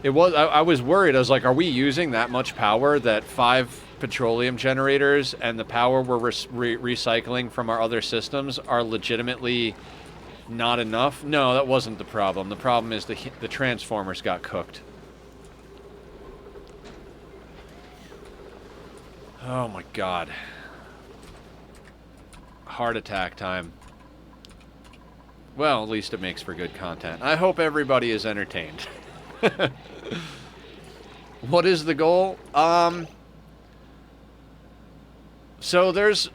It was. I was worried. I was like, are we using that much power that 5 petroleum generators and the power we're recycling from our other systems are legitimately not enough? No, that wasn't the problem. The problem is the transformers got cooked. Oh my god. Heart attack time. Well, at least it makes for good content. I hope everybody is entertained. What is the goal? So there's...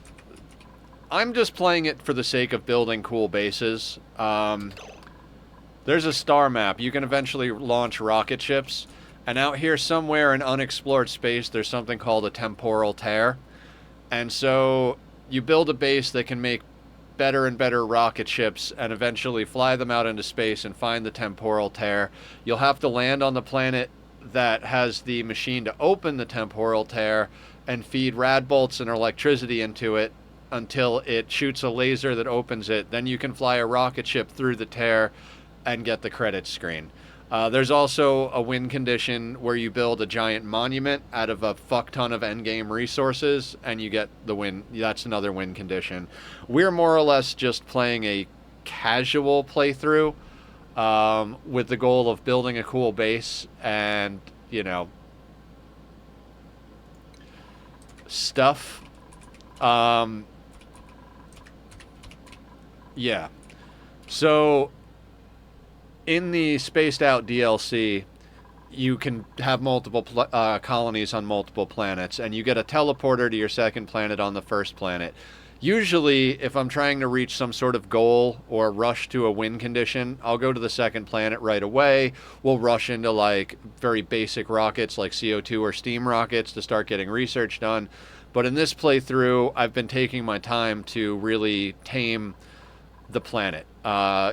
I'm just playing it for the sake of building cool bases. There's a star map. You can eventually launch rocket ships. And out here somewhere in unexplored space, there's something called a temporal tear. And so you build a base that can make better and better rocket ships and eventually fly them out into space and find the temporal tear. You'll have to land on the planet that has the machine to open the temporal tear and feed rad bolts and electricity into it until it shoots a laser that opens it. Then you can fly a rocket ship through the tear and get the credits screen. There's also a win condition where you build a giant monument out of a fuck ton of endgame resources, and you get the win. That's another win condition. We're more or less just playing a casual playthrough with the goal of building a cool base and, you know, stuff. Yeah. So... in the spaced out DLC, you can have multiple colonies on multiple planets, and you get a teleporter to your second planet on the first planet. Usually, if I'm trying to reach some sort of goal or rush to a win condition, I'll go to the second planet right away. We'll rush into, like, very basic rockets like CO2 or steam rockets to start getting research done. But in this playthrough, I've been taking my time to really tame the planet.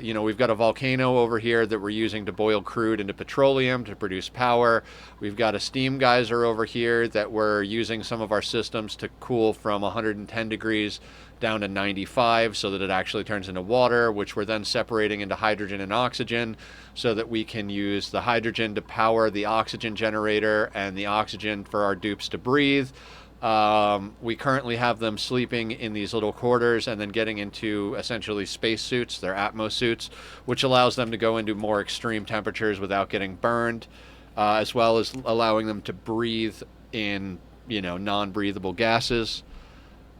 You know, we've got a volcano over here that we're using to boil crude into petroleum to produce power. We've got a steam geyser over here that we're using some of our systems to cool from 110 degrees down to 95 so that it actually turns into water, which we're then separating into hydrogen and oxygen so that we can use the hydrogen to power the oxygen generator and the oxygen for our dupes to breathe. We currently have them sleeping in these little quarters and then getting into essentially space suits, their Atmos suits, which allows them to go into more extreme temperatures without getting burned, as well as allowing them to breathe in, you know, non-breathable gases.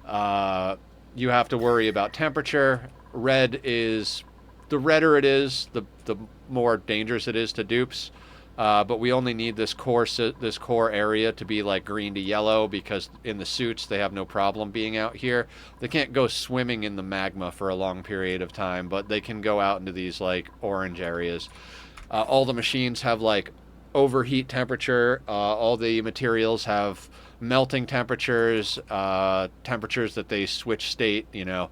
You have to worry about temperature. Red is, the redder it is, the more dangerous it is to dupes. But we only need this core area to be like green to yellow because in the suits they have no problem being out here. They can't go swimming in the magma for a long period of time, but they can go out into these like orange areas. All the machines have like overheat temperature. All the materials have melting temperatures, temperatures that they switch state, you know.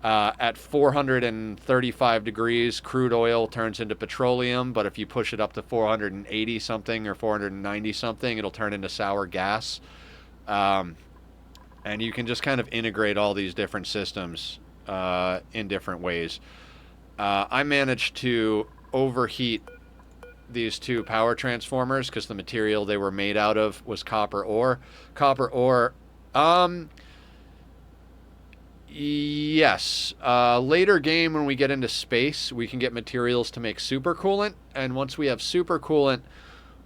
At 435 degrees, crude oil turns into petroleum, but if you push it up to 480 something or 490 something, it'll turn into sour gas. And you can just kind of integrate all these different systems in different ways. I managed to overheat these two power transformers because the material they were made out of was copper ore. Copper ore, yes. Later game when we get into space, we can get materials to make supercoolant, and once we have supercoolant,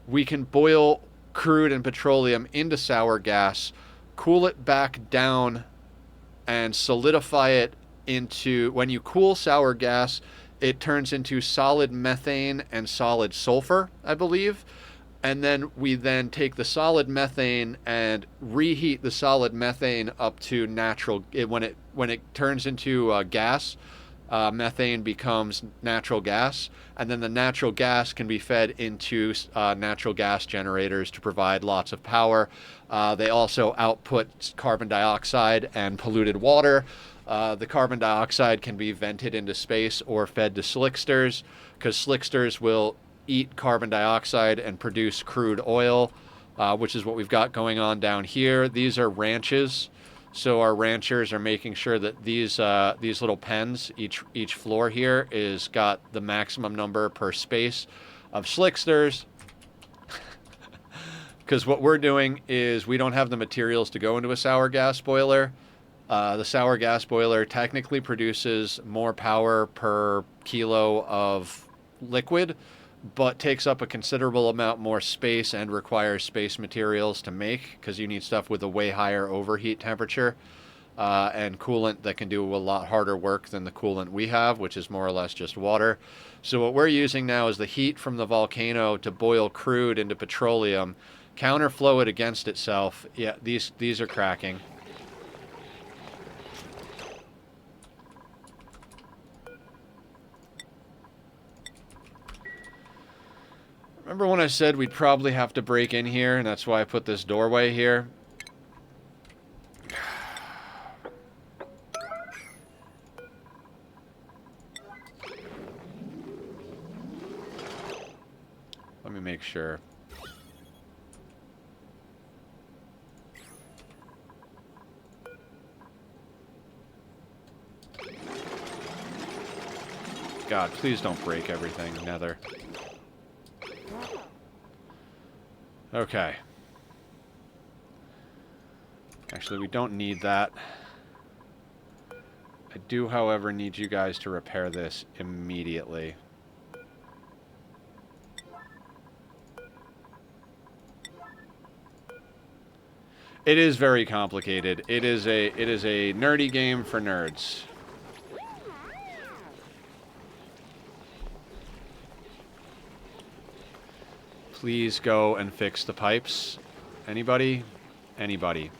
we can boil crude and petroleum into sour gas, cool it back down, and solidify it into, when you cool sour gas, it turns into solid methane and solid sulfur, I believe. And then we then take the solid methane and reheat the solid methane up to natural. When it turns into gas, methane becomes natural gas, and then the natural gas can be fed into natural gas generators to provide lots of power. They also output carbon dioxide and polluted water. The carbon dioxide can be vented into space or fed to slicksters, because slicksters will eat carbon dioxide and produce crude oil, which is what we've got going on down here. These are ranches, so our ranchers are making sure that these little pens, each floor here is got the maximum number per space of slicksters. Because what we're doing is we don't have the materials to go into a sour gas boiler. The sour gas boiler technically produces more power per kilo of liquid, but takes up a considerable amount more space and requires space materials to make, because you need stuff with a way higher overheat temperature and coolant that can do a lot harder work than the coolant we have, which is more or less just water. So what we're using now is the heat from the volcano to boil crude into petroleum, counterflow it against itself. Yeah, these are cracking. Remember when I said we'd probably have to break in here, and that's why I put this doorway here? Let me make sure. God, please don't break everything, Nether. Okay. Actually, we don't need that. I do, however, need you guys to repair this immediately. It is very complicated. It is a nerdy game for nerds. Please go and fix the pipes. Anybody? Anybody?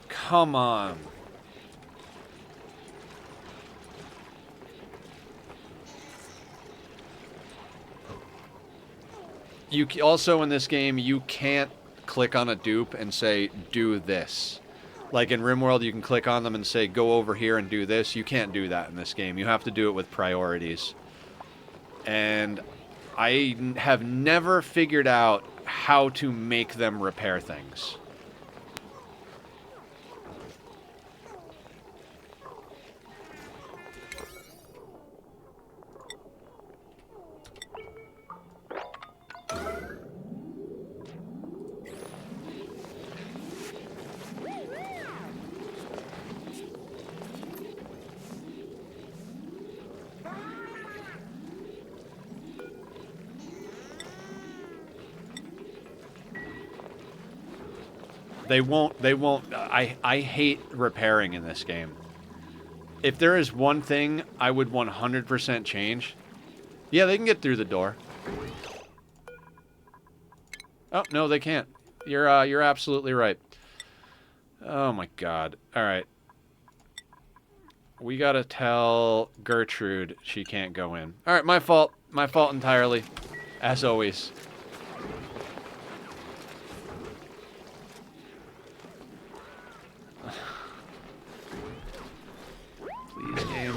Come on. You also, in this game, you can't click on a dupe and say, do this. Like in RimWorld, you can click on them and say, go over here and do this. You can't do that in this game. You have to do it with priorities. And I have never figured out how to make them repair things. They won't. I hate repairing in this game. If there is one thing I would 100% change, yeah, they can get through the door. Oh, no, they can't. You're absolutely right. Oh my god. All right. We gotta tell Gertrude she can't go in. All right, my fault. My fault entirely. As always. Please, game.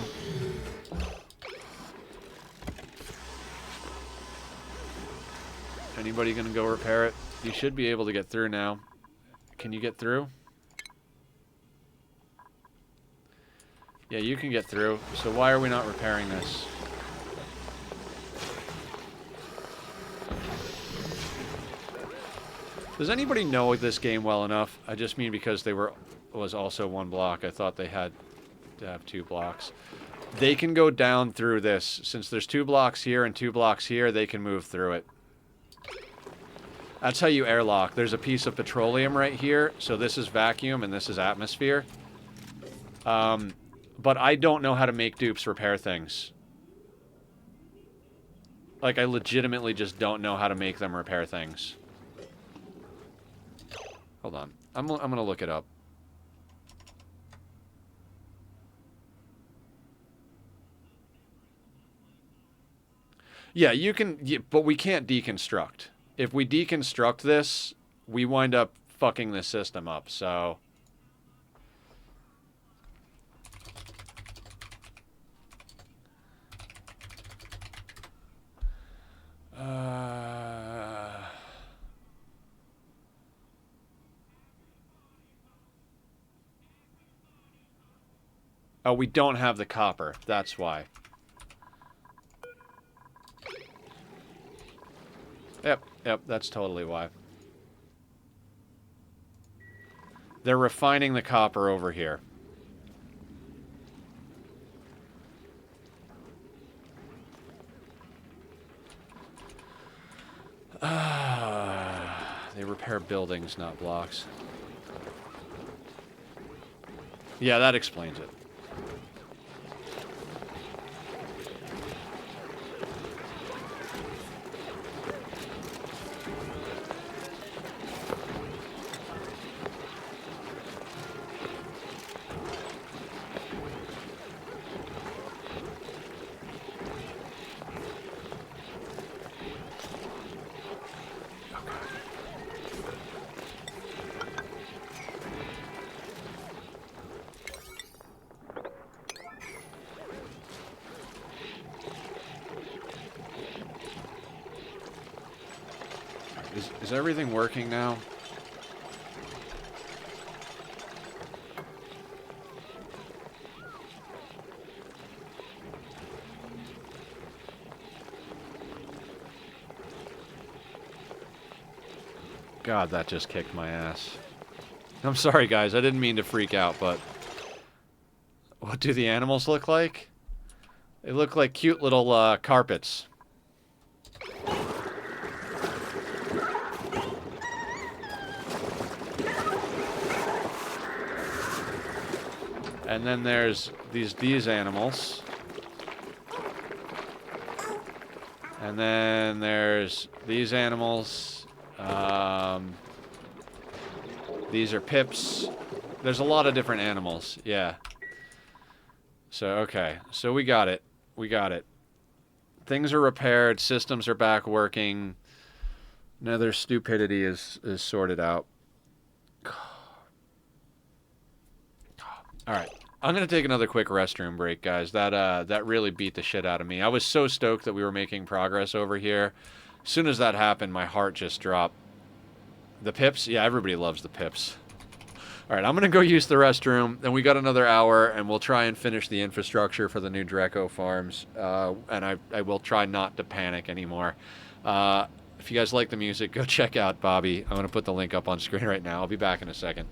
Anybody gonna go repair it? You should be able to get through now. Can you get through? Yeah, you can get through. So why are we not repairing this? Does anybody know this game well enough? I just mean because they was also one block. I thought they had to have 2 blocks. They can go down through this. Since there's 2 blocks here and 2 blocks here, they can move through it. That's how you airlock. There's a piece of petroleum right here. So this is vacuum and this is atmosphere. But I don't know how to make dupes repair things. Like, I legitimately just don't know how to make them repair things. Hold on. I'm gonna look it up. Yeah, you can, but we can't deconstruct. If we deconstruct this, we wind up fucking the system up, so... Oh, we don't have the copper. That's why. Yep, that's totally why. They're refining the copper over here. They repair buildings, not blocks. Yeah, that explains it. Is everything working now? God, that just kicked my ass. I'm sorry, guys. I didn't mean to freak out, but... What do the animals look like? They look like cute little carpets. And then there's these animals. And then there's these animals. These are pips. There's a lot of different animals. Yeah. So, okay. So we got it. We got it. Things are repaired. Systems are back working. Now their stupidity is sorted out. All right. I'm going to take another quick restroom break, guys. That really beat the shit out of me. I was so stoked that we were making progress over here. As soon as that happened, my heart just dropped. The pips? Yeah, everybody loves the pips. All right, I'm going to go use the restroom. Then we got another hour, and we'll try and finish the infrastructure for the new Drecko farms. And I will try not to panic anymore. If you guys like the music, go check out Bobby. I'm going to put the link up on screen right now. I'll be back in a second.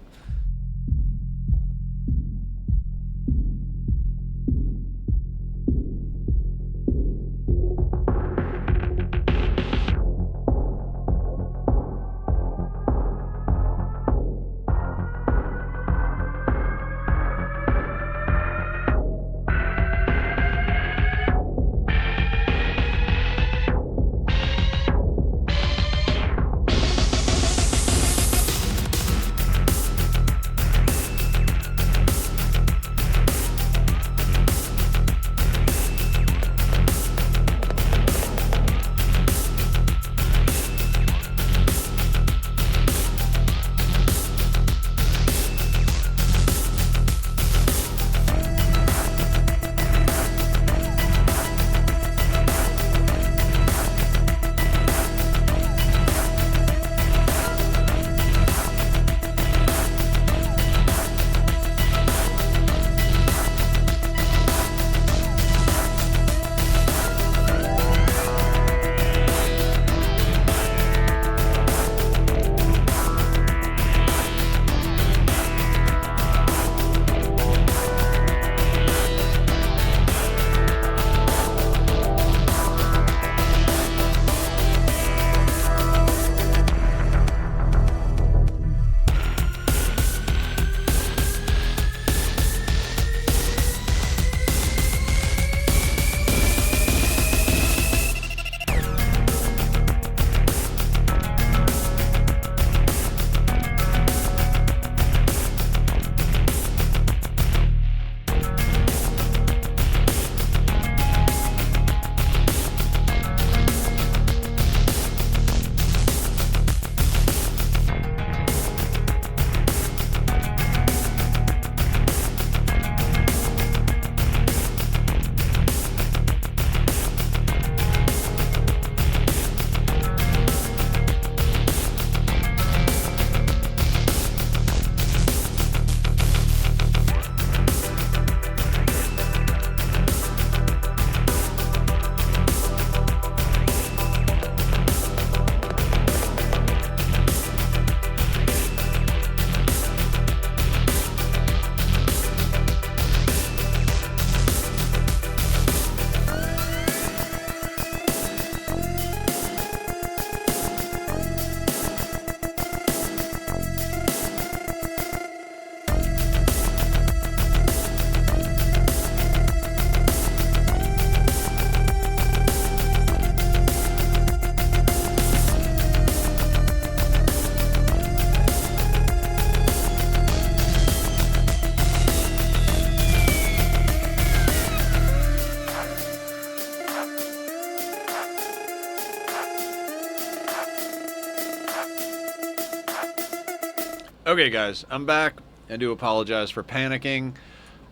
Okay, guys, I'm back. I do apologize for panicking.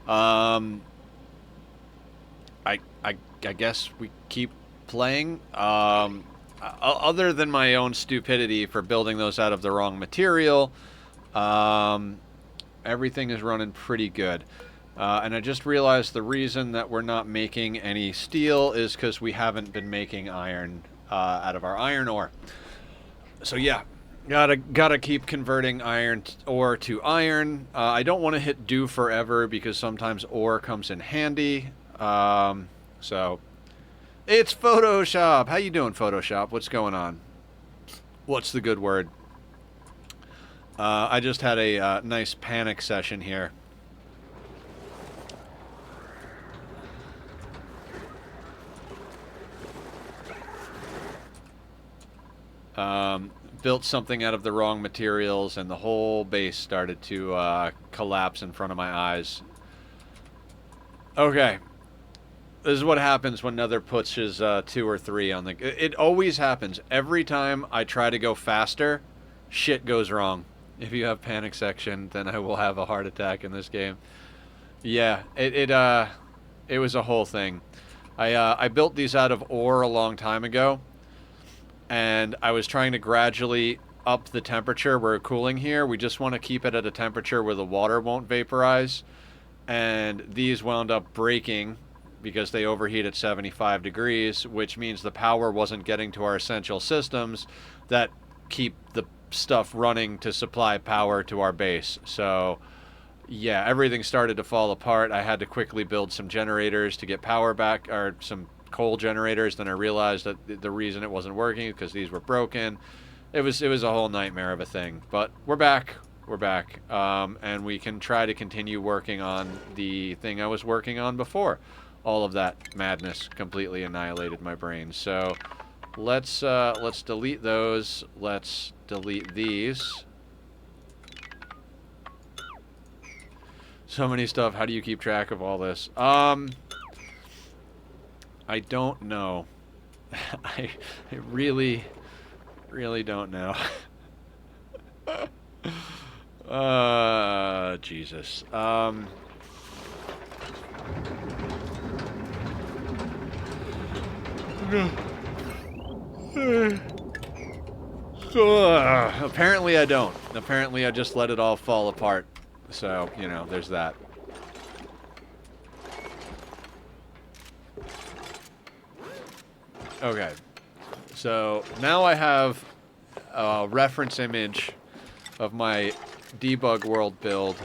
Um, I guess we keep playing. Other than my own stupidity for building those out of the wrong material, um, everything is running pretty good. And I just realized the reason that we're not making any steel is because we haven't been making iron out of our iron ore. So yeah, gotta keep converting iron ore to iron. I don't want to hit do forever because sometimes ore comes in handy. So it's Photoshop. How you doing, Photoshop? What's going on? What's the good word? I just had a nice panic session here. Built something out of the wrong materials, and the whole base started to collapse in front of my eyes. Okay. This is what happens when Nether puts his 2 or 3 on the... It always happens. Every time I try to go faster, shit goes wrong. If you have panic section, then I will have a heart attack in this game. Yeah, it was a whole thing. I built these out of ore a long time ago, and I was trying to gradually up the temperature. We're cooling here. We just want to keep it at a temperature where the water won't vaporize. And these wound up breaking because they overheat at 75 degrees, which means the power wasn't getting to our essential systems that keep the stuff running to supply power to our base. So yeah, everything started to fall apart. I had to quickly build some generators to get power back, or some coal generators. Then I realized that the reason it wasn't working is because these were broken. It was a whole nightmare of a thing. But we're back. We're back. And we can try to continue working on the thing I was working on before. All of that madness completely annihilated my brain. So let's delete those. Let's delete these. So many stuff. How do you keep track of all this? I don't know. I really don't know. Jesus. Apparently I don't. Apparently I just let it all fall apart. So, you know, there's that. Okay. So, now I have a reference image of my debug world build.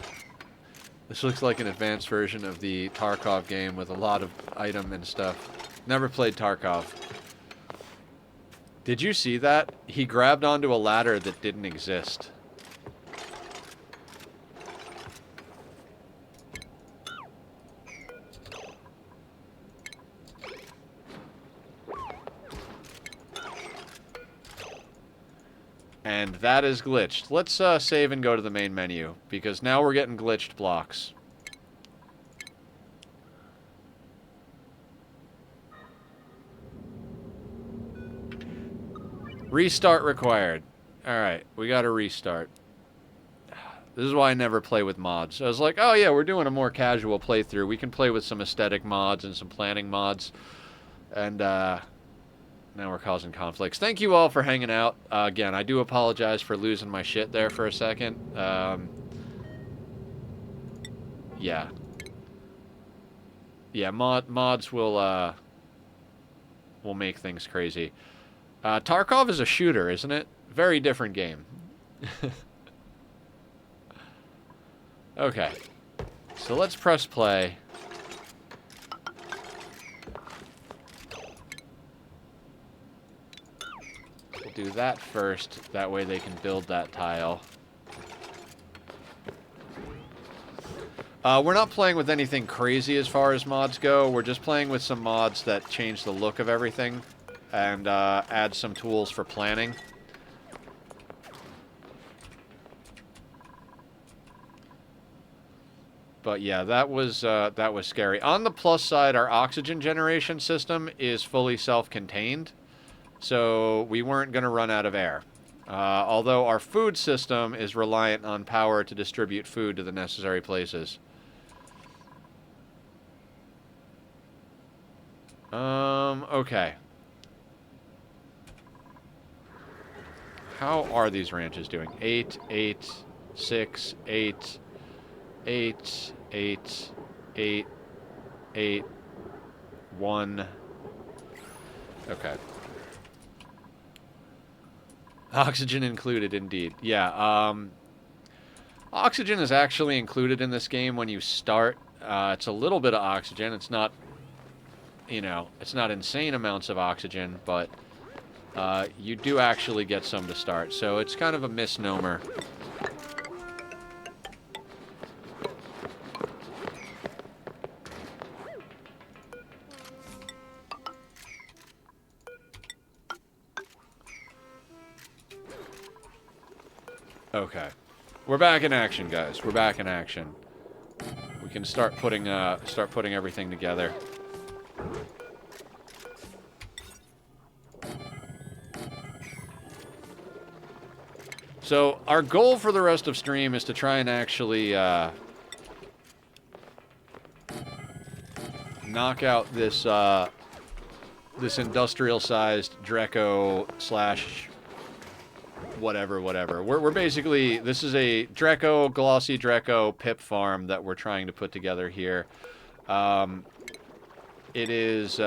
This looks like an advanced version of the Tarkov game with a lot of item and stuff. Never played Tarkov. Did you see that? He grabbed onto a ladder that didn't exist. And that is glitched. Let's save and go to the main menu, because now we're getting glitched blocks. Restart required. Alright, we gotta restart. This is why I never play with mods. I was like, oh yeah, we're doing a more casual playthrough. We can play with some aesthetic mods and some planning mods. And, now we're causing conflicts. Thank you all for hanging out. Again, I do apologize for losing my shit there for a second. Yeah. Yeah, mods will make things crazy. Tarkov is a shooter, isn't it? Very different game. Okay. So let's press play. We'll do that first. That way they can build that tile. We're not playing with anything crazy as far as mods go. We're just playing with some mods that change the look of everything. And add some tools for planning. But yeah, that was scary. On the plus side, our oxygen generation system is fully self-contained, so we weren't going to run out of air. Although our food system is reliant on power to distribute food to the necessary places. Okay. How are these ranches doing? 8, 8, 6, 8, 8, 8, 8, 8, 1. Okay. Oxygen included, indeed. Yeah, oxygen is actually included in this game when you start. It's a little bit of oxygen. It's not, you know, it's not insane amounts of oxygen, but you do actually get some to start. So it's kind of a misnomer. Okay. We're back in action, guys. We're back in action. We can start putting everything together. So, our goal for the rest of stream is to try and actually knock out this this industrial-sized Drecko slash whatever. We're basically, this is a Drecko, glossy Drecko pip farm that we're trying to put together here. It is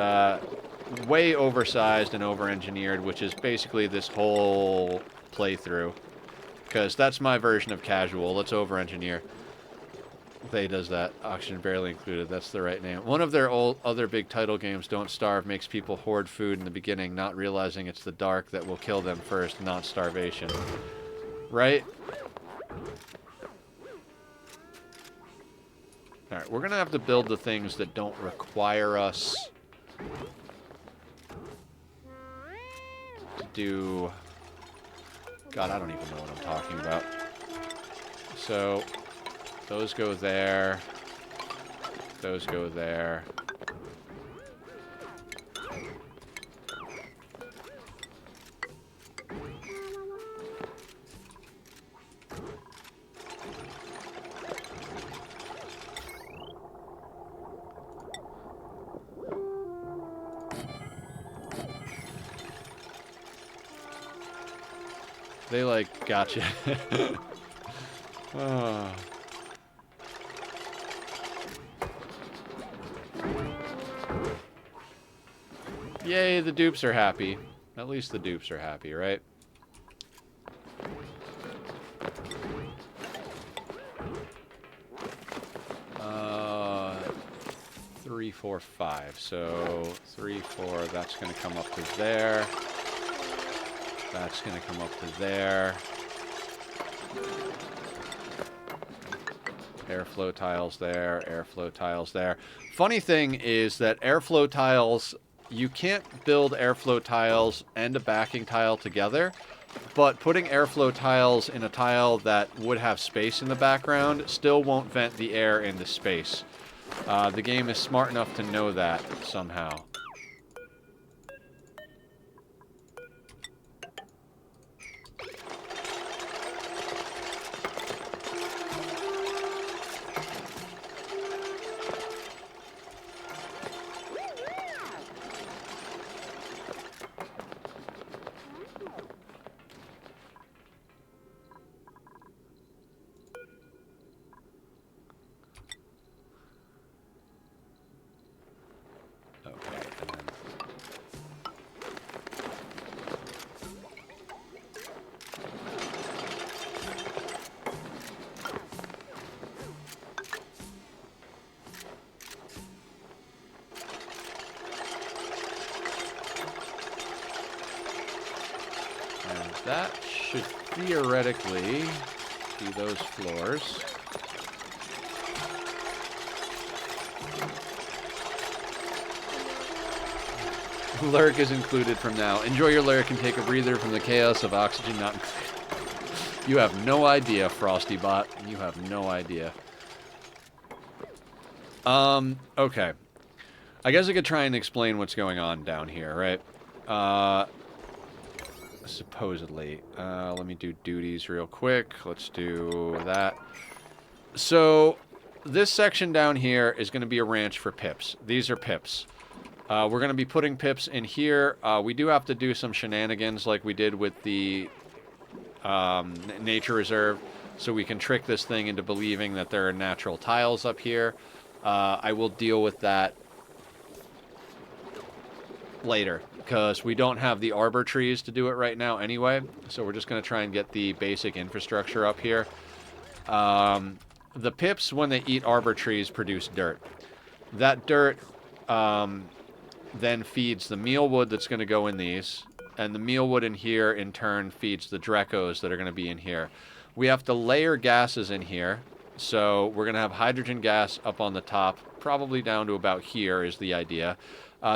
way oversized and over-engineered, which is basically this whole playthrough. Because that's my version of casual. Let's over-engineer. They does that. Oxygen barely included. That's the right name. One of their other big title games, Don't Starve, makes people hoard food in the beginning, not realizing it's the dark that will kill them first, not starvation. Right? Alright, we're gonna have to build the things that don't require us to do... God, I don't even know what I'm talking about. So... those go there. Those go there. They, like, gotcha. Oh. Yay, the dupes are happy. At least the dupes are happy, right? Three, 4, 5. So 3, 4. That's going to come up to there. That's going to come up to there. Airflow tiles there. Airflow tiles there. Funny thing is that airflow tiles, you can't build airflow tiles and a backing tile together, but putting airflow tiles in a tile that would have space in the background still won't vent the air into space. The game is smart enough to know that somehow. That should theoretically be those floors. Lurk is included from now. Enjoy your lurk and take a breather from the chaos of oxygen not included. You have no idea, Frostybot. You have no idea. Okay. I guess I could try and explain what's going on down here, right? supposedly. Let me do duties real quick. Let's do that. So this section down here is going to be a ranch for pips. These are pips. We're going to be putting pips in here. We do have to do some shenanigans like we did with the nature reserve, so we can trick this thing into believing that there are natural tiles up here. I will deal with that later, because we don't have the arbor trees to do it right now anyway, so we're just going to try and get the basic infrastructure up here. The pips, when they eat arbor trees, produce dirt. That dirt then feeds the mealwood that's going to go in these, and the mealwood in here in turn feeds the Dreckos that are going to be in here. We have to layer gases in here, so we're going to have hydrogen gas up on the top, probably down to about here is the idea.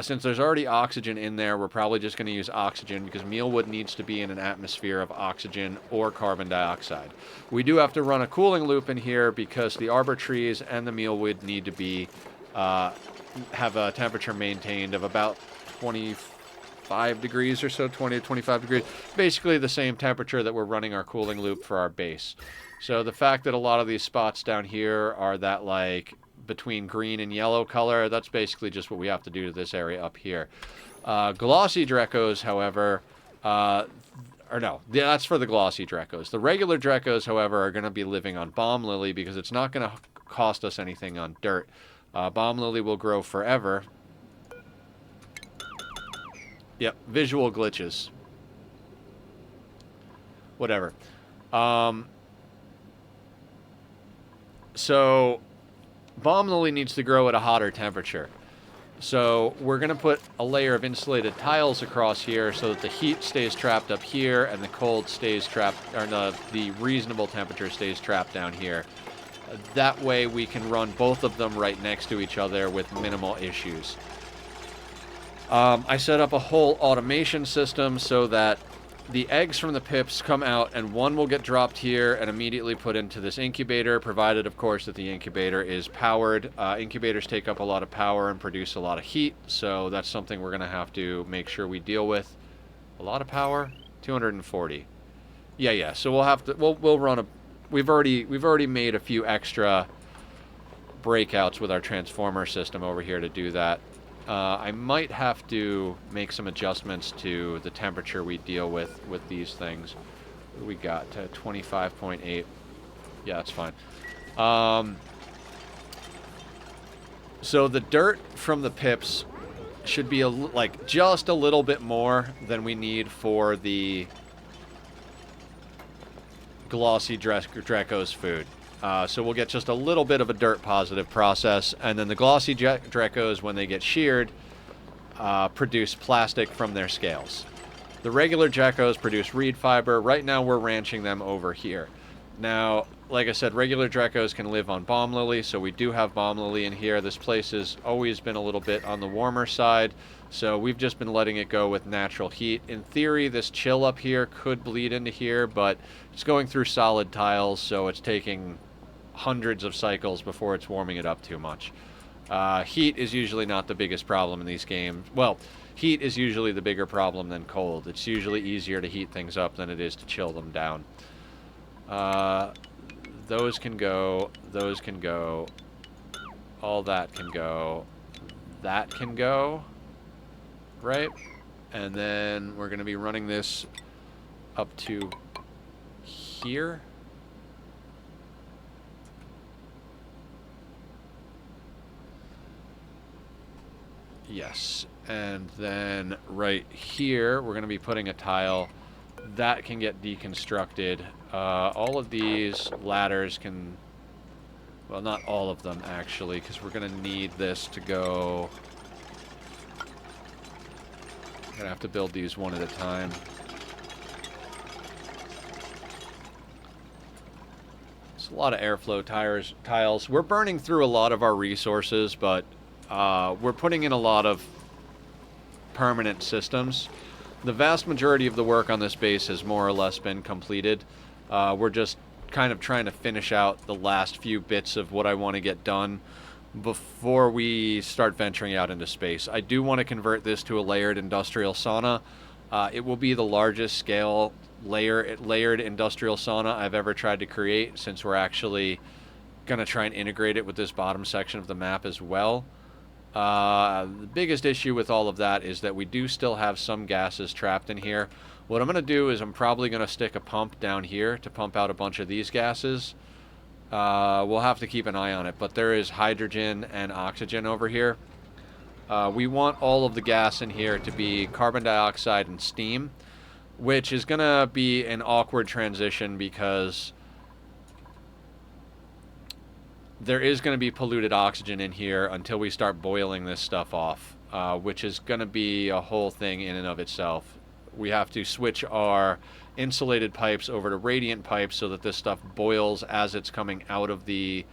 Since there's already oxygen in there, we're probably just going to use oxygen because mealwood needs to be in an atmosphere of oxygen or carbon dioxide. We do have to run a cooling loop in here because the arbor trees and the mealwood need to be have a temperature maintained of about 25 degrees or so, 20 to 25 degrees. Basically the same temperature that we're running our cooling loop for our base. So the fact that a lot of these spots down here are that like between green and yellow color, that's basically just what we have to do to this area up here. Glossy Dreckos, however, or no, that's for the glossy Dreckos. The regular Dreckos, however, are going to be living on Bomb Lily because it's not going to cost us anything on dirt. Bomb Lily will grow forever. Yep, visual glitches. Whatever. So Bomb Lily needs to grow at a hotter temperature. So we're going to put a layer of insulated tiles across here so that the heat stays trapped up here and the cold stays trapped, or the reasonable temperature stays trapped down here. That way we can run both of them right next to each other with minimal issues. I set up a whole automation system so that the eggs from the pips come out and one will get dropped here and immediately put into this incubator, provided, of course, that the incubator is powered. Incubators take up a lot of power and produce a lot of heat, so that's something we're going to have to make sure we deal with. A lot of power? 240. Yeah. So we'll have to we'll run a we've already made a few extra breakouts with our transformer system over here to do that. I might have to make some adjustments to the temperature we deal with these things. What do we got? 25.8. Yeah, that's fine. So the dirt from the pips should be just a little bit more than we need for the glossy Drecko's food. So we'll get just a little bit of a dirt positive process, and then the glossy Dreckos, when they get sheared, produce plastic from their scales. The regular Dreckos produce reed fiber. Right now we're ranching them over here. Now, like I said, regular Dreckos can live on Bomb Lily, so we do have Bomb Lily in here. This place has always been a little bit on the warmer side, so we've just been letting it go with natural heat. In theory, this chill up here could bleed into here, but it's going through solid tiles, so it's taking hundreds of cycles before it's warming it up too much. Heat is usually not the biggest problem in these games. Well, heat is usually the bigger problem than cold. It's usually easier to heat things up than it is to chill them down. Those can go. Those can go. All that can go. That can go. Right? And then we're going to be running this up to here. Yes, and then right here, we're going to be putting a tile. That can get deconstructed. All of these ladders can... Well, not all of them, actually, because we're going to need this to go... I'm going to have to build these one at a time. It's a lot of airflow tiles. We're burning through a lot of our resources, but... we're putting in a lot of permanent systems. The vast majority of the work on this base has more or less been completed. We're just kind of trying to finish out the last few bits of what I want to get done before we start venturing out into space. I do want to convert this to a layered industrial sauna. It will be the largest scale layered industrial sauna I've ever tried to create, since we're actually going to try and integrate it with this bottom section of the map as well. The biggest issue with all of that is that we do still have some gases trapped in here. What I'm going to do is I'm probably going to stick a pump down here to pump out a bunch of these gases. We'll have to keep an eye on it, but there is hydrogen and oxygen over here. We want all of the gas in here to be carbon dioxide and steam, which is going to be an awkward transition because there is going to be polluted oxygen in here until we start boiling this stuff off, which is going to be a whole thing in and of itself. We have to switch our insulated pipes over to radiant pipes so that this stuff boils as it's coming out of the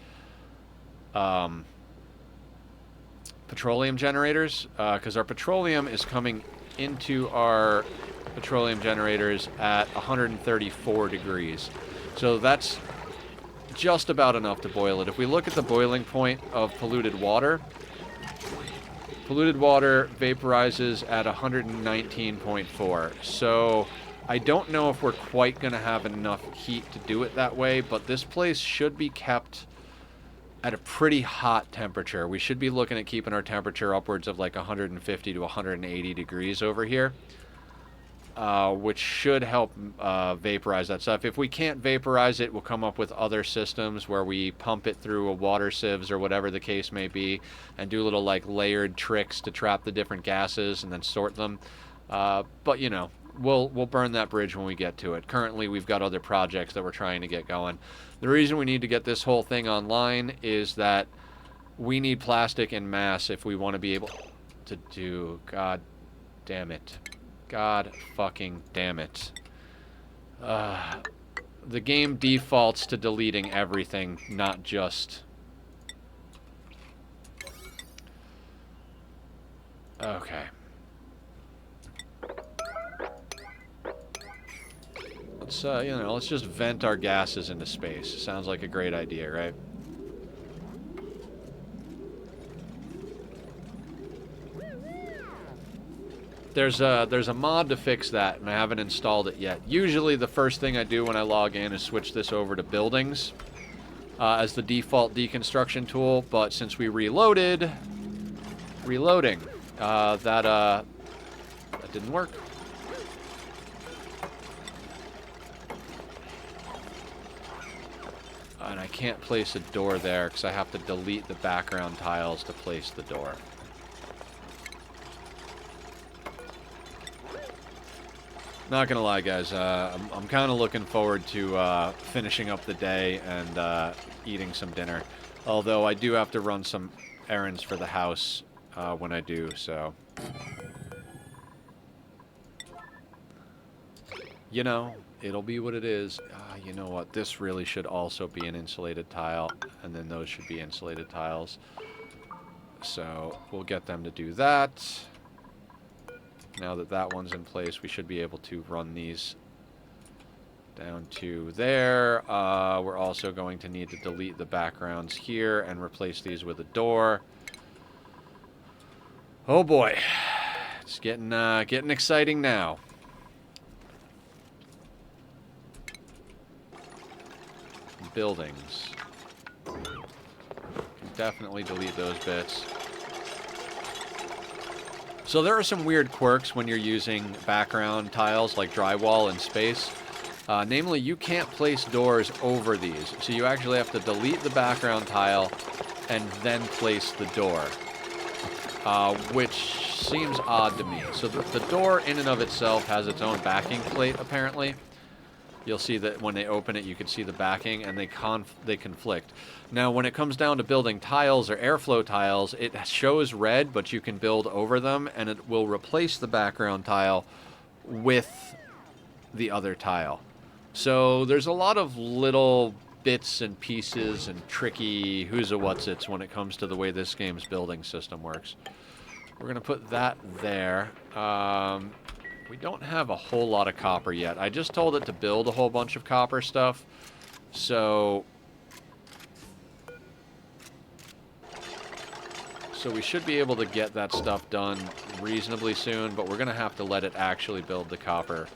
petroleum generators, because our petroleum is coming into our petroleum generators at 134 degrees. So that's just about enough to boil it. If we look at the boiling point of polluted water vaporizes at 119.4. So I don't know if we're quite going to have enough heat to do it that way, but this place should be kept at a pretty hot temperature. We should be looking at keeping our temperature upwards of like 150 to 180 degrees over here, which should help vaporize that stuff. If we can't vaporize it, we'll come up with other systems where we pump it through a water sieves or whatever the case may be, and do little like layered tricks to trap the different gases and then sort them. But you know, we'll burn that bridge when we get to it. Currently, we've got other projects that we're trying to get going. The reason we need to get this whole thing online is that we need plastic en masse if we want to be able to do... God damn it. God fucking damn it. The game defaults to deleting everything, not just... Okay. Let's, let's just vent our gases into space. Sounds like a great idea, right? There's a mod to fix that, and I haven't installed it yet. Usually the first thing I do when I log in is switch this over to buildings as the default deconstruction tool, but since we reloading, that didn't work. And I can't place a door there because I have to delete the background tiles to place the door. Not gonna lie, guys, I'm kind of looking forward to finishing up the day and eating some dinner. Although I do have to run some errands for the house when I do, so... You know, it'll be what it is. You know what? This really should also be an insulated tile, and then those should be insulated tiles. So we'll get them to do that. Now that that one's in place, we should be able to run these down to there. We're also going to need to delete the backgrounds here and replace these with a door. Oh boy, it's getting exciting now. Buildings. Can definitely delete those bits. So there are some weird quirks when you're using background tiles like drywall in space. Namely, you can't place doors over these. So you actually have to delete the background tile and then place the door. Which seems odd to me. So the door in and of itself has its own backing plate, apparently. You'll see that when they open it, you can see the backing, and they conflict. Now, when it comes down to building tiles or airflow tiles, it shows red, but you can build over them, and it will replace the background tile with the other tile. So there's a lot of little bits and pieces and tricky who's-a-what's-its when it comes to the way this game's building system works. We're going to put that there. We don't have a whole lot of copper yet. I just told it to build a whole bunch of copper stuff. So So we should be able to get that stuff done reasonably soon, but we're going to have to let it actually build the copper,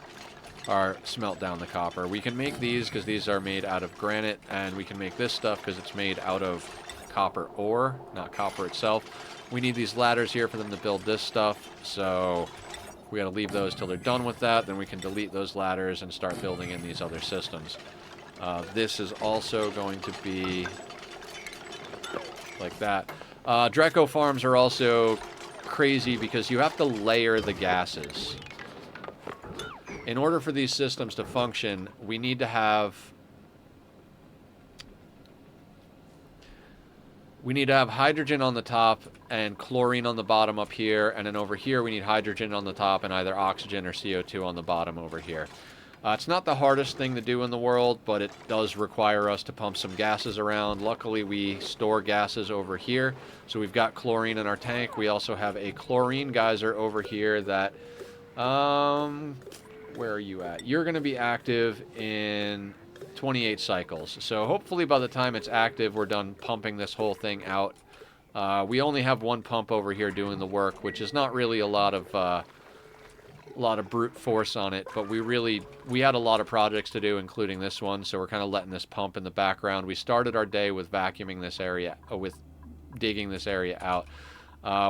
or smelt down the copper. We can make these because these are made out of granite, and we can make this stuff because it's made out of copper ore, not copper itself. We need these ladders here for them to build this stuff, so we got to leave those till they're done with that. Then we can delete those ladders and start building in these other systems. This is also going to be like that. Drecko farms are also crazy because you have to layer the gases. In order for these systems to function, we need to have hydrogen on the top and chlorine on the bottom up here, and then over here we need hydrogen on the top and either oxygen or CO2 on the bottom over here. It's not the hardest thing to do in the world, but it does require us to pump some gases around. Luckily, we store gases over here, so we've got chlorine in our tank. We also have a chlorine geyser over here that, where are you at? You're going to be active in 28 cycles. So hopefully by the time it's active, we're done pumping this whole thing out. We only have one pump over here doing the work, which is not really a lot of brute force on it, but we had a lot of projects to do, including this one, so we're kind of letting this pump in the background. We started our day with vacuuming this area, with digging this area out.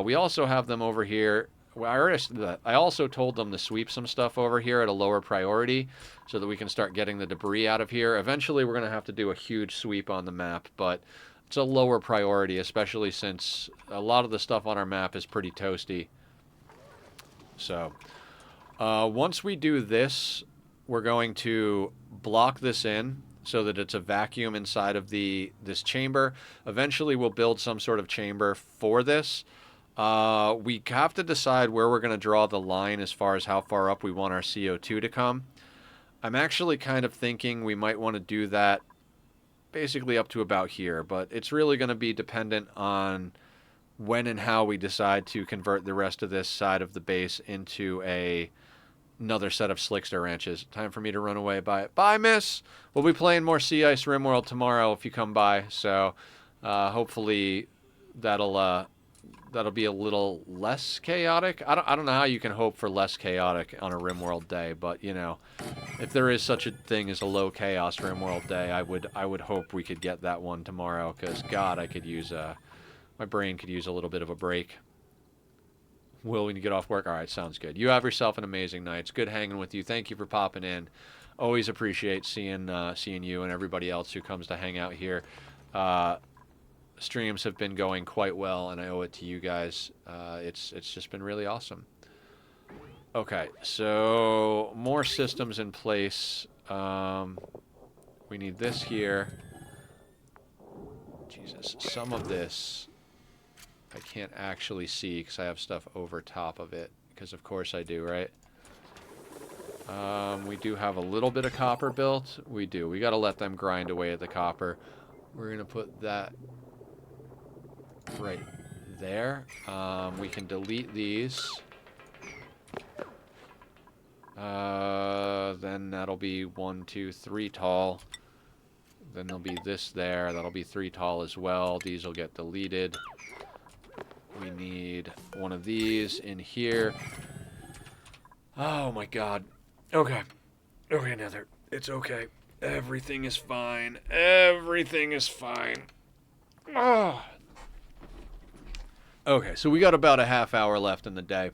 We also have them over here. I also told them to sweep some stuff over here at a lower priority so that we can start getting the debris out of here. Eventually, we're going to have to do a huge sweep on the map, but it's a lower priority, especially since a lot of the stuff on our map is pretty toasty. So, once we do this, we're going to block this in so that it's a vacuum inside of this chamber. Eventually, we'll build some sort of chamber for this. We have to decide where we're going to draw the line as far as how far up we want our CO2 to come. I'm actually kind of thinking we might want to do that basically up to about here, but it's really going to be dependent on when and how we decide to convert the rest of this side of the base into another set of Slickster ranches. Time for me to run away. Bye, miss! We'll be playing more Sea Ice RimWorld tomorrow if you come by, so hopefully that'll be a little less chaotic. I don't know how you can hope for less chaotic on a RimWorld day, but you know, if there is such a thing as a low chaos RimWorld day, I would hope we could get that one tomorrow, because God, I could use my brain could use a little bit of a break. Will, when you get off work? All right, sounds good. You have yourself an amazing night. It's good hanging with you. Thank you for popping in. Always appreciate seeing you and everybody else who comes to hang out here. Streams have been going quite well, and I owe it to you guys. It's just been really awesome. Okay, so more systems in place. We need this here. Jesus, some of this I can't actually see because I have stuff over top of it. Because of course I do, right? We do have a little bit of copper built. We do. We got to let them grind away at the copper. We're going to put that right there. We can delete these. Then that'll be 1, 2, 3 tall. Then there'll be this there. That'll be 3 tall as well. These will get deleted. We need one of these in here. Oh my god. Okay. Okay, Nether. It's okay. Everything is fine. Everything is fine. Oh. Okay, so we got about a half hour left in the day.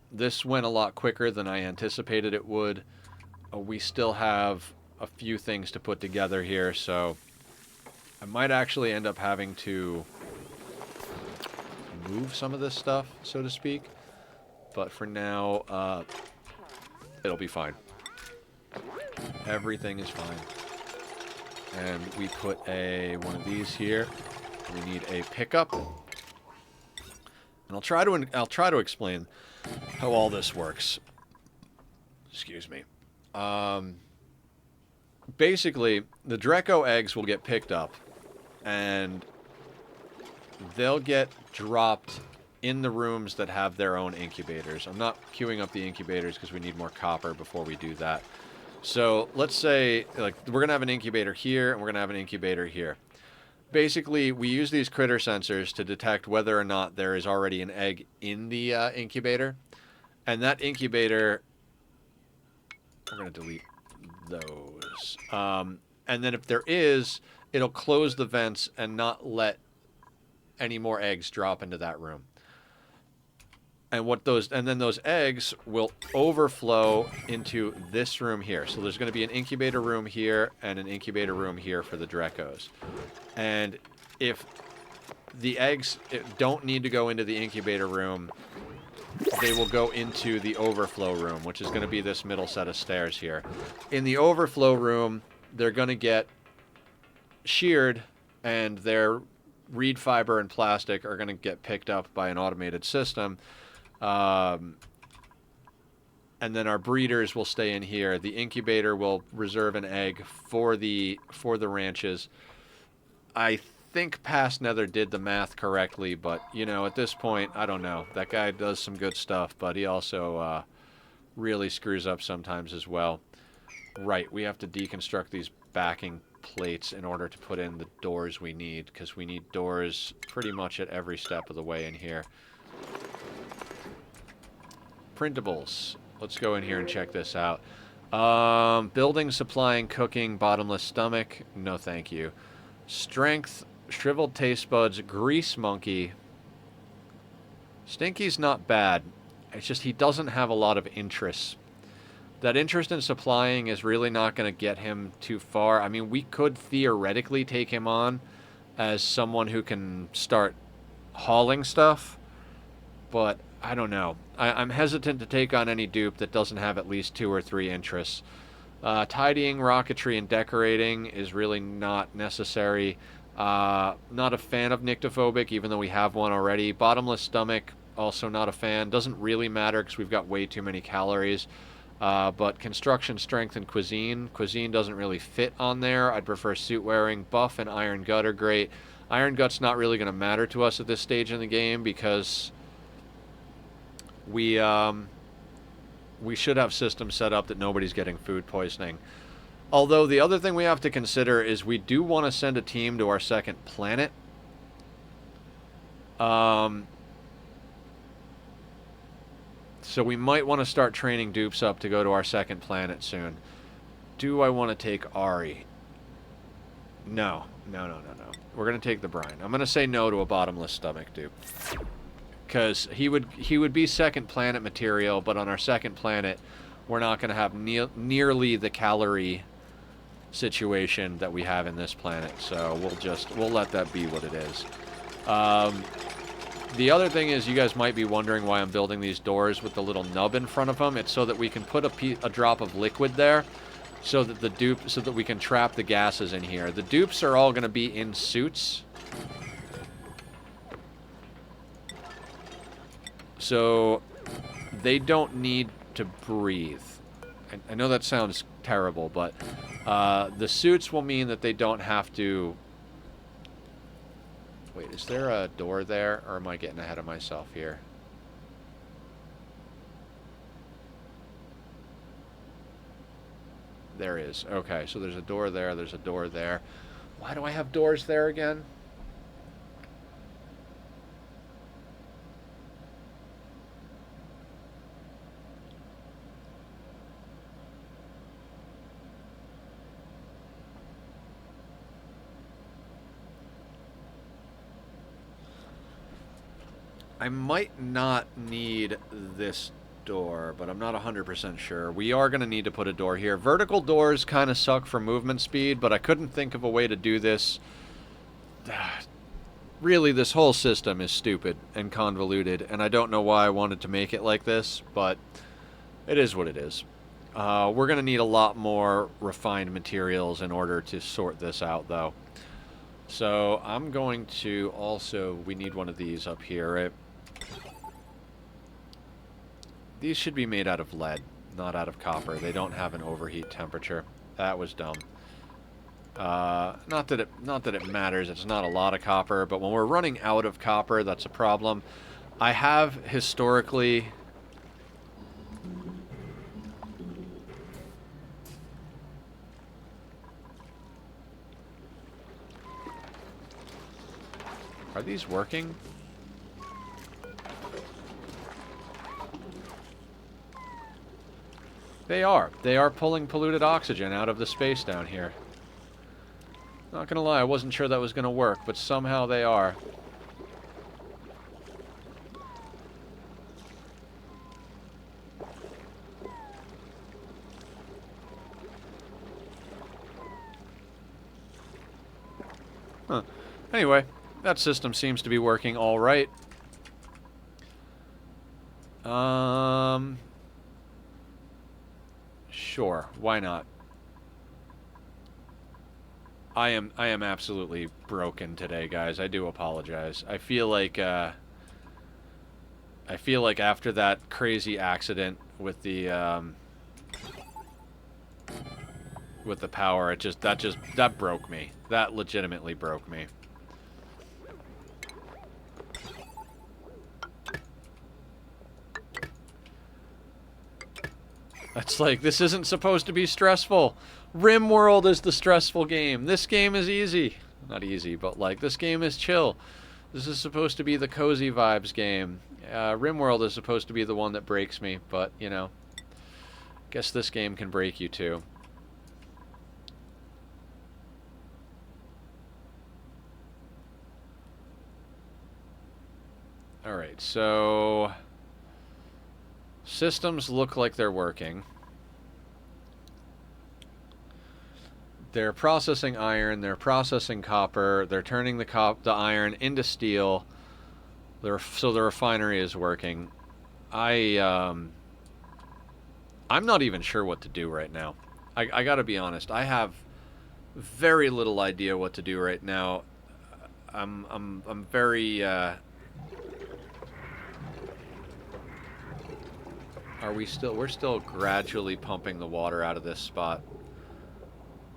This went a lot quicker than I anticipated it would. We still have a few things to put together here, so I might actually end up having to move some of this stuff, so to speak. But for now, it'll be fine. Everything is fine. And we put one of these here. We need a pickup. And I'll try to explain how all this works. Excuse me. Basically, the Drecko eggs will get picked up, and they'll get dropped in the rooms that have their own incubators. I'm not queuing up the incubators because we need more copper before we do that. So let's say, like, we're going to have an incubator here, and we're going to have an incubator here. basically, we use these critter sensors to detect whether or not there is already an egg in the incubator. And that incubator, we're going to delete those. And then if there is, it'll close the vents and not let any more eggs drop into that room. And then those eggs will overflow into this room here. So there's going to be an incubator room here and an incubator room here for the Dreckos. And if the eggs don't need to go into the incubator room, they will go into the overflow room, which is going to be this middle set of stairs here. In the overflow room, they're going to get sheared, and their reed fiber and plastic are going to get picked up by an automated system. And then our breeders will stay in here. The incubator will reserve an egg for the ranches. I think Past Nether did the math correctly, but, you know, at this point, I don't know. That guy does some good stuff, but he also really screws up sometimes as well. Right, we have to deconstruct these backing plates in order to put in the doors we need, because we need doors pretty much at every step of the way in here. Printables. Let's go in here and check this out. Building, supplying, cooking, bottomless stomach. No, thank you. Strength, shriveled taste buds, grease monkey. Stinky's not bad. It's just he doesn't have a lot of interests. That interest in supplying is really not going to get him too far. I mean, we could theoretically take him on as someone who can start hauling stuff, but I don't know. I'm hesitant to take on any dupe that doesn't have at least 2 or 3 interests. Tidying, rocketry, and decorating is really not necessary. Not a fan of nyctophobic, even though we have one already. Bottomless stomach, also not a fan. Doesn't really matter because we've got way too many calories. But construction, strength, and cuisine. Cuisine doesn't really fit on there. I'd prefer suit wearing. Buff and iron gut are great. Iron gut's not really going to matter to us at this stage in the game because we should have systems set up that nobody's getting food poisoning. Although the other thing we have to consider is we do want to send a team to our second planet. So we might want to start training dupes up to go to our second planet soon. Do I want to take Ari? No. We're going to take the brine. I'm going to say no to a bottomless stomach dupe. Because he would be second planet material, but on our second planet, we're not going to have nearly the calorie situation that we have in this planet. So we'll let that be what it is. The other thing is, you guys might be wondering why I'm building these doors with the little nub in front of them. It's so that we can put a drop of liquid there, so that we can trap the gases in here. The dupes are all going to be in suits. So they don't need to breathe. I know that sounds terrible, but the suits will mean that they don't have to... Wait, is there a door there, or am I getting ahead of myself here? There is. Okay, so there's a door there, there's a door there. Why do I have doors there again? I might not need this door, but I'm not 100% sure. We are going to need to put a door here. Vertical doors kind of suck for movement speed, but I couldn't think of a way to do this. Really, this whole system is stupid and convoluted, and I don't know why I wanted to make it like this, but it is what it is. We're going to need a lot more refined materials in order to sort this out, though. So I'm going to also... We need one of these up here, right? These should be made out of lead, not out of copper. They don't have an overheat temperature. That was dumb. Not that it matters. It's not a lot of copper, but when we're running out of copper, that's a problem. I have historically... Are these working? They are. They are pulling polluted oxygen out of the space down here. Not gonna lie, I wasn't sure that was gonna work, but somehow they are. Huh. Anyway, that system seems to be working all right. Sure, why not? I am absolutely broken today, guys. I do apologize. I feel like after that crazy accident with the power, that broke me. That legitimately broke me. That's like, this isn't supposed to be stressful. RimWorld is the stressful game. This game is easy. Not easy, but like, this game is chill. This is supposed to be the cozy vibes game. RimWorld is supposed to be the one that breaks me, but, you know, guess this game can break you too. Alright, so systems look like they're working. They're processing iron, they're processing copper, they're turning the iron into steel. So the refinery is working. I'm not even sure what to do right now. I gotta be honest. I have very little idea what to do right now. I'm very we're still gradually pumping the water out of this spot,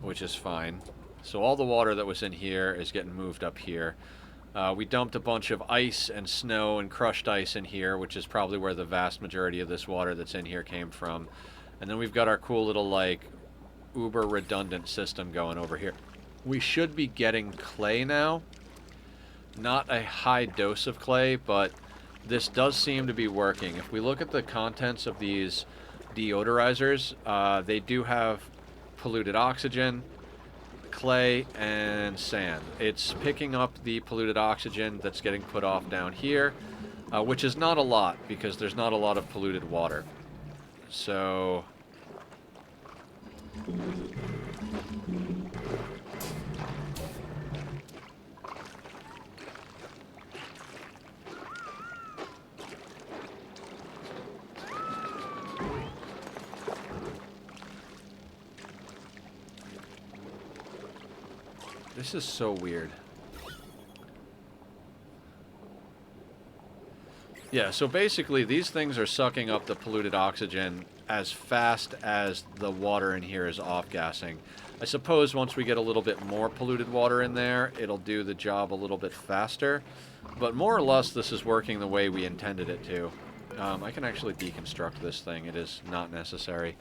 which is fine. So all the water that was in here is getting moved up here. We dumped a bunch of ice and snow and crushed ice in here, which is probably where the vast majority of this water that's in here came from. And then we've got our cool little, like, uber redundant system going over here. We should be getting clay now. Not a high dose of clay, but this does seem to be working. If we look at the contents of these deodorizers, they do have polluted oxygen, clay, and sand. It's picking up the polluted oxygen that's getting put off down here, which is not a lot because there's not a lot of polluted water. So this is so weird. Yeah, so basically these things are sucking up the polluted oxygen as fast as the water in here is off-gassing. I suppose once we get a little bit more polluted water in there, it'll do the job a little bit faster. But more or less, this is working the way we intended it to. I can actually deconstruct this thing. It is not necessary.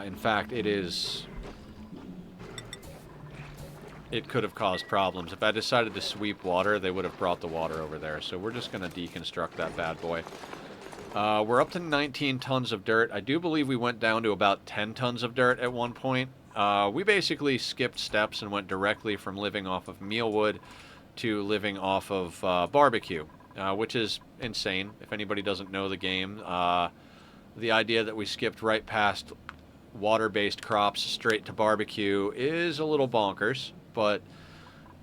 In fact, it is... It could have caused problems. If I decided to sweep water, they would have brought the water over there. So we're just going to deconstruct that bad boy. We're up to 19 tons of dirt. I do believe we went down to about 10 tons of dirt at one point. We basically skipped steps and went directly from living off of mealwood to living off of barbecue, which is insane. If anybody doesn't know the game, the idea that we skipped right past water-based crops straight to barbecue is a little bonkers, but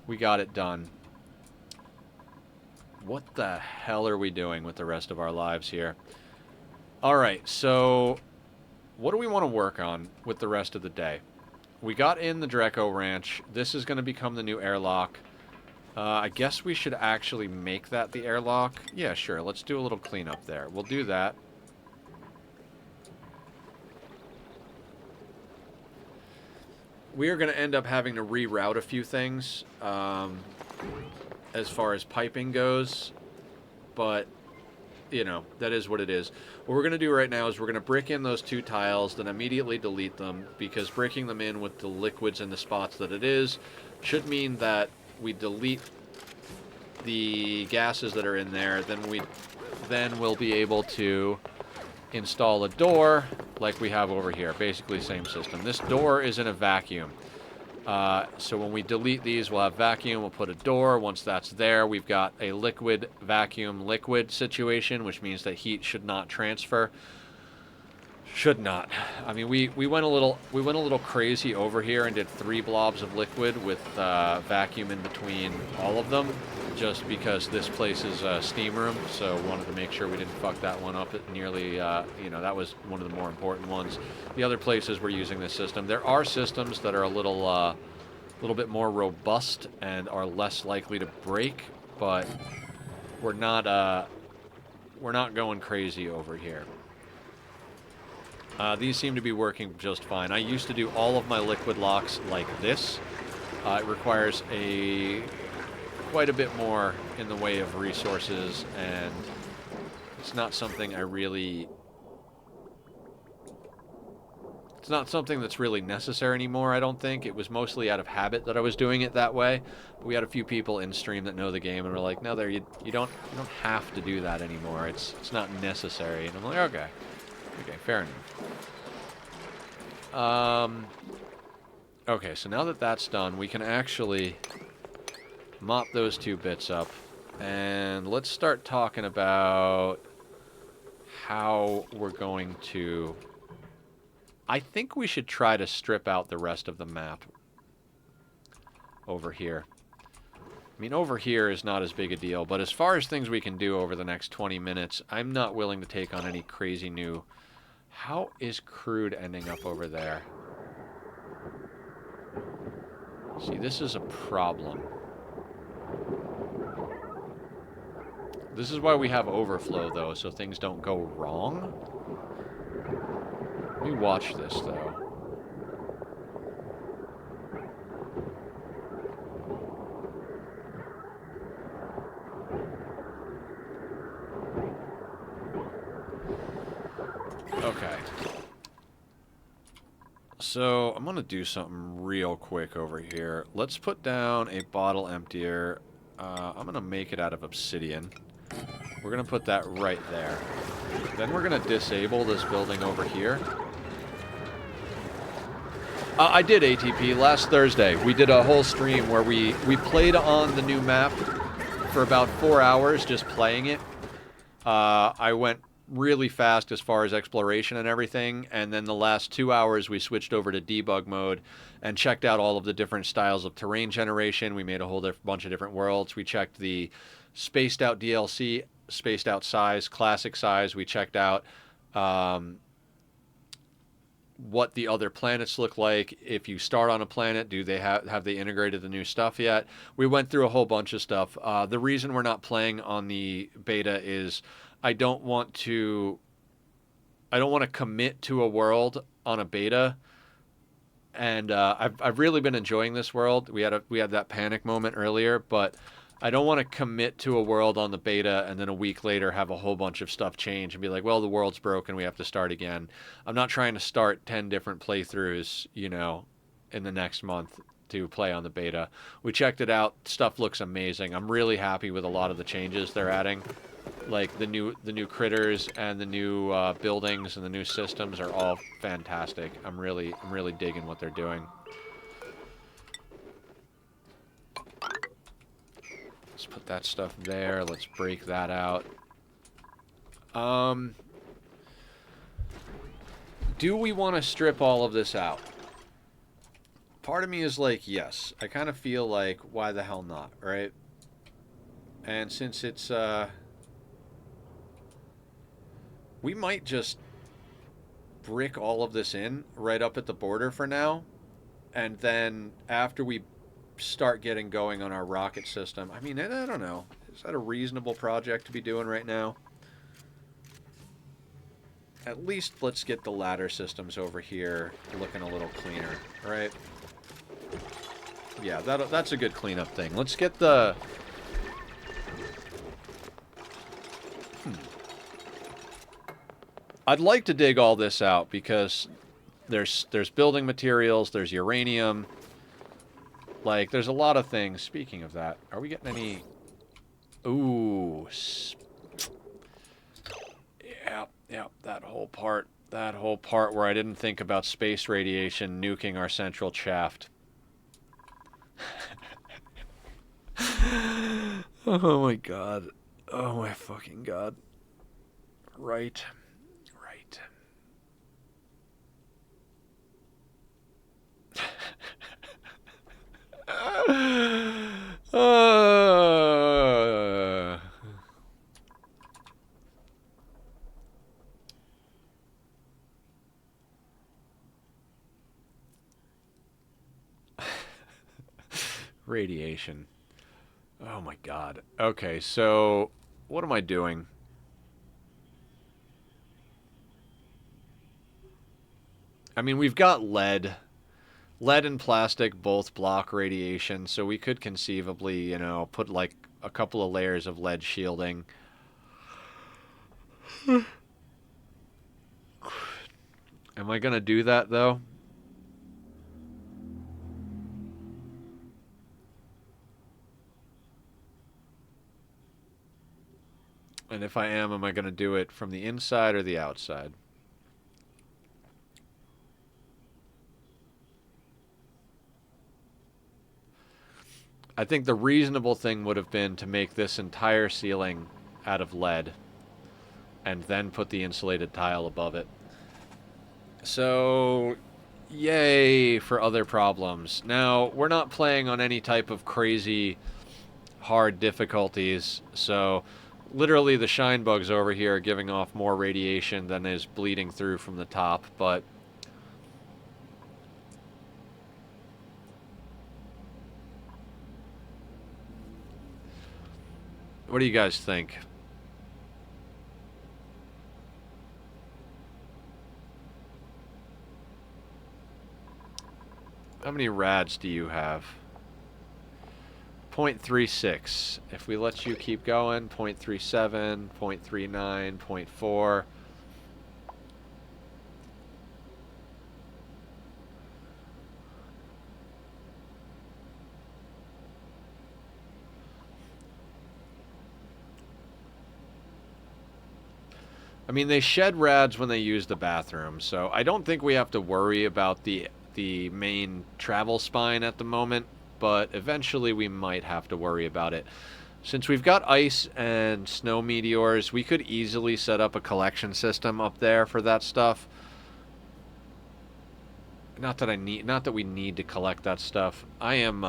we got it done. What the hell are we doing with the rest of our lives here? Alright, so what do we want to work on with the rest of the day? We got in the Drecko ranch. This is going to become the new airlock. I guess we should actually make that the airlock. Yeah, sure. Let's do a little cleanup there. We'll do that. We are going to end up having to reroute a few things as far as piping goes, but, you know, that is what it is. What we're going to do right now is we're going to brick in those two tiles, then immediately delete them, because breaking them in with the liquids in the spots that it is should mean that we delete the gases that are in there, then we'll be able to install a door like we have over here. Basically, same system. This door is in a vacuum. So when we delete these, we'll have vacuum. We'll put a door. Once that's there, we've got a liquid vacuum liquid situation, which means that heat should not transfer. Should not. I mean, we went a little crazy over here and did 3 blobs of liquid with vacuum in between all of them, just because this place is a steam room. So wanted to make sure we didn't fuck that one up. It nearly, you know, that was one of the more important ones. The other places we're using this system. There are systems that are a little bit more robust and are less likely to break, but we're not going crazy over here. These seem to be working just fine. I used to do all of my liquid locks like this. It requires quite a bit more in the way of resources, and it's not something it's not something that's really necessary anymore, I don't think. It was mostly out of habit that I was doing it that way. But we had a few people in stream that know the game and were like, no, you don't have to do that anymore. It's not necessary. And I'm like, okay. Okay, fair enough. Okay, so now that that's done, we can actually mop those 2 bits up. And let's start talking about how we're going to... I think we should try to strip out the rest of the map over here. I mean, over here is not as big a deal, but as far as things we can do over the next 20 minutes, I'm not willing to take on any crazy new... How is crude ending up over there? See, this is a problem. This is why we have overflow, though, so things don't go wrong. Let me watch this, though. Okay. So, I'm going to do something real quick over here. Let's put down a bottle emptier. I'm going to make it out of obsidian. We're going to put that right there. Then we're going to disable this building over here. I did ATP last Thursday. We did a whole stream where we played on the new map for about 4 hours just playing it. I went really fast as far as exploration and everything, and then the last 2 hours we switched over to debug mode and checked out all of the different styles of terrain generation. We made a whole bunch of different worlds. We checked the spaced out DLC, spaced out size, classic size. We checked out what the other planets look like. If you start on a planet, do they have they integrated the new stuff yet? We went through a whole bunch of stuff. The reason we're not playing on the beta is I don't want to commit to a world on a beta, and I've really been enjoying this world. We had that panic moment earlier, but I don't want to commit to a world on the beta and then a week later have a whole bunch of stuff change and be like, well, the world's broken, we have to start again. I'm not trying to start 10 different playthroughs, you know, in the next month to play on the beta. We checked it out. Stuff looks amazing. I'm really happy with a lot of the changes they're adding. Like the new critters and the new buildings and the new systems are all fantastic. I'm really digging what they're doing. Let's put that stuff there. Let's break that out. Do we want to strip all of this out? Part of me is like, yes. I kind of feel like, why the hell not, right? And since it's, we might just brick all of this in right up at the border for now. And then after we start getting going on our rocket system, I mean, I don't know. Is that a reasonable project to be doing right now? At least let's get the ladder systems over here looking a little cleaner, right? Yeah, that's a good cleanup thing. Let's get the... I'd like to dig all this out because there's building materials, there's uranium. Like, there's a lot of things. Speaking of that, are we getting any... Ooh. Yeah, that whole part. That whole part where I didn't think about space radiation nuking our central shaft. Oh my god. Oh my fucking god. Right. Right. uh... Radiation. Oh my god. Okay, so what am I doing? I mean, we've got lead. Lead and plastic both block radiation, so we could conceivably, you know, put like a couple of layers of lead shielding. Am I gonna do that though? And if I am I gonna do it from the inside or the outside? I think the reasonable thing would have been to make this entire ceiling out of lead and then put the insulated tile above it. So, yay for other problems. Now, we're not playing on any type of crazy hard difficulties, so literally the shine bugs over here are giving off more radiation than is bleeding through from the top, but what do you guys think? How many rads do you have? 0.36. If we let you keep going, 0.37, 0.39, 0.4. I mean, they shed rads when they use the bathroom, so I don't think we have to worry about the main travel spine at the moment, but eventually we might have to worry about it. Since we've got ice and snow meteors, we could easily set up a collection system up there for that stuff. Not that we need to collect that stuff. I am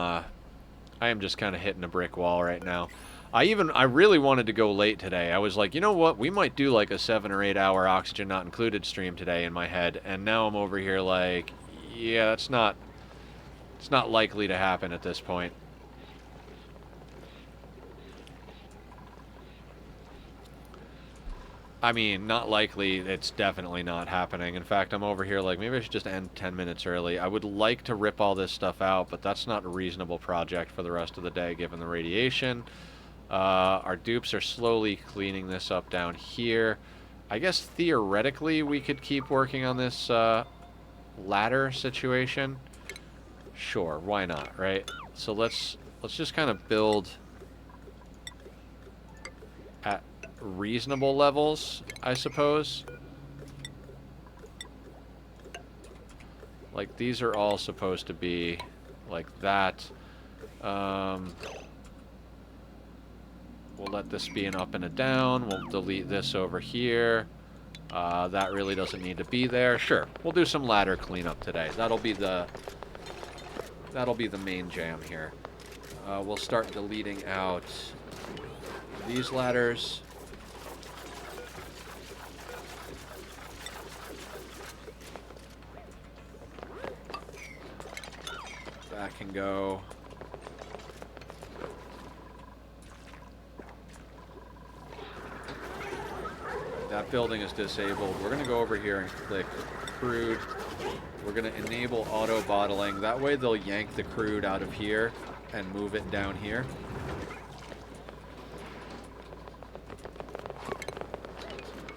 just kind of hitting a brick wall right now. I really wanted to go late today. I was like, you know what? We might do like a 7 or 8 hour oxygen not included stream today in my head. And now I'm over here like, yeah, it's not likely to happen at this point. I mean, not likely. It's definitely not happening. In fact, I'm over here like, maybe I should just end 10 minutes early. I would like to rip all this stuff out, but that's not a reasonable project for the rest of the day given the radiation. Our dupes are slowly cleaning this up down here. I guess theoretically we could keep working on this ladder situation. Sure, why not, right? So let's just kind of build at reasonable levels, I suppose. Like these are all supposed to be like that. We'll let this be an up and a down. We'll delete this over here. That really doesn't need to be there. Sure, we'll do some ladder cleanup today. That'll be the main jam here. We'll start deleting out these ladders. That can go. That building is disabled. We're going to go over here and click crude. We're going to enable auto bottling. That way they'll yank the crude out of here and move it down here.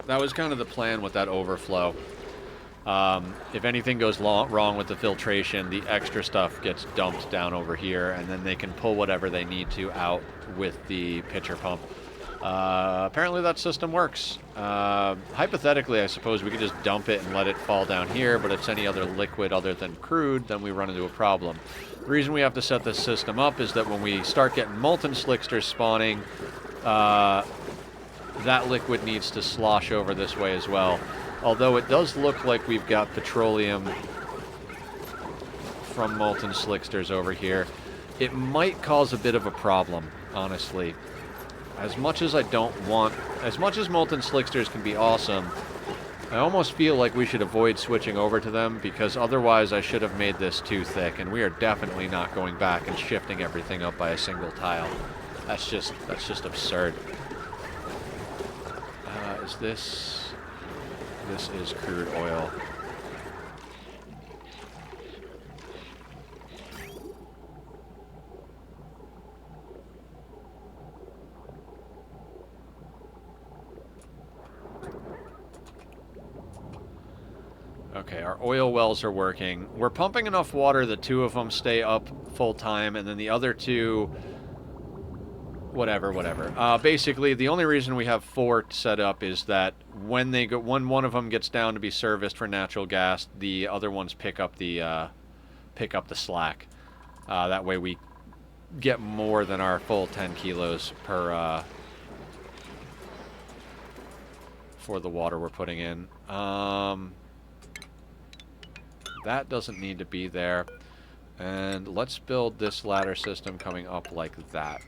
That was kind of the plan with that overflow. If anything goes wrong with the filtration, the extra stuff gets dumped down over here, and then they can pull whatever they need to out with the pitcher pump. Apparently that system works. Hypothetically, I suppose we could just dump it and let it fall down here, but if it's any other liquid other than crude, then we run into a problem. The reason we have to set this system up is that when we start getting molten slicksters spawning, that liquid needs to slosh over this way as well. Although it does look like we've got petroleum from molten slicksters over here, it might cause a bit of a problem, honestly. As much as molten slicksters can be awesome, I almost feel like we should avoid switching over to them, because otherwise I should have made this too thick, and we are definitely not going back and shifting everything up by a single tile. That's just absurd. Is this... This is crude oil. Okay, our oil wells are working. We're pumping enough water that 2 of them stay up full time, and then the other 2... Whatever. Basically, the only reason we have 4 set up is that when one of them gets down to be serviced for natural gas, the other ones pick up the slack. That way we get more than our full 10 kilos per for the water we're putting in. That doesn't need to be there. And let's build this ladder system coming up like that.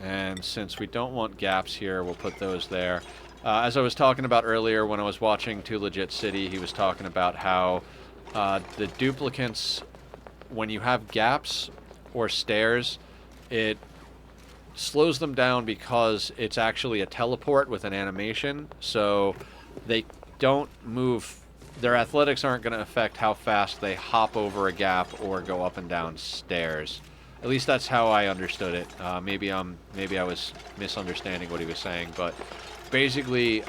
And since we don't want gaps here, we'll put those there. As I was talking about earlier when I was watching Too Legit City, he was talking about how the duplicates, when you have gaps or stairs, it slows them down because it's actually a teleport with an animation. So they don't move. Their athletics aren't going to affect how fast they hop over a gap or go up and down stairs. At least that's how I understood it. Maybe I was misunderstanding what he was saying, but basically,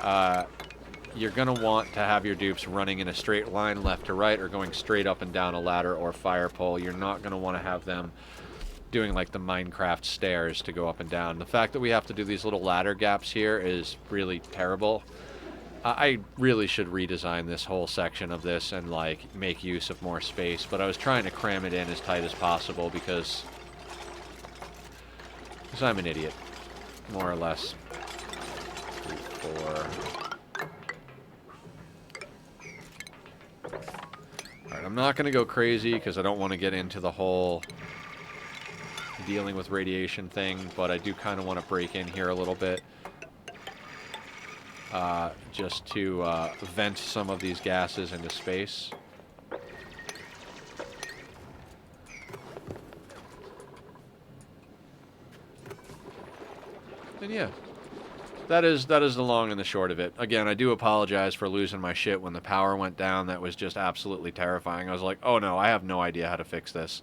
you're gonna want to have your dupes running in a straight line left to right, or going straight up and down a ladder or fire pole. You're not gonna want to have them doing like the Minecraft stairs to go up and down. The fact that we have to do these little ladder gaps here is really terrible. I really should redesign this whole section of this and like make use of more space, but I was trying to cram it in as tight as possible because I'm an idiot, more or less. 3, 4. Alright, I'm not going to go crazy because I don't want to get into the whole dealing with radiation thing, but I do kind of want to break in here a little bit. Just to vent some of these gases into space. And yeah, that is the long and the short of it. Again, I do apologize for losing my shit when the power went down. That was just absolutely terrifying. I was like, oh no, I have no idea how to fix this.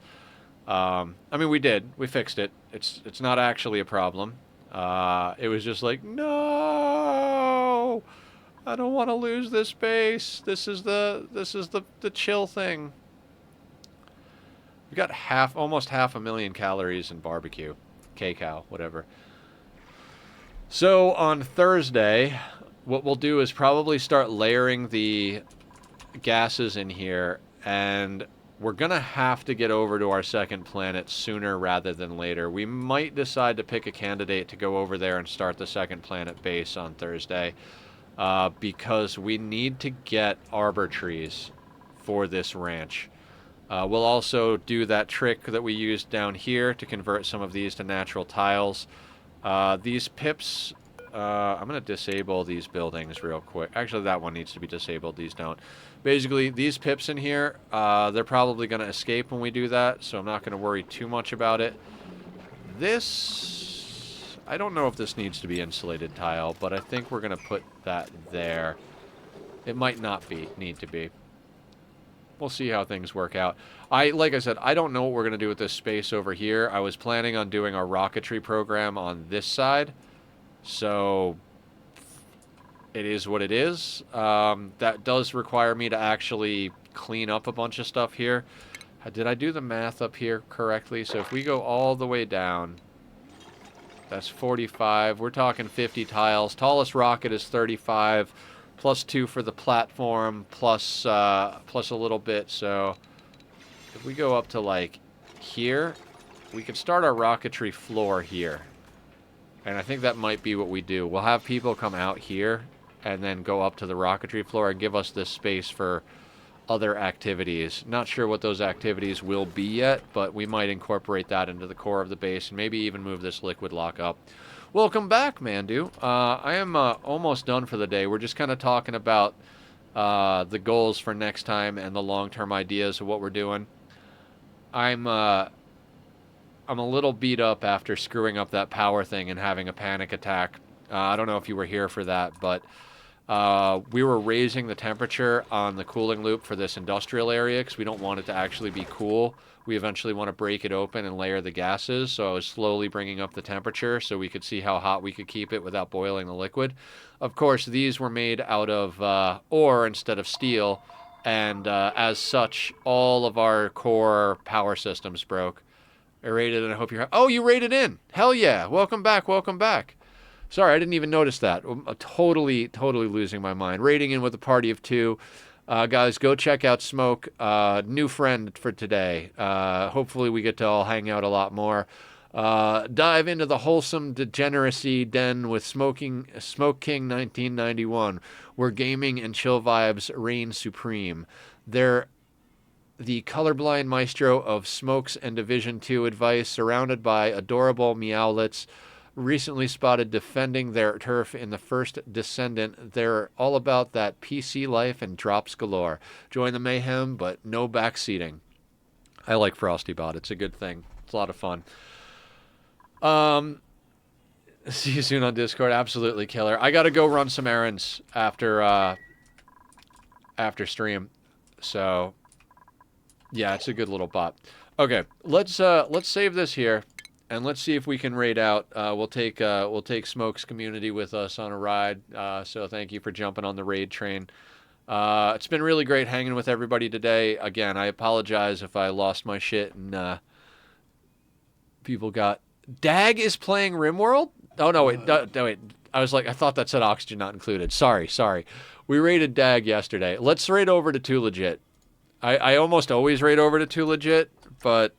I mean, we did. We fixed it. It's not actually a problem. It was just like, no, I don't want to lose this base. This is the chill thing. We got almost half a million calories in barbecue, K-Cow, whatever. So on Thursday, what we'll do is probably start layering the gases in here, and we're going to have to get over to our second planet sooner rather than later. We might decide to pick a candidate to go over there and start the second planet base on Thursday, because we need to get arbor trees for this ranch. We'll also do that trick that we used down here to convert some of these to natural tiles. These pips, I'm going to disable these buildings real quick. Actually, that one needs to be disabled. These don't. Basically, these pips in here, they're probably going to escape when we do that, so I'm not going to worry too much about it. This, I don't know if this needs to be insulated tile, but I think we're going to put that there. It might not need to be. We'll see how things work out. Like I said, I don't know what we're going to do with this space over here. I was planning on doing our rocketry program on this side. So it is what it is. That does require me to actually clean up a bunch of stuff here. Did I do the math up here correctly? So if we go all the way down, that's 45. We're talking 50 tiles. Tallest rocket is 35, plus 2 for the platform, plus a little bit. So if we go up to like here, we could start our rocketry floor here. And I think that might be what we do. We'll have people come out here and then go up to the rocketry floor and give us this space for other activities. Not sure what those activities will be yet, but we might incorporate that into the core of the base and maybe even move this liquid lock up. Welcome back, Mandu. I am almost done for the day. We're just kind of talking about the goals for next time and the long-term ideas of what we're doing. I'm a little beat up after screwing up that power thing and having a panic attack. I don't know if you were here for that, but we were raising the temperature on the cooling loop for this industrial area because we don't want it to actually be cool. We eventually want to break it open and layer the gases, so I was slowly bringing up the temperature so we could see how hot we could keep it without boiling the liquid. Of course, these were made out of ore instead of steel, and as such, all of our core power systems broke. I rated and I hope you're... Oh, you rated in! Hell yeah! Welcome back, welcome back. Sorry, I didn't even notice that. I'm totally losing my mind. Rating in with a party of 2. Guys, go check out Smoke. New friend for today. Hopefully we get to all hang out a lot more. Dive into the wholesome degeneracy den with Smoke King 1991, where gaming and chill vibes reign supreme. They're the colorblind maestro of Smokes and Division 2 advice, surrounded by adorable meowlets, recently spotted defending their turf in the first Descendant. They're all about that PC life and drops galore. Join the mayhem, but no backseating. I like FrostyBot. It's a good thing. It's a lot of fun. See you soon on Discord. Absolutely killer. I got to go run some errands after stream. So yeah, it's a good little bot. Okay, let's save this here. And let's see if we can raid out. We'll take Smoke's community with us on a ride. So thank you for jumping on the raid train. It's been really great hanging with everybody today. Again, I apologize if I lost my shit and people got... Dag is playing RimWorld? Oh, no, wait. No, wait. I was like, I thought that said Oxygen not included. Sorry. We raided Dag yesterday. Let's raid over to 2 Legit. I almost always raid over to 2 Legit, but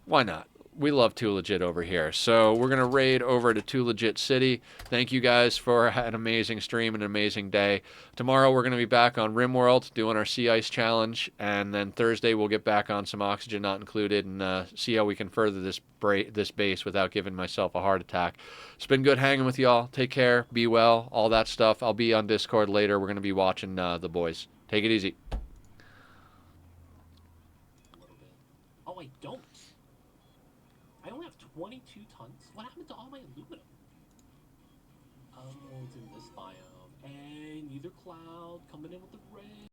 why not? We love 2 Legit over here. So we're going to raid over to 2 Legit City. Thank you guys for an amazing stream and an amazing day. Tomorrow we're going to be back on RimWorld doing our Sea Ice Challenge. And then Thursday we'll get back on some Oxygen Not Included and see how we can further this base without giving myself a heart attack. It's been good hanging with y'all. Take care. Be well. All that stuff. I'll be on Discord later. We're going to be watching the boys. Take it easy. Oh, I don't. I only have 22 tons. What happened to all my aluminum? Oh, it's in this biome. And either cloud coming in with the rain.